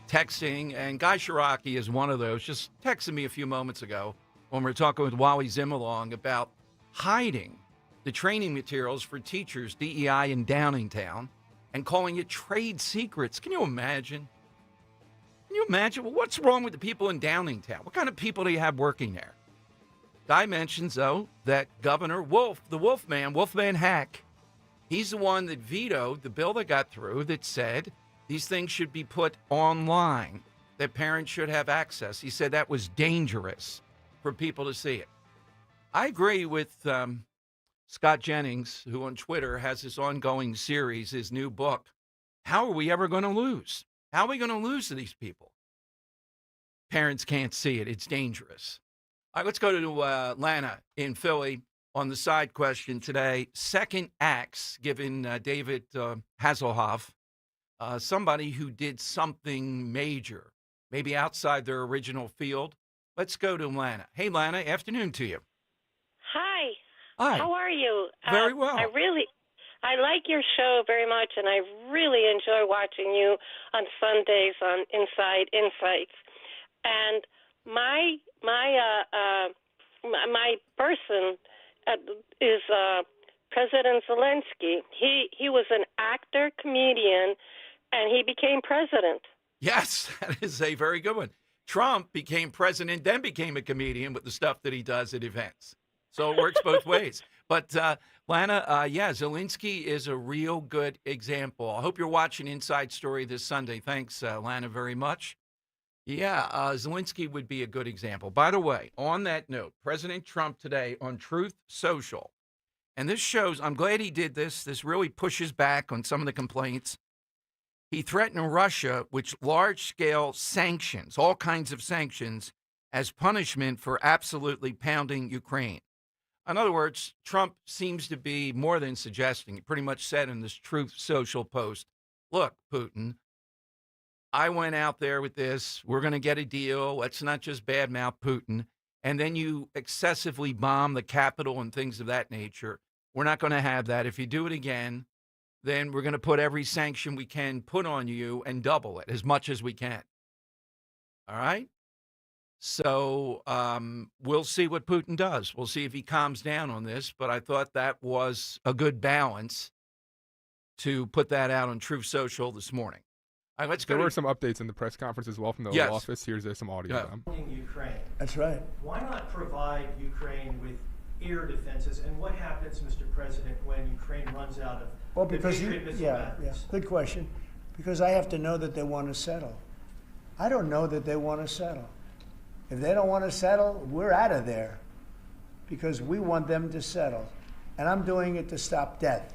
texting, and Guy Shiraki is one of those. Just texted me a few moments ago when we were talking with Wally Zimmerlong about hiding the training materials for teachers, DEI in Downingtown, and calling it trade secrets. Can you imagine? Can you imagine? Well, what's wrong with the people in Downingtown? What kind of people do you have working there? Guy mentions, though, that Governor Wolf, the Wolfman Hack, he's the one that vetoed the bill that got through that said these things should be put online, that parents should have access. He said that was dangerous for people to see it. I agree with Scott Jennings, who on Twitter has this ongoing series, his new book, How Are We Ever Going to Lose? How are we going to lose to these people? Parents can't see it. It's dangerous. All right, let's go to Lana in Philly on the side question today. Second axe given David Hasselhoff, somebody who did something major, maybe outside their original field. Let's go to Lana. Hey, Lana, afternoon to you. Hi. Hi. How are you? Very well. I like your show very much, and I really enjoy watching you on Sundays on Inside Insights. And my person is President Zelensky. He was an actor, comedian, and he became president. Yes, that is a very good one. Trump became president, then became a comedian with the stuff that he does at events. So it works both ways. But Lana, Zelensky is a real good example. I hope you're watching Inside Story this Sunday. Thanks, Lana, very much. Yeah, Zelensky would be a good example. By the way, on that note, President Trump today on Truth Social, and this shows, I'm glad he did this. This really pushes back on some of the complaints. He threatened Russia with large-scale sanctions, all kinds of sanctions, as punishment for absolutely pounding Ukraine. In other words, Trump seems to be more than suggesting, he pretty much said in this Truth Social post, look, Putin, I went out there with this. We're going to get a deal. Let's not just badmouth Putin. And then you excessively bomb the Capitol and things of that nature. We're not going to have that. If you do it again, then we're going to put every sanction we can put on you and double it as much as we can. All right? So we'll see what Putin does. We'll see if he calms down on this. But I thought that was a good balance to put that out on Truth Social this morning. All right, let's go. There were some updates in the press conference as well from the Oval Office. Here's some audio. Ukraine. That's right. Why not provide Ukraine with air defenses? And what happens, Mr. President, when Ukraine runs out of the Patriot missile batteries? Good question. Because I have to know that they want to settle. I don't know that they want to settle. If they don't want to settle, we're out of there because we want them to settle. And I'm doing it to stop death,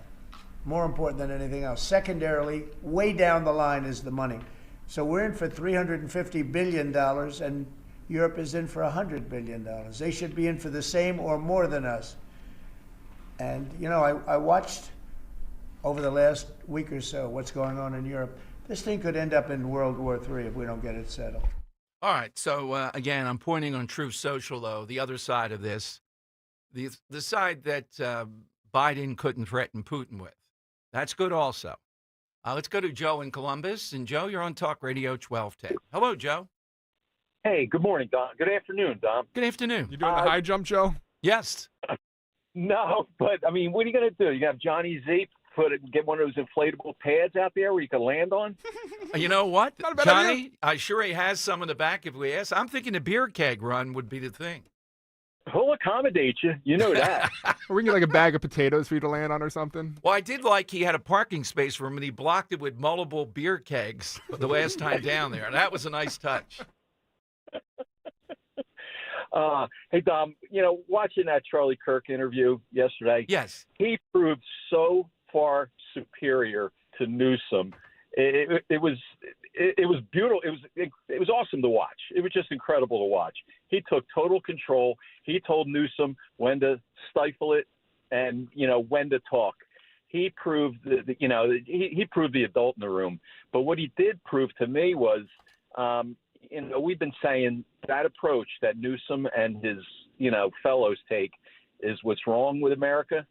more important than anything else. Secondarily, way down the line is the money. So we're in for $350 billion, and Europe is in for $100 billion. They should be in for the same or more than us. And, you know, I watched over the last week or so what's going on in Europe. This thing could end up in World War III if we don't get it settled. All right. So, again, I'm pointing on Truth Social, though, the other side of this, the side that Biden couldn't threaten Putin with. That's good also. Let's go to Joe in Columbus. And, Joe, you're on Talk Radio 1210. Hello, Joe. Hey, good morning, Dom. Good afternoon, Dom. Good afternoon. You doing the high jump, Joe? Yes. No, but, I mean, what are you going to do? You have Johnny Zape get one of those inflatable pads out there where you can land on. You know what, Not a bad Johnny? idea. I'm sure he has some in the back if we ask. I'm thinking a beer keg run would be the thing. He'll accommodate you. You know that. Or we can get like a bag of potatoes for you to land on or something. Well, I did like he had a parking space for him, and he blocked it with multiple beer kegs the last time down there. That was a nice touch. Hey, Dom, watching that Charlie Kirk interview yesterday, yes, he proved so far superior to Newsom. It was beautiful. It was awesome to watch. It was just incredible to watch. He took total control. He told Newsom when to stifle it and when to talk. He proved he proved the adult in the room. But what he did prove to me was, we've been saying that approach that Newsom and his fellows take is what's wrong with America.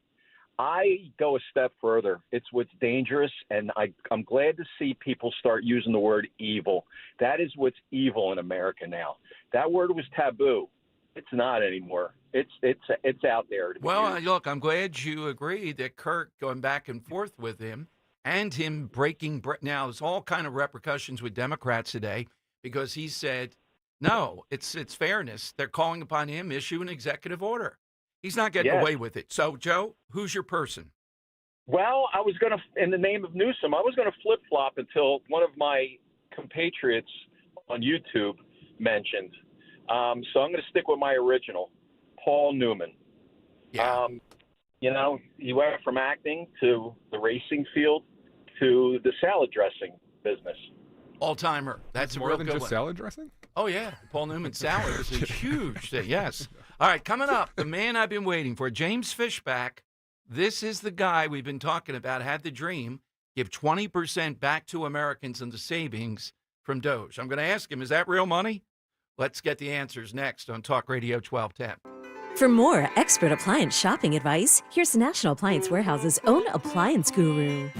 I go a step further. It's what's dangerous, and I'm glad to see people start using the word evil. That is what's evil in America now. That word was taboo. It's not anymore. It's out there. Well, look, I'm glad you agree that Kirk going back and forth with him and him breaking. Now, there's all kind of repercussions with Democrats today because he said, no, it's fairness. They're calling upon him, issue an executive order. He's not getting away with it. So, Joe, who's your person? Well, I was going to, in the name of Newsom, I was going to flip-flop until one of my compatriots on YouTube mentioned. So I'm going to stick with my original, Paul Newman. Yeah. You went from acting to the racing field to the salad dressing business. All-timer. That's a more real than good just one. salad dressing? Oh, yeah. Paul Newman salad is a huge thing. Yes. All right, coming up, the man I've been waiting for, James Fishback. This is the guy we've been talking about, had the dream, give 20% back to Americans in the savings from DOGE. I'm going to ask him, is that real money? Let's get the answers next on Talk Radio 1210. For more expert appliance shopping advice, here's National Appliance Warehouse's own appliance guru.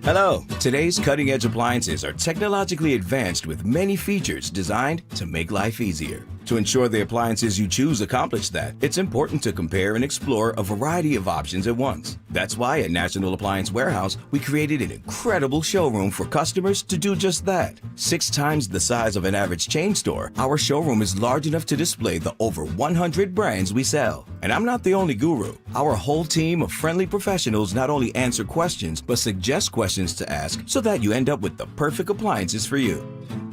Hello. Today's cutting-edge appliances are technologically advanced with many features designed to make life easier. To ensure the appliances you choose accomplish that, it's important to compare and explore a variety of options at once. That's why at National Appliance Warehouse, we created an incredible showroom for customers to do just that. 6 times the size of an average chain store, our showroom is large enough to display the over 100 brands we sell. And I'm not the only guru. Our whole team of friendly professionals not only answer questions, but suggest questions to ask so that you end up with the perfect appliances for you.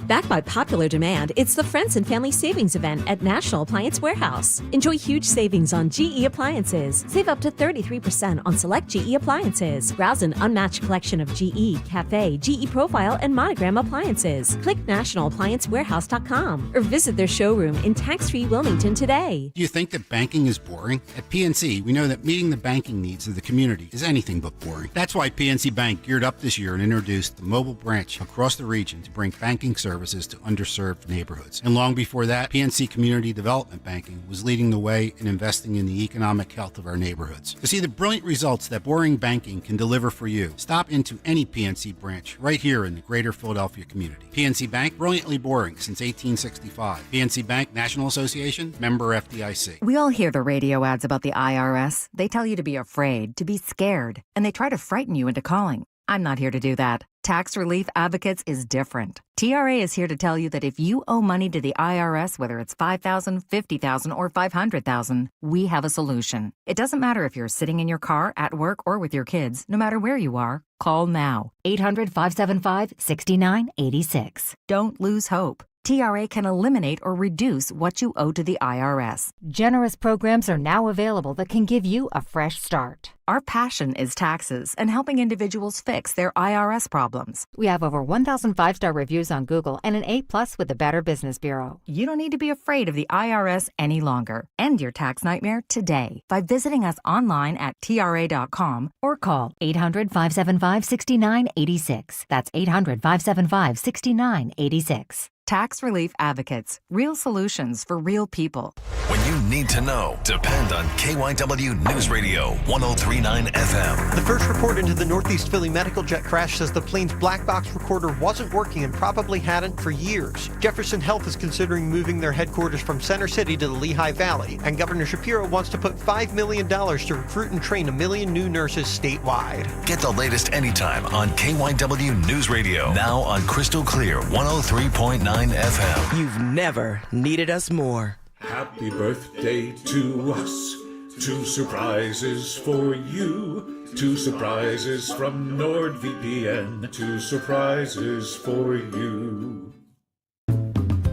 Backed by popular demand, it's the Friends and Family Savings Event at National Appliance Warehouse. Enjoy huge savings on GE appliances. Save up to 33% on select GE appliances. Browse an unmatched collection of GE, Cafe, GE Profile, and Monogram appliances. Click nationalappliancewarehouse.com or visit their showroom in tax-free Wilmington today. Do you think that banking is boring? At PNC, we know that meeting the banking needs of the community is anything but boring. That's why PNC Bank geared up this year and introduced the mobile branch across the region to bring banking services to underserved neighborhoods. And long before that, PNC Community Development Banking was leading the way in investing in the economic health of our neighborhoods. To see the brilliant results that boring banking can deliver for you, stop into any PNC branch right here in the greater Philadelphia community. PNC Bank, brilliantly boring since 1865. PNC Bank, National Association, member FDIC. We all hear the radio ads about the IRS. They tell you to be afraid, to be scared, and they try to frighten you into calling. I'm not here to do that. Tax Relief Advocates is different. TRA is here to tell you that if you owe money to the IRS, whether it's $5,000, $50,000, or $500,000, we have a solution. It doesn't matter if you're sitting in your car, at work, or with your kids. No matter where you are, call now. 800-575-6986. Don't lose hope. TRA can eliminate or reduce what you owe to the IRS. Generous programs are now available that can give you a fresh start. Our passion is taxes and helping individuals fix their IRS problems. We have over 1,000 5-star reviews on Google and an A+ with the Better Business Bureau. You don't need to be afraid of the IRS any longer. End your tax nightmare today by visiting us online at TRA.com or call 800-575-6986. That's 800-575-6986. Tax Relief Advocates. Real solutions for real people. When you need to know, depend on KYW News Radio 1039 FM. The first report into the Northeast Philly medical jet crash says the plane's black box recorder wasn't working and probably hadn't for years. Jefferson Health is considering moving their headquarters from Center City to the Lehigh Valley, and Governor Shapiro wants to put $5 million to recruit and train 1 million new nurses statewide. Get the latest anytime on KYW News Radio. Now on Crystal Clear 103.9 FM. You've never needed us more. Happy birthday to us. 2 surprises for you. 2 surprises from NordVPN. 2 surprises for you.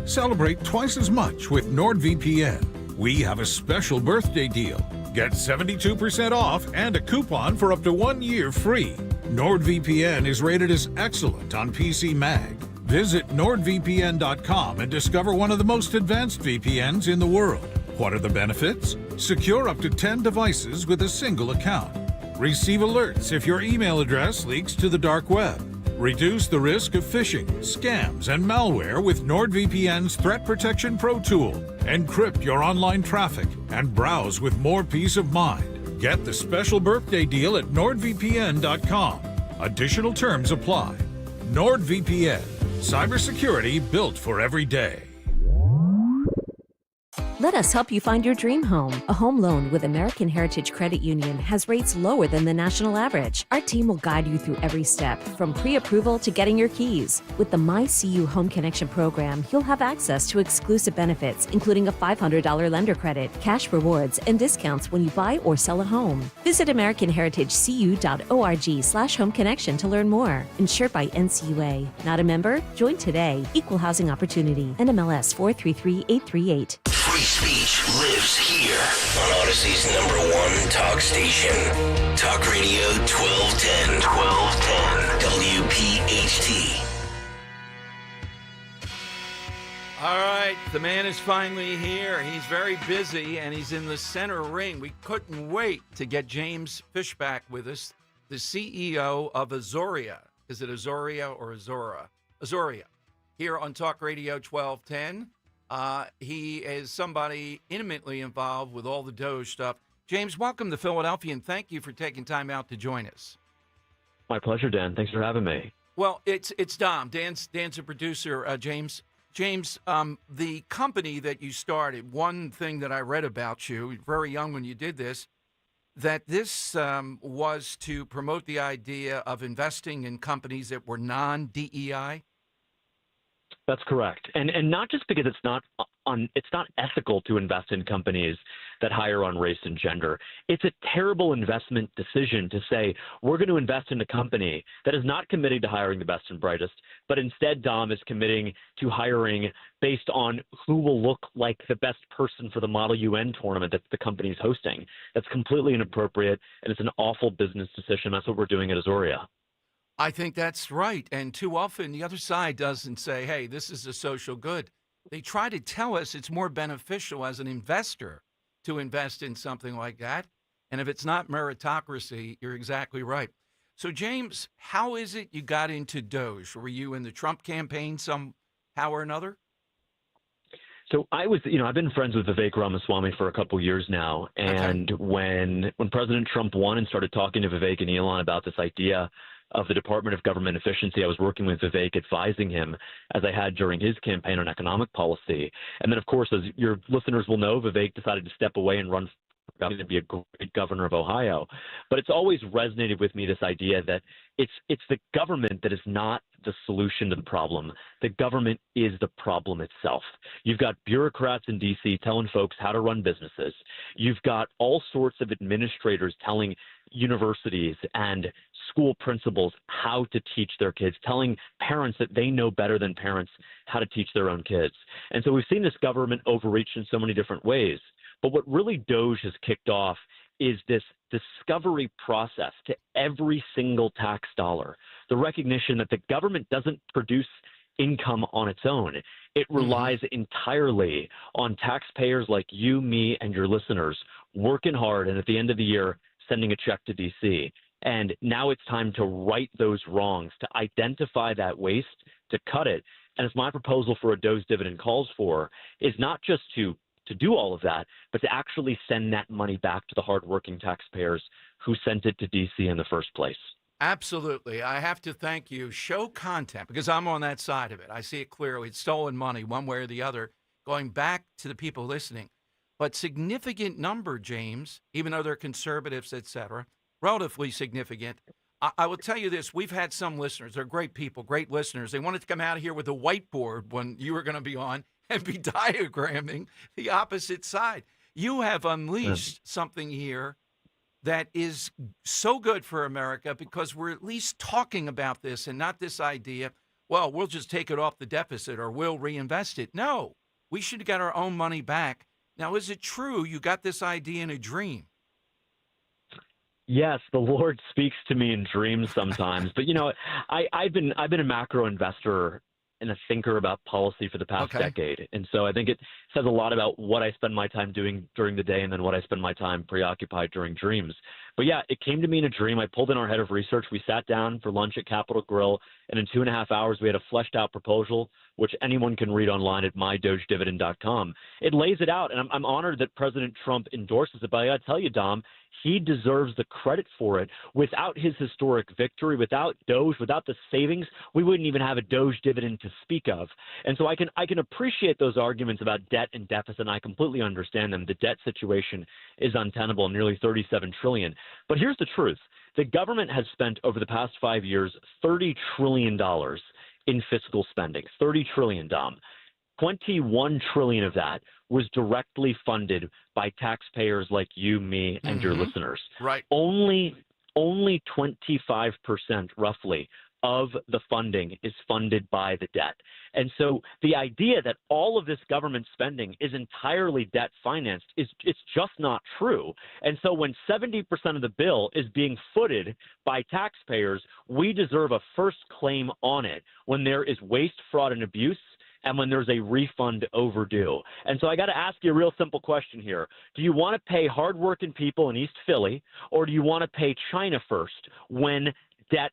Celebrate twice as much with NordVPN. We have a special birthday deal. Get 72% off and a coupon for up to 1 year free. NordVPN is rated as excellent on PC Mag. Visit NordVPN.com and discover one of the most advanced VPNs in the world. What are the benefits? Secure up to 10 devices with a single account. Receive alerts if your email address leaks to the dark web. Reduce the risk of phishing, scams, and malware with NordVPN's Threat Protection Pro tool. Encrypt your online traffic and browse with more peace of mind. Get the special birthday deal at NordVPN.com. Additional terms apply. NordVPN. Cybersecurity built for every day. Let us help you find your dream home. A home loan with American Heritage Credit Union has rates lower than the national average. Our team will guide you through every step, from pre-approval to getting your keys. With the MyCU Home Connection program, you'll have access to exclusive benefits, including a $500 lender credit, cash rewards, and discounts when you buy or sell a home. Visit AmericanHeritageCU.org/home connection to learn more. Insured by NCUA. Not a member? Join today. Equal Housing Opportunity. NMLS 433838. Free speech lives here on Odyssey's #1 talk station. Talk Radio 1210. WPHT. All right, the man is finally here. He's very busy, and he's in the center ring. We couldn't wait to get James Fishback with us, the CEO of Azoria. Is it Azoria or Azora? Azoria, here on Talk Radio 1210. He is somebody intimately involved with all the DOGE stuff. James, welcome to Philadelphia, and thank you for taking time out to join us. My pleasure, Dan. Thanks for having me. Well, it's Dom. Dan's a producer. James, the company that you started, one thing that I read about you, very young when you did this, that this was to promote the idea of investing in companies that were non-DEI. That's correct, and not just because it's not ethical to invest in companies that hire on race and gender. It's a terrible investment decision to say we're going to invest in a company that is not committing to hiring the best and brightest, but instead, Dom, is committing to hiring based on who will look like the best person for the Model UN tournament that the company is hosting. That's completely inappropriate, and it's an awful business decision. That's what we're doing at Azoria. I think that's right. And too often the other side doesn't say, hey, this is a social good. They try to tell us it's more beneficial as an investor to invest in something like that. And if it's not meritocracy, you're exactly right. So, James, how is it you got into DOGE? Were you in the Trump campaign somehow or another? So I've been friends with Vivek Ramaswamy for a couple years now. And when President Trump won and started talking to Vivek and Elon about this idea of the Department of Government Efficiency, I was working with Vivek, advising him, as I had during his campaign on economic policy. And then, of course, as your listeners will know, Vivek decided to step away and run to be a great governor of Ohio. But it's always resonated with me, this idea that it's the government that is not the solution to the problem. The government is the problem itself. You've got bureaucrats in D.C. telling folks how to run businesses. You've got all sorts of administrators telling universities and school principals how to teach their kids, telling parents that they know better than parents how to teach their own kids. And so we've seen this government overreach in so many different ways. But what really DOGE has kicked off is this discovery process to every single tax dollar, the recognition that the government doesn't produce income on its own. It relies entirely on taxpayers like you, me, and your listeners working hard, and at the end of the year, sending a check to D.C. And now it's time to right those wrongs, to identify that waste, to cut it, And as my proposal for a DOGE dividend calls for, is not just to do all of that, but to actually send that money back to the hardworking taxpayers who sent it to D.C. in the first place. Absolutely. I have to thank you. Show content, because I'm on that side of it. I see it clearly. It's stolen money one way or the other, going back to the people listening. But significant number, James, even though they're conservatives, et cetera, relatively significant. I will tell you this. We've had some listeners. They're great people, great listeners. They wanted to come out of here with a whiteboard when you were going to be on and be diagramming the opposite side. You have unleashed something here that is so good for America, because we're at least talking about this and not this idea, well, we'll just take it off the deficit or we'll reinvest it. No, we should get our own money back. Now, is it true you got this idea in a dream? Yes, the Lord speaks to me in dreams sometimes. But, I've been a macro investor and a thinker about policy for the past decade. And so I think it says a lot about what I spend my time doing during the day and then what I spend my time preoccupied during dreams. But yeah, it came to me in a dream. I pulled in our head of research. We sat down for lunch at Capitol Grill, and in 2.5 hours, we had a fleshed out proposal, which anyone can read online at mydogedividend.com. It lays it out, and I'm honored that President Trump endorses it. But I got to tell you, Dom, he deserves the credit for it. Without his historic victory, without DOGE, without the savings, we wouldn't even have a DOGE dividend to speak of. And so I can appreciate those arguments about debt and deficit, and I completely understand them. The debt situation is untenable, nearly $37 trillion. But here's the truth. The government has spent over the past 5 years $30 trillion in fiscal spending. $30 trillion, Dom. $21 trillion of that was directly funded by taxpayers like you, me, and your listeners. Right. Only 25%, roughly, of the funding is funded by the debt. And so the idea that all of this government spending is entirely debt financed it's just not true. And so when 70% of the bill is being footed by taxpayers, we deserve a first claim on it when there is waste, fraud, and abuse, and when there's a refund overdue. And so I got to ask you a real simple question here. Do you want to pay hardworking people in East Philly, or do you want to pay China first when debt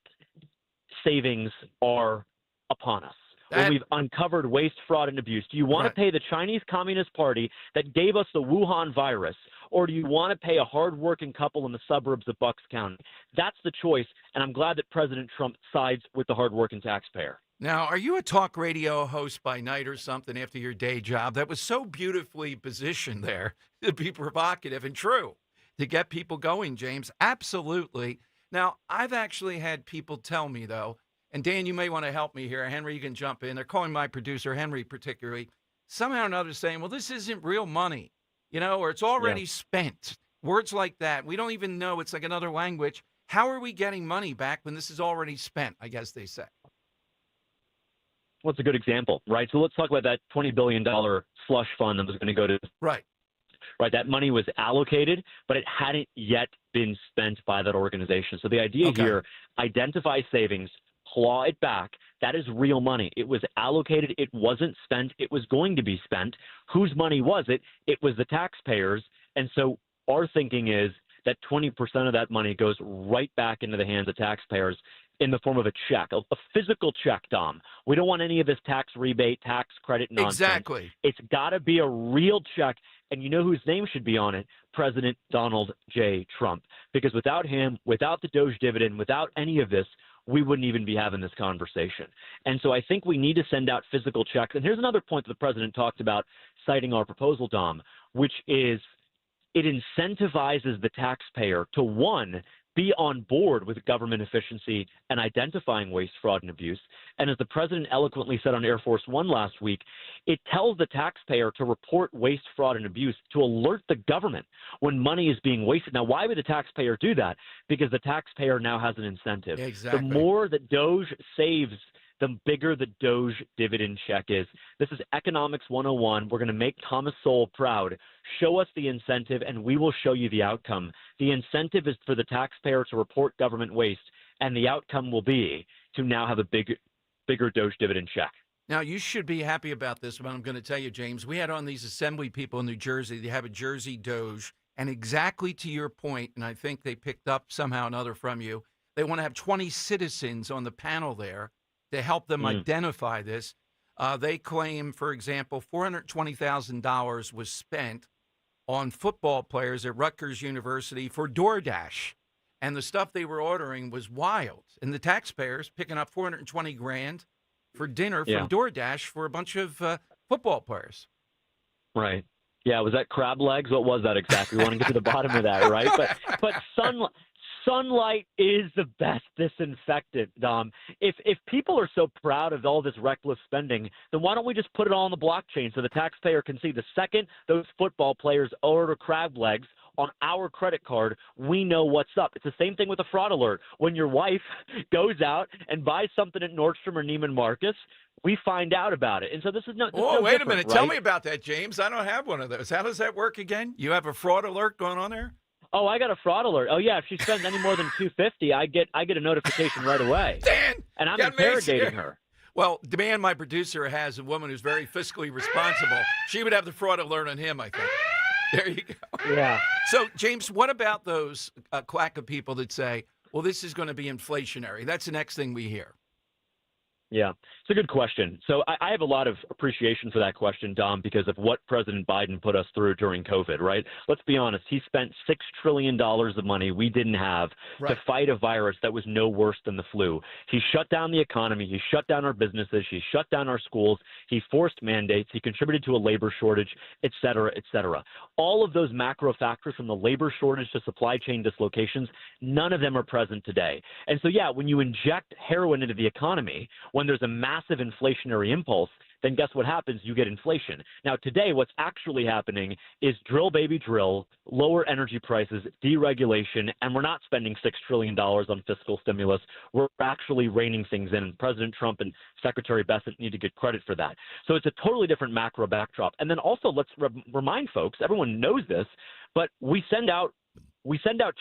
savings are upon us? When we've uncovered waste, fraud, and abuse? Do you want to pay the Chinese Communist Party that gave us the Wuhan virus, or do you want to pay a hardworking couple in the suburbs of Bucks County? That's the choice, and I'm glad that President Trump sides with the hardworking taxpayer. Now, are you a talk radio host by night or something after your day job? That was so beautifully positioned there to be provocative and true, to get people going, James. Absolutely. Now, I've actually had people tell me, though, and Dan, you may want to help me here. Henry, you can jump in. They're calling my producer, Henry, particularly, somehow or another saying, well, this isn't real money, or it's already spent. Words like that. We don't even know. It's like another language. How are we getting money back when this is already spent, I guess they say? Well, it's a good example, right? So let's talk about that $20 billion slush fund that was going to go to Right, that money was allocated, but it hadn't yet been spent by that organization. So the idea here, identify savings, claw it back. That is real money. It was allocated. It wasn't spent. It was going to be spent. Whose money was it? It was the taxpayers. And so our thinking is that 20% of that money goes right back into the hands of taxpayers in the form of a check, a physical check, Dom. We don't want any of this tax rebate, tax credit nonsense. Exactly. It's got to be a real check. And you know whose name should be on it? President Donald J. Trump. Because without him, without the DOGE dividend, without any of this, we wouldn't even be having this conversation. And so I think we need to send out physical checks. And here's another point that the president talked about, citing our proposal, Dom, which is it incentivizes the taxpayer to, one, be on board with government efficiency and identifying waste, fraud, and abuse. And as the president eloquently said on Air Force One last week, it tells the taxpayer to report waste, fraud, and abuse, to alert the government when money is being wasted. Now, why would the taxpayer do that? Because the taxpayer now has an incentive. Exactly. The more that DOGE saves, the bigger the DOGE dividend check is. This is Economics 101. We're going to make Thomas Sowell proud. Show us the incentive, and we will show you the outcome. The incentive is for the taxpayer to report government waste, and the outcome will be to now have a bigger DOGE dividend check. Now, you should be happy about this, but I'm going to tell you, James, we had on these assembly people in New Jersey. They have a Jersey DOGE, and exactly to your point, and I think they picked up somehow or another from you, they want to have 20 citizens on the panel there to help them identify this. They claim, for example, $420,000 was spent on football players at Rutgers University for DoorDash. And the stuff they were ordering was wild. And the taxpayers picking up $420,000 for dinner from DoorDash for a bunch of football players. Right. Yeah, was that crab legs? What was that exactly? We want to get to the bottom of that, right? But sunlight is the best disinfectant, Dom. If people are so proud of all this reckless spending, then why don't we just put it all on the blockchain so the taxpayer can see the second those football players order crab legs on our credit card, we know what's up. It's the same thing with a fraud alert. When your wife goes out and buys something at Nordstrom or Neiman Marcus, we find out about it. And so this is no. Oh, wait a minute. Right? Tell me about that, James. I don't have one of those. How does that work again? You have a fraud alert going on there? Oh, I got a fraud alert. Oh, yeah. If she spends any more than $250, I get a notification right away. Dan, and I'm interrogating her. Well, Dan, my producer, has a woman who's very fiscally responsible. She would have the fraud alert on him, I think. There you go. Yeah. So, James, what about those quack of people that say, well, this is going to be inflationary? That's the next thing we hear. Yeah, it's a good question. So I have a lot of appreciation for that question, Dom, because of what President Biden put us through during COVID, right? Let's be honest. He spent $6 trillion of money we didn't have to fight a virus that was no worse than the flu. He shut down the economy. He shut down our businesses. He shut down our schools. He forced mandates. He contributed to a labor shortage, et cetera, et cetera. All of those macro factors, from the labor shortage to supply chain dislocations, none of them are present today. And so, yeah, when you inject heroin into the economy, when there's a massive inflationary impulse, then guess what happens? You get inflation. Now, today, what's actually happening is drill, baby, drill, lower energy prices, deregulation, and we're not spending $6 trillion on fiscal stimulus. We're actually reining things in. And President Trump and Secretary Bessent need to get credit for that. So it's a totally different macro backdrop. And then also, let's remind folks, everyone knows this, but we send out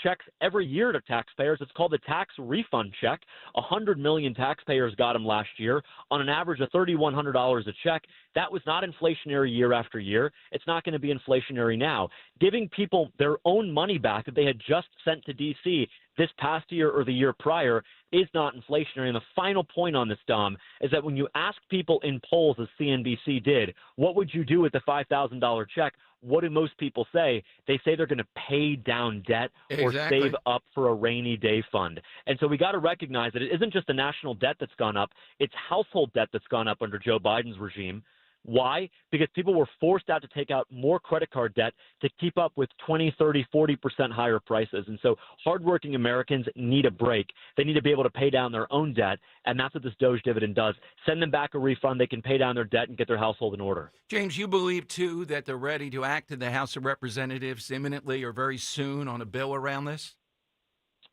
checks every year to taxpayers. It's called the tax refund check. 100 million taxpayers got them last year on an average of $3,100 a check. That was not inflationary year after year. It's not going to be inflationary now. Giving people their own money back that they had just sent to D.C. this past year or the year prior is not inflationary. And the final point on this, Dom, is that when you ask people in polls, as CNBC did, what would you do with the $5,000 check? What do most people say? They say they're going to pay down debt or save up for a rainy day fund. And so we got to recognize that it isn't just the national debt that's gone up, it's household debt that's gone up under Joe Biden's regime. Why? Because people were forced out to take out more credit card debt to keep up with 20, 30, 40% higher prices. And so hardworking Americans need a break. They need to be able to pay down their own debt, and that's what this DOGE dividend does. Send them back a refund. They can pay down their debt and get their household in order. James, you believe, too, that they're ready to act in the House of Representatives imminently or very soon on a bill around this?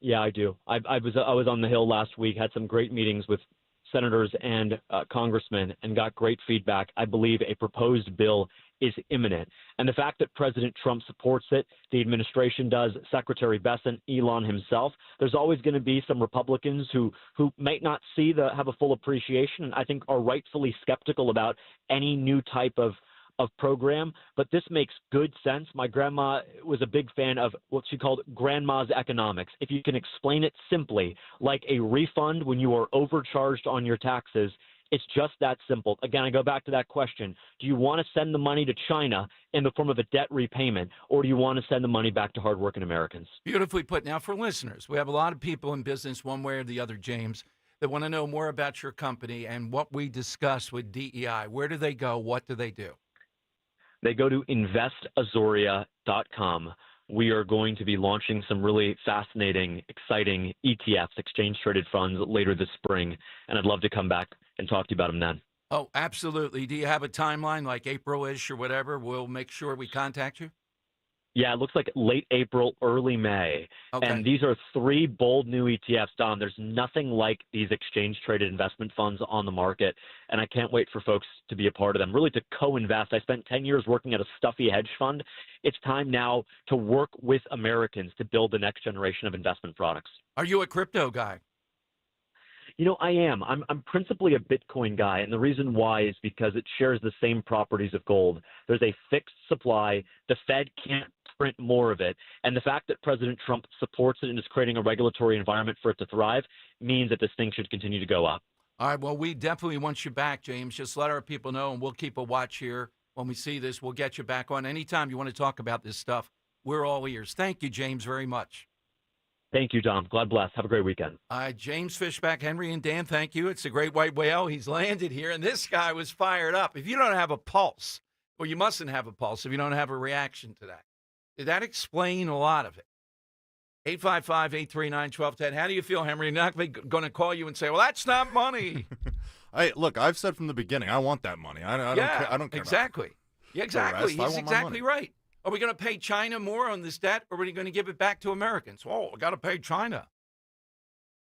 Yeah, I do. I was on the Hill last week, had some great meetings with senators and congressmen, and got great feedback. I believe a proposed bill is imminent. And the fact that President Trump supports it, the administration does, Secretary Bessent, Elon himself, there's always going to be some Republicans who might not have a full appreciation, and I think are rightfully skeptical about any new type of program, but this makes good sense. My grandma was a big fan of what she called grandma's economics. If you can explain it simply, like a refund when you are overcharged on your taxes, it's just that simple. Again, I go back to that question. Do you want to send the money to China in the form of a debt repayment, or do you want to send the money back to hardworking Americans? Beautifully put. Now, for listeners, we have a lot of people in business one way or the other, James, that want to know more about your company and what we discuss with DEI. Where do they go? What do they do? They go to investazoria.com. We are going to be launching some really fascinating, exciting ETFs, exchange-traded funds, later this spring, and I'd love to come back and talk to you about them then. Oh, absolutely. Do you have a timeline, like April-ish or whatever? We'll make sure we contact you. Yeah, it looks like late April, early May. Okay. And these are 3 bold new ETFs, Don. There's nothing like these exchange-traded investment funds on the market, and I can't wait for folks to be a part of them, really to co-invest. I spent 10 years working at a stuffy hedge fund. It's time now to work with Americans to build the next generation of investment products. Are you a crypto guy? You know, I am. I'm principally a Bitcoin guy, and the reason why is because it shares the same properties of gold. There's a fixed supply. The Fed can't print more of it, and the fact that President Trump supports it and is creating a regulatory environment for it to thrive means that this thing should continue to go up. All right, well, we definitely want you back, James. Just let our people know, and we'll keep a watch here. When we see this, we'll get you back on. Anytime you want to talk about this stuff, we're all ears. Thank you, James, very much. Thank you, Dom. God bless. Have a great weekend. James Fishback, Henry and Dan, thank you. It's a great white whale. He's landed here, and this guy was fired up. If you don't have a pulse, well, you mustn't have a pulse if you don't have a reaction to that. Did that explain a lot of it? 855-839-1210. How do you feel, Henry? You're not going to call you and say, well, that's not money. Look, I've said from the beginning, I want that money. I don't care. Exactly. Yeah, exactly. He's exactly right. Are we going to pay China more on this debt, or are we going to give it back to Americans? Oh, we got to pay China.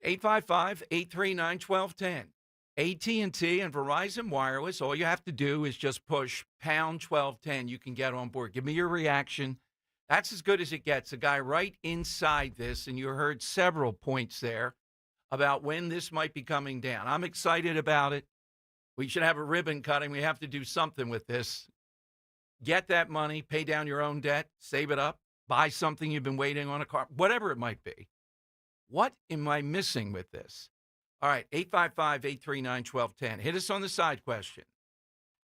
855-839-1210. AT&T and Verizon Wireless, all you have to do is just push pound 1210. You can get on board. Give me your reaction. That's as good as it gets. A guy right inside this, and you heard several points there about when this might be coming down. I'm excited about it. We should have a ribbon cutting. We have to do something with this. Get that money, pay down your own debt, save it up, buy something you've been waiting on, a car, whatever it might be. What am I missing with this? All right, 855-839-1210. Hit us on the side question.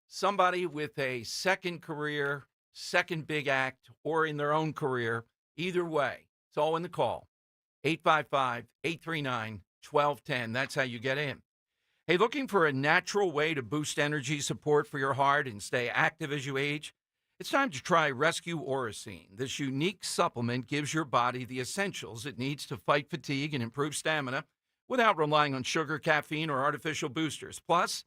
Somebody with a second career, second big act, or in their own career, either way, it's all in the call. 855-839-1210. That's how you get in. Hey, looking for a natural way to boost energy support for your heart and stay active as you age? It's time to try Rescue Orosine. This unique supplement gives your body the essentials it needs to fight fatigue and improve stamina without relying on sugar, caffeine, or artificial boosters. Plus,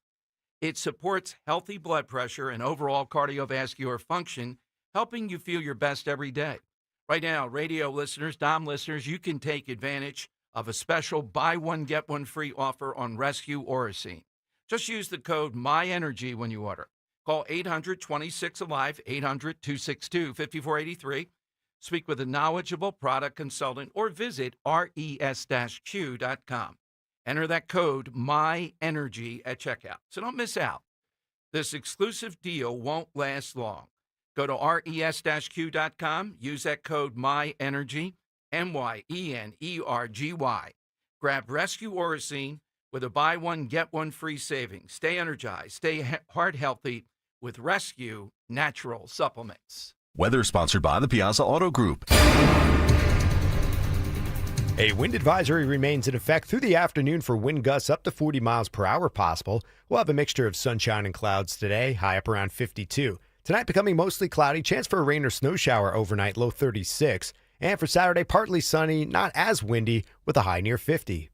it supports healthy blood pressure and overall cardiovascular function, helping you feel your best every day. Right now, radio listeners, Dom listeners, you can take advantage of a special buy one, get one free offer on Rescue Orosine. Just use the code MyEnergy when you order. Call 800-26-ALIVE, 800-262-5483. Speak with a knowledgeable product consultant or visit res-q.com. Enter that code MyEnergy at checkout. So don't miss out. This exclusive deal won't last long. Go to res-q.com. Use that code MyEnergy, MYENERGY. Grab Rescue Orosine with a buy one, get one free savings. Stay energized, stay heart healthy with Rescue Natural Supplements. Weather sponsored by the Piazza Auto Group. A wind advisory remains in effect through the afternoon for wind gusts up to 40 miles per hour possible. We'll have a mixture of sunshine and clouds today, high up around 52. Tonight becoming mostly cloudy, chance for a rain or snow shower overnight, low 36. And for Saturday, partly sunny, not as windy, with a high near 50.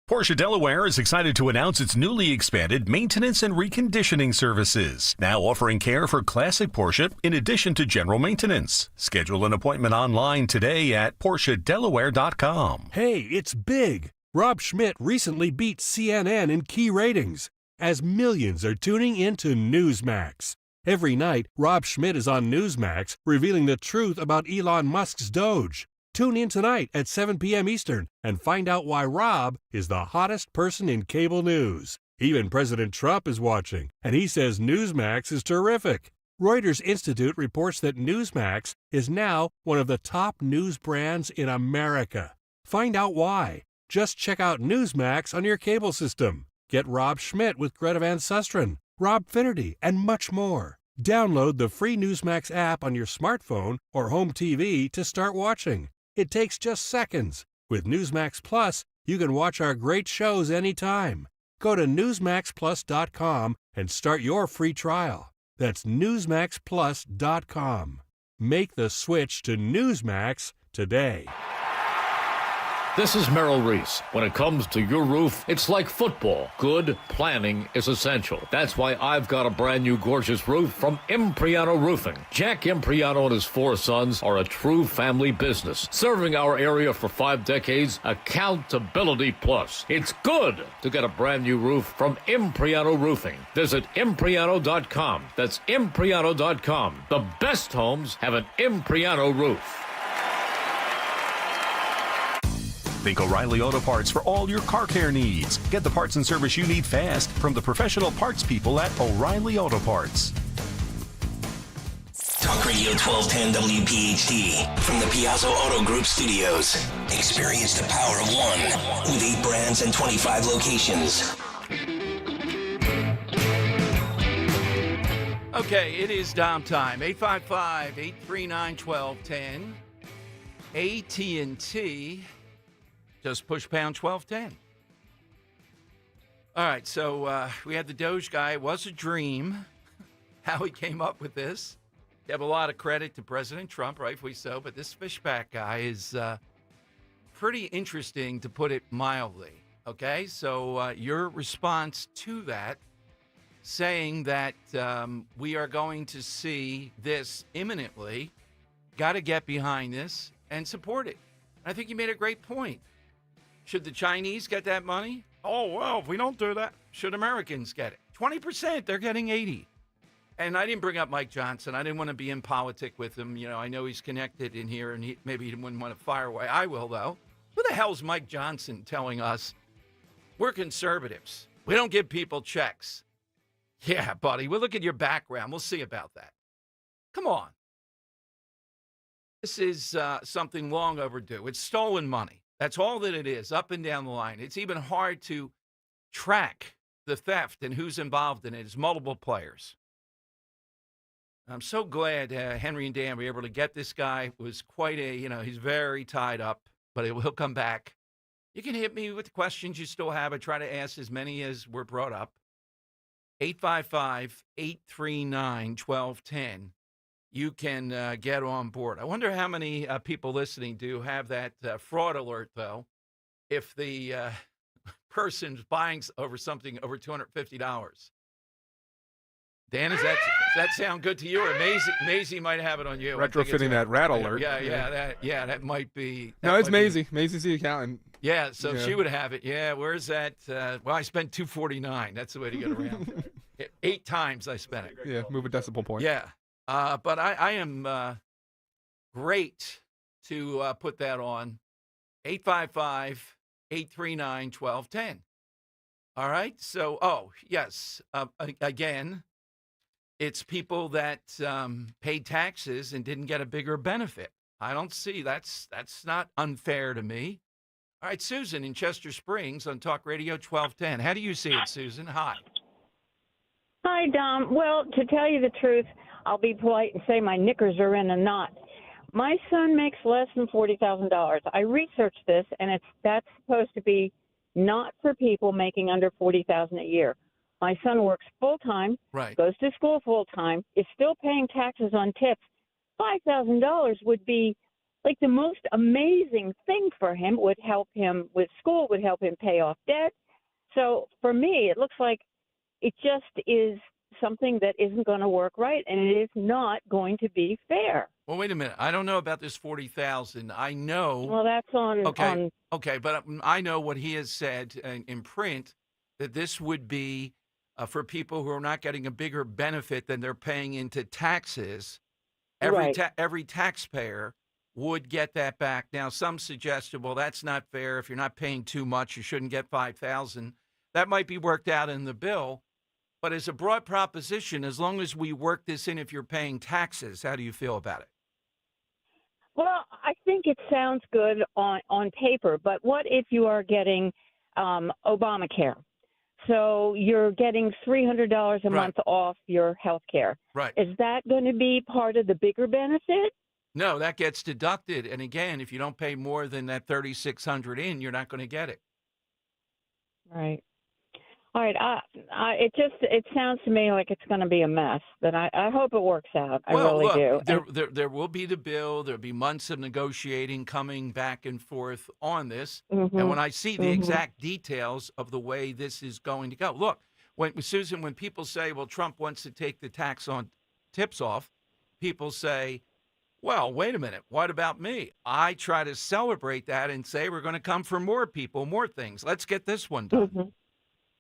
Porsche Delaware is excited to announce its newly expanded maintenance and reconditioning services, now offering care for classic Porsche in addition to general maintenance. Schedule an appointment online today at PorscheDelaware.com. Hey, it's big! Rob Schmidt recently beat CNN in key ratings, as millions are tuning into Newsmax. Every night, Rob Schmidt is on Newsmax, revealing the truth about Elon Musk's DOGE. Tune in tonight at 7 p.m. Eastern and find out why Rob is the hottest person in cable news. Even President Trump is watching, and he says Newsmax is terrific. Reuters Institute reports that Newsmax is now one of the top news brands in America. Find out why. Just check out Newsmax on your cable system. Get Rob Schmidt with Greta Van Susteren, Rob Finnerty, and much more. Download the free Newsmax app on your smartphone or home TV to start watching. It takes just seconds. With Newsmax Plus, you can watch our great shows anytime. Go to NewsmaxPlus.com and start your free trial. That's NewsmaxPlus.com. Make the switch to Newsmax today. This is Merrill Reese. When it comes to your roof, it's like football. Good planning is essential. That's why I've got a brand new gorgeous roof from Impriano Roofing. Jack Impriano and his 4 sons are a true family business, serving our area for 5 decades. Accountability plus. It's good to get a brand new roof from Impriano Roofing. Visit Impriano.com. That's Impriano.com. The best homes have an Impriano roof. Think O'Reilly Auto Parts for all your car care needs. Get the parts and service you need fast from the professional parts people at O'Reilly Auto Parts. Talk Radio 1210 WPHT from the Piazza Auto Group studios. Experience the power of one with 8 brands and 25 locations. Okay, it is Dom time. 855-839-1210. AT&T. Just push pound 1210. All right, so we had the DOGE guy. It was a dream how he came up with this. Give a lot of credit to President Trump, rightfully so, but this Fishback guy is pretty interesting, to put it mildly. Okay, so your response to that, saying that we are going to see this imminently, got to get behind this and support it. I think you made a great point. Should the Chinese get that money? Oh, well, if we don't do that, should Americans get it? 20%, they're getting 80. And I didn't bring up Mike Johnson. I didn't want to be in politic with him. You know, I know he's connected in here, and maybe he wouldn't want to fire away. I will, though. Who the hell's Mike Johnson telling us we're conservatives? We don't give people checks. Yeah, buddy, we'll look at your background. We'll see about that. Come on. This is something long overdue. It's stolen money. That's all that it is, up and down the line. It's even hard to track the theft and who's involved in it. It's multiple players. I'm so glad Henry and Dan were able to get this guy. It was quite he's very tied up, but he'll come back. You can hit me with the questions you still have. I try to ask as many as were brought up. 855-839-1210. You can get on board. I wonder how many people listening do have that fraud alert, though, if the person's buying over something over $250. Dan, does that sound good to you? Or Maisie might have it on you. Retrofitting that rat alert. That might be. No, it's Maisie. Maisie's the accountant. Yeah, so she would have it. Yeah, where's that? Well, I spent $249. That's the way to get around. 8 times I spent it. Yeah, move a decimal point. Yeah. But I am great to put that on. 855-839-1210. All right. So, yes, again, it's people that paid taxes and didn't get a bigger benefit. I don't see that's not unfair to me. All right, Susan in Chester Springs on Talk Radio 1210. How do you see it, Susan? Hi. Hi, Dom. Well, to tell you the truth, I'll be polite and say my knickers are in a knot. My son makes less than $40,000. I researched this, and that's supposed to be not for people making under $40,000 a year. My son works full-time, right, goes to school full-time, is still paying taxes on tips. $5,000 would be like the most amazing thing for him. Would help him with school, would help him pay off debt. So for me, it looks like it just is something that isn't going to work right, and it is not going to be fair. Well, wait a minute. I don't know about this 40,000. I know. Well, that's on. Okay, but I know what he has said in print, that this would be for people who are not getting a bigger benefit than they're paying into taxes. Every taxpayer would get that back. Now, some suggested, well, that's not fair. If you're not paying too much, you shouldn't get $5,000. That might be worked out in the bill. But as a broad proposition, as long as we work this in, if you're paying taxes, how do you feel about it? Well, I think it sounds good on paper, but what if you are getting Obamacare? So you're getting $300 a month off your health care. Right. Is that going to be part of the bigger benefit? No, that gets deducted. And again, if you don't pay more than that $3,600 in, you're not going to get it. Right. All right. It sounds to me like it's going to be a mess, but I hope it works out. I really do. There will be the bill. There'll be months of negotiating coming back and forth on this. Mm-hmm. And when I see the exact details of the way this is going to go, look, Susan, when people say, well, Trump wants to take the tax on tips off, people say, well, wait a minute. What about me? I try to celebrate that and say we're going to come for more people, more things. Let's get this one done.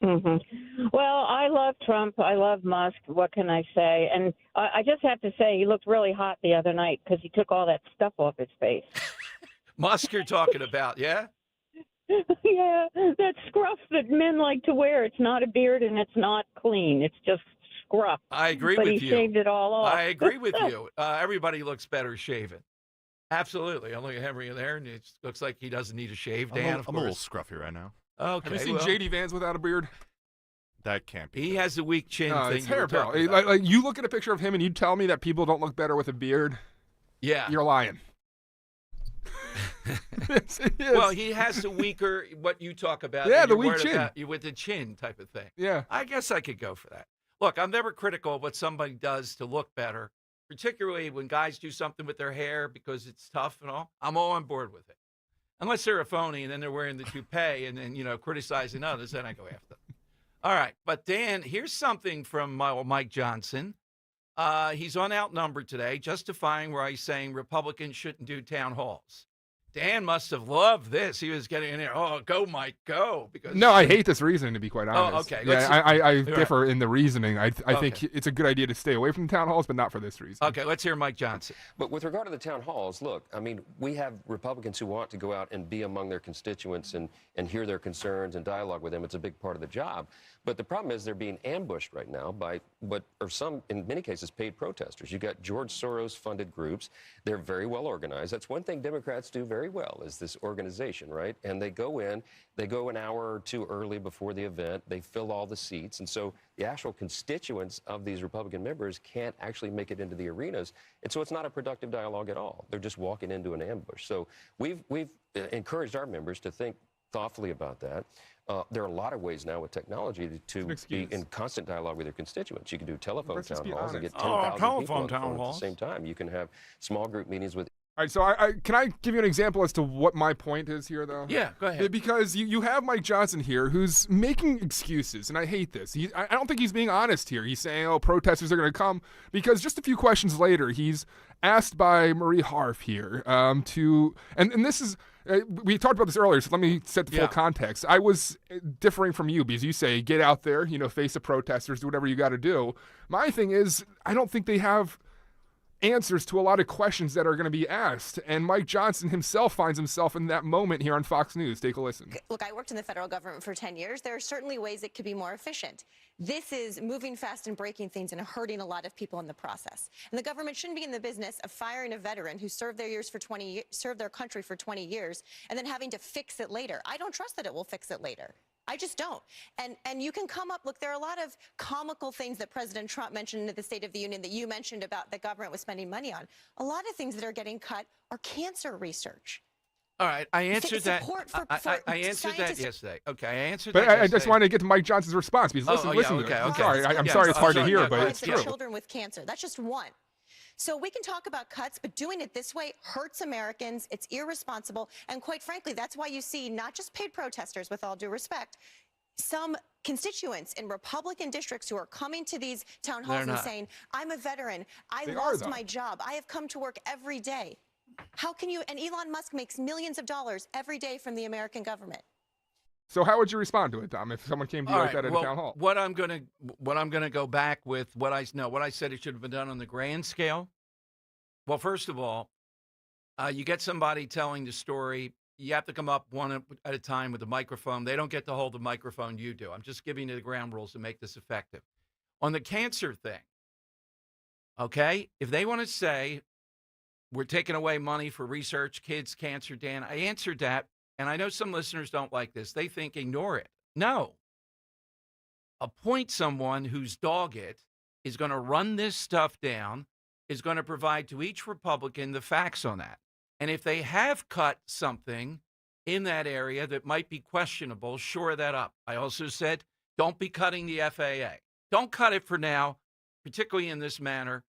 Well, I love Trump. I love Musk. What can I say? And I just have to say he looked really hot the other night because he took all that stuff off his face. Musk you're talking about, yeah? Yeah, that scruff that men like to wear. It's not a beard and it's not clean. It's just scruff. I agree but with he you. Shaved it all off. I agree with you. Everybody looks better shaven. Absolutely. I look at Henry in there, and it looks like he doesn't need a shave. Dan, I'm a little scruffy right now. Okay. Have you seen J.D. Vance without a beard? That can't be. He has the weak chin No, thing. it's you were hair, pal. talking about. Like you look at a picture of him and you tell me that people don't look better with a beard. Yeah. You're lying. Yes, he is. Well, he has the weaker, what you talk about. Yeah, that the you're weak worried chin. about, you with the chin type of thing. Yeah. I guess I could go for that. Look, I'm never critical of what somebody does to look better, particularly when guys do something with their hair because it's tough and all. I'm all on board with it. Unless they're a phony and then they're wearing the toupee and then, criticizing others, then I go after them. All right. But, Dan, here's something from Mike Johnson. He's on Outnumbered today, justifying why he's saying Republicans shouldn't do town halls. Dan must have loved this. He was getting in there. Oh, go, Mike, go. Because No, I hate this reasoning, to be quite honest. okay. Yeah, I differ in the reasoning. I think Okay. it's a good idea to stay away from town halls, but not for this reason. Okay, let's hear Mike Johnson. But with regard to the town halls, look, I mean, we have Republicans who want to go out and be among their constituents and hear their concerns and dialogue with them. It's a big part of the job. But the problem is they're being ambushed right now by what are some, in many cases, paid protesters. You've got George Soros-funded groups. They're very well organized. That's one thing Democrats do very well, is this organization, right? And they go in, they go an hour or two early before the event, they fill all the seats, and so the actual constituents of these Republican members can't actually make it into the arenas, and so it's not a productive dialogue at all. They're just walking into an ambush. So we've encouraged our members to think thoughtfully about that. There are a lot of ways now with technology to be in constant dialogue with your constituents. You can do telephone town halls and get 10,000 people on the phone at the same time. You can have small group meetings with. All right, so can I give you an example as to what my point is here, though? Yeah, go ahead. Because you have Mike Johnson here who's making excuses, and I hate this. I don't think he's being honest here. He's saying, oh, protesters are going to come, because just a few questions later, he's asked by Marie Harf here and this is, we talked about this earlier, so let me set the full context. I was differing from you because you say, get out there, face the protesters, do whatever you got to do. My thing is, I don't think they have answers to a lot of questions that are going to be asked. And Mike Johnson himself finds himself in that moment here on Fox News. Take a listen. Look, I worked in the federal government for 10 years. There are certainly ways it could be more efficient. This is moving fast and breaking things and hurting a lot of people in the process. And the government shouldn't be in the business of firing a veteran who served their country for 20 years and then having to fix it later. I don't trust that it will fix it later. I just don't. And you can come up, look, there are a lot of comical things that President Trump mentioned at the State of the Union that you mentioned about the government was spending money on. A lot of things that are getting cut are cancer research. All right, I answered that. I answered that yesterday. Okay, I answered that yesterday. I just wanted to get to Mike Johnson's response because listen to it. I'm sorry. I'm sorry it's hard to hear, but it's true. Children with cancer. That's just one. So we can talk about cuts, but doing it this way hurts Americans. It's irresponsible. And quite frankly, that's why you see not just paid protesters, with all due respect, some constituents in Republican districts who are coming to these town halls and saying, I'm a veteran. I lost my job. I have come to work every day. How can you? And Elon Musk makes millions of dollars every day from the American government. So how would you respond to it, Tom, if someone came to you like that at a town hall? What I'm gonna go back with what I said it should have been done on the grand scale. Well, first of all, you get somebody telling the story. You have to come up one at a time with a microphone. They don't get to hold the microphone. You do. I'm just giving you the ground rules to make this effective. On the cancer thing, okay, if they want to say we're taking away money for research, kids, cancer, Dan, I answered that. And I know some listeners don't like this. They think ignore it. No. Appoint someone whose dogged is going to run this stuff down, is going to provide to each Republican the facts on that. And if they have cut something in that area that might be questionable, shore that up. I also said, don't be cutting the FAA. Don't cut it for now, particularly in this manner,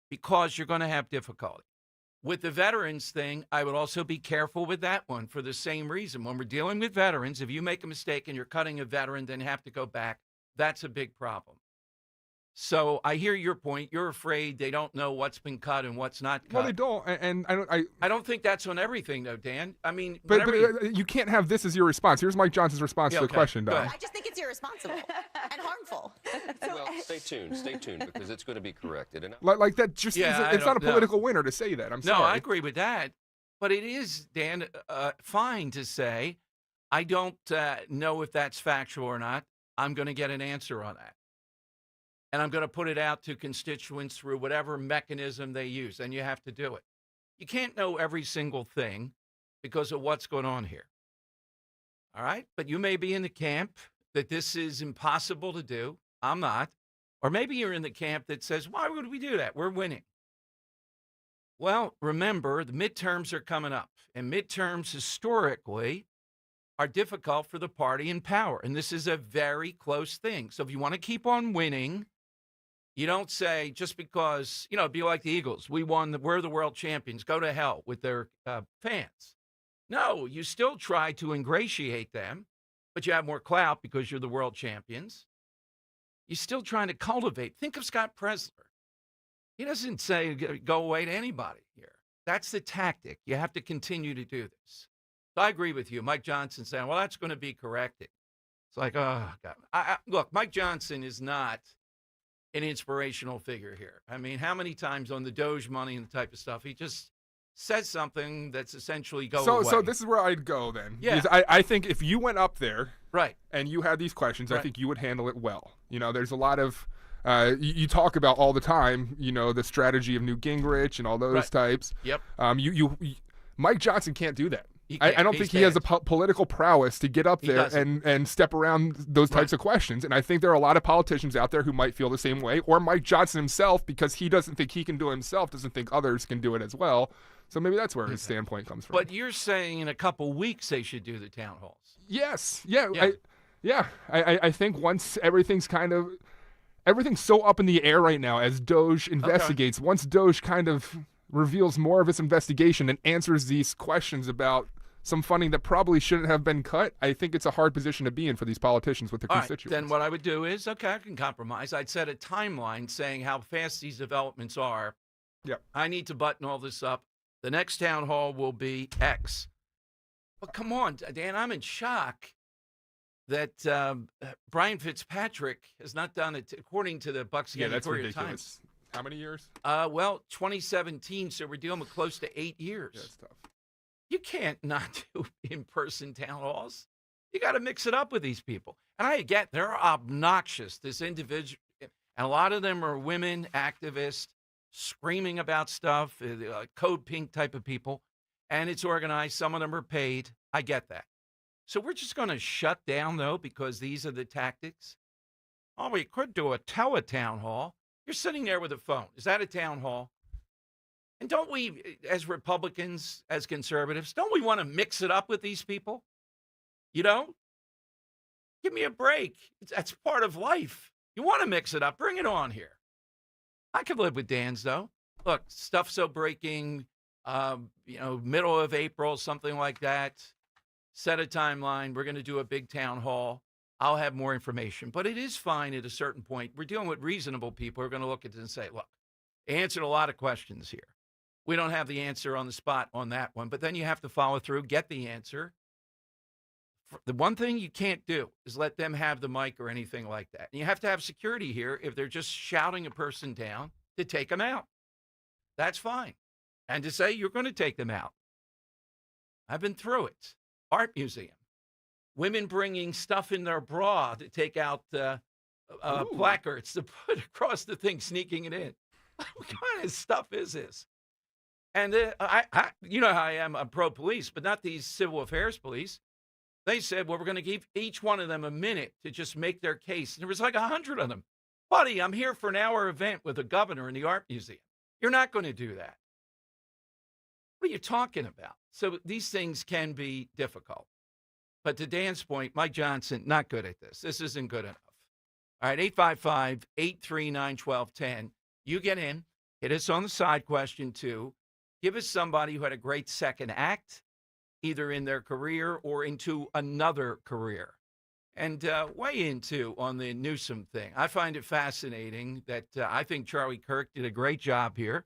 because you're going to have difficulty. With the veterans thing, I would also be careful with that one for the same reason. When we're dealing with veterans, if you make a mistake and you're cutting a veteran, then have to go back, that's a big problem. So I hear your point. You're afraid they don't know what's been cut and what's not cut. Well, they don't, and I don't think that's on everything, though, Dan. I mean, but you can't have this as your response. Here's Mike Johnson's response to the question, Don. I just think it's irresponsible and harmful. Well, stay tuned, because it's going to be corrected. And like that just it's not a political winner to say that. I'm sorry. No, I agree with that. But it is, Dan, fine to say, I don't know if that's factual or not. I'm going to get an answer on that. And I'm going to put it out to constituents through whatever mechanism they use, and you have to do it. You can't know every single thing because of what's going on here. All right? But you may be in the camp that this is impossible to do. I'm not. Or maybe you're in the camp that says, why would we do that? We're winning. Well, remember, the midterms are coming up, and midterms historically are difficult for the party in power, and this is a very close thing. So if you want to keep on winning, you don't say just because, be like the Eagles. We're the world champions. Go to hell with their fans. No, you still try to ingratiate them, but you have more clout because you're the world champions. You're still trying to cultivate. Think of Scott Presler. He doesn't say go away to anybody here. That's the tactic. You have to continue to do this. So I agree with you. Mike Johnson saying, well, that's going to be corrected. It's like, oh, God. Look, Mike Johnson is not an inspirational figure here. I mean, how many times on the DOGE money and the type of stuff, he just says something that's essentially go away. So this is where I'd go then. Yeah. Because I think if you went up there right, and you had these questions, I right, think you would handle it well. There's a lot of, you talk about all the time, the strategy of Newt Gingrich and all those right, types. Yep. Mike Johnson can't do that. I don't think he has the political prowess to get up there doesn't. and step around those types of questions. And I think there are a lot of politicians out there who might feel the same way, or Mike Johnson himself, because he doesn't think he can do it himself, doesn't think others can do it as well. So maybe that's where his standpoint comes from. But you're saying in a couple weeks they should do the town halls. Yes. Yeah. I think once everything's so up in the air right now as DOGE investigates, once DOGE kind of reveals more of its investigation and answers these questions about some funding that probably shouldn't have been cut, I think it's a hard position to be in for these politicians with their constituents. Then what I would do is, okay, I can compromise. I'd set a timeline saying how fast these developments are. Yep. I need to button all this up. The next town hall will be X. But come on, Dan, I'm in shock that Brian Fitzpatrick has not done it according to the Bucks County that's Courier ridiculous. Times. How many years? Well, 2017, so we're dealing with close to 8 years. Yeah, it's tough. You can't not do in-person town halls. You got to mix it up with these people. And I get they're obnoxious, this individual. And a lot of them are women activists screaming about stuff, Code Pink type of people. And it's organized. Some of them are paid. I get that. So we're just going to shut down, though, because these are the tactics. Oh, we could do a town hall. You're sitting there with a phone. Is that a town hall? And don't we, as Republicans, as conservatives, don't we want to mix it up with these people? Give me a break. That's part of life. You want to mix it up. Bring it on here. I could live with Dan's, though. Look, stuff so breaking, middle of April, something like that. Set a timeline. We're going to do a big town hall. I'll have more information. But it is fine at a certain point. We're dealing with reasonable people who are going to look at it and say, look, they answered a lot of questions here. We don't have the answer on the spot on that one, but then you have to follow through, get the answer. The one thing you can't do is let them have the mic or anything like that. And you have to have security here if they're just shouting a person down to take them out. That's fine. And to say you're going to take them out. I've been through it. Art museum. Women bringing stuff in their bra to take out placards to put across the thing, sneaking it in. What kind of stuff is this? And I you know how I am, I'm pro-police, but not these civil affairs police. They said, well, we're going to give each one of them a minute to just make their case. And there was like 100 of them. Buddy, I'm here for an hour event with a governor in the art museum. You're not going to do that. What are you talking about? So these things can be difficult. But to Dan's point, Mike Johnson, not good at this. This isn't good enough. All right, 855-839-1210. You get in, hit us on the side question, too. Give us somebody who had a great second act, either in their career or into another career. And weigh in, too, on the Newsom thing. I find it fascinating that I think Charlie Kirk did a great job here.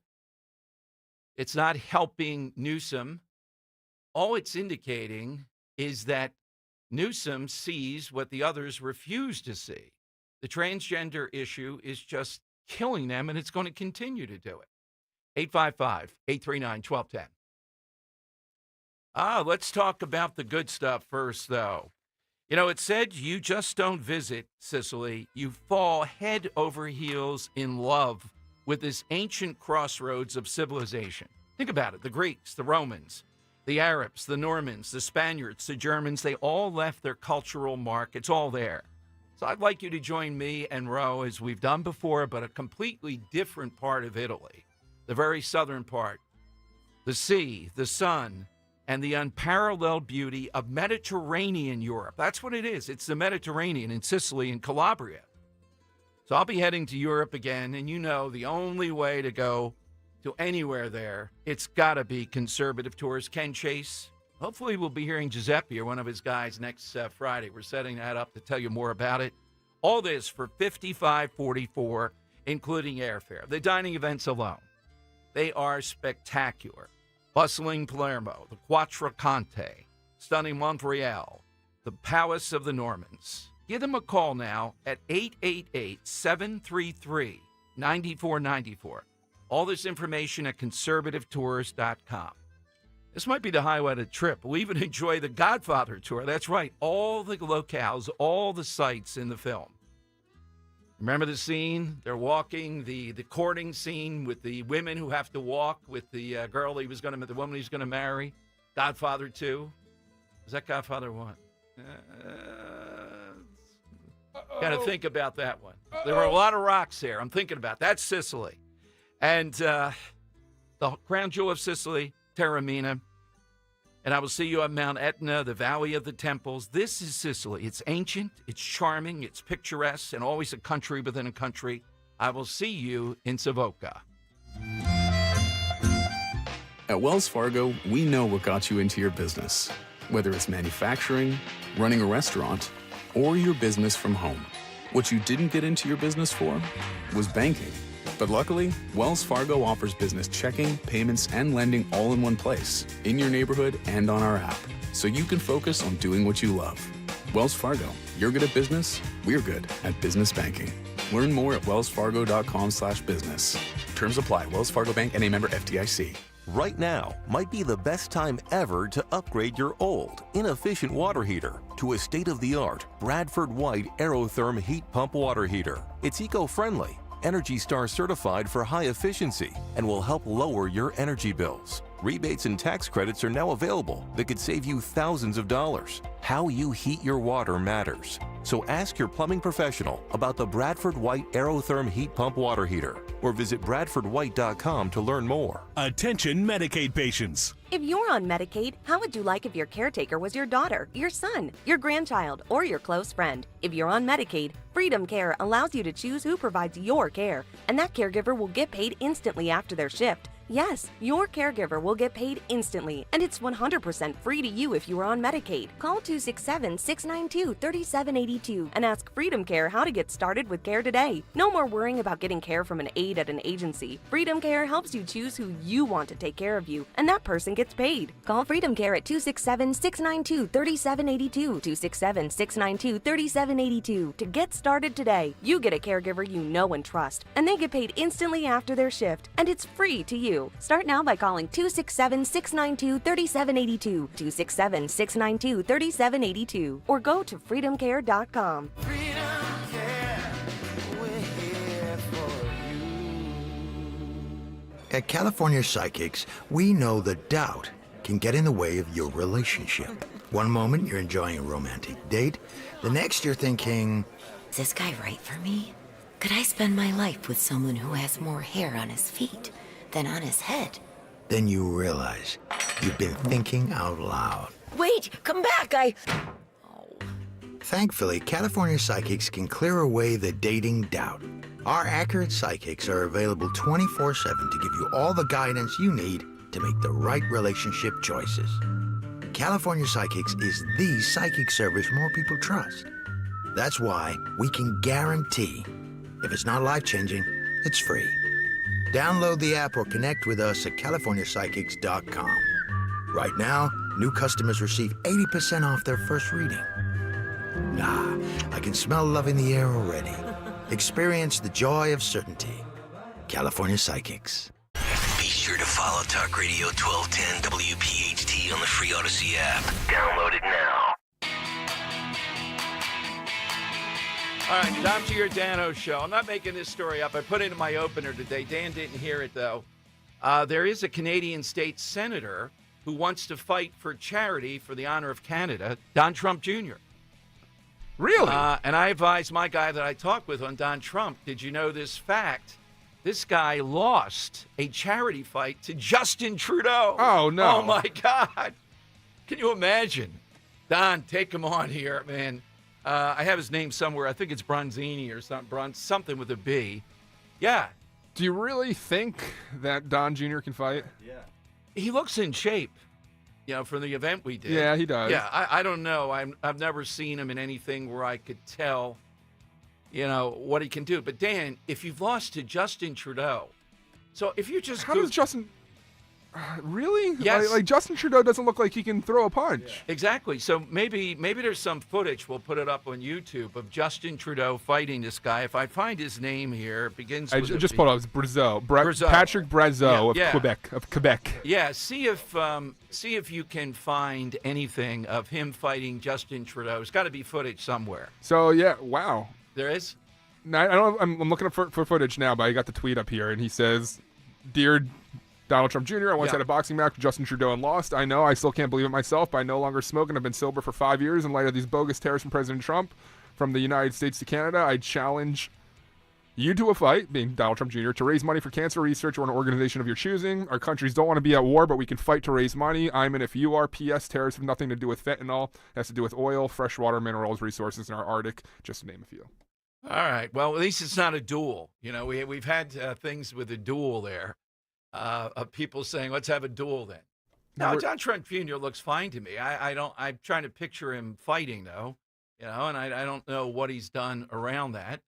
It's not helping Newsom. All it's indicating is that Newsom sees what the others refuse to see. The transgender issue is just killing them, and it's going to continue to do it. 855-839-1210. Let's talk about the good stuff first, though. It said you just don't visit Sicily. You fall head over heels in love with this ancient crossroads of civilization. Think about it. The Greeks, the Romans, the Arabs, the Normans, the Spaniards, the Germans, they all left their cultural mark. It's all there. So I'd like you to join me and Ro, as we've done before, but a completely different part of Italy, the very southern part. The sea, the sun, and the unparalleled beauty of Mediterranean Europe. That's what it is. It's the Mediterranean in Sicily and Calabria. So I'll be heading to Europe again, and you know the only way to go to anywhere there, it's got to be Conservative Tours. Ken Chase, hopefully we'll be hearing Giuseppe or one of his guys next Friday. We're setting that up to tell you more about it. All this for $55.44, including airfare. The dining events alone, they are spectacular. Bustling Palermo, the Quattrocante, stunning Montreal, the Palace of the Normans. Give them a call now at 888-733-9494. All this information at conservativetours.com. This might be the highlight of the trip. We'll even enjoy the Godfather tour. That's right, all the locales, all the sites in the film. Remember the scene? They're walking, the courting scene with the women who have to walk with the girl the woman he's going to marry. Godfather 2. Is that Godfather 1? Got to think about that one. There were a lot of rocks there. I'm thinking about that's Sicily. And the crown jewel of Sicily, Taormina. And I will see you on Mount Etna, the Valley of the Temples. This is Sicily. It's ancient, it's charming, it's picturesque, and always a country within a country. I will see you in Savoca. At Wells Fargo, we know what got you into your business. Whether it's manufacturing, running a restaurant, or your business from home. What you didn't get into your business for was banking. But luckily, Wells Fargo offers business checking, payments, and lending all in one place, in your neighborhood and on our app, so you can focus on doing what you love. Wells Fargo, you're good at business, we're good at business banking. Learn more at wellsfargo.com/business. Terms apply. Wells Fargo Bank and a member FDIC. Right now might be the best time ever to upgrade your old, inefficient water heater to a state-of-the-art Bradford White Aerotherm heat pump water heater. It's eco-friendly, Energy Star certified for high efficiency, and will help lower your energy bills. Rebates and tax credits are now available that could save you thousands of dollars. How you heat your water matters. So ask your plumbing professional about the Bradford White Aerotherm heat pump water heater, or visit bradfordwhite.com to learn more. Attention Medicaid patients. If you're on Medicaid, how would you like if your caretaker was your daughter, your son, your grandchild, or your close friend? If you're on Medicaid, Freedom Care allows you to choose who provides your care, and that caregiver will get paid instantly after their shift. Yes, your caregiver will get paid instantly, and it's 100% free to you if you are on Medicaid. Call 267-692-3782 and ask Freedom Care how to get started with care today. No more worrying about getting care from an aide at an agency. Freedom Care helps you choose who you want to take care of you, and that person gets paid. Call Freedom Care at 267-692-3782, 267-692-3782 to get started today. You get a caregiver you know and trust, and they get paid instantly after their shift, and it's free to you. Start now by calling 267-692-3782, 267-692-3782, or go to freedomcare.com. At California Psychics, we know that doubt can get in the way of your relationship. One moment you're enjoying a romantic date, the next you're thinking, is this guy right for me? Could I spend my life with someone who has more hair on his feet than on his head? Then you realize you've been thinking out loud. Wait, come back, Thankfully, California Psychics can clear away the dating doubt. Our accurate psychics are available 24/7 to give you all the guidance you need to make the right relationship choices. California Psychics is the psychic service more people trust. That's why we can guarantee, if it's not life-changing, it's free. Download the app or connect with us at CaliforniaPsychics.com. Right now, new customers receive 80% off their first reading. I can smell love in the air already. Experience the joy of certainty. California Psychics. Be sure to follow Talk Radio 1210 WPHT on the free Odyssey app. Download it now. All right, Tom Giordano show. I'm not making this story up. I put it in my opener today. Dan didn't hear it, though. There is a Canadian state senator who wants to fight for charity for the honor of Canada, Don Trump Jr. Really? And I advised my guy that I talked with on Don Trump, did you know this fact? This guy lost a charity fight to Justin Trudeau. Oh, no. Oh, my God. Can you imagine? Don, take him on here, man. I have his name somewhere. I think it's Bronzini or something with a B. Yeah. Do you really think that Don Jr. can fight? Yeah. He looks in shape, from the event we did. Yeah, he does. Yeah, I don't know. I've never seen him in anything where I could tell, what he can do. But, Dan, if you've lost to Justin Trudeau, so if you just... How does Justin... Really? Yes. Like Justin Trudeau doesn't look like he can throw a punch. Yeah. Exactly. So maybe there's some footage. We'll put it up on YouTube of Justin Trudeau fighting this guy. If I find his name here, it begins with just pulled up. It's Brazeau. Patrick Brazeau of Quebec. Yeah. See if you can find anything of him fighting Justin Trudeau. There's got to be footage somewhere. So yeah, wow. There is. No, I don't. I'm looking up for footage now, but I got the tweet up here, and he says, "Dear Donald Trump Jr., I once had a boxing match with Justin Trudeau and lost. I know, I still can't believe it myself, but I no longer smoke and I've been sober for 5 years in light of these bogus tariffs from President Trump from the United States to Canada. I challenge you to a fight, being Donald Trump Jr., to raise money for cancer research or an organization of your choosing. Our countries don't want to be at war, but we can fight to raise money. I'm in if you are. P.S. Tariffs have nothing to do with fentanyl. It has to do with oil, freshwater, minerals, resources in our Arctic, just to name a few." All right. Well, at least it's not a duel. We've had things with a duel there. Of people saying, let's have a duel then. No, John Trump Jr. looks fine to me. I'm trying to picture him fighting, though, and I don't know what he's done around that.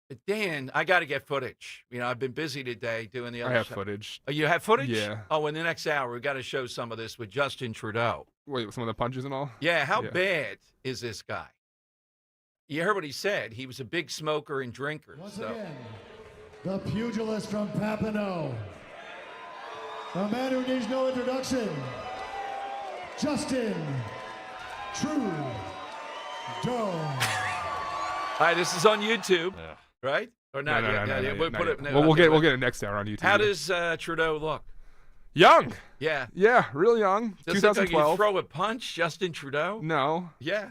But, Dan, I got to get footage. I've been busy today doing the other I have show. footage. Oh, you have footage? Yeah. Oh, in the next hour, we've got to show some of this with Justin Trudeau. Wait, some of the punches and all? Yeah, how bad is this guy? You heard what he said. He was a big smoker and drinker. Once again, the pugilist from Papineau. A man who needs no introduction, Justin Trudeau. All right, this is on YouTube, right? Or not? No, we'll put it. We'll get it next hour on YouTube. How does Trudeau look? Young. Yeah. Yeah, real young. Does it look 2012. like you throw a punch, Justin Trudeau? No. Yeah.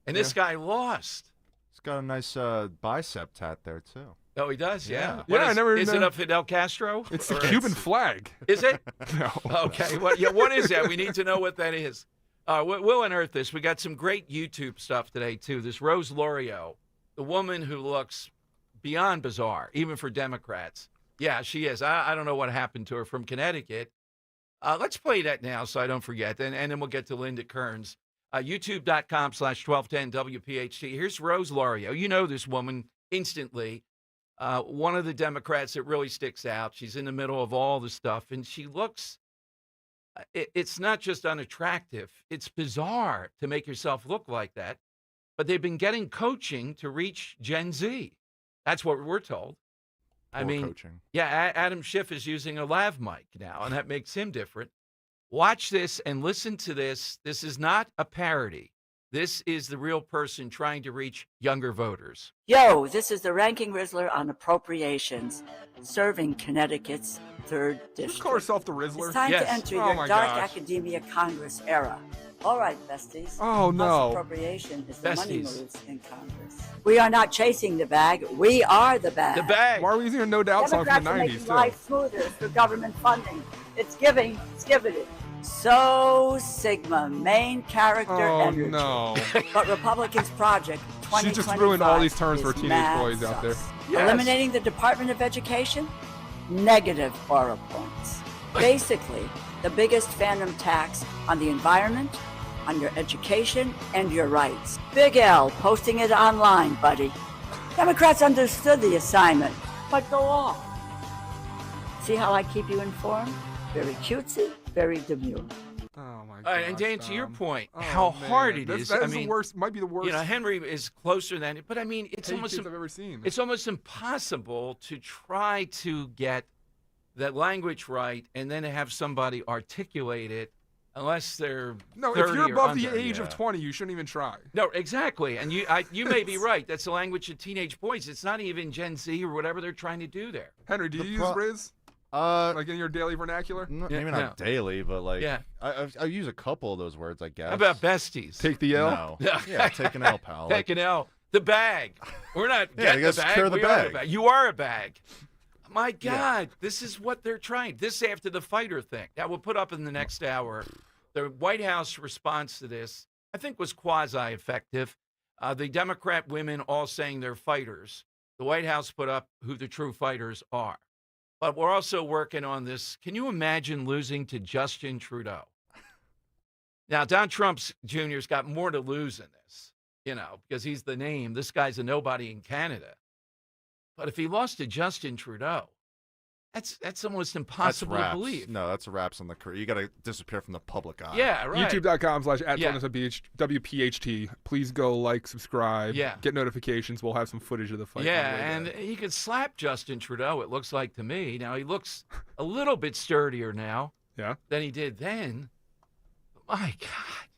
And this guy lost. He's got a nice bicep tat there too. Oh, he does? Yeah. Yeah, I never. Is it a Fidel Castro? It's the Cuban flag. Is it? No. Okay. Well, yeah. What is that? We need to know what that is. We'll unearth this. We got some great YouTube stuff today too. This Rose Lorio, the woman who looks beyond bizarre, even for Democrats. Yeah, she is. I don't know what happened to her, from Connecticut. Let's play that now so I don't forget. And then we'll get to Linda Kearns. YouTube.com/1210 WPHT. Here's Rose Lorio. You know this woman instantly. One of the Democrats that really sticks out. She's in the middle of all the stuff, and she looks, it's not just unattractive. It's bizarre to make yourself look like that. But they've been getting coaching to reach Gen Z. That's what we're told. I mean, coaching. Yeah, Adam Schiff is using a lav mic now, and that makes him different. Watch this and listen to this. This is not a parody. This is the real person trying to reach younger voters. Yo, this is the Ranking Rizzler on appropriations, serving Connecticut's 3rd District. You call yourself the Rizzler? It's time to enter your my dark gosh. academia Congress era. All right, besties. Oh, no. House appropriation is the money Besties. moves in Congress. We are not chasing the bag. We are the bag. The bag. Why are we using a No Doubt song Democrats from are the making 90s, too? life smoother through government funding. It's giving, it's giving. So Sigma, main character Oh, energy. no. But Republicans' project 2025 She just ruined all these terms for is teenage mad boys out there. sus. Yes. Eliminating the Department of Education? Negative aura points. Basically, the biggest phantom tax on the environment, on your education, and your rights. Big L posting it online, buddy. Democrats understood the assignment, but go off. See how I keep you informed? Very cutesy, very demure. Oh my All god. right, and Dan, to your point, how hard it is. That I is mean, the worst. Might be the worst. Henry is closer than it, but I mean, it's hate almost kids I've ever seen. it's almost impossible to try to get that language right and then to have somebody articulate it, unless they're No, 30 if you're or above the under. age of 20, you shouldn't even try. No, exactly, and you may be right. That's the language of teenage boys. It's not even Gen Z or whatever they're trying to do there. Henry, do you use Riz? Like in your daily vernacular? Maybe not daily, but like, Yeah. I use a couple of those words, I guess. How about besties? Take the L? No. Yeah, take an L, pal. Take an L. The bag. We're not Yeah, you getting gotta the bag. secure the We are bag. You are a bag. My God, this is what they're trying. This after the fighter thing. That we'll put up in the next hour. The White House response to this, I think, was quasi-effective. The Democrat women all saying they're fighters. The White House put up who the true fighters are. But we're also working on this. Can you imagine losing to Justin Trudeau? Now, Don Trump Jr.'s got more to lose in this, because he's the name. This guy's a nobody in Canada. But if he lost to Justin Trudeau, that's almost impossible to believe. No, that's wraps on the career. You got to disappear from the public eye. Yeah, right. YouTube.com/@WPHT. Please go like, subscribe, get notifications. We'll have some footage of the fight. Yeah, and he could slap Justin Trudeau, it looks like to me. Now, he looks a little bit sturdier now than he did then. My God.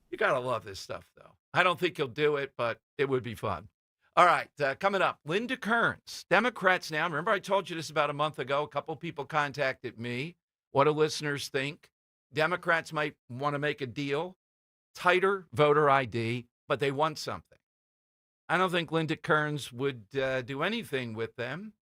You got to love this stuff, though. I don't think he'll do it, but it would be fun. All right, coming up, Linda Kearns. Democrats now, remember I told you this about a month ago. A couple people contacted me. What do listeners think? Democrats might want to make a deal, tighter voter ID, but they want something. I don't think Linda Kearns would do anything with them.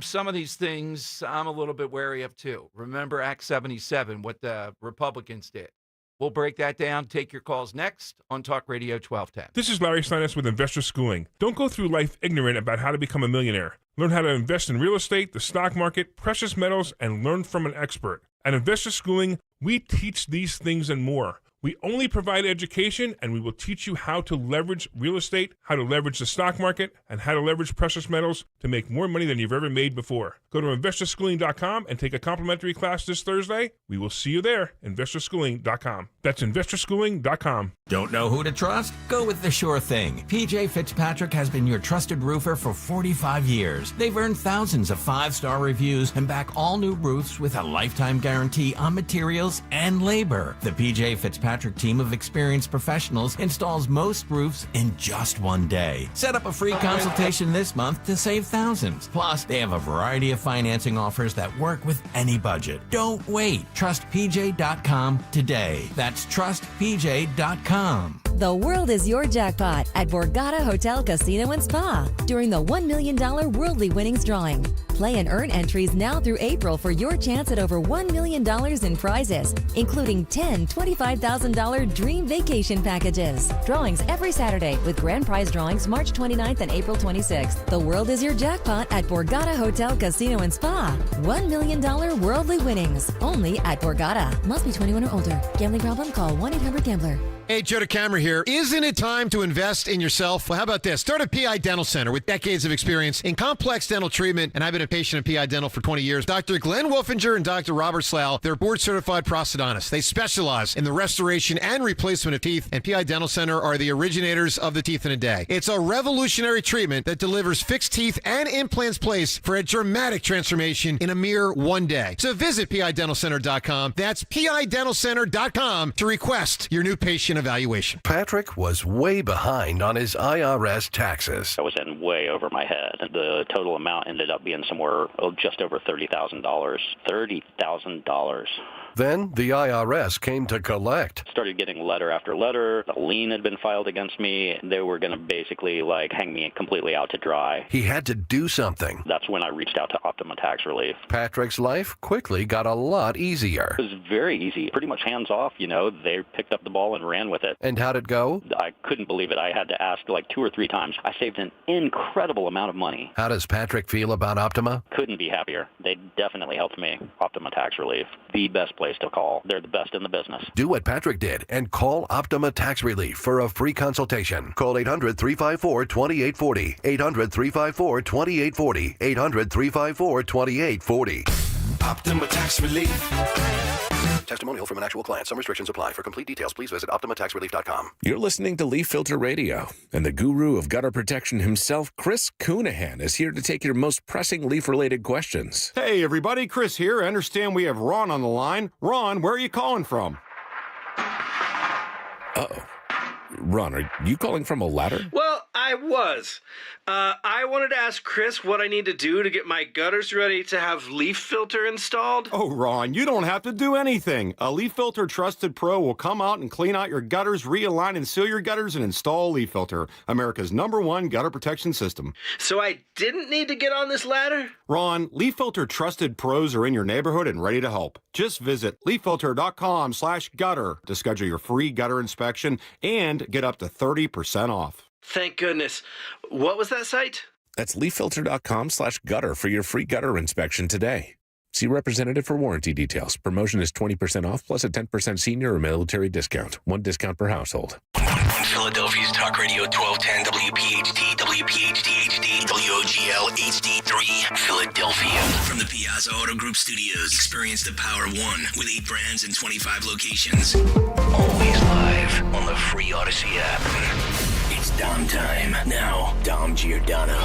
Some of these things I'm a little bit wary of, too. Remember Act 77, what the Republicans did. We'll break that down. Take your calls next on Talk Radio 1210. This is Larry Steiners with Investor Schooling. Don't go through life ignorant about how to become a millionaire. Learn how to invest in real estate, the stock market, precious metals, and learn from an expert. At Investor Schooling, we teach these things and more. We only provide education, and we will teach you how to leverage real estate, how to leverage the stock market, and how to leverage precious metals to make more money than you've ever made before. Go to investorschooling.com and take a complimentary class this Thursday. We will see you there, investorschooling.com. That's investorschooling.com. Don't know who to trust? Go with the sure thing. PJ Fitzpatrick has been your trusted roofer for 45 years. They've earned thousands of 5-star reviews and back all new roofs with a lifetime guarantee on materials and labor. The PJ Fitzpatrick team of experienced professionals installs most roofs in just one day. Set up a free consultation this month to save thousands. Plus, they have a variety of financing offers that work with any budget. Don't wait. Trust PJ.com today. That's trustpj.com. The world is your jackpot at Borgata Hotel Casino and Spa during the $1 million Worldly Winnings drawing. Play and earn entries now through April for your chance at over $1 million in prizes, including 10 $25,000 dream vacation packages. Drawings every Saturday with grand prize drawings March 29th and April 26th. The world is your jackpot at Borgata Hotel Casino and Spa. $1 million Worldly Winnings only at Borgata. Must be 21 or older. Gambling problem? Call 1-800-GAMBLER. Hey, Joe DeCamera here. Isn't it time to invest in yourself? Well, how about this? Start a PI Dental Center with decades of experience in complex dental treatment, and I've been a patient of PI Dental for 20 years. Dr. Glenn Wolfinger and Dr. Robert Slough, they're board-certified prosthodontists. They specialize in the restoration and replacement of teeth, and PI Dental Center are the originators of the teeth in a day. It's a revolutionary treatment that delivers fixed teeth and implants placed for a dramatic transformation in a mere one day. So visit PIDentalCenter.com. That's PIDentalCenter.com to request your new patient evaluation. Patrick was way behind on his IRS taxes. I was in way over my head. The total amount ended up being somewhere just over $30,000. $30,000. Then the IRS came to collect. Started getting letter after letter. A lien had been filed against me. They were going to basically hang me completely out to dry. He had to do something. That's when I reached out to Optima Tax Relief. Patrick's life quickly got a lot easier. It was very easy. Pretty much hands off, They picked up the ball and ran with it. And how'd it go? I couldn't believe it. I had to ask 2 or 3 times. I saved an incredible amount of money. How does Patrick feel about Optima? Couldn't be happier. They definitely helped me. Optima Tax Relief. The best place to call. They're the best in the business. Do what Patrick did and call Optima Tax Relief for a free consultation. Call 800-354-2840. 800-354-2840. 800-354-2840. Optima Tax Relief. Testimonial from an actual client. Some restrictions apply. For complete details, please visit OptimaTaxRelief.com. You're listening to Leaf Filter Radio, and the guru of gutter protection himself, Chris Coonahan, is here to take your most pressing leaf-related questions. Hey, everybody. Chris here. I understand we have Ron on the line. Ron, where are you calling from? Uh-oh. Ron, are you calling from a ladder? Well, I was. I wanted to ask Chris what I need to do to get my gutters ready to have leaf filter installed. Oh, Ron, you don't have to do anything. A Leaf Filter Trusted Pro will come out and clean out your gutters, realign and seal your gutters, and install a Leaf Filter, America's #1 gutter protection system. So I didn't need to get on this ladder? Ron, Leaf Filter Trusted Pros are in your neighborhood and ready to help. Just visit leaffilter.com/gutter to schedule your free gutter inspection and get up to 30% off. Thank goodness. What was that site? That's leaffilter.com/gutter for your free gutter inspection today. See representative for warranty details. Promotion is 20% off plus a 10% senior or military discount. One discount per household. Philadelphia's Talk Radio 1210 WPHT, WPHT HD, WOGL HD3, Philadelphia. From the Piazza Auto Group Studios, experience the power of one with 8 brands and 25 locations. Always live on the free Odyssey app. It's Dom time. Now, Dom Giordano.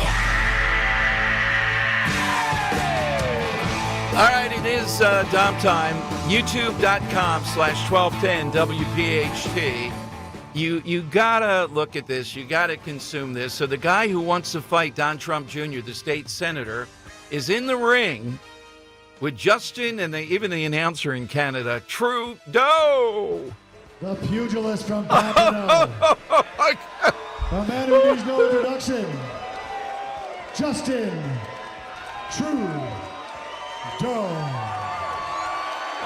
All right, it is Dom time. YouTube.com/1210 WPHT. You gotta look at this. You gotta consume this. So the guy who wants to fight Don Trump Jr., the state senator, is in the ring with Justin and even the announcer in Canada, Trudeau. The pugilist from Papineau. A man who needs no introduction. Justin Trudeau.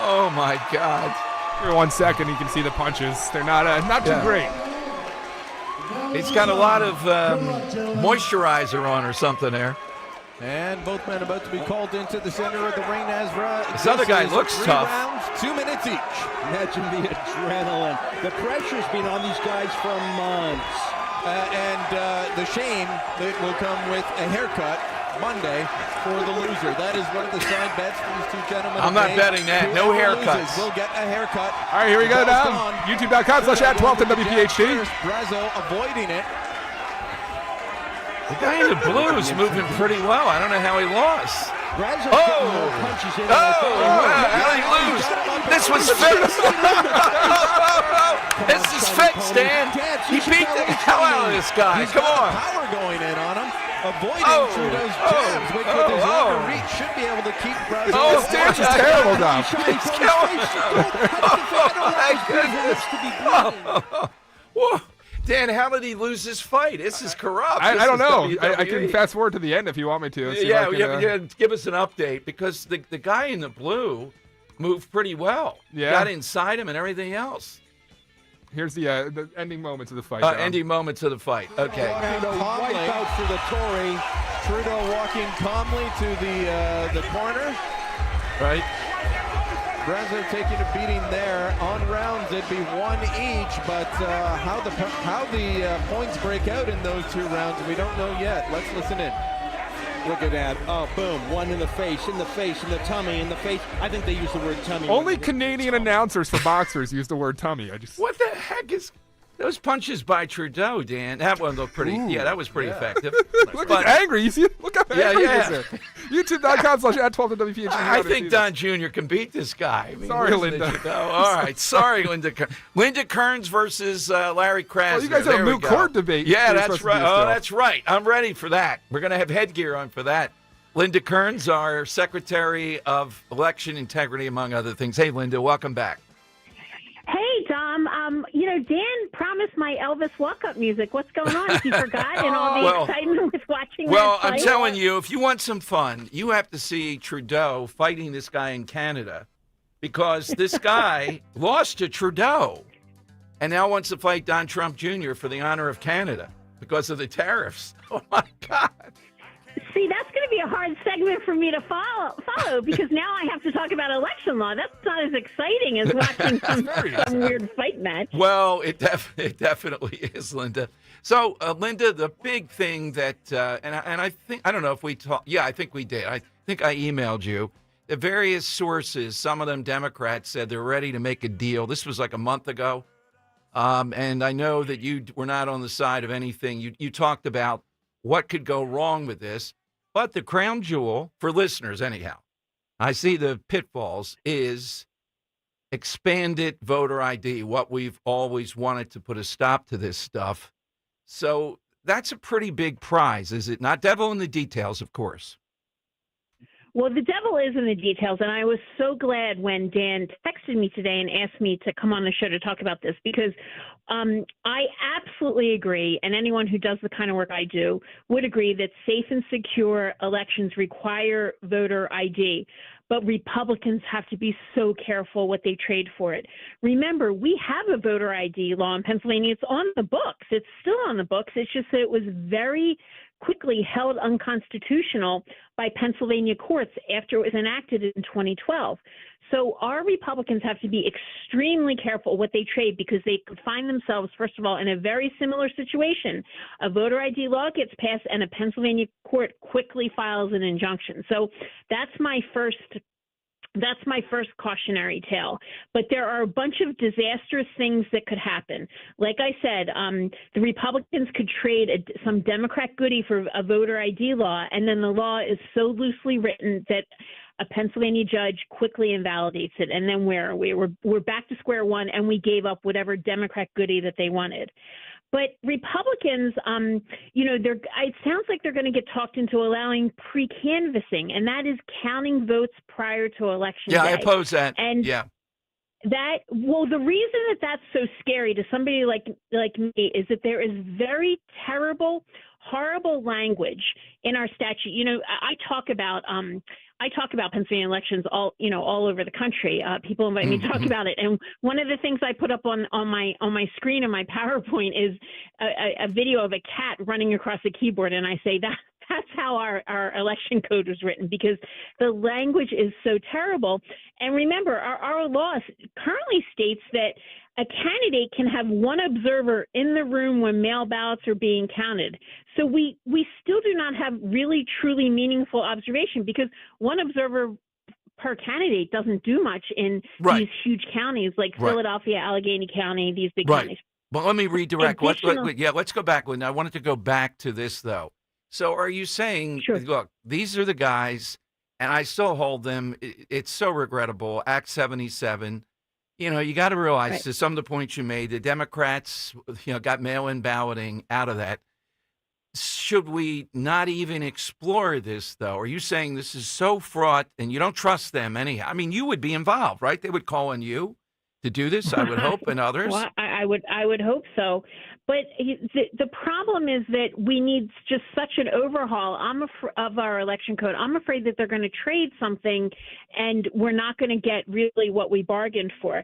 Oh my God! For 1 second, you can see the punches. They're not too great. He's got a lot of moisturizer on or something there. And both men about to be called into the center of the ring as this other guy looks 3 tough. rounds, 2 minutes each. Imagine the adrenaline. The pressure's been on these guys for months. And the shame that will come with a haircut Monday for the loser. That is one of the side bets for these two gentlemen. I'm not betting that. No haircuts. We'll get a haircut. All right, here we go now. YouTube.com/@1210 WPHT. Brazo avoiding it. The guy in the blue is moving pretty well. I don't know how he lost. Brazo's how did he lose? This was fixed. This is fixed, Dan. He beat the hell out of this guy. Come on. Power going in on him. Avoiding Trudeau's jabs, which with his longer reach should be able to keep Brazo. This dance is terrible, Dom. He's killing him. Whoa. Dan, how did he lose this fight? This is corrupt. I don't know. I can fast forward to the end if you want me to. Yeah, give us an update because the guy in the blue moved pretty well. Yeah. Got inside him and everything else. Here's the ending moments of the fight. Ending moments of the fight. Okay. Wipe out for the Tory. Trudeau walking calmly to the corner. Right. Brazo taking a beating there. On rounds, it'd be 1 each, but how the points break out in those 2 rounds, we don't know yet. Let's listen in. Look at that. Oh, boom. 1 in the face, in the tummy, in the face. I think they use the word tummy. Only Canadian announcers for boxers use the word tummy. What the heck is those punches by Trudeau, Dan? That one looked pretty. Ooh, that was pretty effective. Look, he's angry. You see? Look how angry he is. YouTube.com/@1210 WPHT. I think Don Jr. can beat this guy. I mean, sorry, Linda. All right. Sorry, Linda. Linda Kearns versus Larry Krasner. Well, you guys have a moot court debate. Yeah, that's right. Oh, that's right. I'm ready for that. We're going to have headgear on for that. Linda Kearns, our Secretary of Election Integrity, among other things. Hey, Linda, welcome back. Hey, Dom. Dan promised my Elvis walk-up music. What's going on? He forgot in all the excitement with watching that fight? I'm telling you, if you want some fun, you have to see Trudeau fighting this guy in Canada because this guy lost to Trudeau and now wants to fight Don Trump Jr. for the honor of Canada because of the tariffs. Oh, my God. See, that's going to be a hard segment for me to follow because now I have to talk about election law. That's not as exciting as watching some weird fight match. Well, it definitely is, Linda. So, Linda, the big thing that, and I think, I don't know if we talked. Yeah, I think we did. I think I emailed you. The various sources, some of them Democrats, said they're ready to make a deal. This was like a month ago. And I know that you were not on the side of anything. You talked about what could go wrong with this. But the crown jewel, for listeners anyhow, I see the pitfalls, is expanded voter ID, what we've always wanted to put a stop to this stuff. So that's a pretty big prize, is it not? Devil in the details, of course. Well, the devil is in the details, and I was so glad when Dan texted me today and asked me to come on the show to talk about this, because I absolutely agree, and anyone who does the kind of work I do would agree that safe and secure elections require voter ID. But Republicans have to be so careful what they trade for it. Remember, we have a voter ID law in Pennsylvania. It's on the books. It's still on the books. It's just that it was very quickly held unconstitutional by Pennsylvania courts after it was enacted in 2012. So our Republicans have to be extremely careful what they trade, because they could find themselves, first of all, in a very similar situation. A voter ID law gets passed and a Pennsylvania court quickly files an injunction. So that's my first cautionary tale. But there are a bunch of disastrous things that could happen. Like I said, the Republicans could trade some Democrat goodie for a voter ID law, and then the law is so loosely written that a Pennsylvania judge quickly invalidates it. And then where are we? We're back to square one, and we gave up whatever Democrat goodie that they wanted. But Republicans, it sounds like they're going to get talked into allowing pre-canvassing, and that is counting votes prior to election day. Yeah, I oppose that. And yeah. The reason that that's so scary to somebody like me is that there is very terrible, horrible language in our statute. I talk about Pennsylvania elections all over the country. People invite me to talk about it, and one of the things I put up on my screen in my PowerPoint is a video of a cat running across a keyboard, and I say that's how our election code was written, because the language is so terrible. And remember, our law currently states that a candidate can have one observer in the room when mail ballots are being counted. So we still do not have really, truly meaningful observation, because one observer per candidate doesn't do much in these huge counties like Philadelphia, Allegheny County, these big counties. Well, let me redirect. Let's go back. I wanted to go back to this, though. So are you saying, look, these are the guys, and I still hold them. It's so regrettable. Act 77. You got to realize, to some of the points you made, the Democrats, got mail-in balloting out of that. Should we not even explore this, though? Are you saying this is so fraught and you don't trust them anyhow? I mean, you would be involved, right? They would call on you to do this, I would hope, and others. Well, I would hope so. But the problem is that we need just such an overhaul of our election code. I'm afraid that they're going to trade something, and we're not going to get really what we bargained for.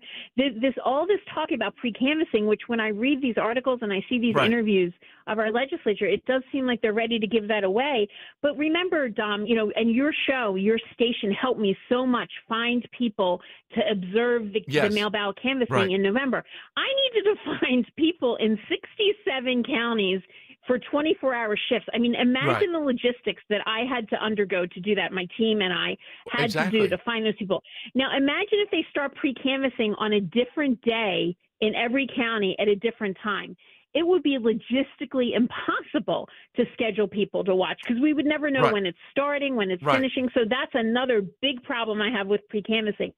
All this talk about pre-canvassing, which when I read these articles and I see these interviews of our legislature, it does seem like they're ready to give that away. But remember, Dom, and your show, your station helped me so much find people to observe the mail ballot canvassing in November. I needed to find people in 67 counties for 24-hour shifts. I mean, imagine the logistics that I had to undergo to do that. My team and I had to do to find those people. Now, imagine if they start pre-canvassing on a different day in every county at a different time. It would be logistically impossible to schedule people to watch, because we would never know when it's starting, when it's finishing. So that's another big problem I have with pre-canvassing.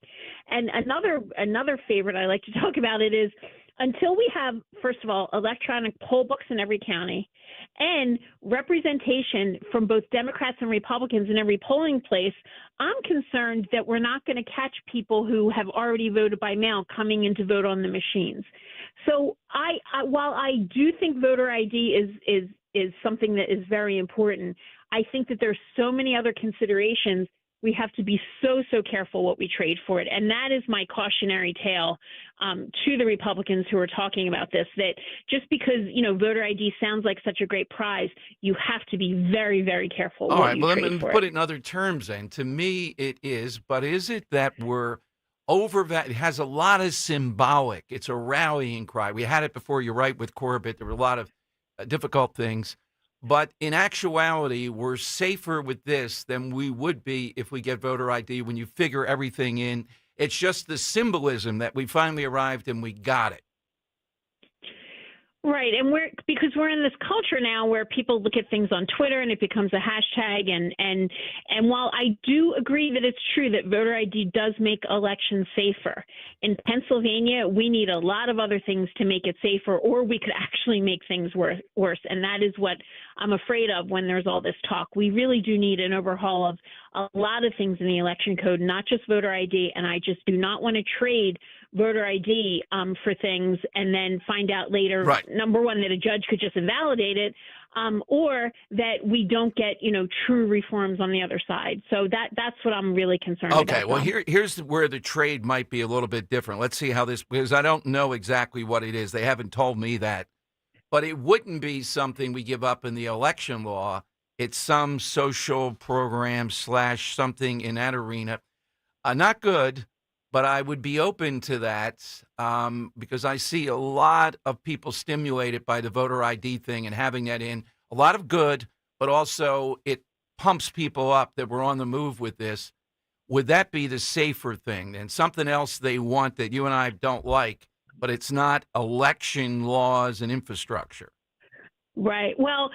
And another favorite I like to talk about it is, until we have, first of all, electronic poll books in every county and representation from both Democrats and Republicans in every polling place, I'm concerned that we're not going to catch people who have already voted by mail coming in to vote on the machines. So while I do think voter ID is something that is very important, I think that there's so many other considerations. We have to be so careful what we trade for it. And that is my cautionary tale to the Republicans who are talking about this, that just because, voter ID sounds like such a great prize, you have to be very, very careful what you trade for. All right, let me put it in other terms then. To me, it is, but is it that we're it has a lot of symbolic. It's a rallying cry. We had it before, you're right, with Corbett. There were a lot of difficult things. But in actuality, we're safer with this than we would be if we get voter ID when you figure everything in. It's just the symbolism that we finally arrived and we got it. Right, and because we're in this culture now where people look at things on Twitter and it becomes a hashtag, and while I do agree that it's true that voter ID does make elections safer, in Pennsylvania we need a lot of other things to make it safer, or we could actually make things worse, and that is what I'm afraid of when there's all this talk. We really do need an overhaul of a lot of things in the election code, not just voter ID, and I just do not want to trade voter ID for things and then find out later, number one, that a judge could just invalidate it, or that we don't get, true reforms on the other side. So that's what I'm really concerned about. Okay, well, here's where the trade might be a little bit different. Let's see how this, because I don't know exactly what it is. They haven't told me that. But it wouldn't be something we give up in the election law. It's some social program / something in that arena. Not good. But I would be open to that because I see a lot of people stimulated by the voter ID thing and having that in. A lot of good, but also it pumps people up that we're on the move with this. Would that be the safer thing? And something else they want that you and I don't like, but it's not election laws and infrastructure. Right. Well,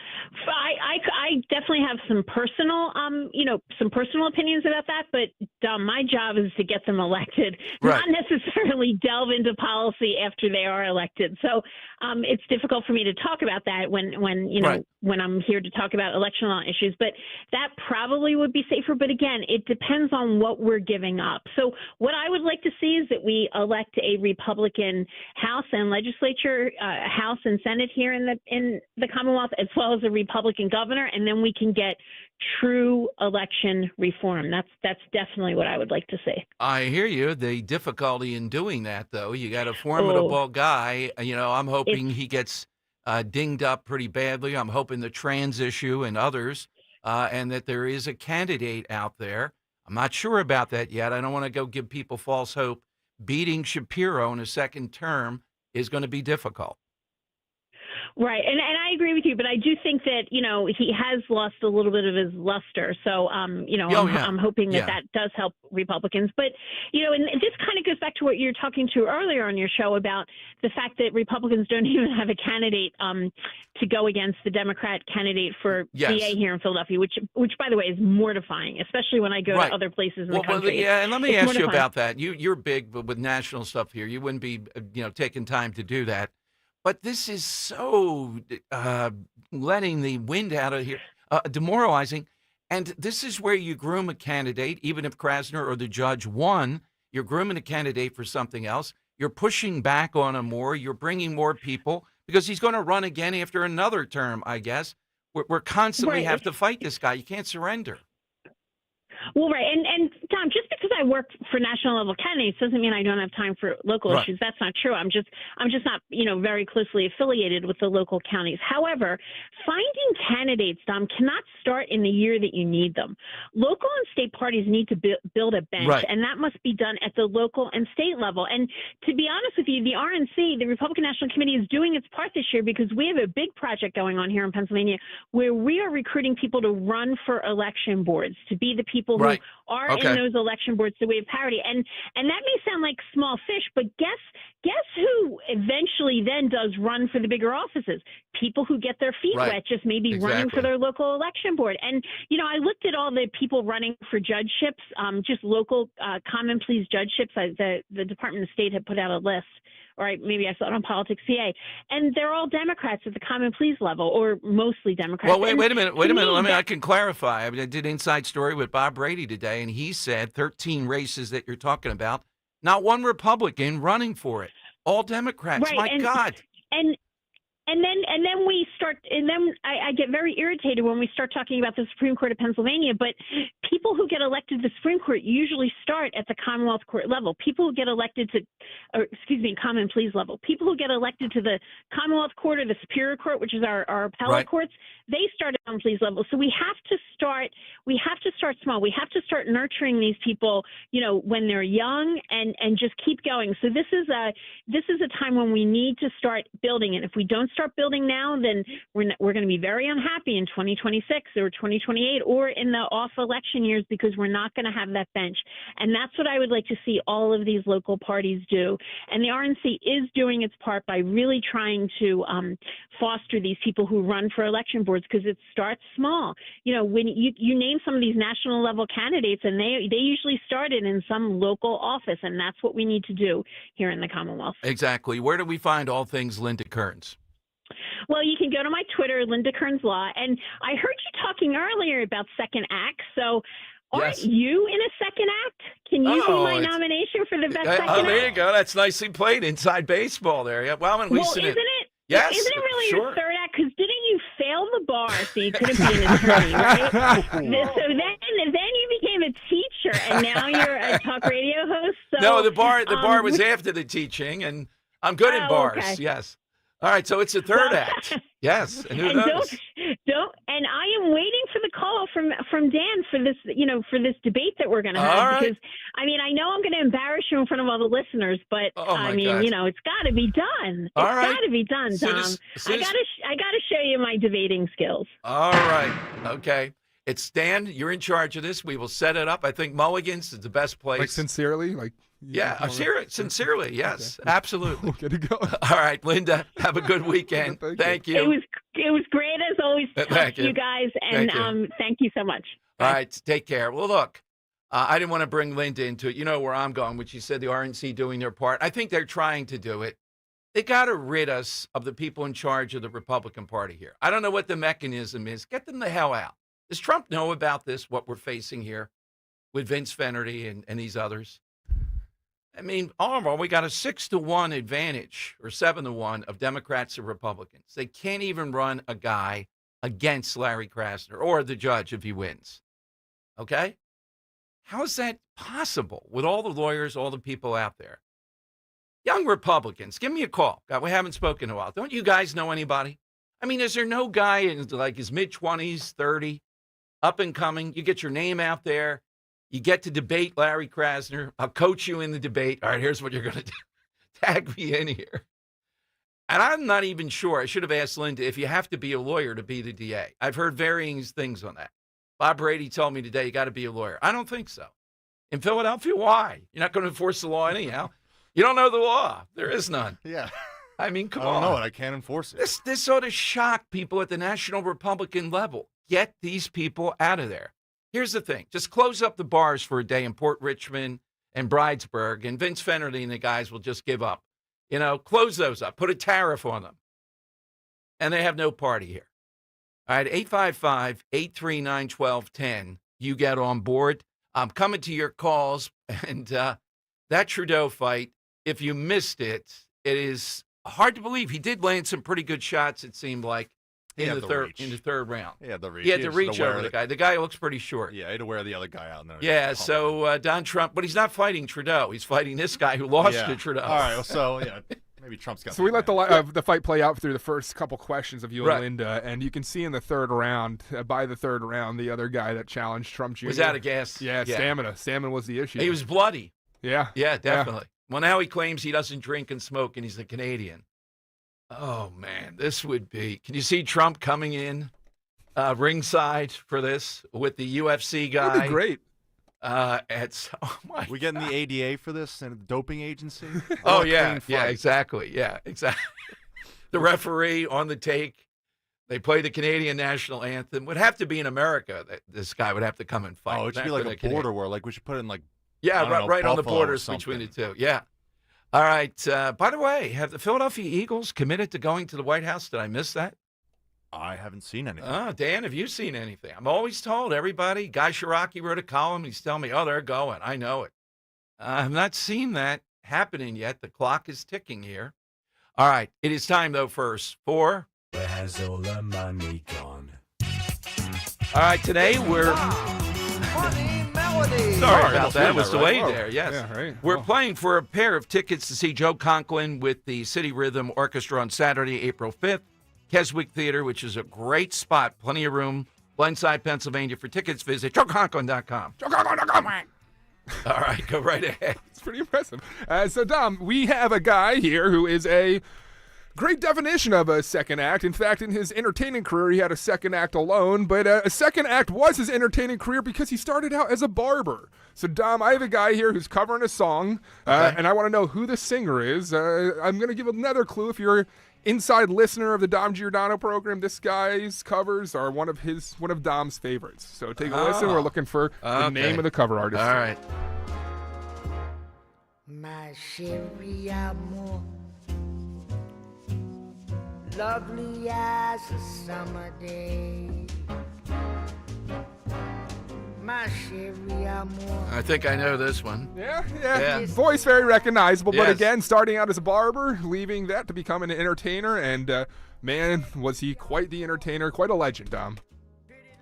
I definitely have some personal, some personal opinions about that. But my job is to get them elected, not necessarily delve into policy after they are elected. So it's difficult for me to talk about that when I'm here to talk about election law issues. But that probably would be safer. But again, it depends on what we're giving up. So what I would like to see is that we elect a Republican House and legislature, House and Senate here in the Commonwealth, as well as a Republican governor, and then we can get true election reform. That's definitely what I would like to see. I hear you. The difficulty in doing that, though, you got a formidable guy. I'm hoping he gets dinged up pretty badly. I'm hoping the trans issue and others, and that there is a candidate out there. I'm not sure about that yet. I don't want to go give people false hope. Beating Shapiro in a second term is going to be difficult. Right. And I agree with you, but I do think that, he has lost a little bit of his luster. So, I'm hoping that does help Republicans. But, and this kind of goes back to what you were talking to earlier on your show about the fact that Republicans don't even have a candidate to go against the Democrat candidate for DA here in Philadelphia, which, by the way, is mortifying, especially when I go to other places in the country. Yeah, and let me ask you about that. You're big, but with national stuff here, you wouldn't be, taking time to do that. But this is so letting the wind out of here, demoralizing. And this is where you groom a candidate, even if Krasner or the judge won, you're grooming a candidate for something else. You're pushing back on him more. You're bringing more people because he's going to run again after another term, I guess. We're constantly have to fight this guy. You can't surrender. Well, right. And Tom, just because I work for national level candidates doesn't mean I don't have time for local issues. That's not true. I'm just not, very closely affiliated with the local counties. However, finding candidates, Tom, cannot start in the year that you need them. Local and state parties need to build a bench, and that must be done at the local and state level. And to be honest with you, the RNC, the Republican National Committee, is doing its part this year because we have a big project going on here in Pennsylvania where we are recruiting people to run for election boards, to be the people who are in those election boards, so we have parity. And that may sound like small fish, but guess who eventually then does run for the bigger offices? People who get their feet wet, just maybe running for their local election board. And, I looked at all the people running for judgeships, just local common pleas judgeships. The Department of State had put out a list, or maybe I saw it on Politics PA, and they're all Democrats at the common pleas level, or mostly Democrats. Well, wait a minute. I can clarify. I did Inside Story with Bob Brady today, and he said 13 races that you're talking about, not one Republican running for it, all Democrats. My God. And then we start, and then I get very irritated when we start talking about the Supreme Court of Pennsylvania, but people who get elected to the Supreme Court usually start at the Commonwealth Court level. People who get elected to, common pleas level. People who get elected to the Commonwealth Court or the Superior Court, which is our appellate courts, they start at these levels. So we have to start small. We have to start nurturing these people, when they're young and just keep going. So this is a time when we need to start building. And if we don't start building now, then we're going to be very unhappy in 2026 or 2028 or in the off election years, because we're not going to have that bench. And that's what I would like to see all of these local parties do. And the RNC is doing its part by really trying to foster these people who run for election boards, because it starts small. When you name some of these national level candidates, and they usually started in some local office, and that's what we need to do here in the Commonwealth. Exactly. Where do we find all things Linda Kearns? Well, you can go to my Twitter, Linda Kearns Law, and I heard you talking earlier about second act, so aren't you in a second act? Can you be my nomination for the best second act? Oh, there you go. That's nicely played. Inside baseball there. Yeah. Well, at least isn't it? Yes. Isn't it really sure. a third act? Because didn't you fail the bar so you couldn't be an attorney, right? So then you became a teacher, and now you're a talk radio host. So, no, the bar was after the teaching, and I'm good in bars. Okay. Yes. All right, so it's a third act. Yes, and who knows? And I am waiting for the call from Dan for this, for this debate that we're going to have. All because I know I'm going to embarrass you in front of all the listeners, but God. It's got to be done. It's got to be done, Tom. I got to show you my debating skills. All right. Okay. It's Dan. You're in charge of this. We will set it up. I think Mulligan's is the best place. Like sincerely, sincerely, yes, okay. Absolutely. We'll get it going. All right, Linda, have a good weekend. Thank you. It was great as always. Thank you guys, and thank you so much. All right, take care. Well, look, I didn't want to bring Linda into it. You know where I'm going, which you said the RNC doing their part. I think they're trying to do it. They got to rid us of the people in charge of the Republican Party here. I don't know what the mechanism is. Get them the hell out. Does Trump know about this, what we're facing here with Vince Fennerty and these others? I mean, overall, we got a 6-1 advantage or 7-1 of Democrats and Republicans. They can't even run a guy against Larry Krasner or the judge if he wins. Okay? How is that possible with all the lawyers, all the people out there? Young Republicans, give me a call. God, we haven't spoken in a while. Don't you guys know anybody? I mean, is there no guy in like his mid-20s, 30, up and coming? You get your name out there. You get to debate Larry Krasner. I'll coach you in the debate. All right, here's what you're going to do. Tag me in here. And I'm not even sure. I should have asked Linda if you have to be a lawyer to be the DA. I've heard varying things on that. Bob Brady told me today you got to be a lawyer. I don't think so. In Philadelphia, why? You're not going to enforce the law anyhow. You don't know the law. There is none. Yeah. I mean, come on. I don't know it. I can't enforce it. This ought to shock people at the national Republican level. Get these people out of there. Here's the thing. Just close up the bars for a day in Port Richmond and Bridesburg, and Vince Fennerty and the guys will just give up. Close those up. Put a tariff on them. And they have no party here. All right, 855-839-1210. You get on board. I'm coming to your calls. And that Trudeau fight, if you missed it, it is hard to believe. He did land some pretty good shots, it seemed like. In the third round. Yeah, the reach. He had to reach over the guy. The guy looks pretty short. Yeah, he had to wear the other guy out. Yeah, so Don Trump, but he's not fighting Trudeau. He's fighting this guy who lost to Trudeau. All right, so maybe Trump's got. So we let the fight play out through the first couple questions of you and Linda, and you can see in the third round, by the third round, the other guy that challenged Trump Jr. was out of gas. Yeah, stamina. Stamina was the issue. He was bloody. Yeah. Yeah, definitely. Yeah. Well, now he claims he doesn't drink and smoke, and he's a Canadian. Oh, man, this would be. Can you see Trump coming in ringside for this with the UFC guy? That'd be great. We getting the ADA for this and the doping agency? Exactly. Yeah, exactly. The referee on the take. They play the Canadian national anthem. Would have to be in America that this guy would have to come and fight. Oh, it should be like a border war. Like we should put in like. Yeah, right on the borders between the two. Yeah. All right. By the way, have the Philadelphia Eagles committed to going to the White House? Did I miss that? I haven't seen anything. Oh, Dan, have you seen anything? I'm always told everybody. Guy Shiraki wrote a column. He's telling me, they're going. I know it. I've not seen that happening yet. The clock is ticking here. All right. It is time, though, first for... Where has all the money gone? All right. Today, we're... Sorry about that. It was delayed there. Yes. Yeah, right. We're playing for a pair of tickets to see Joe Conklin with the City Rhythm Orchestra on Saturday, April 5th Keswick Theater, which is a great spot. Plenty of room. Blindside, Pennsylvania. For tickets, visit joeconklin.com. All right, go right ahead. It's pretty impressive. So, Dom, we have a guy here who is a great definition of a second act. In fact, in his entertaining career, he had a second act alone, but a second act was his entertaining career because he started out as a barber. So, Dom, I have a guy here who's covering a song, and I want to know who the singer is. I'm going to give another clue. If you're inside listener of the Dom Giordano program, this guy's covers are one of Dom's favorites. So take a listen. We're looking for the name of the cover artist. All right. My chérie amour, lovely as a summer day. My chérie amour. I think I know this one. Yeah. Voice very recognizable, but Yes. again, starting out as a barber, leaving that to become an entertainer, and man, was he quite the entertainer, quite a legend, Dom.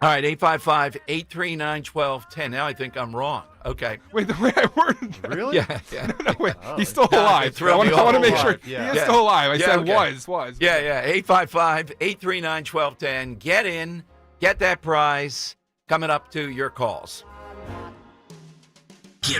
All right, 855-839-1210. Now I think I'm wrong. Okay. Wait, the way I worded that. Really? Yeah. No, wait. He's still alive. I want to make sure he is still alive. I said okay. was. Yeah. 855-839-1210. Get in. Get that prize. Coming up to your calls.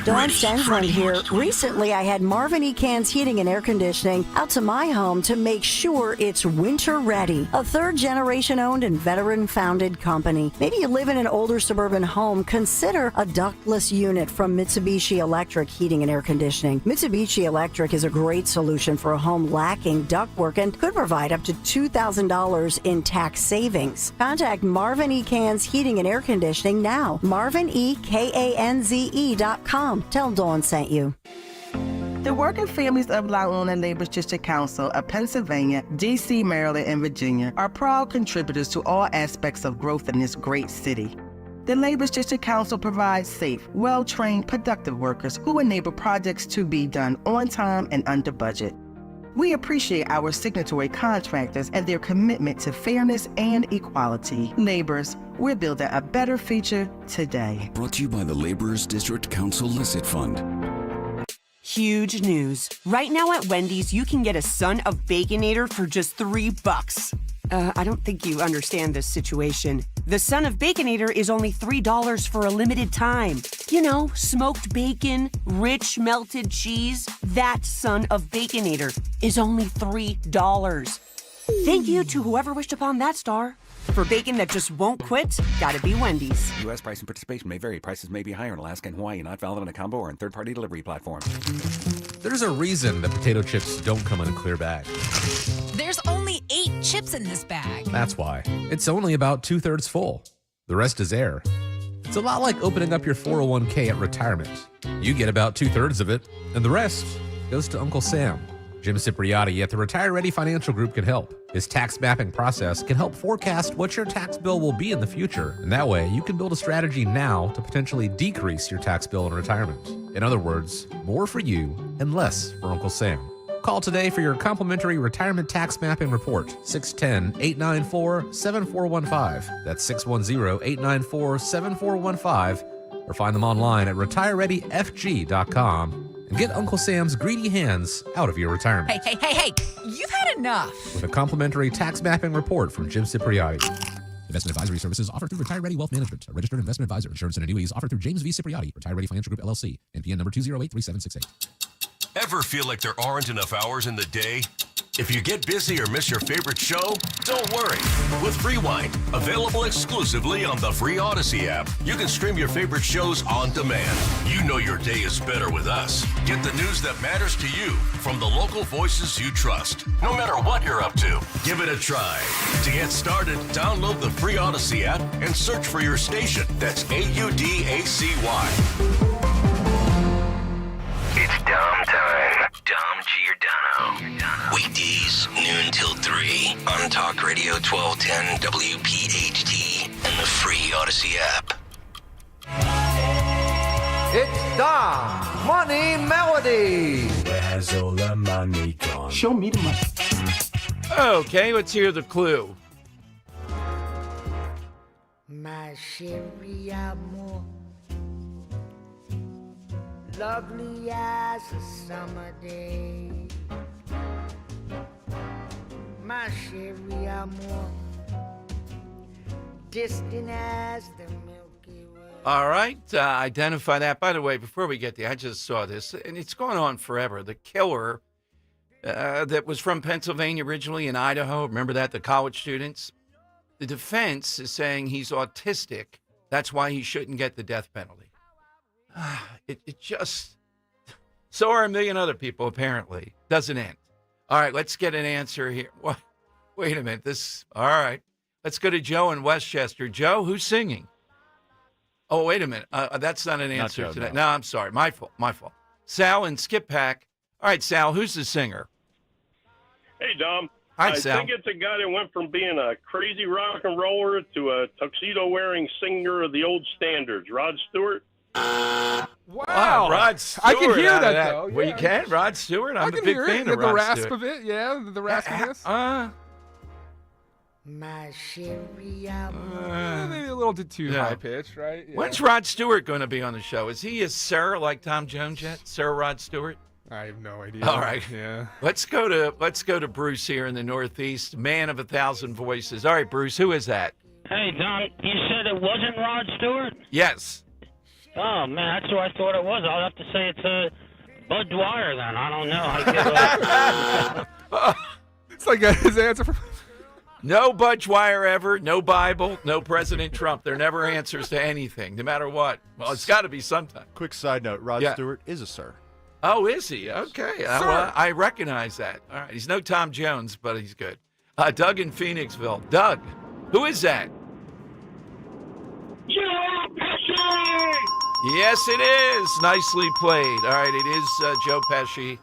Dawn Stanzlin here. Recently, I had Marvin E. Cans Heating and Air Conditioning out to my home to make sure it's winter ready. A third-generation owned and veteran-founded company. Maybe you live in an older suburban home. Consider a ductless unit from Mitsubishi Electric Heating and Air Conditioning. Mitsubishi Electric is a great solution for a home lacking ductwork and could provide up to $2,000 in tax savings. Contact Marvin E. Cans Heating and Air Conditioning now. MarvinEKANZE.com. Tell Dawn sent you. The working families of La Una Labor District Council of Pennsylvania, D.C., Maryland, and Virginia are proud contributors to all aspects of growth in this great city. The Labor District Council provides safe, well-trained, productive workers who enable projects to be done on time and under budget. We appreciate our signatory contractors and their commitment to fairness and equality. Laborers, we're building a better future today. Brought to you by the Laborers District Council Licit Fund. Huge news. Right now at Wendy's, you can get a Son of Baconator for just $3. I don't think you understand this situation. The Son of Baconator is only $3 for a limited time. You know, smoked bacon, rich melted cheese. That Son of Baconator is only $3. Thank you to whoever wished upon that star. For bacon that just won't quit, gotta be Wendy's. U.S. price and participation may vary. Prices may be higher in Alaska and Hawaii, not valid on a combo or on third-party delivery platform. There's a reason that potato chips don't come in a clear bag. There's only 8 chips in this bag. That's why. It's only about 2/3 full. The rest is air. It's a lot like opening up your 401k at retirement. You get about 2/3 of it, and the rest goes to Uncle Sam. Jim Cipriotti at the Retire Ready Financial Group can help. His tax mapping process can help forecast what your tax bill will be in the future, and that way you can build a strategy now to potentially decrease your tax bill in retirement. In other words, more for you and less for Uncle Sam. Call today for your complimentary retirement tax mapping report, 610-894-7415. That's 610-894-7415, or find them online at retirereadyfg.com. And get Uncle Sam's greedy hands out of your retirement. Hey, you've had enough. With a complimentary tax mapping report from Jim Cipriotti. Investment advisory services offered through Retire Ready Wealth Management, a registered investment advisor. Insurance and annuities offered through James V. Cipriotti, Retire Ready Financial Group, LLC, NPN number 2083768. Ever feel like there aren't enough hours in the day? If you get busy or miss your favorite show, don't worry. With Rewind, available exclusively on the free Odyssey app, you can stream your favorite shows on demand. You know your day is better with us. Get the news that matters to you from the local voices you trust. No matter what you're up to, give it a try. To get started, download the free Odyssey app and search for your station. That's AUDACY. It's Dom time. Dom Giordano. Weekdays, noon till 3 on Talk Radio 1210 WPHT and the free Odyssey app. It's Dom Money Melody. Where has all the money gone? Show me the money. Okay, let's hear the clue. My chérie amour, lovely as a summer day. my chérie amour. Distant as the Milky Way. All right, identify that. By the way, before we get there, I just saw this, and it's gone on forever. The killer that was from Pennsylvania originally in Idaho, remember that, the college students? The defense is saying he's autistic. That's why he shouldn't get the death penalty. It just, so are a million other people, apparently. Doesn't end. All right, let's get an answer here. What? Wait a minute. All right. Let's go to Joe in Westchester. Joe, who's singing? Oh, wait a minute. That's not an answer Joe, today. no. No, I'm sorry. My fault. Sal and Skip Pack. All right, Sal, who's the singer? Hey, Dom. Hi, I Sal. think it's a guy that went from being a crazy rock and roller to a tuxedo-wearing singer of the old standards. Rod Stewart? Wow. Rod Stewart. I can hear out of that, though. Well, you yeah. can. Rod Stewart. I'm I a can big hear fan it. of The Rod rasp Stewart. of it, yeah, the raspiness. My chérie amour. Maybe a little too Yeah. high pitched, right? Yeah. When's Rod Stewart going to be on the show? Is he a Sir like Tom Jones yet? Sir Rod Stewart? I have no idea. All right. Yeah. Let's go to Bruce here in the Northeast, man of 1,000 voices. All right, Bruce, who is that? Hey, Don, you said it wasn't Rod Stewart? Yes. Oh, man, that's who I thought it was. I'll have to say it's Bud Dwyer then. I don't know. It's like his answer from... No Bud Dwyer ever, no Bible, no President Trump. They're never answers to anything, no matter what. Well, it's got to be sometime. Quick side note: Rod Yeah. Stewart is a sir. Oh, is he? Okay. Well, I recognize that. All right. He's no Tom Jones, but he's good. Doug in Phoenixville. Doug, who is that? Joe Pesci! Yes, it is. Nicely played. All right, it is Joe Pesci.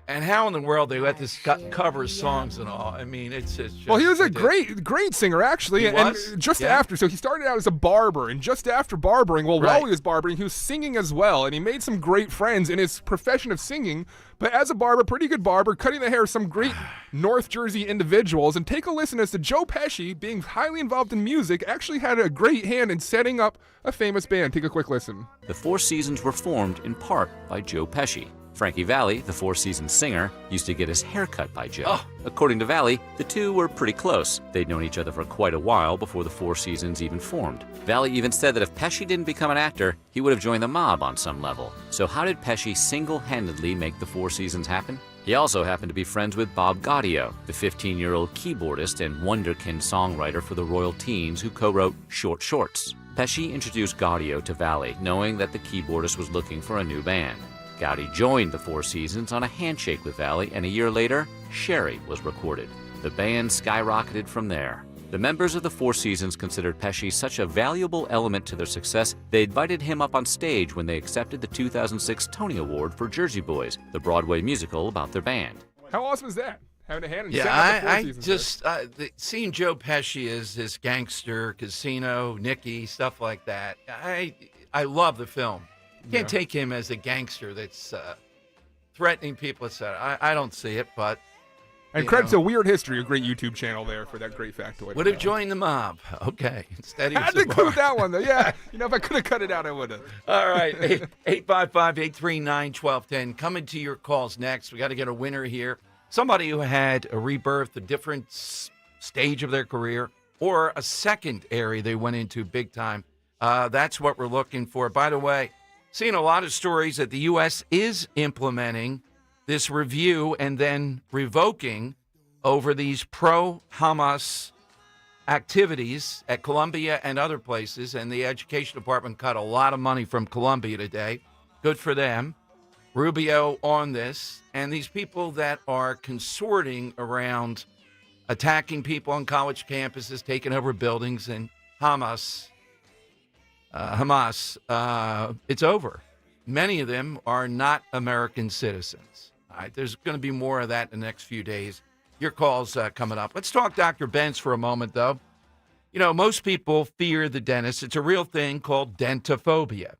And how in the world they let this cover songs and all? I mean, it's just. Well, he was a great singer, actually. He and was? just Yeah. after, so he started out as a barber, and just after barbering, while he was barbering, he was singing as well, and he made some great friends in his profession of singing. But as a barber, pretty good barber, cutting the hair of some great North Jersey individuals. And take a listen as to Joe Pesci, being highly involved in music, actually had a great hand in setting up a famous band. Take a quick listen. The Four Seasons were formed in part by Joe Pesci. Frankie Valli, the Four Seasons singer, used to get his hair cut by Joe. According to Valli, the two were pretty close. They'd known each other for quite a while before the Four Seasons even formed. Valli even said that if Pesci didn't become an actor, he would have joined the mob on some level. So how did Pesci single-handedly make the Four Seasons happen? He also happened to be friends with Bob Gaudio, the 15-year-old keyboardist and wonderkind songwriter for the Royal Teens who co-wrote Short Shorts. Pesci introduced Gaudio to Valli, knowing that the keyboardist was looking for a new band. Gowdy joined the Four Seasons on a handshake with Valli, and a year later, Sherry was recorded. The band skyrocketed from there. The members of the Four Seasons considered Pesci such a valuable element to their success, they invited him up on stage when they accepted the 2006 Tony Award for Jersey Boys, the Broadway musical about their band. How awesome is that? Having a hand in Yeah, setting up the Four I Seasons just seeing Joe Pesci as this gangster, Casino, Nicky, stuff like that. I love the film. Can't take him as a gangster that's threatening people, etc. I don't see it, but. And credit to Weird History, a great YouTube channel there for that great factoid. Would have joined the mob. Okay. Instead he I had was to a include bar. that one, though. Yeah. You know, if I could have cut it out, I would have. All right. 855-839-1210. Coming to your calls next. We got to get a winner here. Somebody who had a rebirth, a different stage of their career, or a second area they went into big time. That's what we're looking for. By the way, seeing a lot of stories that the U.S. is implementing this review and then revoking over these pro-Hamas activities at Columbia and other places. And the Education Department cut a lot of money from Columbia today. Good for them. Rubio on this. And these people that are consorting around attacking people on college campuses, taking over buildings, and Hamas, it's over. Many of them are not American citizens. All right, there's going to be more of that in the next few days. Your call's coming up. Let's talk Dr. Bentz for a moment, though. You know, most people fear the dentist. It's a real thing called dentophobia.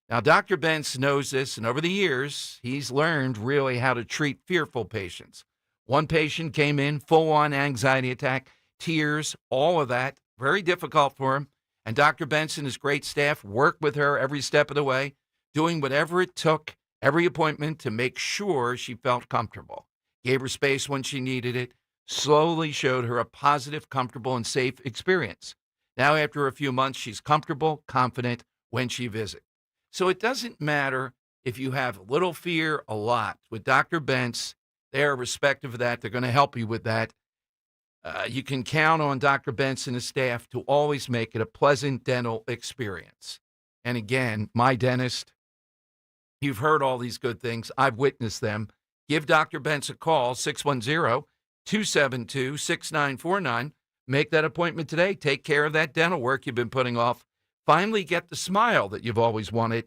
Now, Dr. Bentz knows this, and over the years, he's learned really how to treat fearful patients. One patient came in, full-on anxiety attack, tears, all of that. Very difficult for him. And Dr. Bentz and his great staff worked with her every step of the way, doing whatever it took, every appointment, to make sure she felt comfortable. Gave her space when she needed it, slowly showed her a positive, comfortable, and safe experience. Now, after a few months, she's comfortable, confident when she visits. So it doesn't matter if you have a little fear, a lot. With Dr. Bentz, they're respective of that. They're going to help you with that. You can count on Dr. Bentz and his staff to always make it a pleasant dental experience. And again, my dentist, you've heard all these good things. I've witnessed them. Give Dr. Bentz a call, 610-272-6949. Make that appointment today. Take care of that dental work you've been putting off. Finally get the smile that you've always wanted.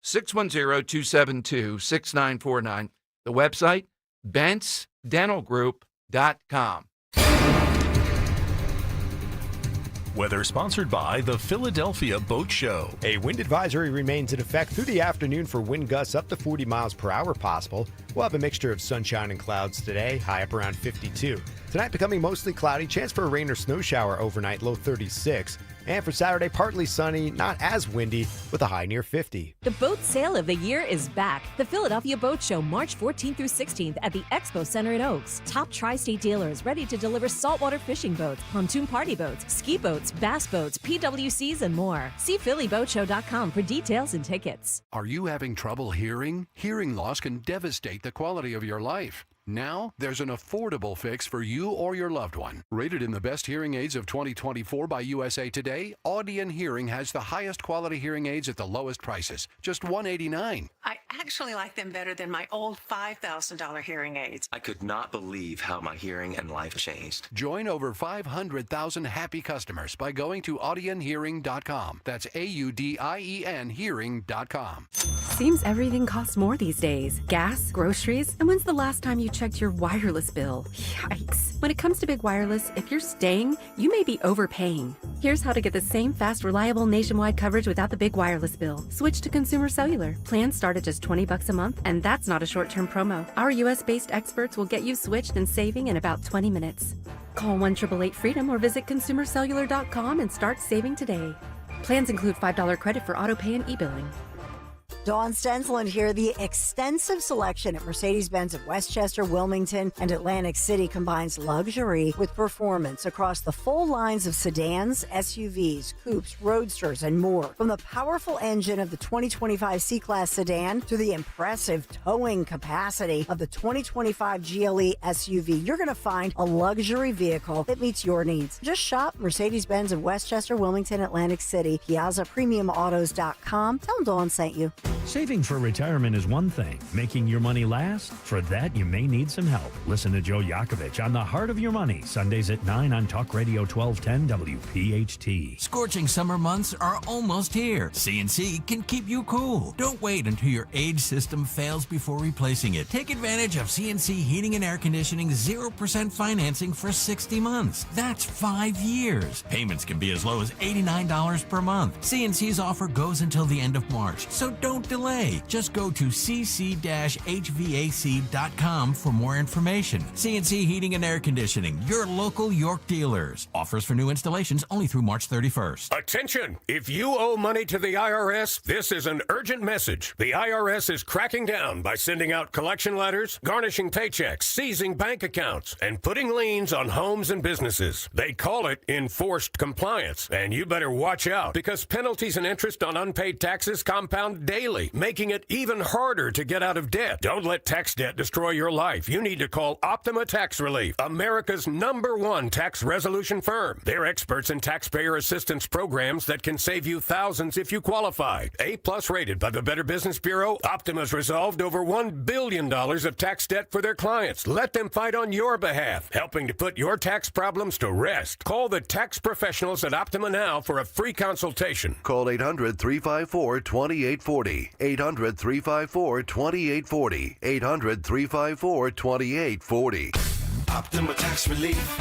610-272-6949. The website, BentzDentalGroup.com. Weather sponsored by the Philadelphia Boat Show. A wind advisory remains in effect through the afternoon for wind gusts up to 40 miles per hour possible. We'll have a mixture of sunshine and clouds today, high up around 52. Tonight becoming mostly cloudy, chance for a rain or snow shower overnight, low 36. And for Saturday, partly sunny, not as windy, with a high near 50. The boat sale of the year is back. The Philadelphia Boat Show, March 14th through 16th at the Expo Center in Oaks. Top tri-state dealers ready to deliver saltwater fishing boats, pontoon party boats, ski boats, bass boats, PWCs, and more. See PhillyBoatShow.com for details and tickets. Are you having trouble hearing? Hearing loss can devastate the quality of your life. Now, there's an affordable fix for you or your loved one. Rated in the best hearing aids of 2024 by USA Today, Audion Hearing has the highest quality hearing aids at the lowest prices, just $189. I actually like them better than my old $5,000 hearing aids. I could not believe how my hearing and life changed. Join over 500,000 happy customers by going to audionhearing.com. That's AUDIEN hearing.com. Seems everything costs more these days. Gas, groceries, and when's the last time you checked your wireless bill? Yikes. When it comes to big wireless, if you're staying, you may be overpaying. Here's how to get the same fast, reliable nationwide coverage without the big wireless bill. Switch to Consumer Cellular. Plans start at just $20 a month, and that's not a short-term promo. Our US-based experts will get you switched and saving in about 20 minutes. Call 1-888-FREEDOM or visit consumercellular.com and start saving today. Plans include $5 credit for autopay and e-billing. Dawn Stensland here. The extensive selection at Mercedes-Benz of Westchester, Wilmington, and Atlantic City combines luxury with performance across the full lines of sedans, SUVs, coupes, roadsters, and more. From the powerful engine of the 2025 C-Class sedan to the impressive towing capacity of the 2025 GLE SUV, you're going to find a luxury vehicle that meets your needs. Just shop Mercedes-Benz of Westchester, Wilmington, Atlantic City, PiazzaPremiumAutos.com. Tell them Dawn sent you. Saving for retirement is one thing. Making your money last? For that, you may need some help. Listen to Joe Yakovich on The Heart of Your Money, Sundays at 9 on Talk Radio 1210 WPHT. Scorching summer months are almost here. CNC can keep you cool. Don't wait until your age system fails before replacing it. Take advantage of CNC Heating and Air Conditioning 0% financing for 60 months. That's 5 years. Payments can be as low as $89 per month. CNC's offer goes until the end of March, so don't delay. Just go to cc-hvac.com for more information. CNC Heating and Air Conditioning, your local York dealers. Offers for new installations only through March 31st. Attention! If you owe money to the IRS, this is an urgent message. The IRS is cracking down by sending out collection letters, garnishing paychecks, seizing bank accounts, and putting liens on homes and businesses. They call it enforced compliance, and you better watch out because penalties and interest on unpaid taxes compound daily, making it even harder to get out of debt. Don't let tax debt destroy your life. You need to call Optima Tax Relief, America's #1 tax resolution firm. They're experts in taxpayer assistance programs that can save you thousands if you qualify. A+ rated by the Better Business Bureau, Optima's resolved over $1 billion of tax debt for their clients. Let them fight on your behalf, helping to put your tax problems to rest. Call the tax professionals at Optima now for a free consultation. Call 800-354-2840. 800-354-2840. 800-354-2840. Optima Tax Relief.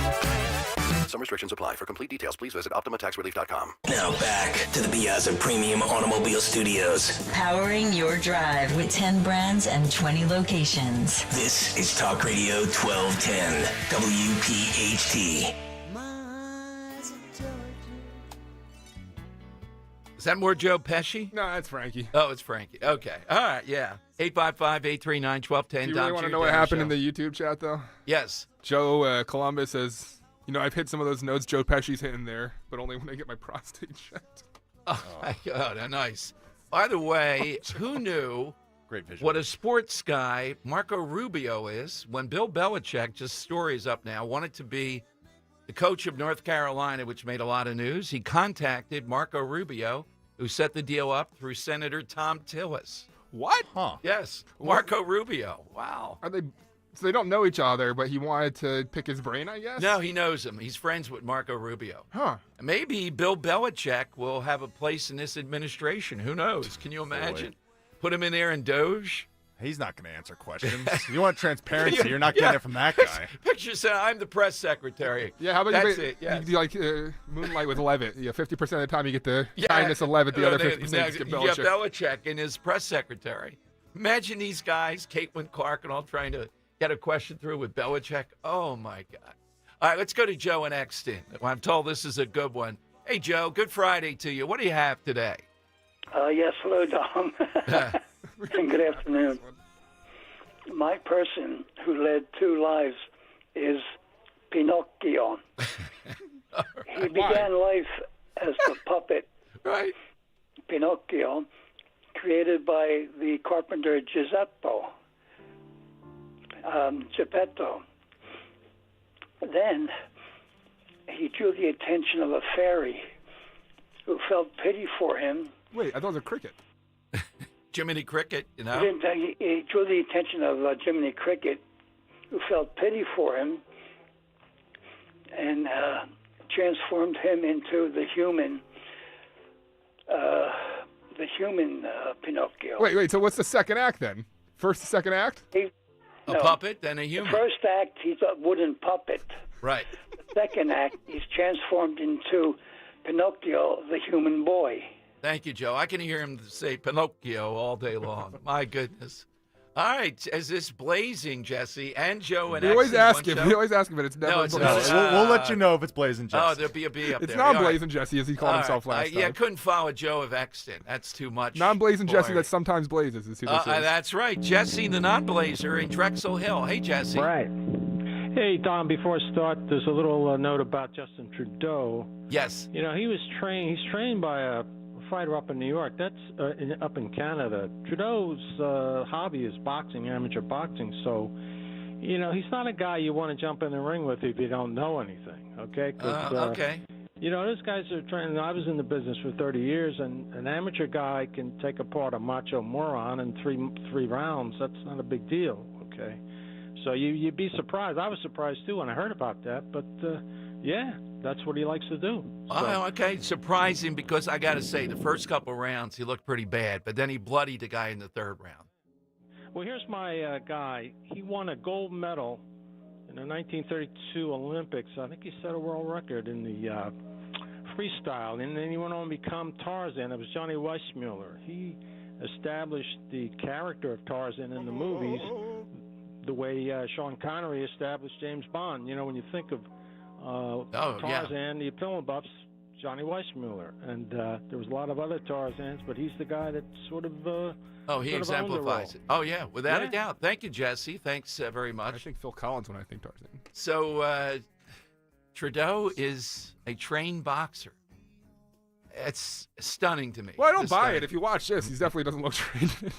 Some restrictions apply. For complete details, please visit OptimaTaxRelief.com. Now back to the Piazza Premium Automobile Studios. Powering your drive with 10 brands and 20 locations. This is Talk Radio 1210, WPHT. Is that more Joe Pesci? No, that's Frankie. Oh, it's Frankie. Okay. All right, yeah. 855-839-1210. Do you really want to know what happened in the YouTube chat, though? Yes. Joe Columbus says, I've hit some of those notes Joe Pesci's hitting there, but only when I get my prostate checked. Oh, my God. Nice. By the way, who knew what a sports guy Marco Rubio is when Bill Belichick, just stories up now, wanted to be the coach of North Carolina, which made a lot of news. He contacted Marco Rubio, who set the deal up through Senator Tom Tillis. What? Huh. Yes, Marco Rubio. Wow. So they don't know each other, but he wanted to pick his brain, I guess? No, he knows him. He's friends with Marco Rubio. Huh. Maybe Bill Belichick will have a place in this administration. Who knows? Can you imagine? Put him in there in DOGE. He's not going to answer questions. You want transparency, you're not getting it from that guy. Picture saying, I'm the press secretary. Yeah, how about That's you, it, yes. you do like Moonlight with Levitt? 50% of the time you get the kindness of Levitt, the other 50% you get You Belichick. got Belichick and his press secretary. Imagine these guys, Caitlin Clark and all, trying to get a question through with Belichick. Oh, my God. All right, let's go to Joe in Exton. I'm told this is a good one. Hey, Joe, good Friday to you. What do you have today? Yes, hello, Dom. And good afternoon. My person who led two lives is Pinocchio. He began life as the puppet, right? Pinocchio, created by the carpenter Geppetto. Then he drew the attention of a fairy who felt pity for him. Wait, I thought it was a cricket. Jiminy Cricket, He drew the attention of Jiminy Cricket, who felt pity for him and transformed him into the human Pinocchio. Wait, so what's the second act then? First, the second act? A puppet, then a human. The first act, he's a wooden puppet. Right. The second act, he's transformed into Pinocchio, the human boy. Thank you, Joe. I can hear him say Pinocchio all day long. My goodness. All right, is this blazing, Jesse, and Joe and We always ask him, but it's never it's blazing. We'll let you know if it's blazing, Jesse. Oh, there'll be a B up It's there. not All Blazing Jesse, as he called himself last time. Yeah, I couldn't follow Joe of Exton. That's too much. Non-Blazing for Jesse me. that sometimes blazes is who this is. That's right. Jesse, the non-blazer in Drexel Hill. Hey, Jesse. Right. Hey, Don, before I start, there's a little note about Justin Trudeau. Yes. He's trained by a fighter up in New York. That's up in Canada. Trudeau's hobby is boxing, amateur boxing. So, he's not a guy you want to jump in the ring with if you don't know anything. Okay? Okay. Those guys are trained. I was in the business for 30 years, and an amateur guy can take apart a macho moron in three rounds. That's not a big deal. Okay? So you'd be surprised. I was surprised too when I heard about that. But yeah, that's what he likes to do. So. Oh, okay. Surprising because I got to say, the first couple rounds he looked pretty bad, but then he bloodied the guy in the third round. Well, here's my guy. He won a gold medal in the 1932 Olympics. I think he set a world record in the freestyle, and then he went on to become Tarzan. It was Johnny Weissmuller. He established the character of Tarzan in the movies the way Sean Connery established James Bond. When you think of Tarzan, the film buffs, Johnny Weissmuller, and there was a lot of other Tarzans, but he's the guy that sort of he exemplifies it. Oh yeah, without a doubt. Thank you, Jesse. Thanks very much. I think Phil Collins when I think Tarzan. So Trudeau is a trained boxer. It's stunning to me. Well, I don't buy it. If you watch this, he definitely doesn't look trained anyway.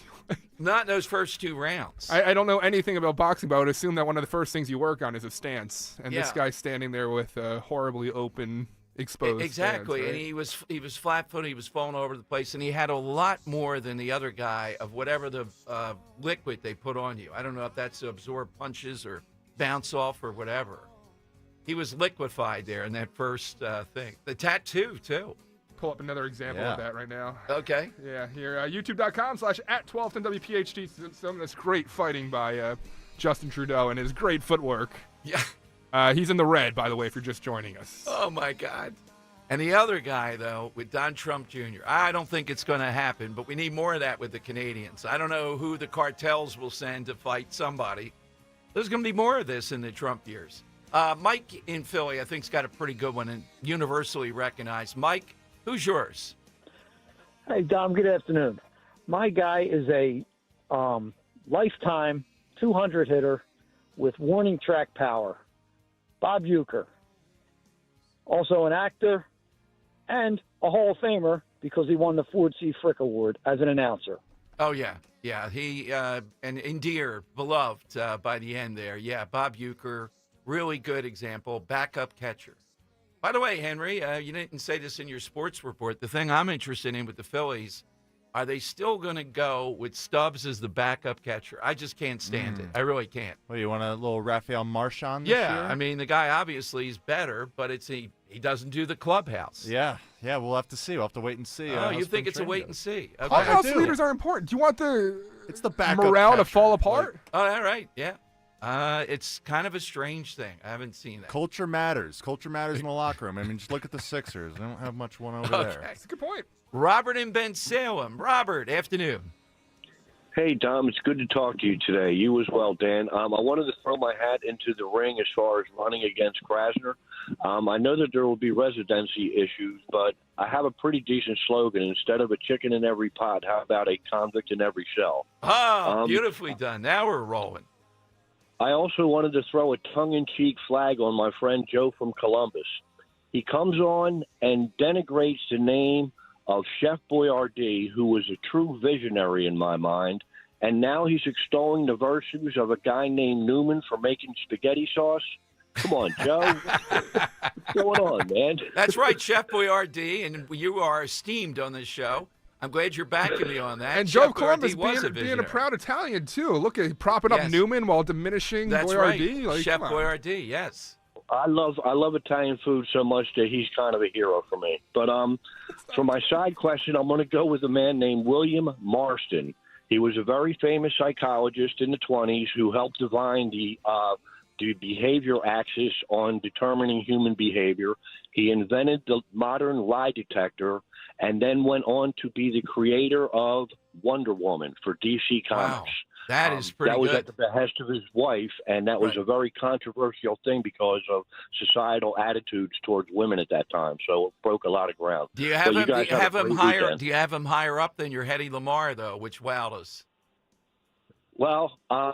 Not in those first two rounds. I don't know anything about boxing, but I would assume that one of the first things you work on is a stance. And this guy's standing there with a horribly open, exposed exactly. stance, right? And he was flat-footed. He was falling all over the place, and he had a lot more than the other guy of whatever the liquid they put on you. I don't know if that's to absorb punches or bounce off or whatever. He was liquefied there in that first thing. The tattoo too. Pull up another example of that right now. Okay. Yeah, here, youtube.com/@1210WPHT. Some of this great fighting by Justin Trudeau and his great footwork. Yeah. He's in the red, by the way, if you're just joining us. Oh, my God. And the other guy, though, with Don Trump Jr., I don't think it's going to happen, but we need more of that with the Canadians. I don't know who the cartels will send to fight somebody. There's going to be more of this in the Trump years. Mike in Philly, I think, has got a pretty good one and universally recognized. Mike, who's yours? Hey, Dom, good afternoon. My guy is a lifetime 200 hitter with warning track power. Bob Uecker. Also an actor and a Hall of Famer because he won the Ford C. Frick Award as an announcer. Oh, yeah. Yeah, he and endeared, beloved by the end there. Yeah, Bob Uecker, really good example, backup catcher. By the way, Henry, you didn't say this in your sports report. The thing I'm interested in with the Phillies, are they still going to go with Stubbs as the backup catcher? I just can't stand it. I really can't. Well, you want a little Rafael Marchand this year? I mean, the guy obviously is better, but he doesn't do the clubhouse. Yeah, we'll have to see. We'll have to wait and see. Oh, you think it's a wait and see? Okay. Clubhouse leaders are important. Do you want it's the backup morale catcher. to fall apart? Oh, all right, yeah. It's kind of a strange thing. I haven't seen that. Culture matters. Culture matters in the locker room. I mean, just look at the Sixers. They don't have much one over there. That's a good point. Robert in Ben Salem. Robert, afternoon. Hey, Dom, it's good to talk to you today. You as well, Dan. I wanted to throw my hat into the ring as far as running against Krasner. I know that there will be residency issues, but I have a pretty decent slogan. Instead of a chicken in every pot, how about a convict in every cell? Oh, beautifully done. Now we're rolling. I also wanted to throw a tongue-in-cheek flag on my friend Joe from Columbus. He comes on and denigrates the name of Chef Boyardee, who was a true visionary in my mind, and now he's extolling the virtues of a guy named Newman for making spaghetti sauce. Come on, Joe. What's going on, man? That's right, Chef Boyardee, and you are esteemed on this show. I'm glad you're backing me on that. And Chef Joe Columbus Boyardee being a proud Italian, too. Look at propping up Newman while diminishing That's Boyardee. right, Like, Chef Boyardee, yes. I love Italian food so much that he's kind of a hero for me. But for my side question, I'm going to go with a man named William Marston. He was a very famous psychologist in the 20s who helped define the behavior axis on determining human behavior. He invented the modern lie detector and then went on to be the creator of Wonder Woman for DC Comics. Wow. That is pretty That was good. at the behest of his wife, and that was a very controversial thing because of societal attitudes towards women at that time. So it broke a lot of ground. Do you have So him? Do guys you have a him great higher? weekend. Do you have him higher up than your Hedy Lamarr though, which wowed us? Well, I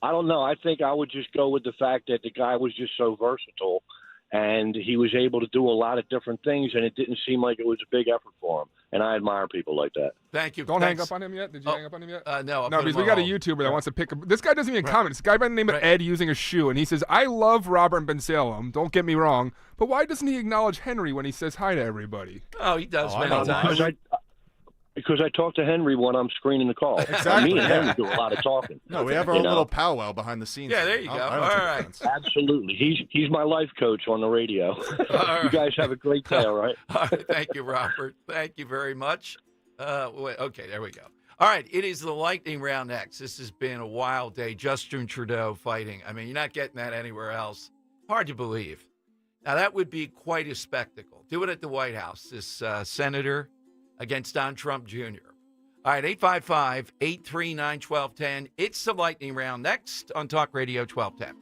don't know. I think I would just go with the fact that the guy was just so versatile, and he was able to do a lot of different things, and it didn't seem like it was a big effort for him. And I admire people like that. Thank you. Don't hang Thanks. up on him yet? Did you hang up on him yet? No. No, because we got a YouTuber that wants to pick up. This guy doesn't even comment. It's a guy by the name of Ed using a shoe, and he says, I love Robert Ben Salem. Don't get me wrong. But why doesn't he acknowledge Henry when he says hi to everybody? Oh, he does many times. Because I talk to Henry when I'm screening the call. Exactly, Me and yeah. Henry do a lot of talking. No, we have our own little powwow behind the scenes. Yeah, there you go. I All don't take right. offense. Absolutely. He's my life coach on the radio. You guys have a great day, all right? All right. Thank you, Robert. Thank you very much. Okay, there we go. All right, it is the Lightning Round next. This has been a wild day. Justin Trudeau fighting. I mean, you're not getting that anywhere else. Hard to believe. Now, that would be quite a spectacle. Do it at the White House, this senator against Don Trump Jr. All right, 855-839-1210. It's the Lightning Round next on Talk Radio 1210.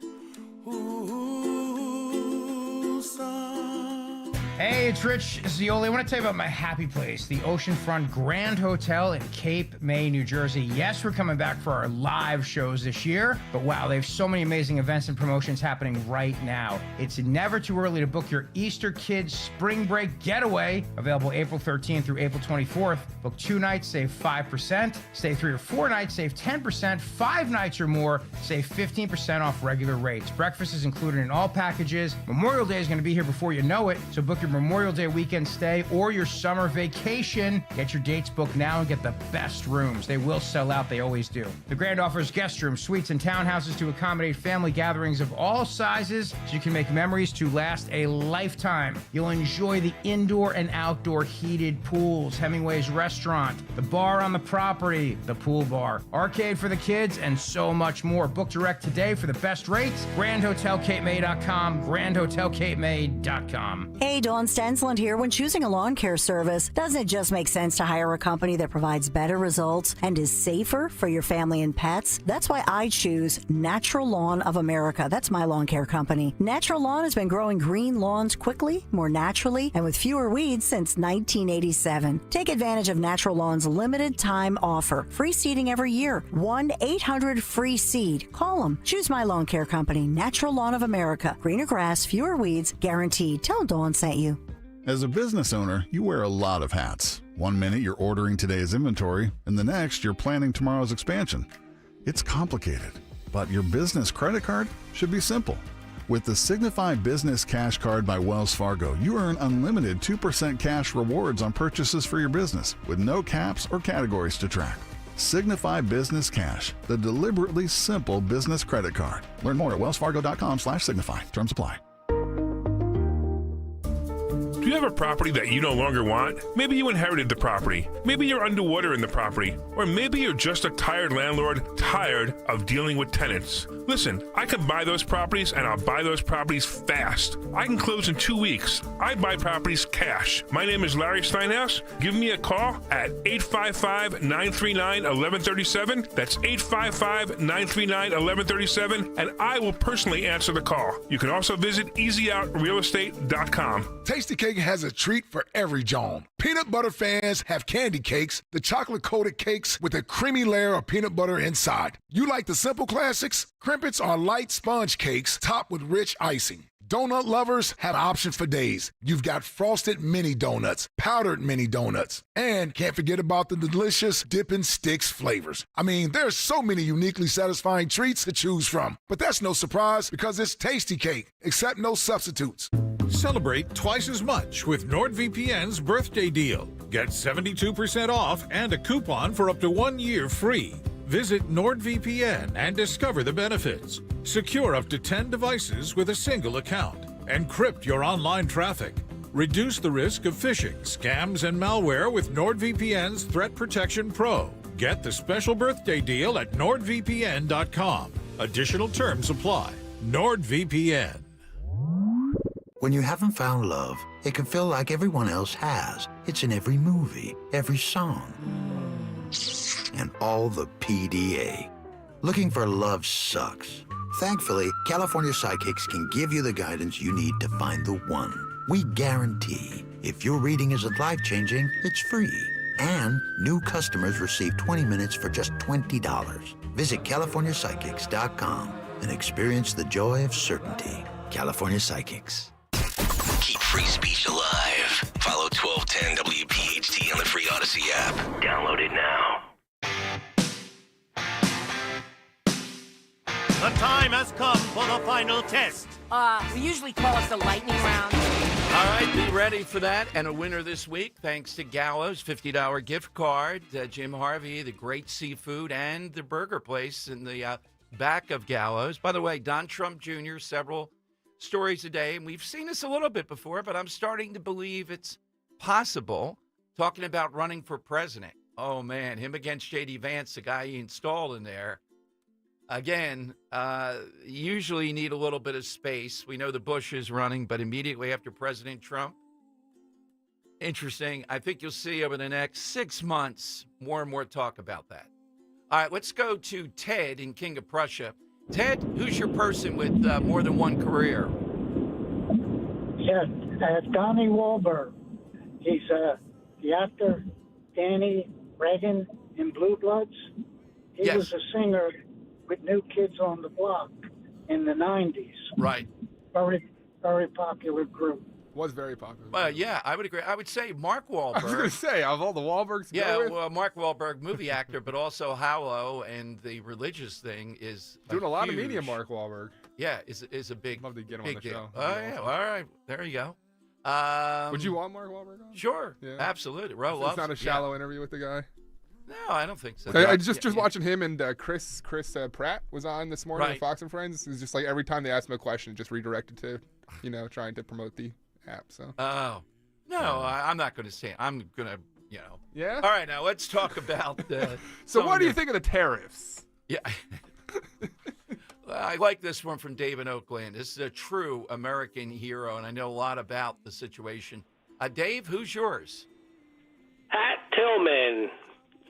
Hey, it's Rich Zioli. I want to tell you about my happy place, the Oceanfront Grand Hotel in Cape May, New Jersey. Yes, we're coming back for our live shows this year, but wow, they have so many amazing events and promotions happening right now. It's never too early to book your Easter Kids Spring Break Getaway, available April 13th through April 24th. Book 2 nights, save 5%. Stay 3 or 4 nights, save 10%. 5 nights or more, save 15% off regular rates. Breakfast is included in all packages. Memorial Day is going to be here before you know it, so book your Memorial Day weekend stay or your summer vacation. Get your dates booked now and get the best rooms. They will sell out. They always do. The Grand offers guest rooms, suites, and townhouses to accommodate family gatherings of all sizes so you can make memories to last a lifetime. You'll enjoy the indoor and outdoor heated pools, Hemingway's restaurant, the bar on the property, the pool bar, arcade for the kids, and so much more. Book direct today for the best rates. GrandHotelCapeMay.com, GrandHotelCapeMay.com. Hey, Dawn. Dawn Stensland here. When choosing a lawn care service, doesn't it just make sense to hire a company that provides better results and is safer for your family and pets? That's why I choose Natural Lawn of America. That's my lawn care company. Natural Lawn has been growing green lawns quickly, more naturally, and with fewer weeds since 1987. Take advantage of Natural Lawn's limited time offer. Free seeding every year. 1-800-FREE-SEED. Call them. Choose my lawn care company, Natural Lawn of America. Greener grass, fewer weeds, guaranteed. Tell Dawn sent you. As a business owner, you wear a lot of hats. One minute you're ordering today's inventory, and the next you're planning tomorrow's expansion. It's complicated, but your business credit card should be simple. With the Signify Business Cash Card by Wells Fargo, you earn unlimited 2% cash rewards on purchases for your business with no caps or categories to track. Signify Business Cash, the deliberately simple business credit card. Learn more at wellsfargo.com/signify. Terms apply. Do you have a property that you no longer want? Maybe you inherited the property. Maybe you're underwater in the property. Or maybe you're just a tired landlord, tired of dealing with tenants. Listen, I can buy those properties, and I'll buy those properties fast. I can close in 2 weeks. I buy properties cash. My name is Larry Steinhaus. Give me a call at 855-939-1137. That's 855-939-1137, and I will personally answer the call. You can also visit easyOutRealEstate.com. Tasty Cake has a treat for every John. Peanut butter fans have candy cakes, the chocolate-coated cakes with a creamy layer of peanut butter inside. You like the simple classics? Crimpets are light sponge cakes topped with rich icing. Donut lovers have options for days. You've got frosted mini donuts, powdered mini donuts, and can't forget about the delicious Dippin' Sticks flavors. I mean, there's so many uniquely satisfying treats to choose from. But that's no surprise because it's Tasty Cake, except no substitutes. Celebrate twice as much with NordVPN's birthday deal. Get 72% off and a coupon for up to 1 year free. Visit NordVPN and discover the benefits. Secure up to 10 devices with a single account. Encrypt your online traffic. Reduce the risk of phishing, scams, and malware with NordVPN's Threat Protection Pro. Get the special birthday deal at NordVPN.com. Additional terms apply. NordVPN. When you haven't found love, it can feel like everyone else has. It's in every movie, every song, and all the PDA. Looking for love sucks. Thankfully, California Sidekicks can give you the guidance you need to find the one. We guarantee if your reading isn't life-changing, it's free. And new customers receive 20 minutes for just $20. Visit CaliforniaPsychics.com and experience the joy of certainty. California Psychics. Keep free speech alive. Follow 1210 WPHT on the free Odyssey app. Download it now. The time has come for the final test. We usually call it the lightning round. All right, be ready for that. And a winner this week, thanks to Gallows, $50 gift card. Jim Harvey, the great seafood, and the burger place in the back of Gallows. By the way, Don Trump Jr., several stories a day. And we've seen this a little bit before, but I'm starting to believe it's possible. Talking about running for president. Oh, man, him against J.D. Vance, the guy he installed in there. Again, usually you need a little bit of space. We know the Bush is running, but immediately after President Trump, interesting. I think you'll see over the next 6 months more and more talk about that. All right, let's go to Ted in King of Prussia. Ted, who's your person with more than one career? Yes, Donnie Wahlberg. He's the actor Danny Reagan in Blue Bloods. He was a singer with New Kids on the Block in the 90s. Right. Very, very popular group. Was very popular. Yeah, I would agree. I would say Mark Wahlberg. I was going to say, of all the Wahlbergs. Yeah, Mark Wahlberg, movie actor, but also Hallow and the religious thing is doing a lot of media. Mark Wahlberg. Yeah, is a big. Love to get him big on the deal. show. Oh yeah, all right, there you go. Would you want Mark Wahlberg on? Sure, absolutely. It's not a shallow interview with the guy. No, I don't think so. I just watching him and Chris Pratt was on this morning with Fox and Friends. It's just like every time they ask him a question, just redirected to, trying to promote the app. So. Oh, no, I'm not going to say. I'm going to, Yeah. All right, now let's talk about. So what do you think of the tariffs? Yeah. I like this one from Dave in Oakland. This is a true American hero, and I know a lot about the situation. Dave, who's yours? Pat Tillman,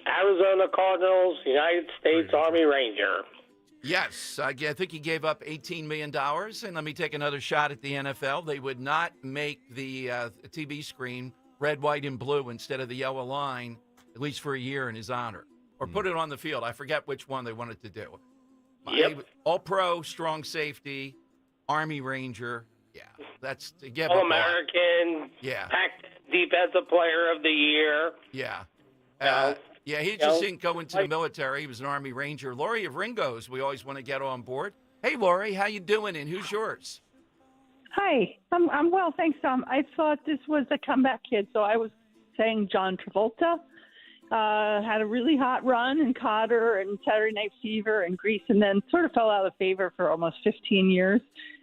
Arizona Cardinals, United States Army Ranger. Yes, I think he gave up $18 million. And let me take another shot at the NFL. They would not make the TV screen red, white, and blue instead of the yellow line, at least for a year in his honor. Or put it on the field. I forget which one they wanted to do. Yep. All-pro, strong safety, Army Ranger. Yeah, that's to give All-American. Yeah. Pac Defensive Player of the Year. Yeah. Yeah, he just didn't go into the military. He was an Army Ranger. Lori of Ringo's, we always want to get on board. Hey, Lori, how you doing, and who's yours? Hi, I'm well, thanks, Tom. I thought this was a comeback kid, so I was saying John Travolta. Had a really hot run in Cotter and Saturday Night Fever and Grease, and then sort of fell out of favor for almost 15 years,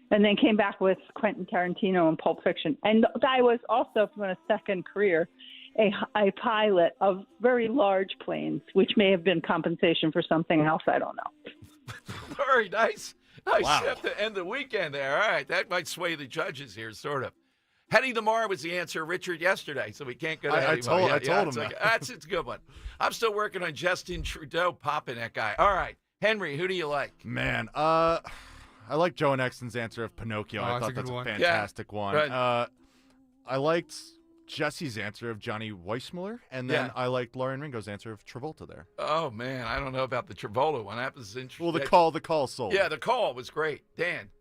and then came back with Quentin Tarantino and Pulp Fiction. And the guy was also, from a second career, a pilot of very large planes, which may have been compensation for something else. I don't know. Very nice. Nice Wow. step to end the weekend there. All right, that might sway the judges here, sort of. Hedy Lamarr was the answer, Richard, yesterday, so we can't go to I Hedy told Lamarr. him it's that. That's it's a good one. I'm still working on Justin Trudeau popping that guy. All right, Henry, who do you like? Man, I like Joe and Exton's answer of Pinocchio. I that's a thought good that's a one. fantastic one. Good. I liked Jesse's answer of Johnny Weissmuller, and then I liked Lauren Ringo's answer of Travolta there. Oh, man, I don't know about the Travolta one. That was interesting. Well, the call sold. Yeah, the call was great. Dan.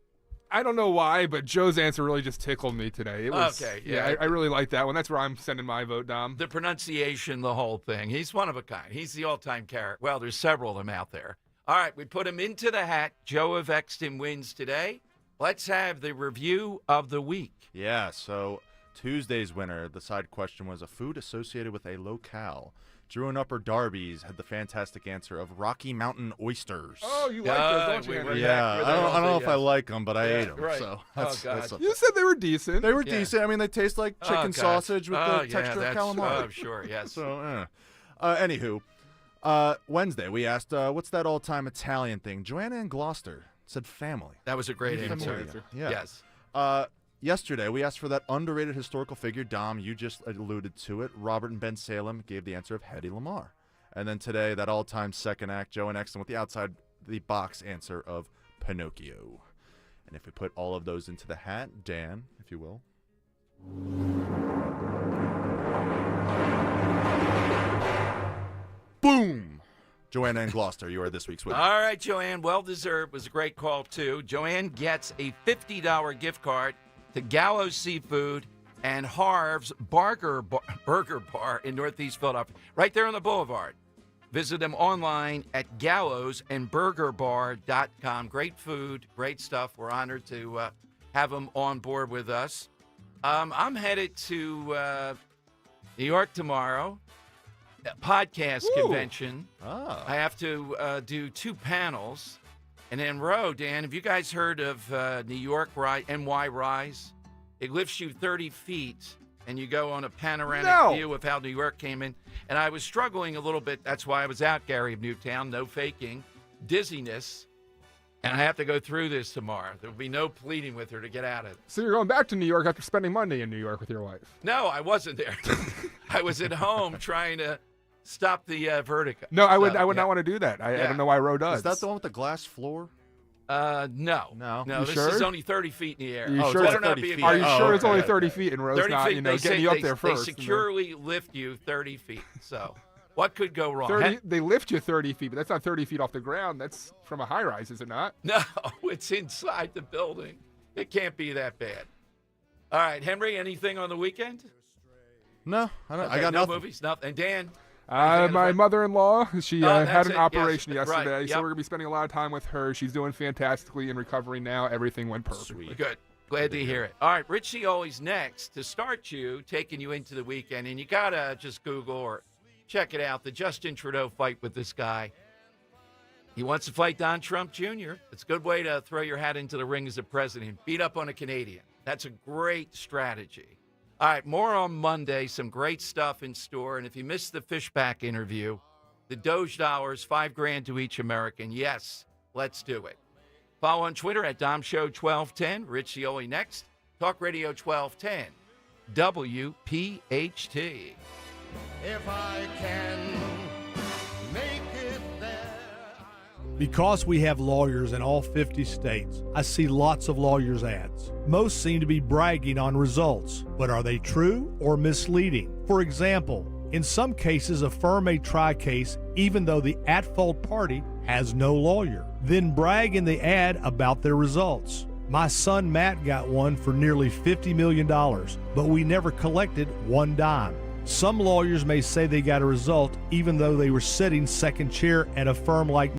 I don't know why, but Joe's answer really just tickled me today. It was, Okay, yeah. yeah. I really like that one. That's where I'm sending my vote, Dom. The pronunciation, the whole thing. He's one of a kind. He's the all-time character. Well, there's several of them out there. All right, we put him into the hat. Joe of Exton wins today. Let's have the review of the week. Yeah, so Tuesday's winner, the side question was a food associated with a locale. Drew and Upper Darby's had the fantastic answer of Rocky Mountain oysters. Oh, you like those, don't you, Henry? Yeah, I don't know if I like them, but I ate them. right. So Oh, God. You said they were decent. They were decent. I mean, they taste like chicken sausage with the texture of calamari. Oh, sure, yes. So, anywho, Wednesday we asked, what's that all-time Italian thing? Joanna in Gloucester said family. That was a great answer. Yeah. Yes. Yesterday, we asked for that underrated historical figure. Dom, you just alluded to it. Robert and Ben Salem gave the answer of Hedy Lamarr. And then today, that all-time second act, Joe and Exton with the outside the box answer of Pinocchio. And if we put all of those into the hat, Dan, if you will. Boom! Joanna and Gloucester, you are this week's winner. All right, Joanne, well-deserved. Was a great call, too. Joanne gets a $50 gift card to Gallows Seafood and Harv's Burger Bar in Northeast Philadelphia, right there on the boulevard. Visit them online at gallowsandburgerbar.com. Great food, great stuff. We're honored to have them on board with us. I'm headed to New York tomorrow, a podcast convention. I have to do 2 panels. And in row, Dan, have you guys heard of New York NY Rise? It lifts you 30 feet, and you go on a panoramic view of how New York came in. And I was struggling a little bit. That's why I was out, Gary of Newtown. No faking. Dizziness. And I have to go through this tomorrow. There will be no pleading with her to get out of it. So you're going back to New York after spending Monday in New York with your wife? No, I wasn't there. I was at home trying to stop the vertigo. No, I would not want to do that. I don't know why Roe does. Is that the one with the glass floor? No. You This sure? is only 30 feet in the air. Are you sure, it's 30 feet? Are you sure it's only 30 feet and Roe's 30 not, feet, getting you up there first? They securely lift you 30 feet. So what could go wrong? 30, they lift you 30 feet, but that's not 30 feet off the ground. That's from a high-rise, is it not? No, it's inside the building. It can't be that bad. All right, Henry, anything on the weekend? No, I don't. Okay, I got no nothing. movies, nothing. And Dan? My mother-in-law, she had an operation yes, yesterday, right, so we're going to be spending a lot of time with her. She's doing fantastically in recovery now. Everything went perfectly. Good. Glad to hear it. All right, Richie always next to start you, taking you into the weekend. And you got to just Google or check it out, the Justin Trudeau fight with this guy. He wants to fight Don Trump Jr. It's a good way to throw your hat into the ring as a president. Beat up on a Canadian. That's a great strategy. All right, more on Monday. Some great stuff in store. And if you missed the Fishback interview, the DOGE dollars, $5,000 to each American. Yes, let's do it. Follow on Twitter at DomShow1210. Rich Cioli next. Talk Radio 1210. WPHT. If I can make it there. Because we have lawyers in all 50 states, I see lots of lawyers' ads. Most seem to be bragging on results, but are they true or misleading? For example, in some cases, a firm may try a case even though the at-fault party has no lawyer, then brag in the ad about their results. My son Matt got one for nearly $50 million, but we never collected one dime. Some lawyers may say they got a result even though they were sitting second chair at a firm like